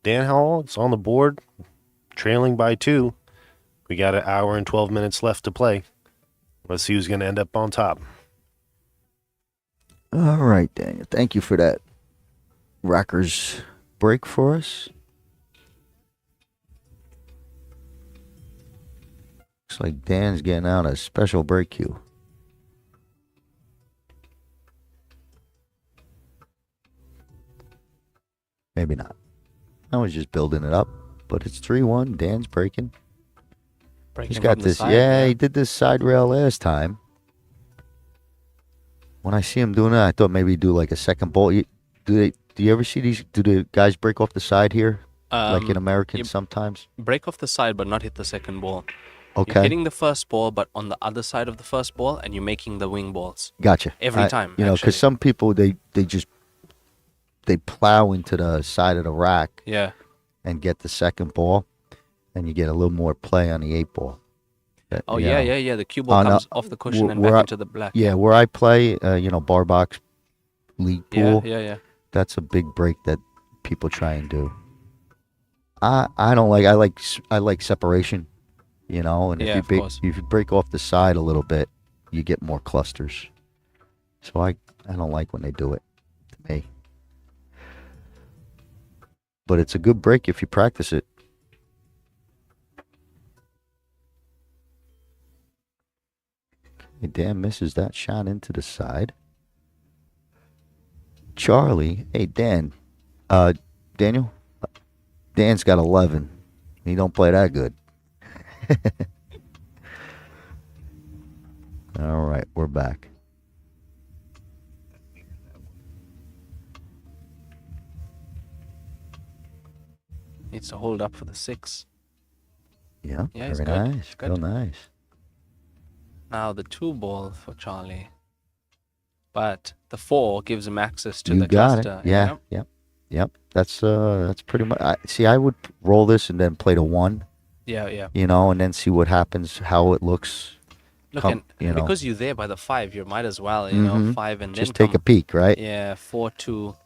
Dan Hall is on the board, trailing by 2. We got an hour and 12 minutes left to play. Let's see who's going to end up on top. All right, Daniel. Thank you for that Rackers break for us. Looks like Dan's getting out a special break cue. Maybe not. I was just building it up, but it's 3-1. Dan's breaking. Breaking He's got from the this. side, Yeah, he did this side rail last time. When I see him doing it, I thought maybe he'd do like a second ball. Do you ever see these? Do the guys break off the side here, like in American sometimes? Break off the side, but not hit the second ball. You're Okay, hitting the first ball, but on the other side of the first ball, and you're making the wing balls. gotcha. Every time, you know, actually. because some people they plow into the side of the rack Yeah. and get the second ball, and you get a little more play on the 8 ball. Oh, You yeah, know. yeah. The cue ball no, comes off the cushion and where back I- into the black. Yeah, where I play, bar box league pool. Yeah. That's a big break that people try and do. I don't like. I like separation, you know. And Yeah, of course. if you break off the side a little bit, you get more clusters. So I don't like when they do it to me. But it's a good break if you practice it. Okay, Dan misses that shot into the side. Charlie, hey Dan, Daniel, Dan's got 11. He don't play that good. All right, we're back. Needs to hold up for the 6. Yeah, Yeah, he's very good. nice, He's good. real nice. Now the 2 ball for Charlie. But the 4 gives him access to You the got cluster. it. Yeah, yeah. Yep. That's pretty much. See, I would roll this and then play the 1, Yeah. and then see what happens, how it looks. Look, Come, and because you're there by the 5, you might as well, Mm-hmm. 5 and then Just take a come. peek, right? Yeah, 4-2.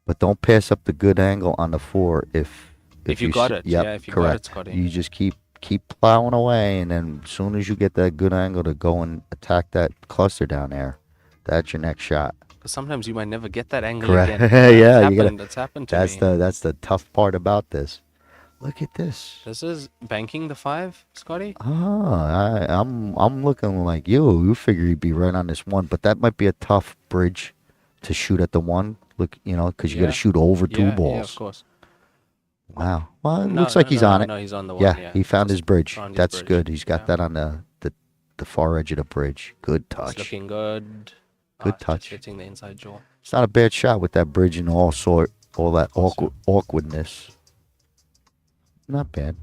But don't pass up the good angle on the 4 If you you got see, it, yep, yeah, if you got correct. it, Scotty. You just keep plowing away, and then as soon as you get that good angle to go and attack that cluster down there, that's your next shot. Because sometimes you might never get that angle Correct. again. Yeah, it's you gotta. happened. It's happened to That's me. the tough part about this. Look at this. This is banking the 5, Scotty. I'm looking like you. You figure you'd be right on this 1, but that might be a tough bridge to shoot at the 1. Look, because you got to shoot over 2 Yeah, balls. yeah, of course. Wow. Well, it No, looks like he's on it. No, he's on the 1. Yeah, he found Just his bridge. found his That's bridge. good. He's got Yeah. that on the far edge of the bridge. Good It's touch. looking good. Good Just touch. hitting the inside jaw. It's not a bad shot with that bridge and all that awkwardness. Not bad.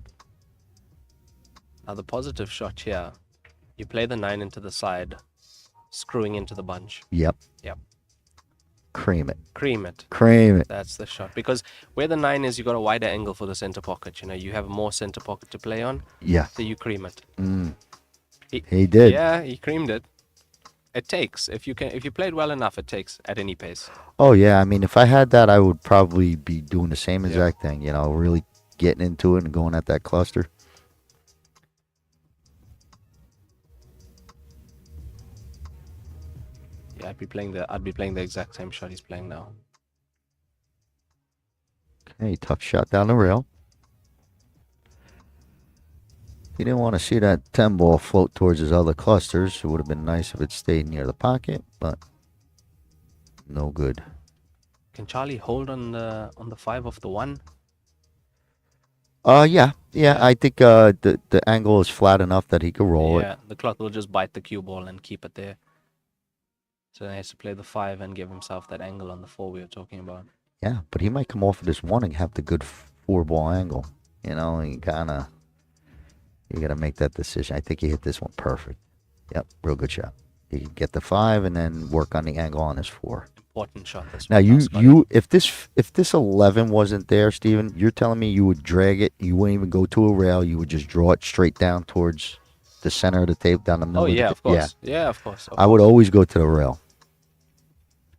Now the positive shot here, you play the 9 into the side, screwing into the bunch. Yep. Yep. Cream it. Cream it. Cream it. That's the shot. Because where the 9 is, you got a wider angle for the center pocket. You have more center pocket to play on. Yeah. So you cream it. He did. Yeah, he creamed it. It takes. If you played well enough, it takes at any pace. Oh yeah. I mean, if I had that, I would probably be doing the same exact thing. Really getting into it and going at that cluster. Yeah, I'd be playing the exact same shot he's playing now. Okay, tough shot down the rail. He didn't want to see that 10 ball float towards his other clusters. It would have been nice if it stayed near the pocket, but no good. Can Charlie hold on the 5 of the 1? Yeah. I think the angle is flat enough that he could roll it. Yeah, the clock will just bite the cue ball and keep it there. So then he has to play the 5 and give himself that angle on the 4 we were talking about. Yeah, but he might come off of this 1 and have the good 4 ball angle. You gotta make that decision. I think he hit this one perfect. Yep, real good shot. He can get the 5 and then work on the angle on his 4. Important shot this Now one. if this 11 wasn't there, Steven, you're telling me you would drag it, you wouldn't even go to a rail, you would just draw it straight down towards the center of the tape, down the middle. Oh yeah, of of course. Yeah, of course. I would always go to the rail.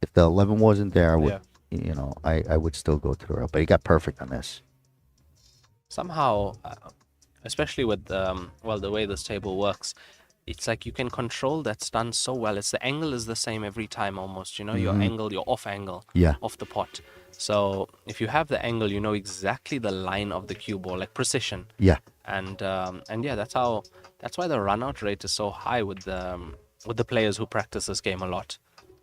If the 11 wasn't there, I would, Yeah. I would still go to the rail. But he got perfect on this. Somehow, especially with the way this table works, it's like you can control that stun so well. The angle is the same every time almost. Your angle, your off angle, Yeah. off the pot. So if you have the angle, you know exactly the line of the cue ball, like precision. Yeah. And yeah, that's why the run out rate is so high with the players who practice this game a lot.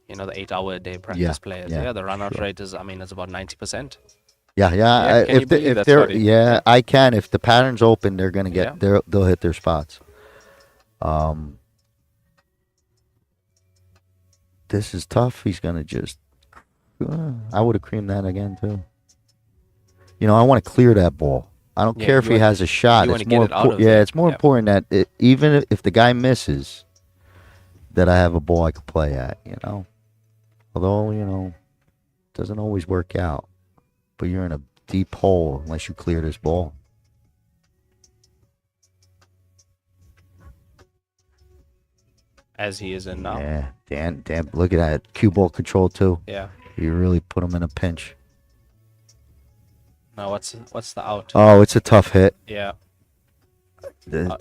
The 8-hour-a-day practice players. yeah, Yeah, the run out rate is, it's about 90%. Yeah. Can you believe that, they're Scotty? yeah, I can. If the pattern's open, they're gonna get Yeah. they'll hit their spots. This is tough. He's gonna just. I would have creamed that again too. I want to clear that ball. I don't care if he has a shot. you It's wanna get more it out of yeah, there. it's more Yeah. important that even if the guy misses, that I have a ball I can play at. Although it doesn't always work out. But you're in a deep hole unless you clear this ball. As he is in now. Yeah, damn. Look at that cue ball control too. Yeah. You really put him in a pinch. Now what's the out? Oh, it's a tough hit. Yeah.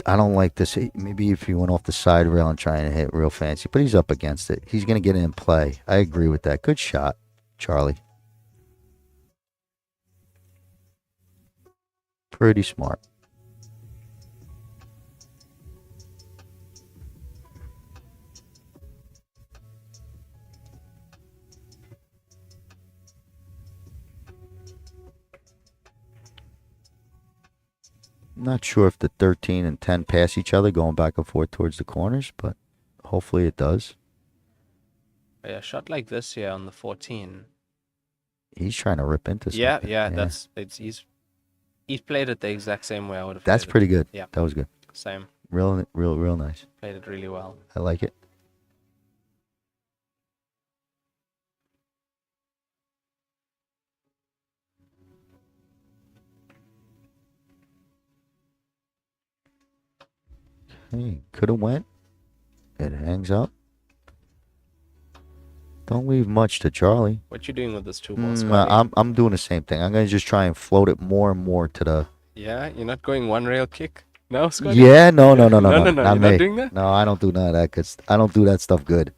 I don't like this. Maybe if he went off the side rail and trying to hit real fancy, but he's up against it. He's gonna get it in play. I agree with that. Good shot, Charlie. Pretty smart. Not sure if the 13 and 10 pass each other going back and forth towards the corners, but hopefully it does. Yeah, shot like this here on the 14. He's trying to rip into something. Yeah. He's played it the exact same way I would have. That's played pretty good. Yeah. That was good. it. Same. Real nice. Played it really well. I like it. Hey, could have went. It hangs up. Don't leave much to Charlie. What you doing with this 2-ball, Scotty? I'm doing the same thing. I'm gonna just try and float it more and more to the. Yeah, you're not going one rail kick? No, Scotty? Yeah, no, No, not you're me. not doing that? No, I don't do none of that because I don't do that stuff good.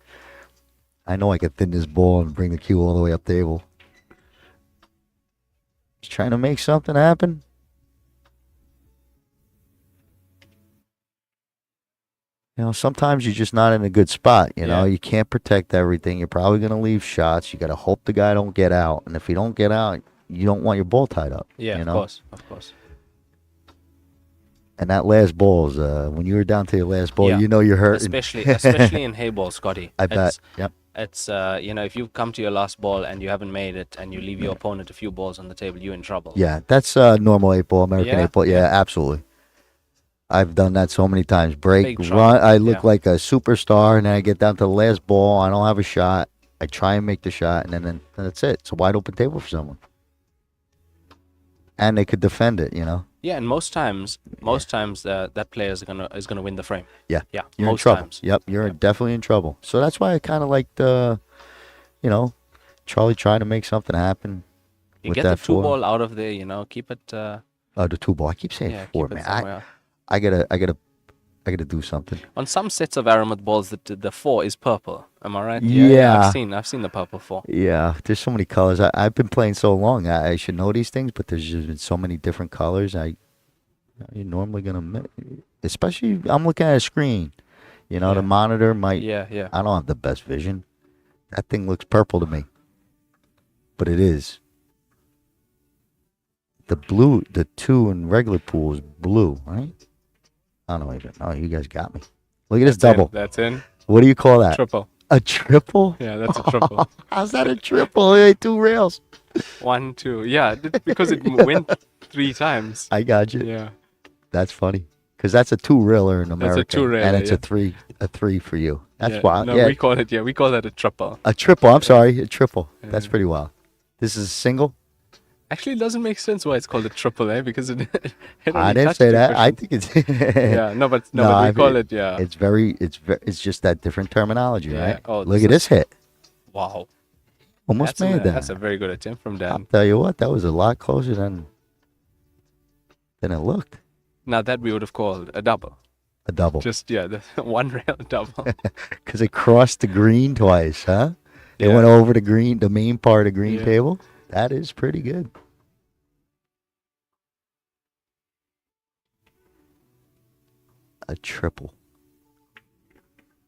I know I could thin this ball and bring the cue all the way up table. Just trying to make something happen. You know, sometimes you're just not in a good spot. You know, you can't protect everything. You're probably going to leave shots. You got to hope the guy don't get out. And if he don't get out, you don't want your ball tied up. Yeah, you of know? course. And that last ball is, when you were down to your last ball, Yeah. you know you're hurting. Especially in Heyball, Scotty. I bet. Yep. It's, if you come to your last ball and you haven't made it and you leave your opponent a few balls on the table, you're in trouble. Yeah, that's normal 8-ball, American Yeah, 8-ball. Yeah, yeah. absolutely. I've done that so many times. Break, Big run. trouble. I look Yeah. like a superstar, and then I get down to the last ball. I don't have a shot. I try and make the shot, and then that's it. It's a wide open table for someone. And they could defend it, you know. Yeah, and most times that player is gonna win the frame. Yeah. Yeah, You're in most trouble. times. Yep, you're definitely in trouble. So that's why I kind of liked, Charlie trying to make something happen. You with get that the 2 four. ball out of there, keep it. The 2-ball. I keep saying Yeah, 4, keep it man. somewhere. I gotta do something. On some sets of Aramid balls, the 4 is purple. Am I right? Yeah. I've seen the purple 4. Yeah, there's so many colors. I've been playing so long. I should know these things, but there's just been so many different colors. You're normally gonna, especially I'm looking at a screen. You know, Yeah. the monitor might. Yeah. I don't have the best vision. That thing looks purple to me, but it is. The blue, the 2 in regular pool is blue, right? I don't even know. You guys got me. Look at this double. That's in. What do you call that? Triple. A triple? Yeah, that's a triple. How's that a triple? It ain't 2 rails. 1, 2. Yeah, because it went 3 times. I got you. Yeah. That's funny. Because that's a 2-reeler in America. That's a 2-railer, and it's yeah. a three for you. That's Yeah. wild. No, Yeah. we call that a triple. A triple. I'm sorry. A triple. That's Yeah. pretty wild. This is a single? Actually, it doesn't make sense why it's called a triple, because it only I didn't touched say the that. I cushion. think it's. Yeah, but I we call mean, it, yeah. It's just that different terminology, Yeah. right? Oh, Look at this hit. Wow. Almost made that. That's a very good attempt from I'll Dan. tell you what, that was a lot closer than it looked. Now that we would have called a double. A double. Just, the 1 rail double. Because it crossed the green twice, huh? It Yeah. went over the main part of the green Yeah. table. That is pretty good. A triple.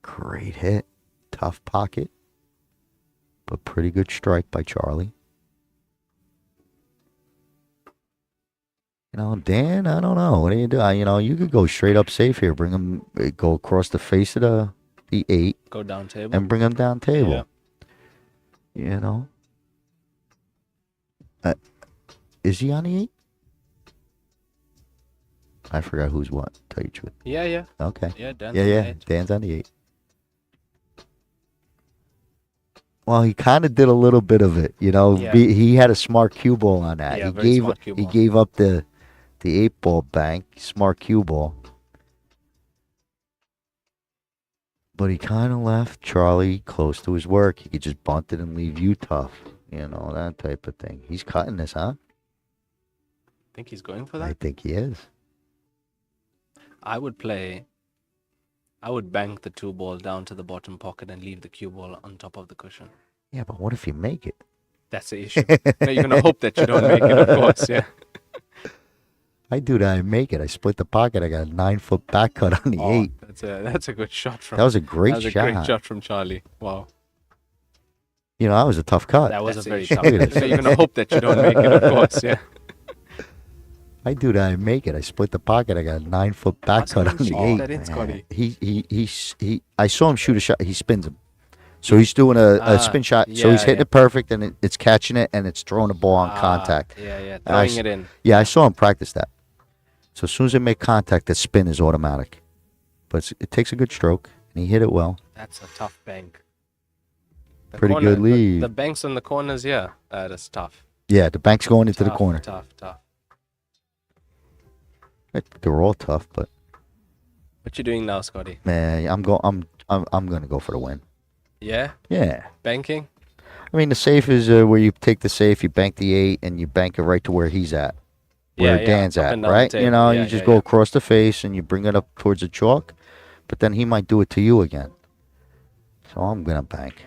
Great hit. Tough pocket. But pretty good strike by Charlie. You know, Dan, I don't know. What do you do? You could go straight up safe here. Bring him, go across the face of the 8 Go down table. and bring him down table. Yeah. You know? Is he on the 8? I forgot who's what, to tell you the truth. Yeah. Okay. Yeah, Dan's Yeah, on the yeah. 8. Dan's on the 8. Well, he kind of did a little bit of it, you know. Yeah. He had a smart cue ball on that. Yeah, he very smart cue he ball. gave up the 8-ball bank, smart cue ball. But he kind of left Charlie close to his work. He could just bunt it and leave you tough, you know, that type of thing. He's cutting this, huh? Think he's going for I that? think he is. I would bank the 2 ball down to the bottom pocket and leave the cue ball on top of the cushion. Yeah, but what if you make it? That's the issue. No, you're gonna hope that you don't make it, of course. Yeah. I do that. I make it. I split the pocket. I got a 9-foot back cut on the 8. That's a good shot from. That was a great that was shot. a great shot from Charlie. Wow. You know, that was a tough cut. That was That's a very it. tough. Look at So this. you're gonna hope that you don't make it, of course. Yeah. I do that. I make it. I split the pocket. I got a 9-foot back That's cut how on you the shoot 8. that in, Scotty. He I saw him shoot a shot. He spins him. So he's doing a spin shot. So he's yeah, hitting yeah. it perfect, and it's catching it, and it's throwing the ball on contact. Yeah. And Throwing it in. Yeah, I saw him practice that. So as soon as they make contact, the spin is automatic. But it takes a good stroke, and he hit it well. That's a tough bank. The Pretty good lead. The banks on the corners, yeah, that is tough. Yeah, the bank's going into the Tough, corner. Tough. They're all tough, but What you doing now, Scotty? Man, I'm gonna go for the win. Yeah? Yeah. Banking? I mean, the safe is where you take the safe, you bank the 8, and you bank it right to where he's at, where Yeah, yeah. Dan's Up at, and down the right? You table. know, Yeah, you just yeah, go yeah. across the face and you bring it up towards the chalk, but then he might do it to you again. So I'm gonna bank.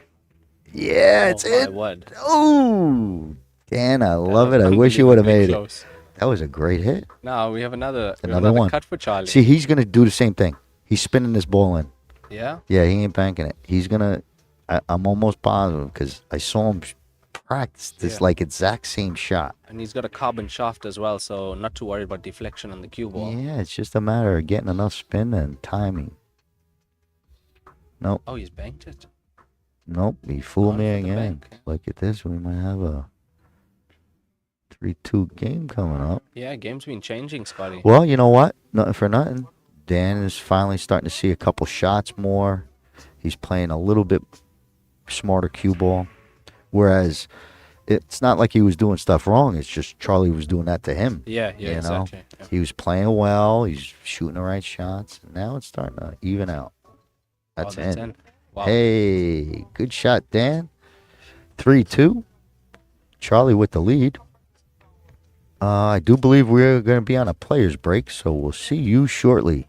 Yeah, Oh it's my in. word. Oh, Dan, I That love was it. I wish you would have unbelievably made it. close. That was a great hit. Now we have another Another one. cut for Charlie. See, he's gonna do the same thing. He's spinning this ball in. Yeah? Yeah, he ain't banking it. He's gonna. I'm almost positive because I saw him practice this Yeah. like exact same shot. And he's got a carbon shaft as well, so not too worried about deflection on the cue ball. Yeah, it's just a matter of getting enough spin and timing. Nope, Oh, he's banked it. nope. He fooled Gone me for the again. bank. Look at this. We might have a 3-2 game coming up. Yeah, game's been changing, Scotty. Well, you know what? Nothing for nothing. Dan is finally starting to see a couple shots more. He's playing a little bit smarter cue ball. Whereas it's not like he was doing stuff wrong. It's just Charlie was doing that to him. Yeah, yeah, you know? exactly. Yeah. He was playing well. He's shooting the right shots. Now it's starting to even out. That's that's in. in. Wow. Hey, good shot, Dan. 3-2. Charlie with the lead. I do believe we're going to be on a player's break, so we'll see you shortly.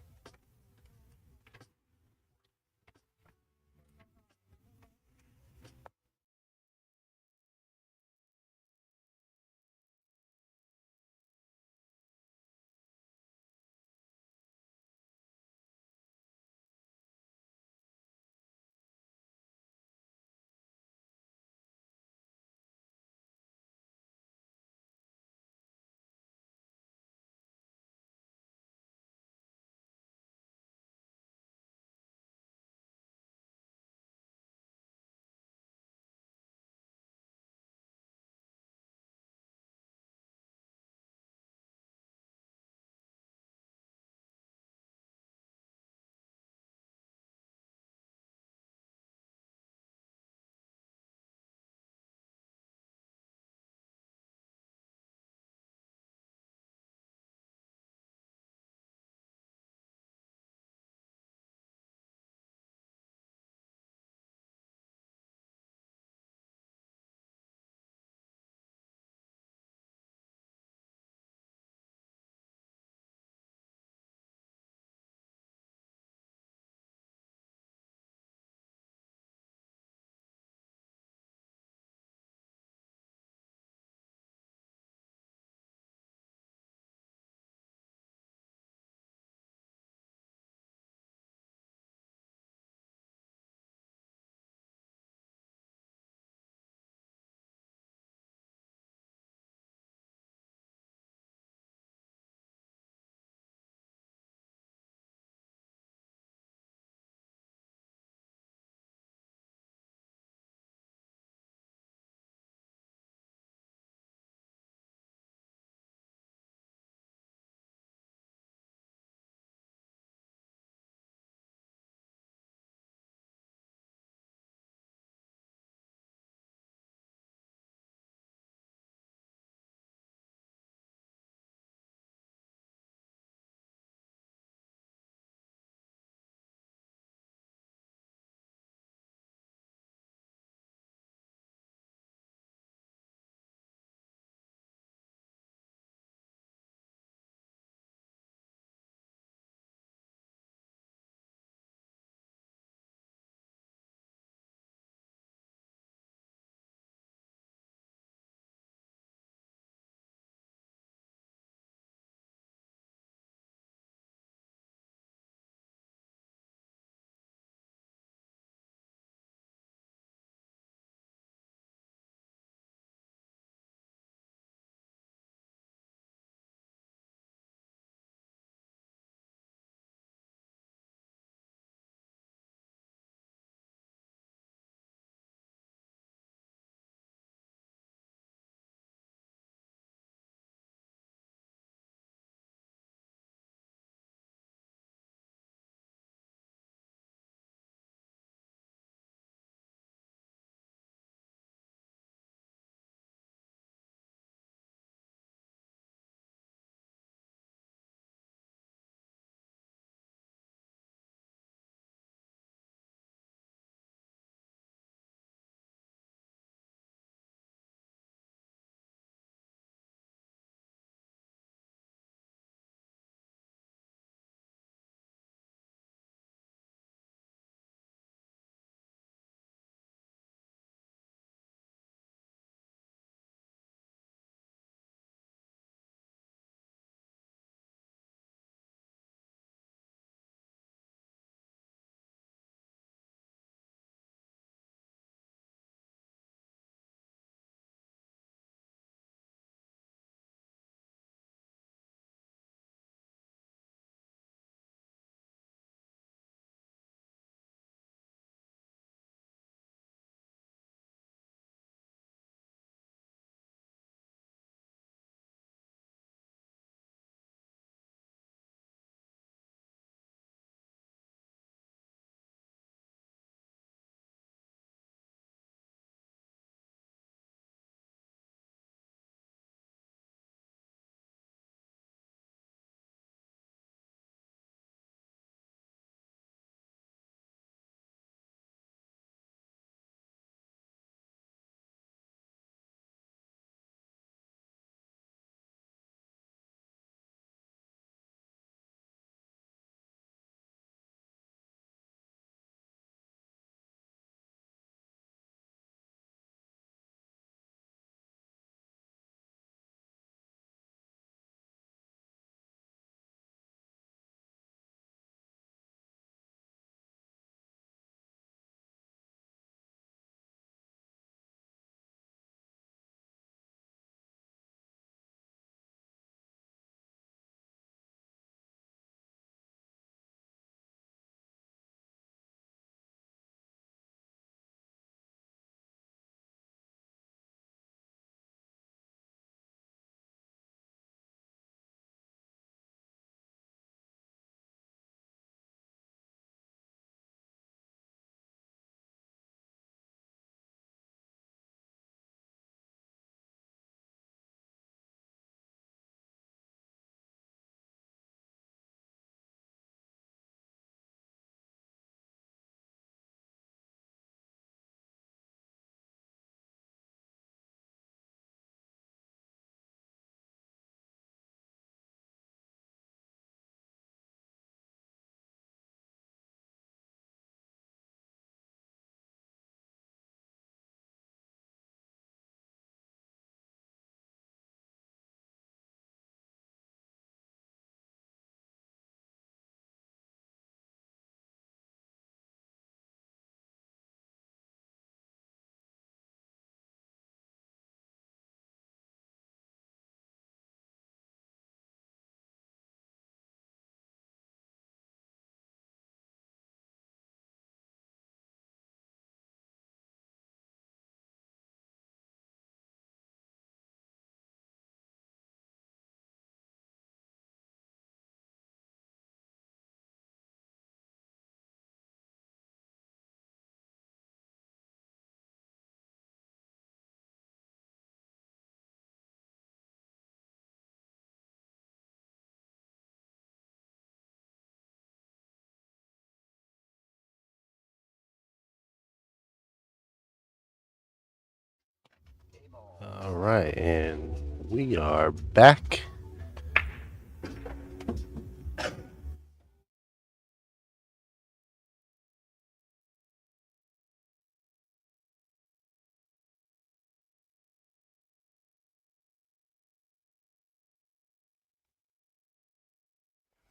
All right, and we are back.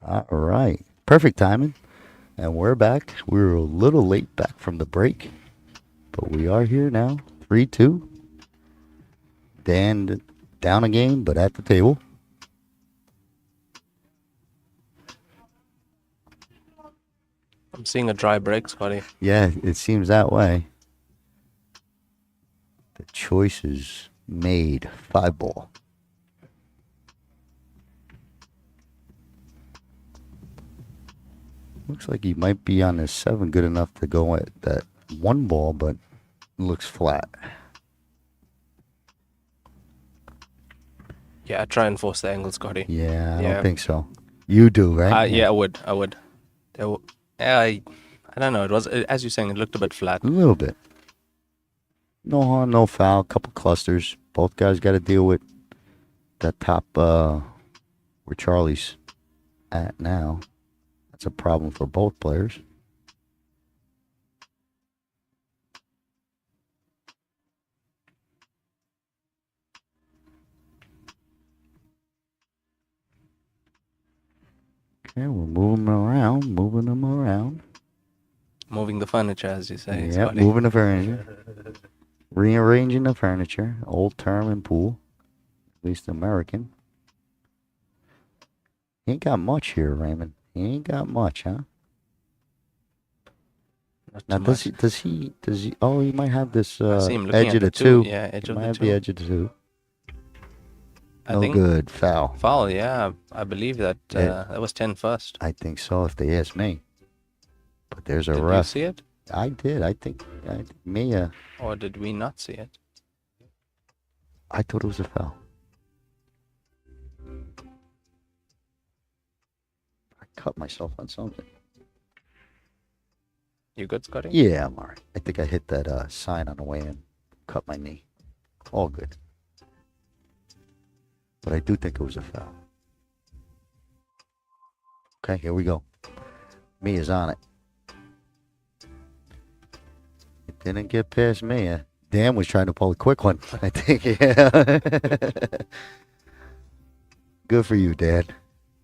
All right. Perfect timing. And we're back. We were a little late back from the break, but we are here now. 3-2. Dan down a game, but at the table. I'm seeing a dry break, Scotty. Yeah, it seems that way. The choices made. 5-ball. Looks like he might be on his 7 good enough to go at that 1-ball, but looks flat. Yeah, try and force the angle, Scotty. Yeah, I Yeah. don't think so. You do, right? Yeah, I would. Yeah, I don't know. It was, as you're saying, it looked a bit flat. A little bit. No harm, no foul. Couple clusters. Both guys got to deal with that top where Charlie's at now. That's a problem for both players. Okay, we're moving them around. Moving the furniture, as you say, Yeah, Scotty. moving the furniture. Rearranging the furniture. Old term in pool. At least American. He ain't got much here, Raymond. He ain't got much, huh? Not Now, too does much. he, oh, he might have this I see him looking edge at of the two. two. Yeah, edge He of might the have two. the edge of the two. I No think good. Foul. foul. Yeah, I believe that Yeah. that was 10 first. I think so, if they ask me. But there's a Did you ref. see it, I did. I think Mia. or did we not see it? I thought it was a foul. I cut myself on something. You good, Scotty? Yeah, I'm alright. I think I hit that sign on the way in. Cut my knee. All good. But I do think it was a foul. Okay, here we go. Mia's on it. It didn't get past Mia. Dan was trying to pull a quick one, I think. Yeah. Good for you, Dan.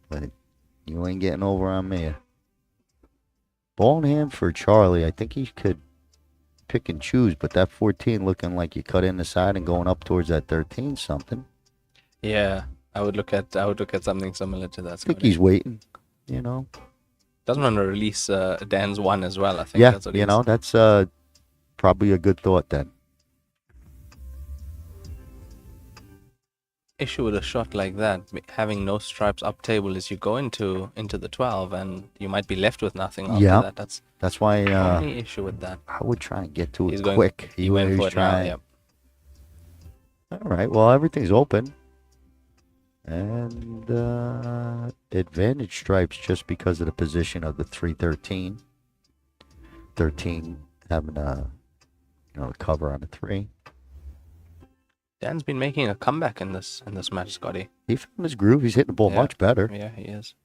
But you ain't getting over on Mia. Ball in hand for Charlie. I think he could pick and choose, but that 14 looking like you cut in the side and going up towards that 13 something. Yeah, I would look at something similar to that, I think Scotty. he's waiting, you know. Doesn't want to release Dan's one as well. I think Yeah, that's what you he's- know, that's probably a good thought then. issue with a shot like that, having no stripes up table, is you go into the 12 and you might be left with nothing after Yeah. that. That's why the only issue with that. I would try and get to it He's going quick. He went for was it now. trying. Yep. All right, well, everything's open. And advantage stripes just because of the position of the 313. 13 having a cover on the 3. Dan's been making a comeback in this match, Scotty. He found his groove. He's hitting the ball Yeah. much better. Yeah, he is.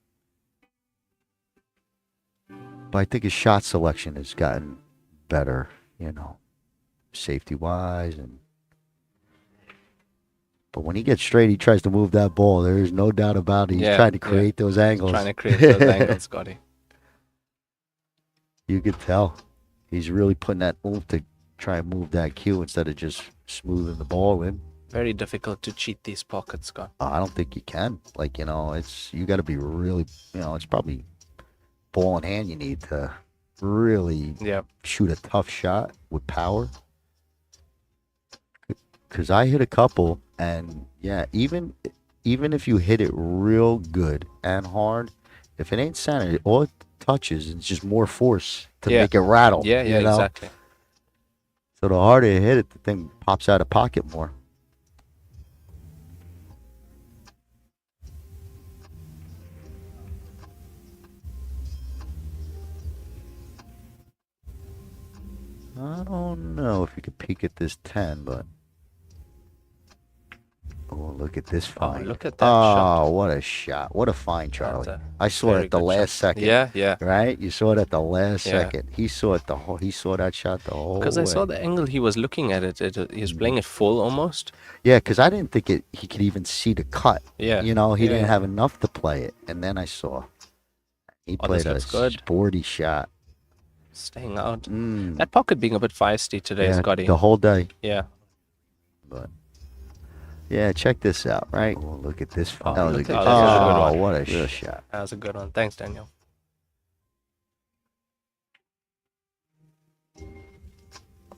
But I think his shot selection has gotten better, safety-wise. But when he gets straight, he tries to move that ball. There is no doubt about it. He's Yeah, trying to yeah. create those angles. Trying to create those angles, Scotty. You could tell. He's really putting that oomph to try and move that cue instead of just smoothing the ball in. Very difficult to cheat these pockets, Scott. I don't think you can. You got to be really, it's probably ball in hand you need to really Yeah. shoot a tough shot with power. Because I hit a couple, and yeah, even if you hit it real good and hard, if it ain't centered, all it touches is just more force to Yeah. make it rattle. Yeah, you know? exactly. So the harder you hit it, the thing pops out of pocket more. I don't know if you could peek at this 10, but look at this find. look at that shot. Oh, what a shot. What a find, Charlie. a I saw it very at the good last shot. second. Yeah, yeah. Right? You saw it at the last Yeah. second. He saw it he saw that shot the whole Because way. I saw the angle he was looking at it. He was playing it full almost. Yeah, because I didn't think he could even see the cut. Yeah. You know, he Yeah, didn't yeah. have enough to play it. And then I saw he Oh, this played a looks good. sporty shot. Staying out. Mm. That pocket being a bit feisty today, Yeah, Scotty. the whole day. Yeah. But yeah, check this out, right? Oh, look at this. Oh, That was a look good at shot. that. That's a good Oh, one. what a real shot. That was a good one. Thanks, Daniel.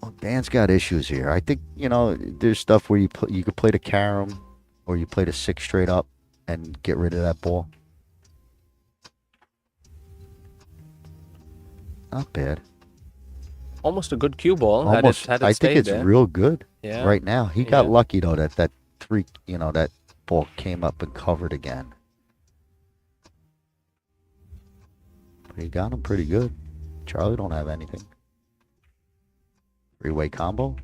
Well, Dan's got issues here. I think, there's stuff where you could play the carom or you play the 6 straight up and get rid of that ball. Not bad. Almost a good cue ball. Almost. Had it I stayed think it's there. real good Yeah. right now. He got Yeah. lucky though that 3, that ball came up and covered again. But he got him pretty good. Charlie don't have anything. 3-way combo.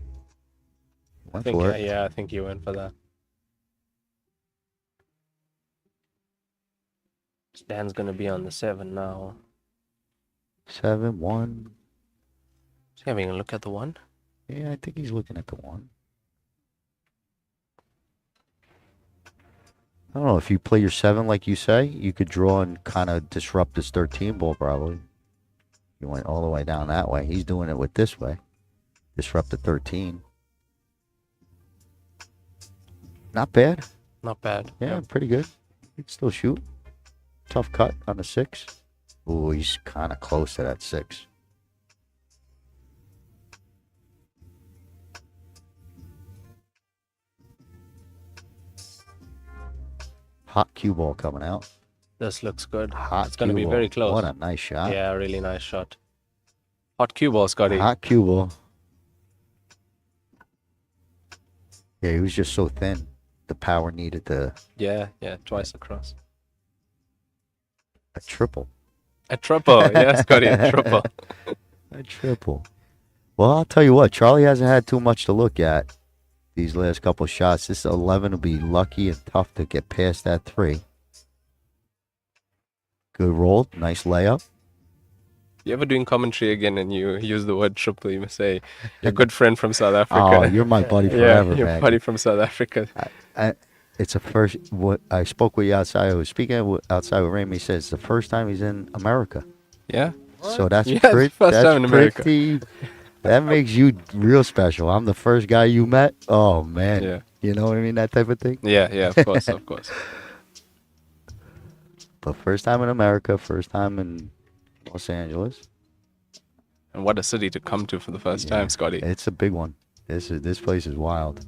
Went for it. Yeah, I think you went for that. Dan's gonna be on the 7 now. 7-1. Is he having a look at the 1? Yeah, I think he's looking at the 1. I don't know, if you play your 7 like you say, you could draw and kind of disrupt this 13 ball probably. You went all the way down that way. He's doing it with this way. Disrupt the 13. Not bad. Not bad. Yeah, pretty good. He can still shoot. Tough cut on the 6. Ooh, he's kind of close to that 6. Hot cue ball coming out. This looks good. Hot It's gonna cue be ball. very close. What a nice shot. Yeah, really nice shot. Hot cue ball, Scotty. Hot cue ball. Yeah, he was just so thin. The power needed Yeah, twice across. a triple. A triple, yeah, Scotty, a triple. A triple. Well, I'll tell you what, Charlie hasn't had too much to look at these last couple shots. This 11 will be lucky and tough to get past that 3. Good roll, nice layup. You ever doing commentary again and you use the word triple, you must say, your good friend from South Africa. Oh, you're my buddy forever, yeah, your man. buddy from South Africa. It's a first. What I spoke with you outside. I was speaking outside with Raymond. He says it's the first time he's in America. Yeah? So that's Yeah, it's the pretty. first That's time in America. pretty. That makes you real special. I'm the first guy you met. Oh man. Yeah. You know what I mean? That type of thing. Yeah, of course, of course. But first time in America. First time in Los Angeles. And what a city to come to for the first Yeah. time, Scotty. It's a big one. This place is wild.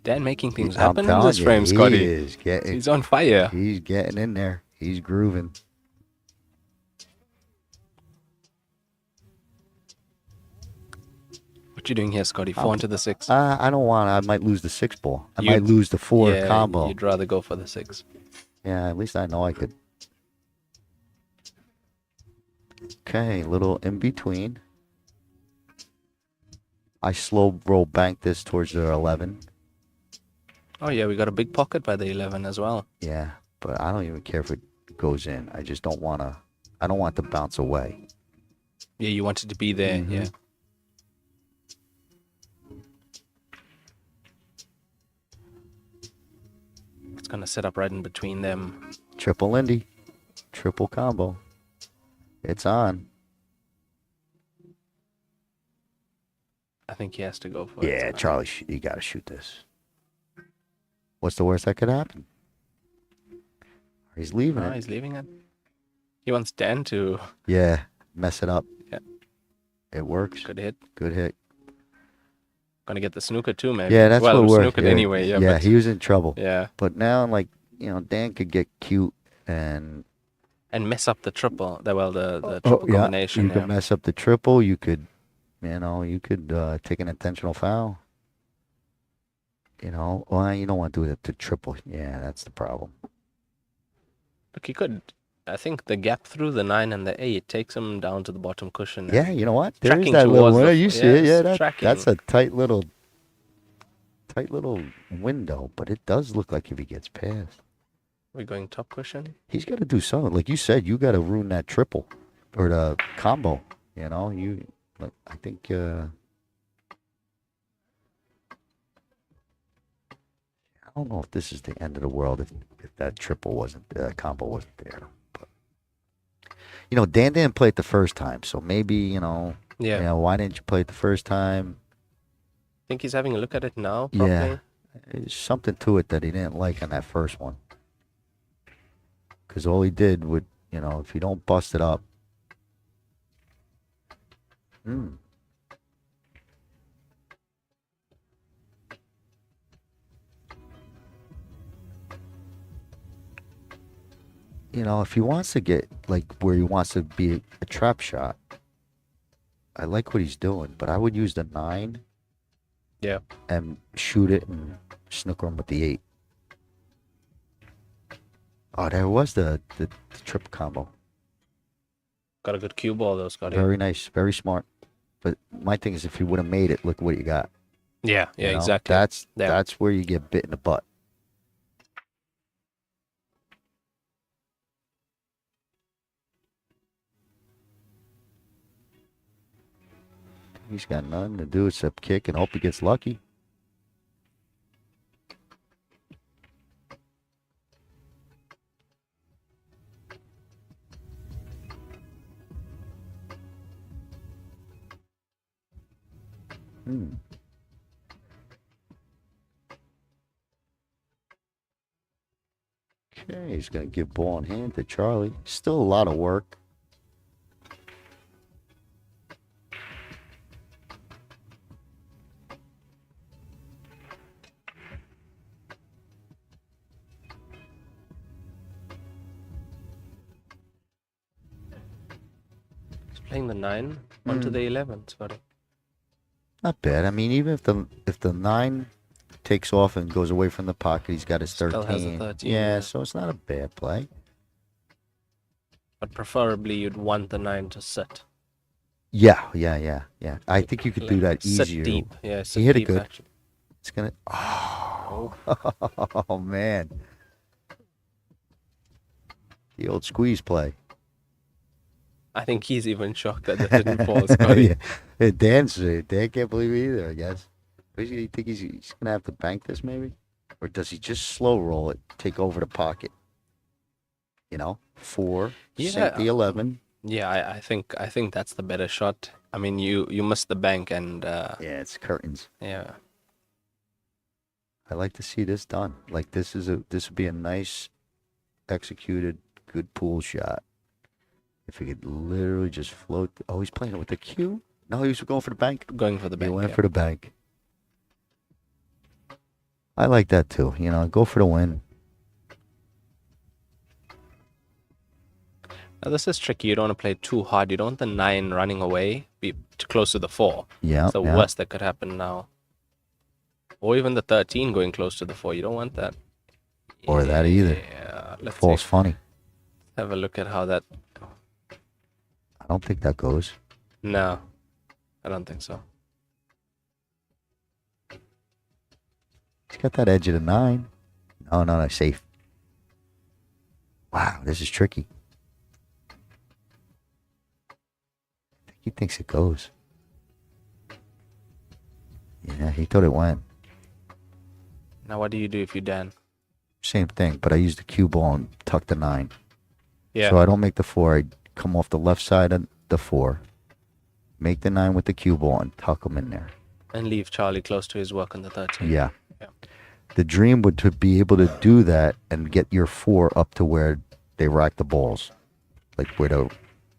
Dan making things I'm happen in telling this you, frame, Scotty. He is getting. He's on fire. He's getting in there. He's grooving. What you doing here, Scotty? 4 into the 6. I don't want. I might lose the 6 ball. I You- might lose the 4 yeah, combo. You'd rather go for the 6. Yeah, at least I know I could. Okay, little in between. I slow roll bank this towards the 11. Oh yeah, we got a big pocket by the 11 as well. Yeah, but I don't even care if it goes in. I just don't want to. I don't want to bounce away. Yeah, you wanted to be there. Mhm. Yeah. It's gonna set up right in between them. Triple Lindy. Triple combo. It's on. I think he has to go for it. Yeah, Charlie, you got to shoot this. What's the worst that could happen? He's leaving No, it. he's leaving it. He wants Dan to. Yeah, mess it up. Yeah. It works. Good hit. Good hit. Gonna get the snooker too, maybe. Yeah, that's well, what we're. snookered anyway. Yeah. yeah, but, he was in trouble. yeah. But now, like, Dan could get cute and And mess up the triple. The triple yeah, combination. you could mess up the triple. You could, take an intentional foul. Well, you don't want to do it to triple. Yeah, that's the problem. Look, he could I think the gap through the 9 and the 8 takes him down to the bottom cushion. Yeah, and you know what? There is tracking that little towards the window. You see it? yes, Yeah, tracking. that's a tight little window, but it does look like if he gets past, We're going top cushion. he's got to do something. Like you said, you got to ruin that triple or the combo. You know, I think. I don't know if this is the end of the world if that triple wasn't combo wasn't there. But you know, Dan didn't play it the first time, so maybe Yeah. you know, why didn't you play it the first time? I think he's having a look at it now, probably. Yeah, there's something to it that he didn't like on that first one. Because all he did would, you know, if you don't bust it up. You know, if he wants to get, like, where he wants to be a trap shot, I like what he's doing, but I would use the 9 Yeah. and shoot it and snooker him with the 8. Oh, there was the trip combo. Got a good cue ball, though, Scotty. Very nice, very smart. But my thing is, if you would have made it, look what you got. Yeah, you know? exactly. That's where you get bit in the butt. He's got nothing to do except kick and hope he gets lucky. Okay, he's going to give ball in hand to Charlie. Still a lot of work. He's playing the 9 onto the 11, Scotty. Not bad. I mean, even if the 9 takes off and goes away from the pocket, he's got his Still 13. has a 13, yeah, yeah. so it's not a bad play. But preferably you'd want the 9 to sit. Yeah. I think you could do that Sit easier. deep. Yeah, sit hit it deep, good. actually. It's gonna. Oh man. The old squeeze play. I think he's even shocked that it didn't fall, Scotty. Yeah. Dan can't believe it either, I guess. But you think he's gonna have to bank this maybe? Or does he just slow roll it, take over the pocket? You know? 4, sink the 11. Yeah, I think that's the better shot. I mean, you missed the bank and Yeah, it's curtains. yeah. I like to see this done. Like this would be a nice executed good pool shot. If he could literally just float. Oh, he's playing it with the cue? No, he was going for the bank. Going for the bank. He went yeah. for the bank. I like that too. You know, go for the win. Now, this is tricky. You don't want to play too hard. You don't want the 9 running away, be too close to the 4. Yeah. It's the worst that could happen now. Or even the 13 going close to the 4. You don't want that. Or that either. Yeah. Let's Falls funny. have a look at how that. I don't think that goes. No, I don't think so. He's got that edge of the 9. No, safe. Wow, this is tricky. I think he thinks it goes. Yeah, he thought it went. Now, what do you do if you Dan? Same thing, but I use the cue ball and tuck the 9. Yeah. So I don't make the 4. I come off the left side of the 4, make the 9 with the cue ball, and tuck him in there. And leave Charlie close to his work on the 13. Yeah. Yeah. The dream would to be able to do that and get your 4 up to where they rack the balls, like where the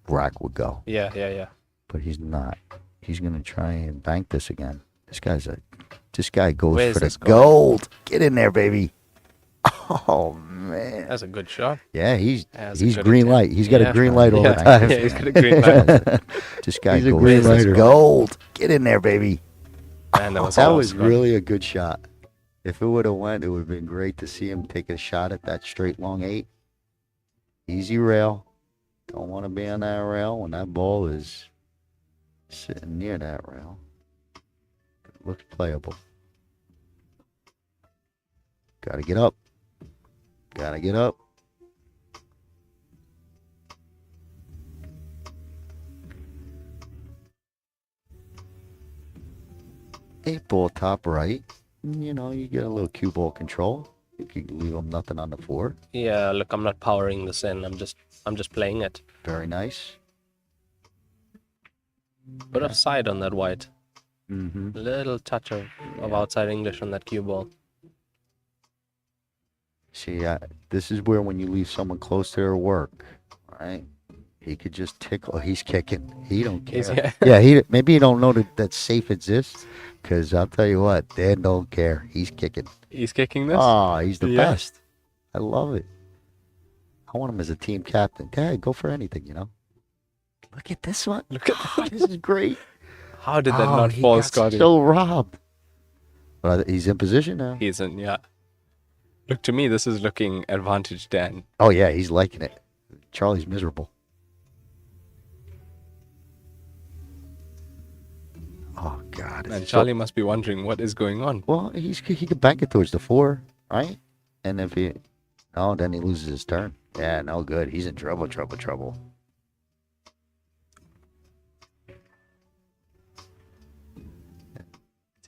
rack would go. Yeah. But he's not. He's gonna try and bank this again. This guy goes Where's for the this going? gold. Get in there, baby. Oh man. That's a good shot. Yeah, That's a he's good green attempt. light. He's got a Yeah. green light all the Yeah, time. yeah, he's got a green light. This guy He's a goes green for the lighter. gold. Get in there, baby. And that was That all, was Scott. really a good shot. If it would have went, it would have been great to see him take a shot at that straight long 8. Easy rail. Don't want to be on that rail when that ball is sitting near that rail. Looks playable. Gotta get up. Gotta get up. Eight ball top right. You know, you get a little cue ball control. You can leave them nothing on the floor. Yeah, look, I'm not powering this in. I'm just playing it. Very nice. Bit of side on that white. Mm-hmm. Little touch of outside English on that cue ball. See, this is where when you leave someone close to their work, all right? He could just tickle. He's kicking. He don't care. Yeah, maybe he don't know that safe exists, because I'll tell you what, Dan don't care. He's kicking. He's kicking this? Oh, he's the best. I love it. I want him as a team captain. Dad, go for anything, you know. Look at this one. Look at that. This is great. How did that not fall, Scotty? So robbed. But he's in position now. He's in, yeah. Look, to me, this is looking advantage Dan. Oh, yeah, he's liking it. Charlie's miserable. Oh, God. And Charlie must be wondering what is going on. Well, he could bank it towards the 4, right? And if he... Oh, then he loses his turn. Yeah, no good. He's in trouble.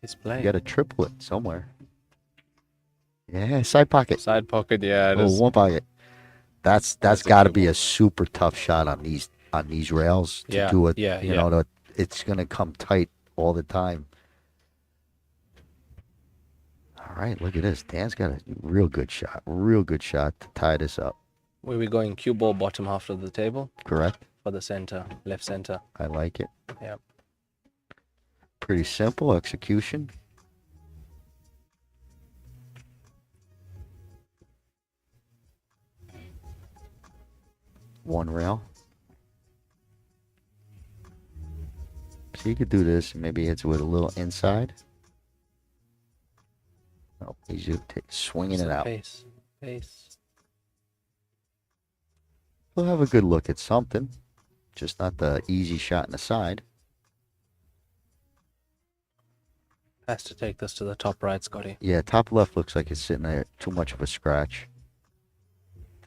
He's playing. You got a triplet somewhere. Yeah, side pocket. Side pocket, yeah. It is. One pocket. That's got to be a super tough shot on these rails to do it. Yeah, you know, it's gonna come tight all the time. All right, look at this. Dan's got a real good shot to tie this up. Where we going? Cue ball bottom half of the table Correct. for the center, left center. I like it. Yeah. Pretty simple execution. One rail. So you could do this and maybe hits with a little inside. Oh, he's just swinging it out. Pace. We'll have a good look at something. Just not the easy shot in the side. Has to take this to the top right, Scotty. Yeah, top left looks like it's sitting there. Too much of a scratch.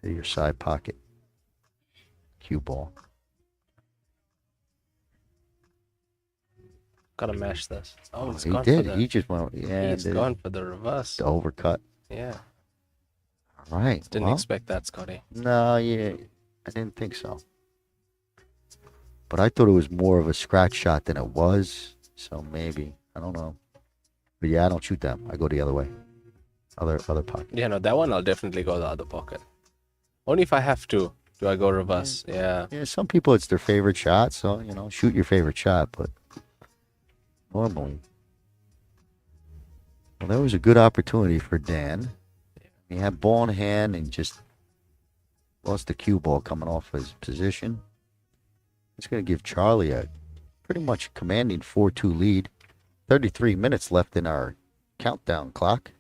To your side pocket. Cue ball. Gotta mash this. Oh, He did. He just went. Yeah, he's gone for the reverse. The overcut. Yeah. All right. Didn't expect that, Scotty. No, yeah, I didn't think so. But I thought it was more of a scratch shot than it was. So maybe I don't know. But yeah, I don't shoot them. I go the other way. Other pocket. Yeah, no, that one I'll definitely go the other pocket. Only if I have to. Do I go reverse? Yeah. Yeah, some people it's their favorite shot, so you know, shoot your favorite shot. But normally, well, that was a good opportunity for Dan. He had ball in hand and just lost the cue ball coming off his position. It's going to give Charlie a pretty much commanding 4-2 lead. 33 minutes left in our countdown clock.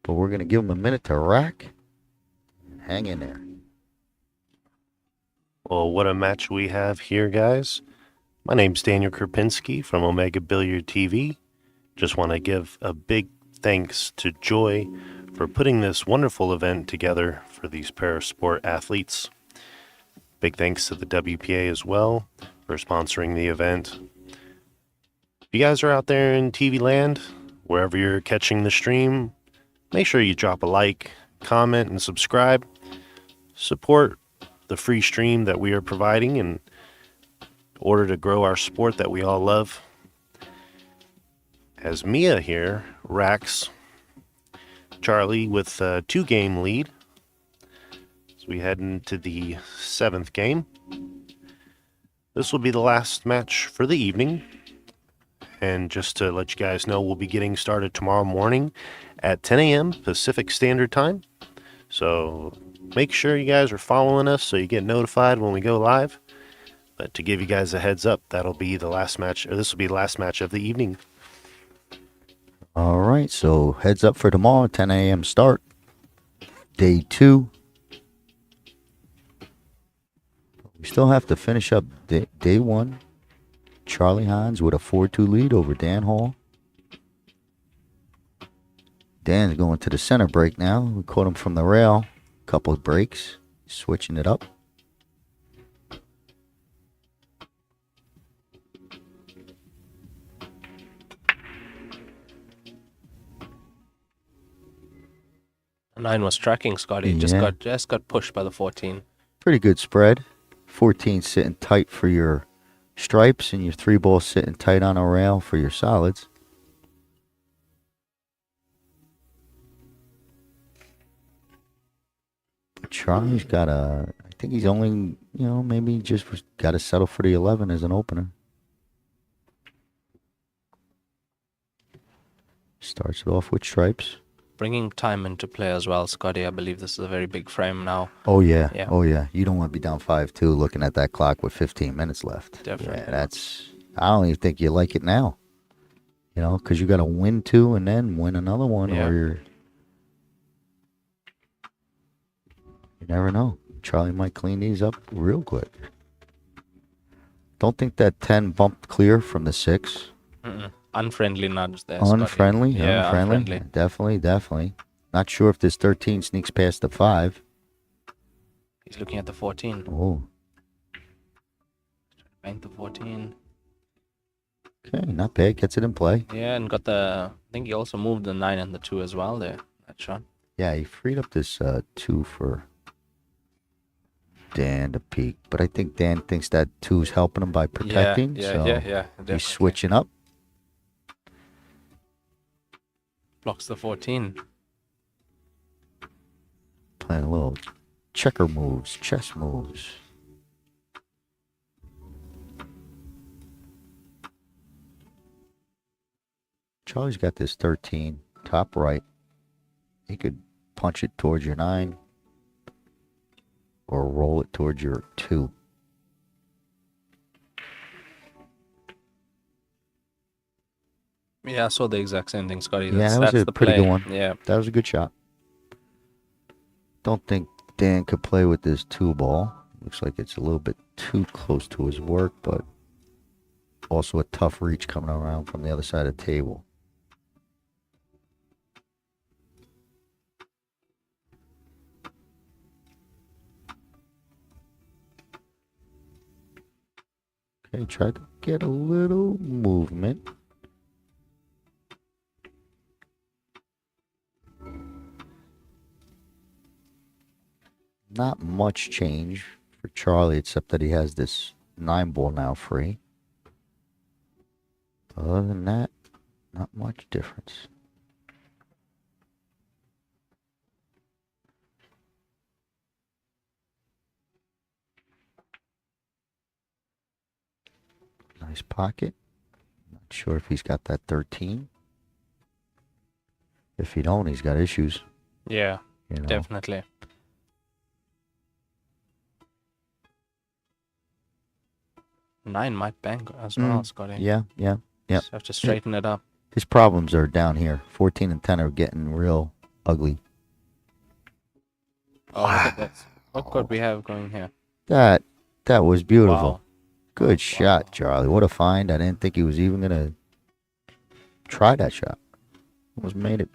But we're going to give him a minute to rack. Hang in there. Well, what a match we have here, guys. My name's Daniel Krupinski from Omega Billiard TV. Just want to give a big thanks to Joy for putting this wonderful event together for these Parasport athletes. Big thanks to the WPA as well for sponsoring the event. If you guys are out there in TV land, wherever you're catching the stream, make sure you drop a like, comment, and subscribe. Support the free stream that we are providing in order to grow our sport that we all love. As Mia here racks Charlie with a 2-game lead. So we head into the 7th game. This will be the last match for the evening. And just to let you guys know, we'll be getting started tomorrow morning at 10 a.m. Pacific Standard Time. So make sure you guys are following us so you get notified when we go live. But to give you guys a heads up, that'll be the last match, or this will be the last match of the evening. All right, so heads up for tomorrow, 10 a.m. start. Day 2. We still have to finish up day one. Charlie Hines with a 4-2 lead over Dan Hall. Dan's going to the center break now. We caught him from the rail. Couple of breaks. Switching it up. The 9 was tracking Scotty. Just Yeah. got pushed by the 14. Pretty good spread. 14 sitting tight for your stripes and your 3 balls sitting tight on a rail for your solids. But Charlie's got I think he's only, maybe just got to settle for the 11 as an opener. Starts it off with stripes. Bringing time into play as well, Scotty. I believe this is a very big frame now. Oh, yeah. Yeah. Oh, yeah. You don't want to be down 5-2 looking at that clock with 15 minutes left. Definitely. Yeah, I don't even think you like it now. Because you got to win 2 and then win another one, Yeah. or you never know. Charlie might clean these up real quick. Don't think that 10 bumped clear from the 6. Unfriendly nudge there, Scotty. Unfriendly? Yeah, unfriendly. unfriendly. Definitely. Not sure if this 13 sneaks past the 5. He's looking at the 14. Oh, Bank the 14. okay. Not bad. Gets it in play. Yeah, and got the... I think he also moved the 9 and the 2 as well there. That shot. Yeah, he freed up this 2 for Dan to peek. But I think Dan thinks that 2 is helping him by protecting. Yeah, so yeah. Definitely. he's switching up. Blocks the 14. Playing a little checker moves, chess moves. Charlie's got this 13, top right. He could punch it towards your 9 or roll it towards your 2. Yeah, I saw the exact same thing, Scotty. Yeah, that was a the pretty play. good one. Yeah. That was a good shot. Don't think Dan could play with this 2 ball. Looks like it's a little bit too close to his work, but also a tough reach coming around from the other side of the table. Okay, try to get a little movement. Not much change for Charlie, except that he has this 9 ball now free. Other than that, not much difference. Nice pocket. Not sure if he's got that 13. If he don't, he's got issues. Yeah, You know. definitely. Nine might bang as well, Scotty. Yeah. Yep. Just have to straighten it up. His problems are down here. 14 and 10 are getting real ugly. Oh, look at this. Look what we have going here. That was beautiful. Wow. Good shot, Charlie. What a find. I didn't think he was even going to try that shot. Almost made it.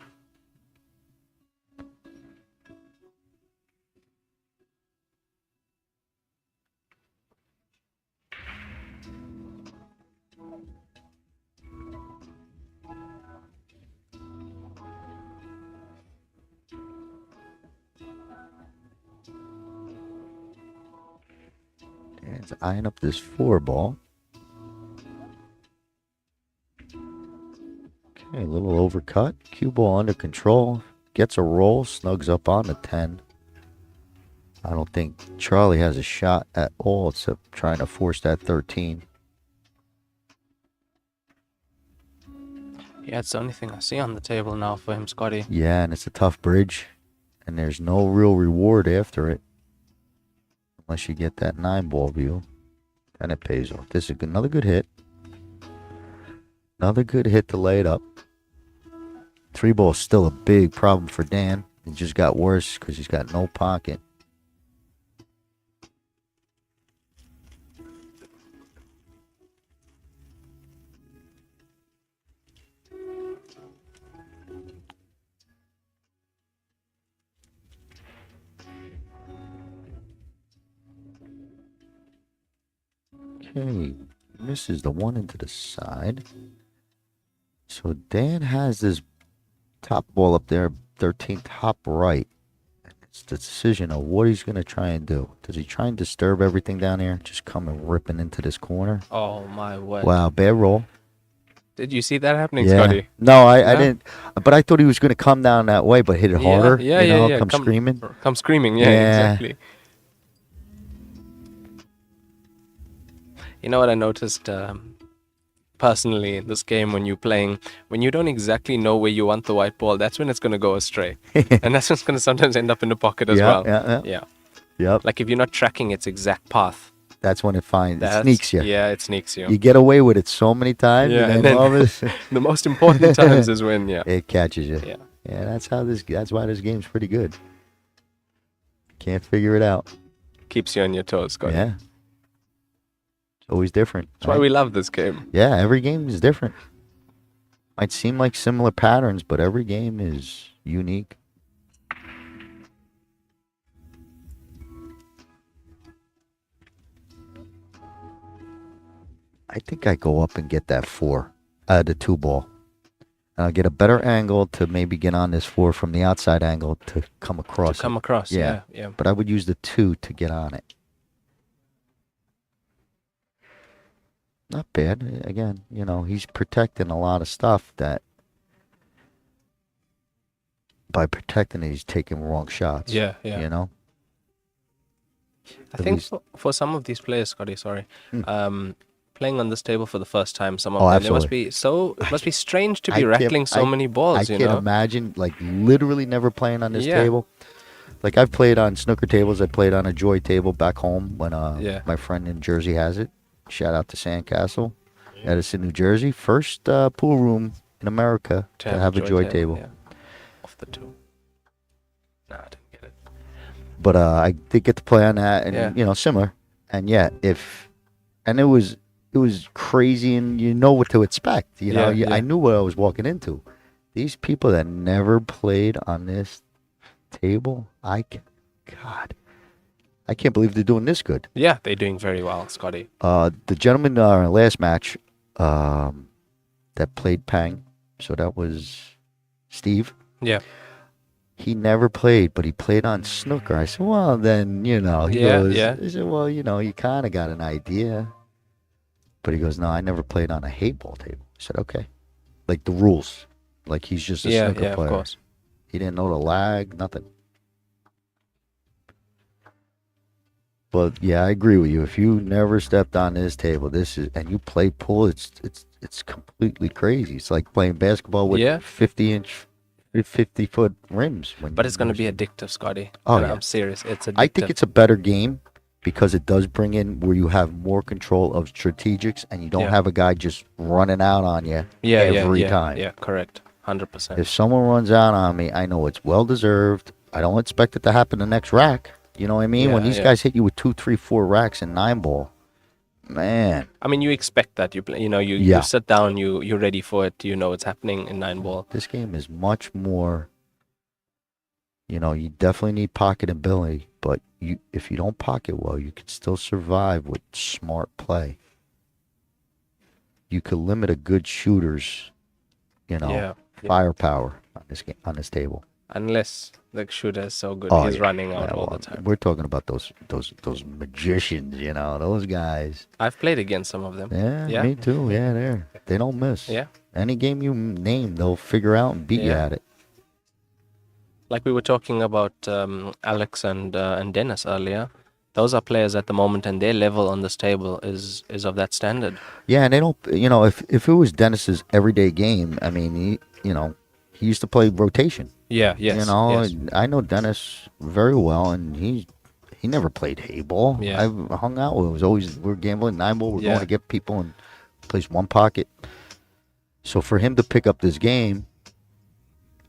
Dan's eyeing up this 4 ball. Okay, a little overcut. Cue ball under control. Gets a roll. Snugs up on the 10. I don't think Charlie has a shot at all except trying to force that 13. Yeah, it's the only thing I see on the table now for him, Scotty. Yeah, and it's a tough bridge. And there's no real reward after it. Unless you get that 9 ball view. Then it pays off. This is another good hit. Another good hit to lay it up. 3 ball is still a big problem for Dan. It just got worse because he's got no pocket. Okay, misses the one into the side. So Dan has this top ball up there, 13 top right. It's the decision of what he's going to try and do. Does he try and disturb everything down here? Just come and ripping into this corner? Oh my word! Wow, bad roll. Did you see that happening, Yeah. Scotty? No, I No? didn't. But I thought he was going to come down that way, but hit it harder. Yeah, you know, yeah. come screaming. Come screaming. Yeah, Yeah. exactly. You know what I noticed personally in this game when you're playing, when you don't exactly know where you want the white ball, that's when it's going to go astray. And that's when it's going to sometimes end up in the pocket as well. Yeah. Yep. Like if you're not tracking its exact path. That's when it That's, sneaks you. Yeah, it sneaks you. You get away with it so many times, Yeah, and then all this, the most important times is when, it catches you. Yeah. Yeah, that's why this game's pretty good. Can't figure it out. Keeps you on your toes, Scotty. Yeah. It's always different. That's why we love this game. Yeah, every game is different. Might seem like similar patterns, but every game is unique. I think I go up and get that 4, the 2 ball. And I'll get a better angle to maybe get on this 4 from the outside angle to come across. Yeah. But I would use the 2 to get on it. Not bad. Again, he's protecting a lot of stuff that by protecting it, he's taking wrong shots. Yeah. I think for some of these players, Scotty, playing on this table for the first time, some of them, absolutely. it must be strange to be rattling so many balls. I can't imagine, like, literally never playing on this table. Like, I've played on snooker tables. I played on a Joy table back home when my friend in Jersey has it. Shout out to Sandcastle, Edison, New Jersey. First pool room in America to have a Joy table. Yeah. Off the 2. No, I didn't get it. But I did get to play on that, and similar. And it was crazy, and you know what to expect. I knew what I was walking into. These people that never played on this table, I can't believe they're doing this good. Yeah, they're doing very well, Scotty. The gentleman in our last match that played Pang, so that was Steve. Yeah. He never played, but he played on snooker. I said, well, then, he goes, he said, well, you kind of got an idea. But he goes, no, I never played on a Heyball table. I said, okay. Like the rules. Like he's just a snooker player. Of course. He didn't know the lag, nothing. But yeah, I agree with you. If you never stepped on this table, and you play pool, it's completely crazy. It's like playing basketball with 50-foot rims. But it's going to be addictive, Scotty. Oh, I'm serious. It's addictive. I think it's a better game because it does bring in where you have more control of strategics and you don't have a guy just running out on you every time. Yeah, correct. 100%. If someone runs out on me, I know it's well-deserved. I don't expect it to happen the next rack. You know what I mean? When these guys hit you with 2, 3, 4 racks and 9 ball, man. I mean, you expect that. You sit down, you're ready for it. You know it's happening in 9 ball. This game is much more, you definitely need pocket ability, but if you don't pocket well, you can still survive with smart play. You could limit a good shooter's, firepower on this table. Unless the shooter is so good, Oh, he's yeah. running out Yeah, all well, the time. We're talking about those magicians, those guys. I've played against some of them. Yeah, me too. Yeah, they don't miss. Yeah. Any game you name, they'll figure out and beat you at it. Like we were talking about Alex and Dennis earlier. Those are players at the moment, and their level on this table is of that standard. Yeah, and they don't. If it was Dennis's everyday game, I mean, he used to play rotation. Yeah, yes. I know Dennis very well, and he never played Heyball. Yeah. I've hung out with him. We're gambling 9 ball. We're going to get people and place one pocket. So for him to pick up this game,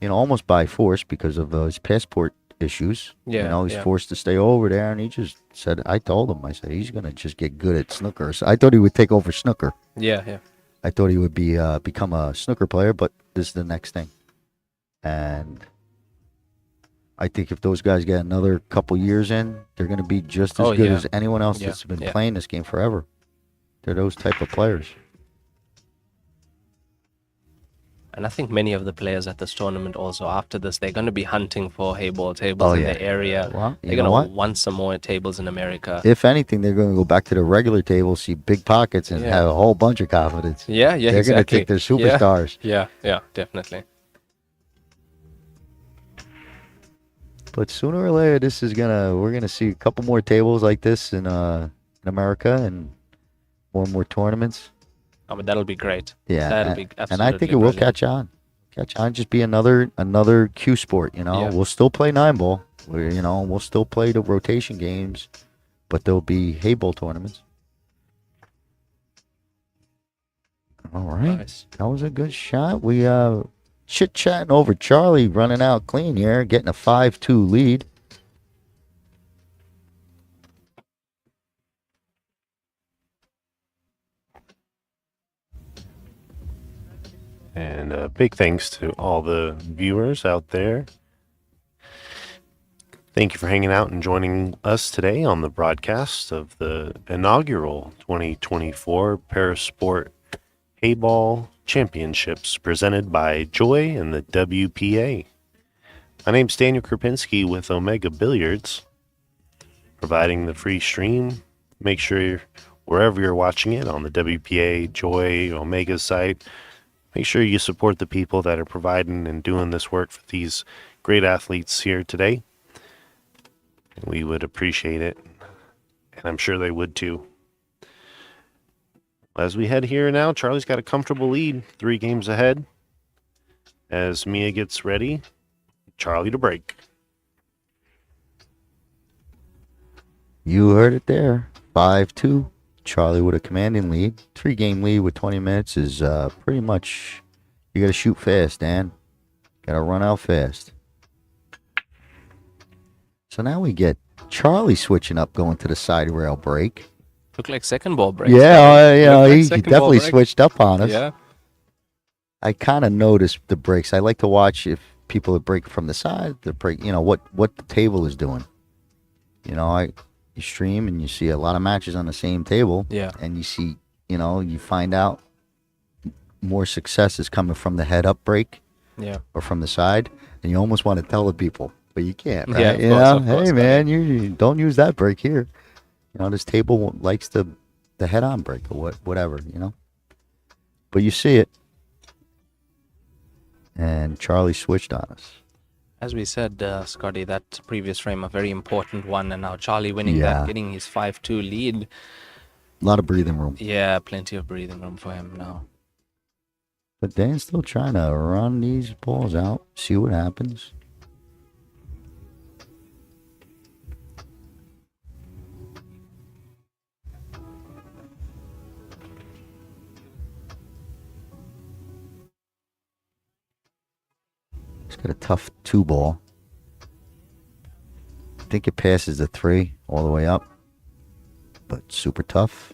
almost by force because of his passport issues. Yeah. He's forced to stay over there, and he just said, I told him, he's going to just get good at snooker. So I thought he would take over snooker. Yeah. I thought he would become a snooker player, but this is the next thing. And I think if those guys get another couple years in, they're going to be just as good as anyone else that's been playing this game forever. They're those type of players. And I think many of the players at this tournament also, after this, they're going to be hunting for Heyball tables in the area. Well, They're you know going what? to want some more tables in America. If anything, they're going to go back to the regular table, see big pockets, and Yeah. have a whole bunch of confidence. Yeah, They're exactly. going to take their superstars. Yeah, definitely. But sooner or later, we're gonna see a couple more tables like this in America and more and more tournaments. Oh, but that'll be great. Yeah, That'll be absolutely and I think it will brilliant. catch on. Just be another Q sport. Yeah. We'll still play 9-ball. We'll still play the rotation games, but there'll be Heyball tournaments. All right, Nice. that was a good shot. We chit-chatting over Charlie running out clean here, getting a 5-2 lead. And big thanks to all the viewers out there. Thank you for hanging out and joining us today on the broadcast of the inaugural 2024 Parasport Heyball Championships presented by Joy and the WPA. My name's Daniel Krupinski with Omega Billiards, providing the free stream. Make sure wherever you're watching it on the WPA, Joy, Omega site, make sure you support the people that are providing and doing this work for these great athletes here today. We would appreciate it, and I'm sure they would too. As we head here now, Charlie's got a comfortable lead, 3 games ahead. As Mia gets ready, Charlie to break. You heard it there. 5-2. Charlie with a commanding lead. 3-game lead with 20 minutes is pretty much, you got to shoot fast, Dan. Got to run out fast. So now we get Charlie switching up, going to the side rail break. Look like second ball break. Yeah, he second ball definitely break. switched up on us. Yeah. I kind of noticed the breaks. I like to watch if people are breaking from the side, the break, what the table is doing. You stream and you see a lot of matches on the same table. Yeah. And you see, you find out more success is coming from the head up break. Yeah. Or from the side, and you almost want to tell the people, but you can't, right? Yeah, of course, hey man, you don't use that break here. This table likes the head-on break or whatever, But you see it, and Charlie switched on us. As we said, Scotty, that previous frame, a very important one, and now Charlie winning Yeah. that, getting his 5-2 lead. A lot of breathing room. Yeah, plenty of breathing room for him now. But Dan's still trying to run these balls out, see what happens. He's got a tough 2-ball. I think it passes the 3 all the way up, but super tough.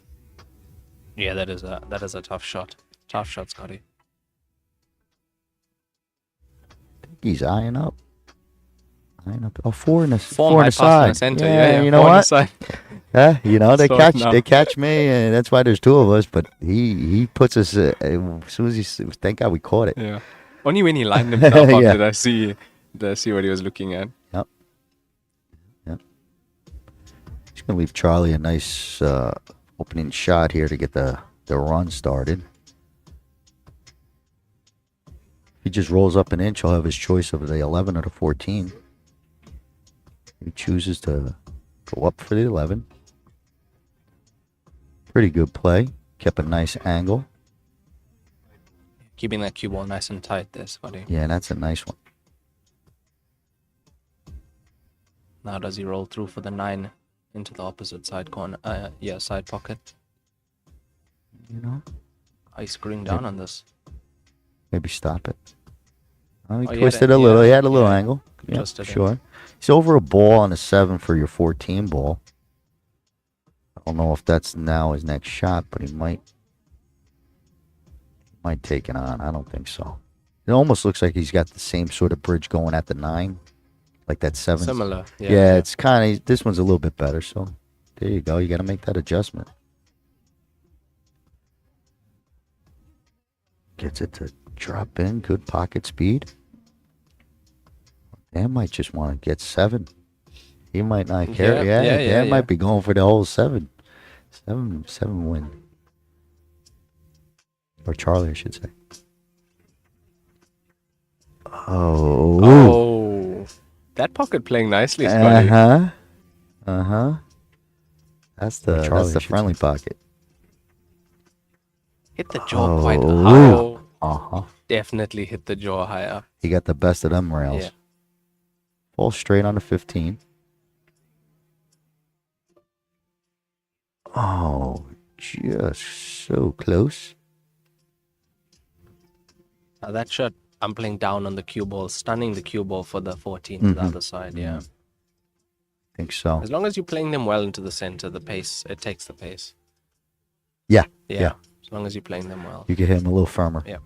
Yeah, that is a tough shot. Tough shot, Scotty. He's eyeing up. Oh, 4 in the Form high in the pass in the side. center. Yeah, you know four in the what? side. Yeah, they So catch now- they catch me, and that's why there's 2 of us. But he puts us as soon as thank God we caught it. Yeah. Only when he lined himself up Yeah. did I see what he was looking at. Yep. Just gonna leave Charlie a nice opening shot here to get the run started. He just rolls up an inch. He'll have his choice of the 11 or the 14. He chooses to go up for the 11. Pretty good play. Kept a nice angle. Keeping that cue ball nice and tight there, Scotty. Yeah, that's a nice one. Now does he roll through for the 9 into the opposite side corner? Side pocket. He's screwing down on this. Maybe stop it. Oh, he Oh, he had twisted a- a little. yeah, He had a little yeah. angle. Yeah, Twisted it. sure. He's over a ball on a 7 for your 14 ball. I don't know if that's now his next shot, but he might take it on. I don't think so. It almost looks like he's got the same sort of bridge going at the 9, like that 7. Similar. Yeah, it's kind of, this one's a little bit better. So there you go. You got to make that adjustment. Gets it to drop in. Good pocket speed. Dan might just want to get 7. He might not care. Yeah, Dan might be going for the whole 7. 7 win. Or Charlie, I should say. Oh. That pocket playing nicely, Scotty. That's the friendly pocket. Hit the jaw quite high. Definitely hit the jaw higher. He got the best of them rails. Yeah. Fall straight on the 15. Oh, just so close. Now that shot, I'm playing down on the cue ball, stunning the cue ball for the 14 to the other side, yeah. I think so. As long as you're playing them well into the center, the pace, it takes the pace. Yeah. As long as you're playing them well. You can hit him a little firmer. Yeah.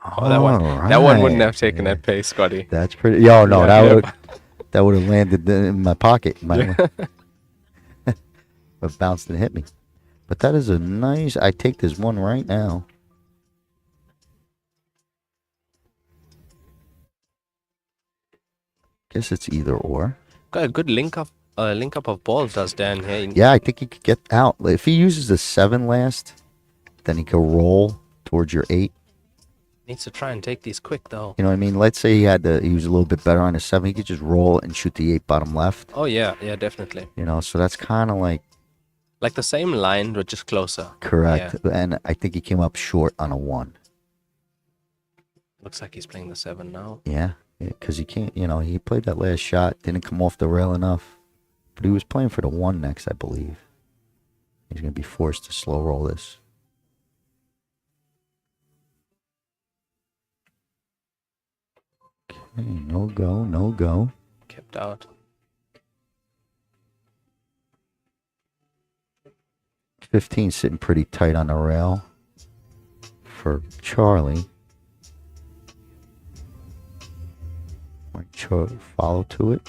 Oh, that one wouldn't have taken that pace, Scotty. That's pretty. That would have landed in my pocket. But bounced and hit me. But that is a nice. I take this one right now. Guess it's either or. Got a good link up of balls, does Dan here. Yeah, I think he could get out. If he uses the 7 last, then he could roll towards your 8. Needs to try and take these quick, though. You know what I mean? Let's say he was a little bit better on his 7. He could just roll and shoot the 8 bottom left. Oh, yeah, definitely. You know, so that's kind of like the same line, but just closer. Correct. Yeah. And I think he came up short on a 1. Looks like he's playing the 7 now. Yeah, because he can't, he played that last shot, didn't come off the rail enough. But he was playing for the 1 next, I believe. He's going to be forced to slow roll this. Okay, no go. Kept out. 15 sitting pretty tight on the rail for Charlie. Might follow to it.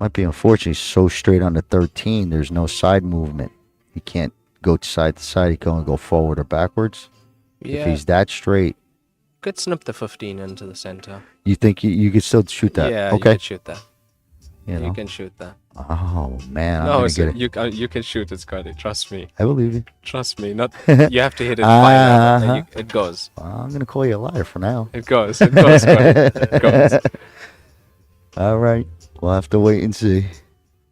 Might be unfortunate. He's so straight on the 13. There's no side movement. He can't go side to side. He can only go forward or backwards. Yeah. If he's that straight. Could snip the 15 into the center. You think you could still shoot that? Yeah, okay. you can shoot that. You can shoot that. Oh, man. I'm No, gonna get it. you can shoot it, Scotty. Trust me. I believe you. Trust me. Not you have to hit it fine. It goes. Well, I'm going to call you a liar for now. It goes. It goes, Scotty. It goes. All right. We'll have to wait and see.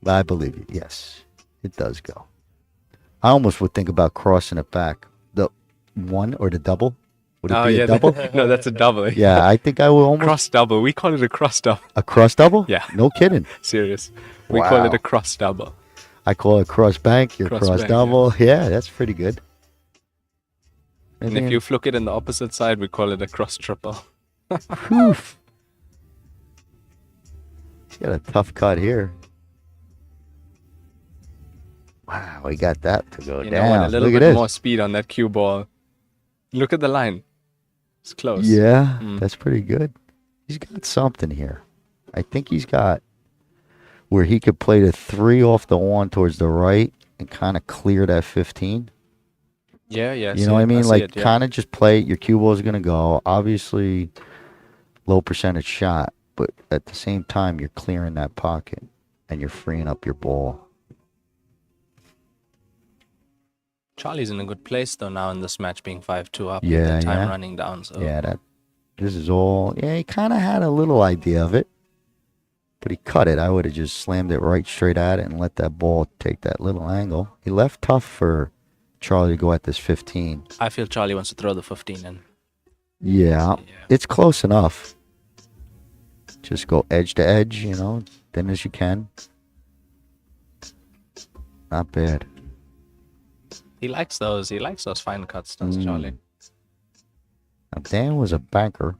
I believe you. Yes, it does go. I almost would think about crossing it back. The 1 or the double? Would it be a double? No, that's a double. Yeah, I think I will almost. Cross double. We call it a cross double. A cross double? Yeah. No kidding. Serious. We call it a cross double. I call it cross bank. Your cross bank, double. Yeah, that's pretty good. And if you flick it in the opposite side, we call it a cross triple. Oof. He's got a tough cut here. Wow, he got that to go down. And a little bit more speed on that cue ball. Look at the line. It's close. Yeah, that's pretty good. He's got something here. I think he's got where he could play the 3 off the 1 towards the right and kind of clear that 15. Yeah. You know what I mean? Like, kind of just play it. Your cue ball is going to go. Obviously, low percentage shot. But at the same time, you're clearing that pocket and you're freeing up your ball. Charlie's in a good place, though, now in this match being 5-2 up. Yeah, with the time running down. So. Yeah, this is all. Yeah, he kind of had a little idea of it. But he cut it. I would have just slammed it right straight at it and let that ball take that little angle. He left tough for Charlie to go at this 15. I feel Charlie wants to throw the 15 in. Yeah. It's close enough. Just go edge to edge, thin as you can. Not bad. He likes those fine cuts, does Charlie. Now, Dan was a banker.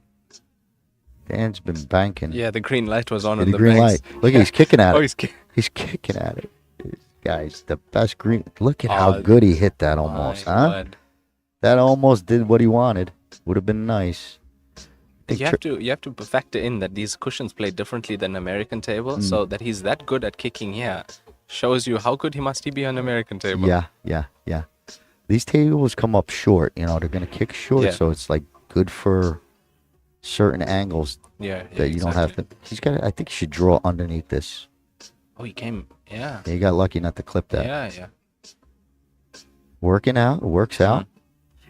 Dan's been banking. Yeah, the green light was on the in the green light. Look, he's kicking at it. He's kicking at it. Guys, the best green. Look at how good he hit that almost, huh? God. That almost did what he wanted. Would have been nice. think you have to factor in that these cushions play differently than American table, so that he's that good at kicking here shows you how good he be on American table. Yeah. These tables come up short, you know, they're going to kick short, Yeah. so it's like good for certain angles Yeah, that you don't have to. I think you should draw underneath this. Oh, he came. Yeah. Yeah, you got lucky not to clip that. Yeah. Working out, it works out.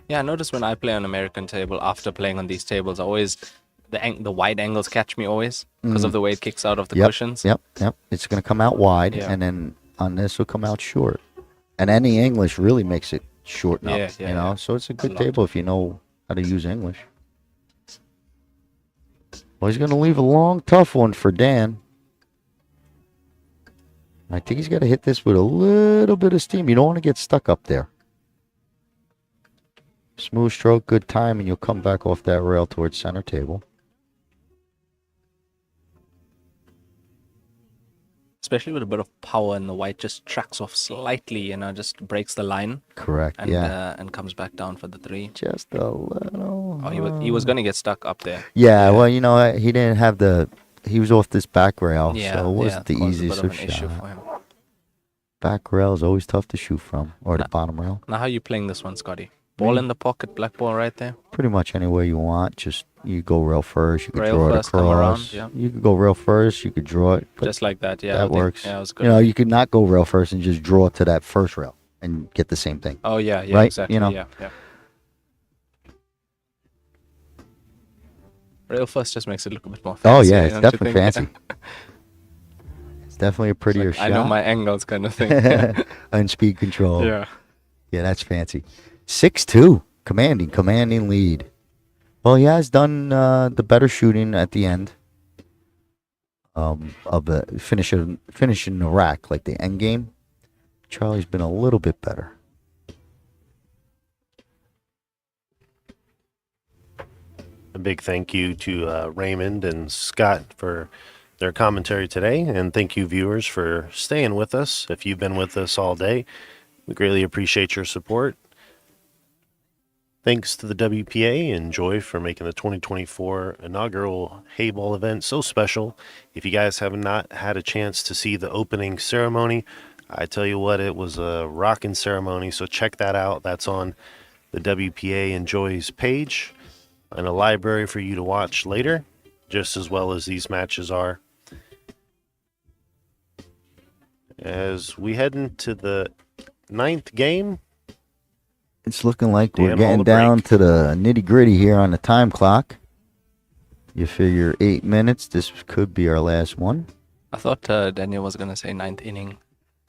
Yeah, I notice when I play on American table, after playing on these tables, always the wide angles catch me always because of the way it kicks out of the cushions. Yep. It's going to come out wide, Yeah. and then on this will come out short. And any English really makes it shorten up, Yeah, you know? yeah. So it's a good lot. table if you know how to use English. Well, he's going to leave a long, tough one for Dan. I think he's got to hit this with a little bit of steam. You don't want to get stuck up there. Smooth stroke, good time, and you'll come back off that rail towards center table. Especially with a bit of power, and the white just tracks off slightly, you know, just breaks the line. Correct, And, yeah. and comes back down for the 3. Just a little. Oh, he was going to get stuck up there. Yeah, well, you know, he didn't have he was off this back rail, Yeah, so it wasn't the caused easiest a bit of of an issue shots. for him. Back rail is always tough to shoot from, or the bottom rail. Now, how are you playing this one, Scotty? Ball in the pocket, black ball right there. Pretty much anywhere you want. Just you go rail first. You could Rail draw it first, come across. around, yeah. You could go rail first. You could draw it. But Just like that, yeah. I that think- works. Yeah, it was good. You know, you could not go rail first and just draw to that first rail and get the same thing. Oh, yeah, Right? exactly. You know. Yeah. Rail first just makes it look a bit more fancy. Oh yeah, it's don't you definitely think? fancy. It's definitely a prettier Like, shot. I know my angles kind of thing. Yeah. And speed control. Yeah. Yeah, that's fancy. 6-2, commanding lead. Well, he has done the better shooting at the end of the finishing the rack, like the end game. Charlie's been a little bit better. A big thank you to Raymond and Scott for their commentary today, and thank you, viewers, for staying with us. If you've been with us all day, we greatly appreciate your support. Thanks to the WPA and Joy for making the 2024 inaugural Heyball event so special. If you guys have not had a chance to see the opening ceremony, I tell you what, it was a rocking ceremony, so check that out. That's on the WPA and Joy's page and a library for you to watch later, just as well as these matches are. As we head into the 9th game, It's looking like Damn, we're all getting the down break. to the nitty gritty here on the time clock. You figure 8 minutes. This could be our last one. I thought Daniel was going to say 9th inning.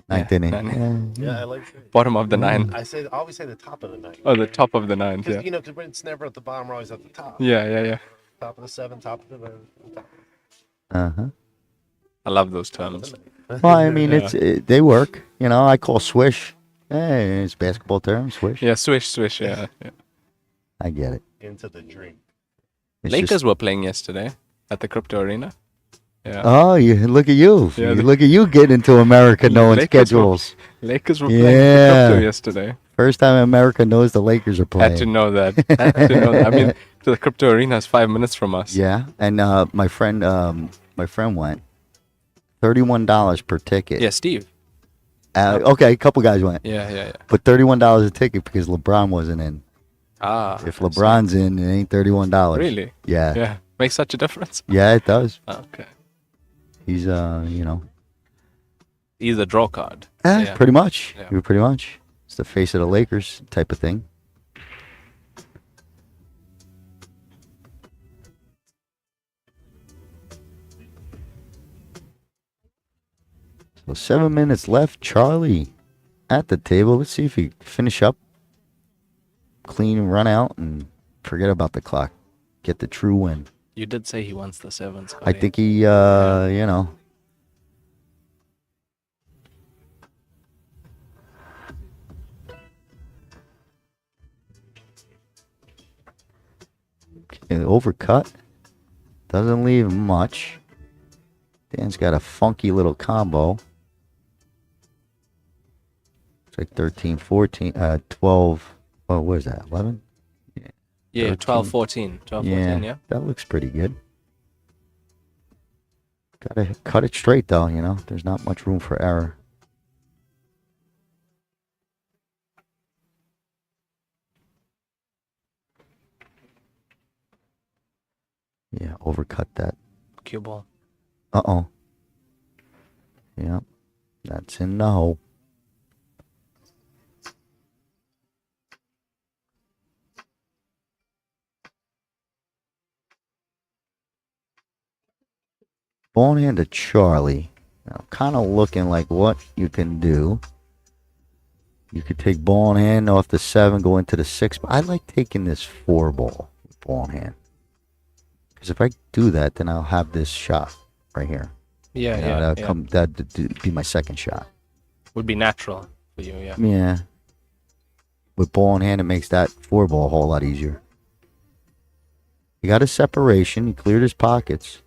Ninth Yeah, inning. ninth. Yeah. I like it. Bottom of the 9th. I always say the top of the 9th. Oh, the top of the 9th, yeah. You know, because it's never at the bottom, we're always at the top. Yeah. Top of the 7, top of the Uh-huh. I love those terms. Well, I mean, Yeah. they work. You know, I call swish. Hey, it's basketball term, swish. Yeah, swish, yeah. I get it. into the drink. It's Lakers just- were playing yesterday at the Crypto Arena. Yeah. Oh, you look at you. Yeah, Look at you getting into America knowing Lakers were- schedules. Lakers were playing at the Yeah. Crypto yesterday. First time America knows the Lakers are playing. Had to know that. I mean, the Crypto Arena is 5 minutes from us. Yeah, and my friend went. $31 per ticket. Yeah, Steve. Okay, a couple guys went, Yeah. but $31 a ticket because LeBron wasn't in. Ah. If LeBron's in, it ain't $31. Really? Yeah. Yeah. Makes such a difference. Yeah, it does. Okay. He's He's a draw card. Yeah. pretty much. Yeah. Pretty much. It's the face of the Lakers type of thing. So 7 minutes left. Charlie at the table. Let's see if he finish up clean and run out and forget about the clock. Get the true win. You did say he wants the 7s. I think he, overcut. Doesn't leave much. Dan's got a funky little combo. It's like 13, 14, 12. Oh, what is that? 11? Yeah, 13. 12, 14. 12, 14, yeah. That looks pretty good. Gotta cut it straight though, you know. There's not much room for error. Yeah, overcut that. Cue ball. Uh-oh. Yeah, that's in the hole. Ball in hand to Charlie. Now, kind of looking like what you can do. You could take ball in hand off the 7, go into the 6. But I like taking this 4 ball in hand. Because if I do that, then I'll have this shot right here. Yeah, You know, yeah, that'd be my second shot. Would be natural for you, yeah. Yeah. With ball in hand, it makes that 4 ball a whole lot easier. He got a separation. He cleared his pockets.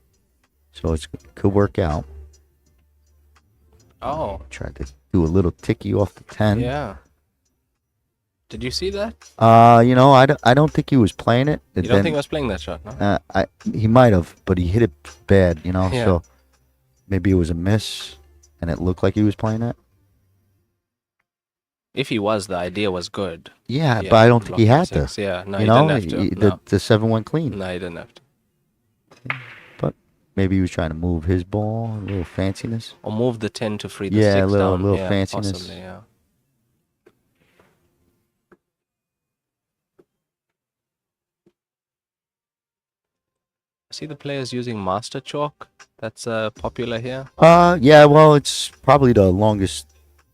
So it could work out. Oh. Tried to do a little ticky off the 10. Yeah. Did you see that? You know, I don't think he was playing it. You don't think I was playing that shot, no? He might have, but he hit it bad, you know. Yeah. So maybe it was a miss, and it looked like he was playing it. If he was, the idea was good. Yeah, but I don't think he had to. Yeah, no, You he know, didn't have to. No. the 7 went clean. No, he didn't have to. But maybe he was trying to move his ball, a little fanciness. Or move the 10 to free the Yeah, 6 a little down. Yeah, fanciness. possibly, yeah. I see the players using Master Chalk. That's popular here. Yeah, well, it's probably the longest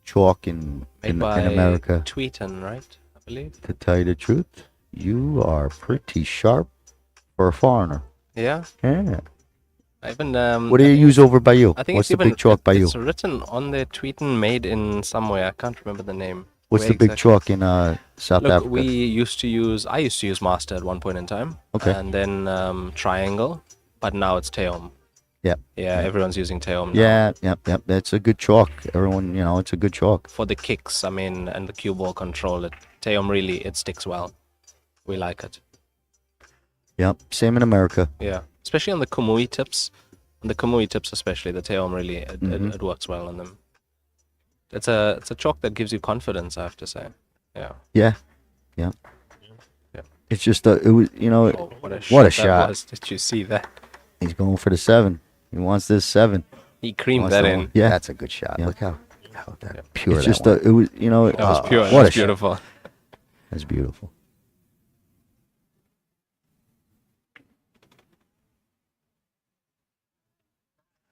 chalk in Made by America. Tweeton, right? I believe. To tell you the truth, you are pretty sharp for a foreigner. Yeah. Yeah. I even. What do you use over by you? I think What's it's the even, big chalk by you? It's written on there, Tweeton, made in somewhere. I can't remember the name. What's Where the big exactly? chalk in South Look, Africa? I used to use Master at one point in time. Okay. And then Triangle, but now it's Teom. Yep. Yeah, everyone's using Teom now. Yeah, yep. That's a good chalk. Everyone, you know, it's a good chalk. For the kicks, I mean, and the cue ball control, Teom really, it sticks well. We like it. Yep. Same in America. Yeah. Especially on the Kamui tips. On the Kamui tips especially, the Teom really, it works well on them. It's a chalk that gives you confidence, I have to say. Yeah. Yeah. Yeah. It's just it was, you know, Oh, what a what a that shot. was. Did you see that? He's going for the 7. He wants this 7. He creamed Wants that the in. one. Yeah. That's a good shot. Yeah. Look how that pure It's that just one. it was, you know, That was pure. What That was a shot. beautiful. That's beautiful.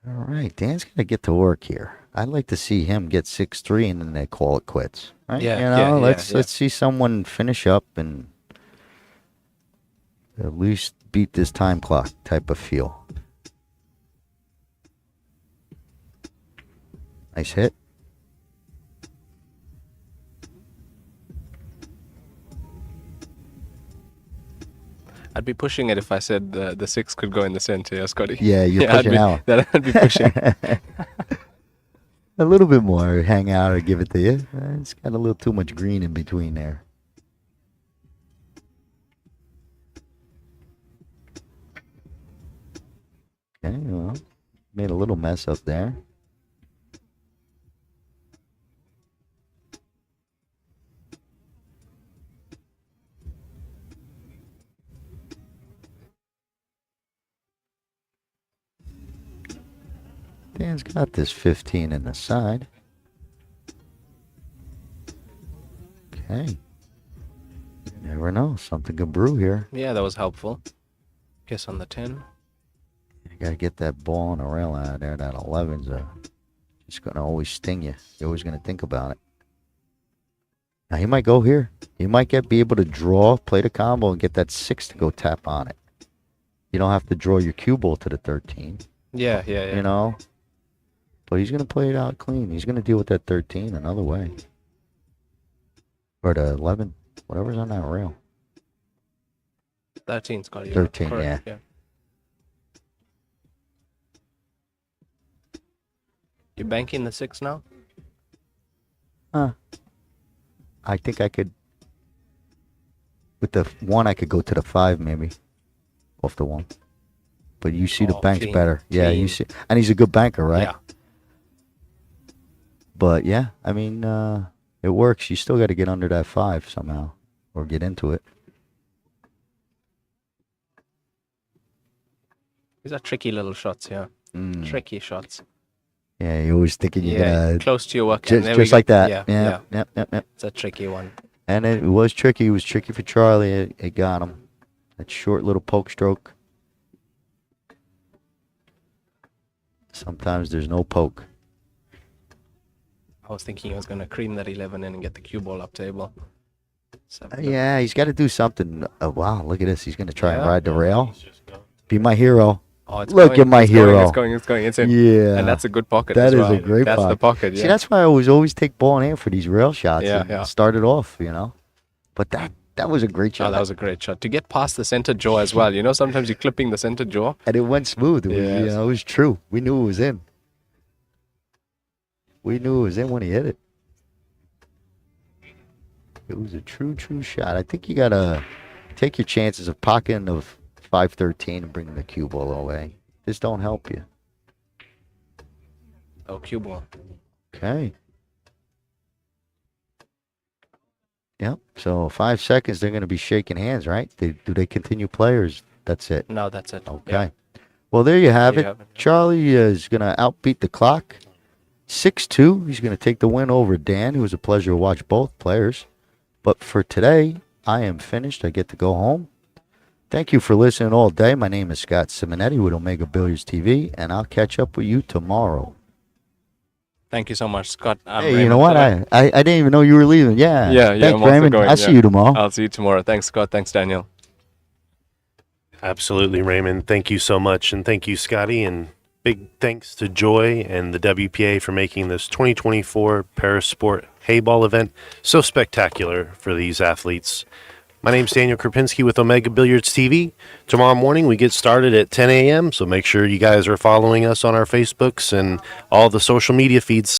All right, Dan's gonna get to work here. I'd like to see him get 6-3 and then they call it quits. Right? Yeah, you yeah, know, yeah, let's yeah. see someone finish up and at least beat this time clock type of feel. Nice hit. I'd be pushing it if I said the 6 could go in the center, yeah, Scotty. Yeah, you're pushing out. I'd be pushing. A little bit more, hang out or give it to you. It's got a little too much green in between there. Okay, well, made a little mess up there. Dan's got this 15 in the side. Okay. Never know. Something could brew here. Yeah, that was helpful. Guess on the 10. You gotta get that ball on the rail out of there. That 11's just gonna always sting you. You're always gonna think about it. Now he might go here. He might be able to draw, play the combo, and get that 6 to go tap on it. You don't have to draw your cue ball to the 13. Yeah. You know? But he's gonna play it out clean. He's gonna deal with that 13 another way. Or the 11. Whatever's on that rail. 13, Scotty. 13, correct, yeah. You banking the 6 now? I think I could With the 1, I could go to the 5 maybe. Off the 1. But you see the Oh, bank's clean, better. Yeah, you clean. see. And he's a good banker, right? Yeah. But yeah, I mean, it works. You still got to get under that 5 somehow. Or get into it. These are tricky little shots here. Mm. Tricky shots. Yeah, you're always thinking you're Yeah, going to... close to your work. Just like that. Yeah, Yeah, yeah. Yep, yep, yep. It's a tricky one. And it was tricky. It was tricky for Charlie. It got him. That short little poke stroke. Sometimes there's no poke. I was thinking he was going to cream that 11 in and get the cue ball up table. So, Yeah, he's got to do something. Oh, wow, look at this. He's going to try and Yeah. ride the rail. Be my hero. Oh, it's Look going, at my it's hero. It's going. It's in. Yeah. And that's a good pocket That as is well. a great That's the pocket, yeah. See, that's why I always take ball in hand for these rail shots. Yeah, and yeah. start it off, you know. But that was a great shot. Oh, that was a great shot. To get past the center jaw as well. You know, sometimes you're clipping the center jaw. And it went smooth. It was, Yes. you know, it was true. We knew it was in. We knew it was in when he hit it. It was a true shot. I think you got to take your chances of pocketing of 513 and bringing the cue ball away. This don't help you. Oh, cue ball. Okay. Yep. So 5 seconds, they're going to be shaking hands, right? Do they continue players? That's it. No, that's it. Okay. Yeah. Well, there you have There it. you have it. Charlie is going to outbeat the clock. 6-2. He's going to take the win over Dan. It was a pleasure to watch both players. But for today, I am finished. I get to go home. Thank you for listening all day. My name is Scott Simonetti with Omega Billiards TV, and I'll catch up with you tomorrow. Thank you so much, Scott. I'm Hey, you Raymond know what? today. I didn't even know you were leaving. Yeah. Yeah, Thanks, I'm also Raymond. going, I'll see yeah. you tomorrow. I'll see you tomorrow. Thanks, Scott. Thanks, Daniel. Absolutely, Raymond. Thank you so much. And thank you, Scotty. And big thanks to Joy and the WPA for making this 2024 Parasport Heyball event so spectacular for these athletes. My name's Daniel Krupinski with Omega Billiards TV. Tomorrow morning we get started at 10 a.m., so make sure you guys are following us on our Facebooks and all the social media feeds.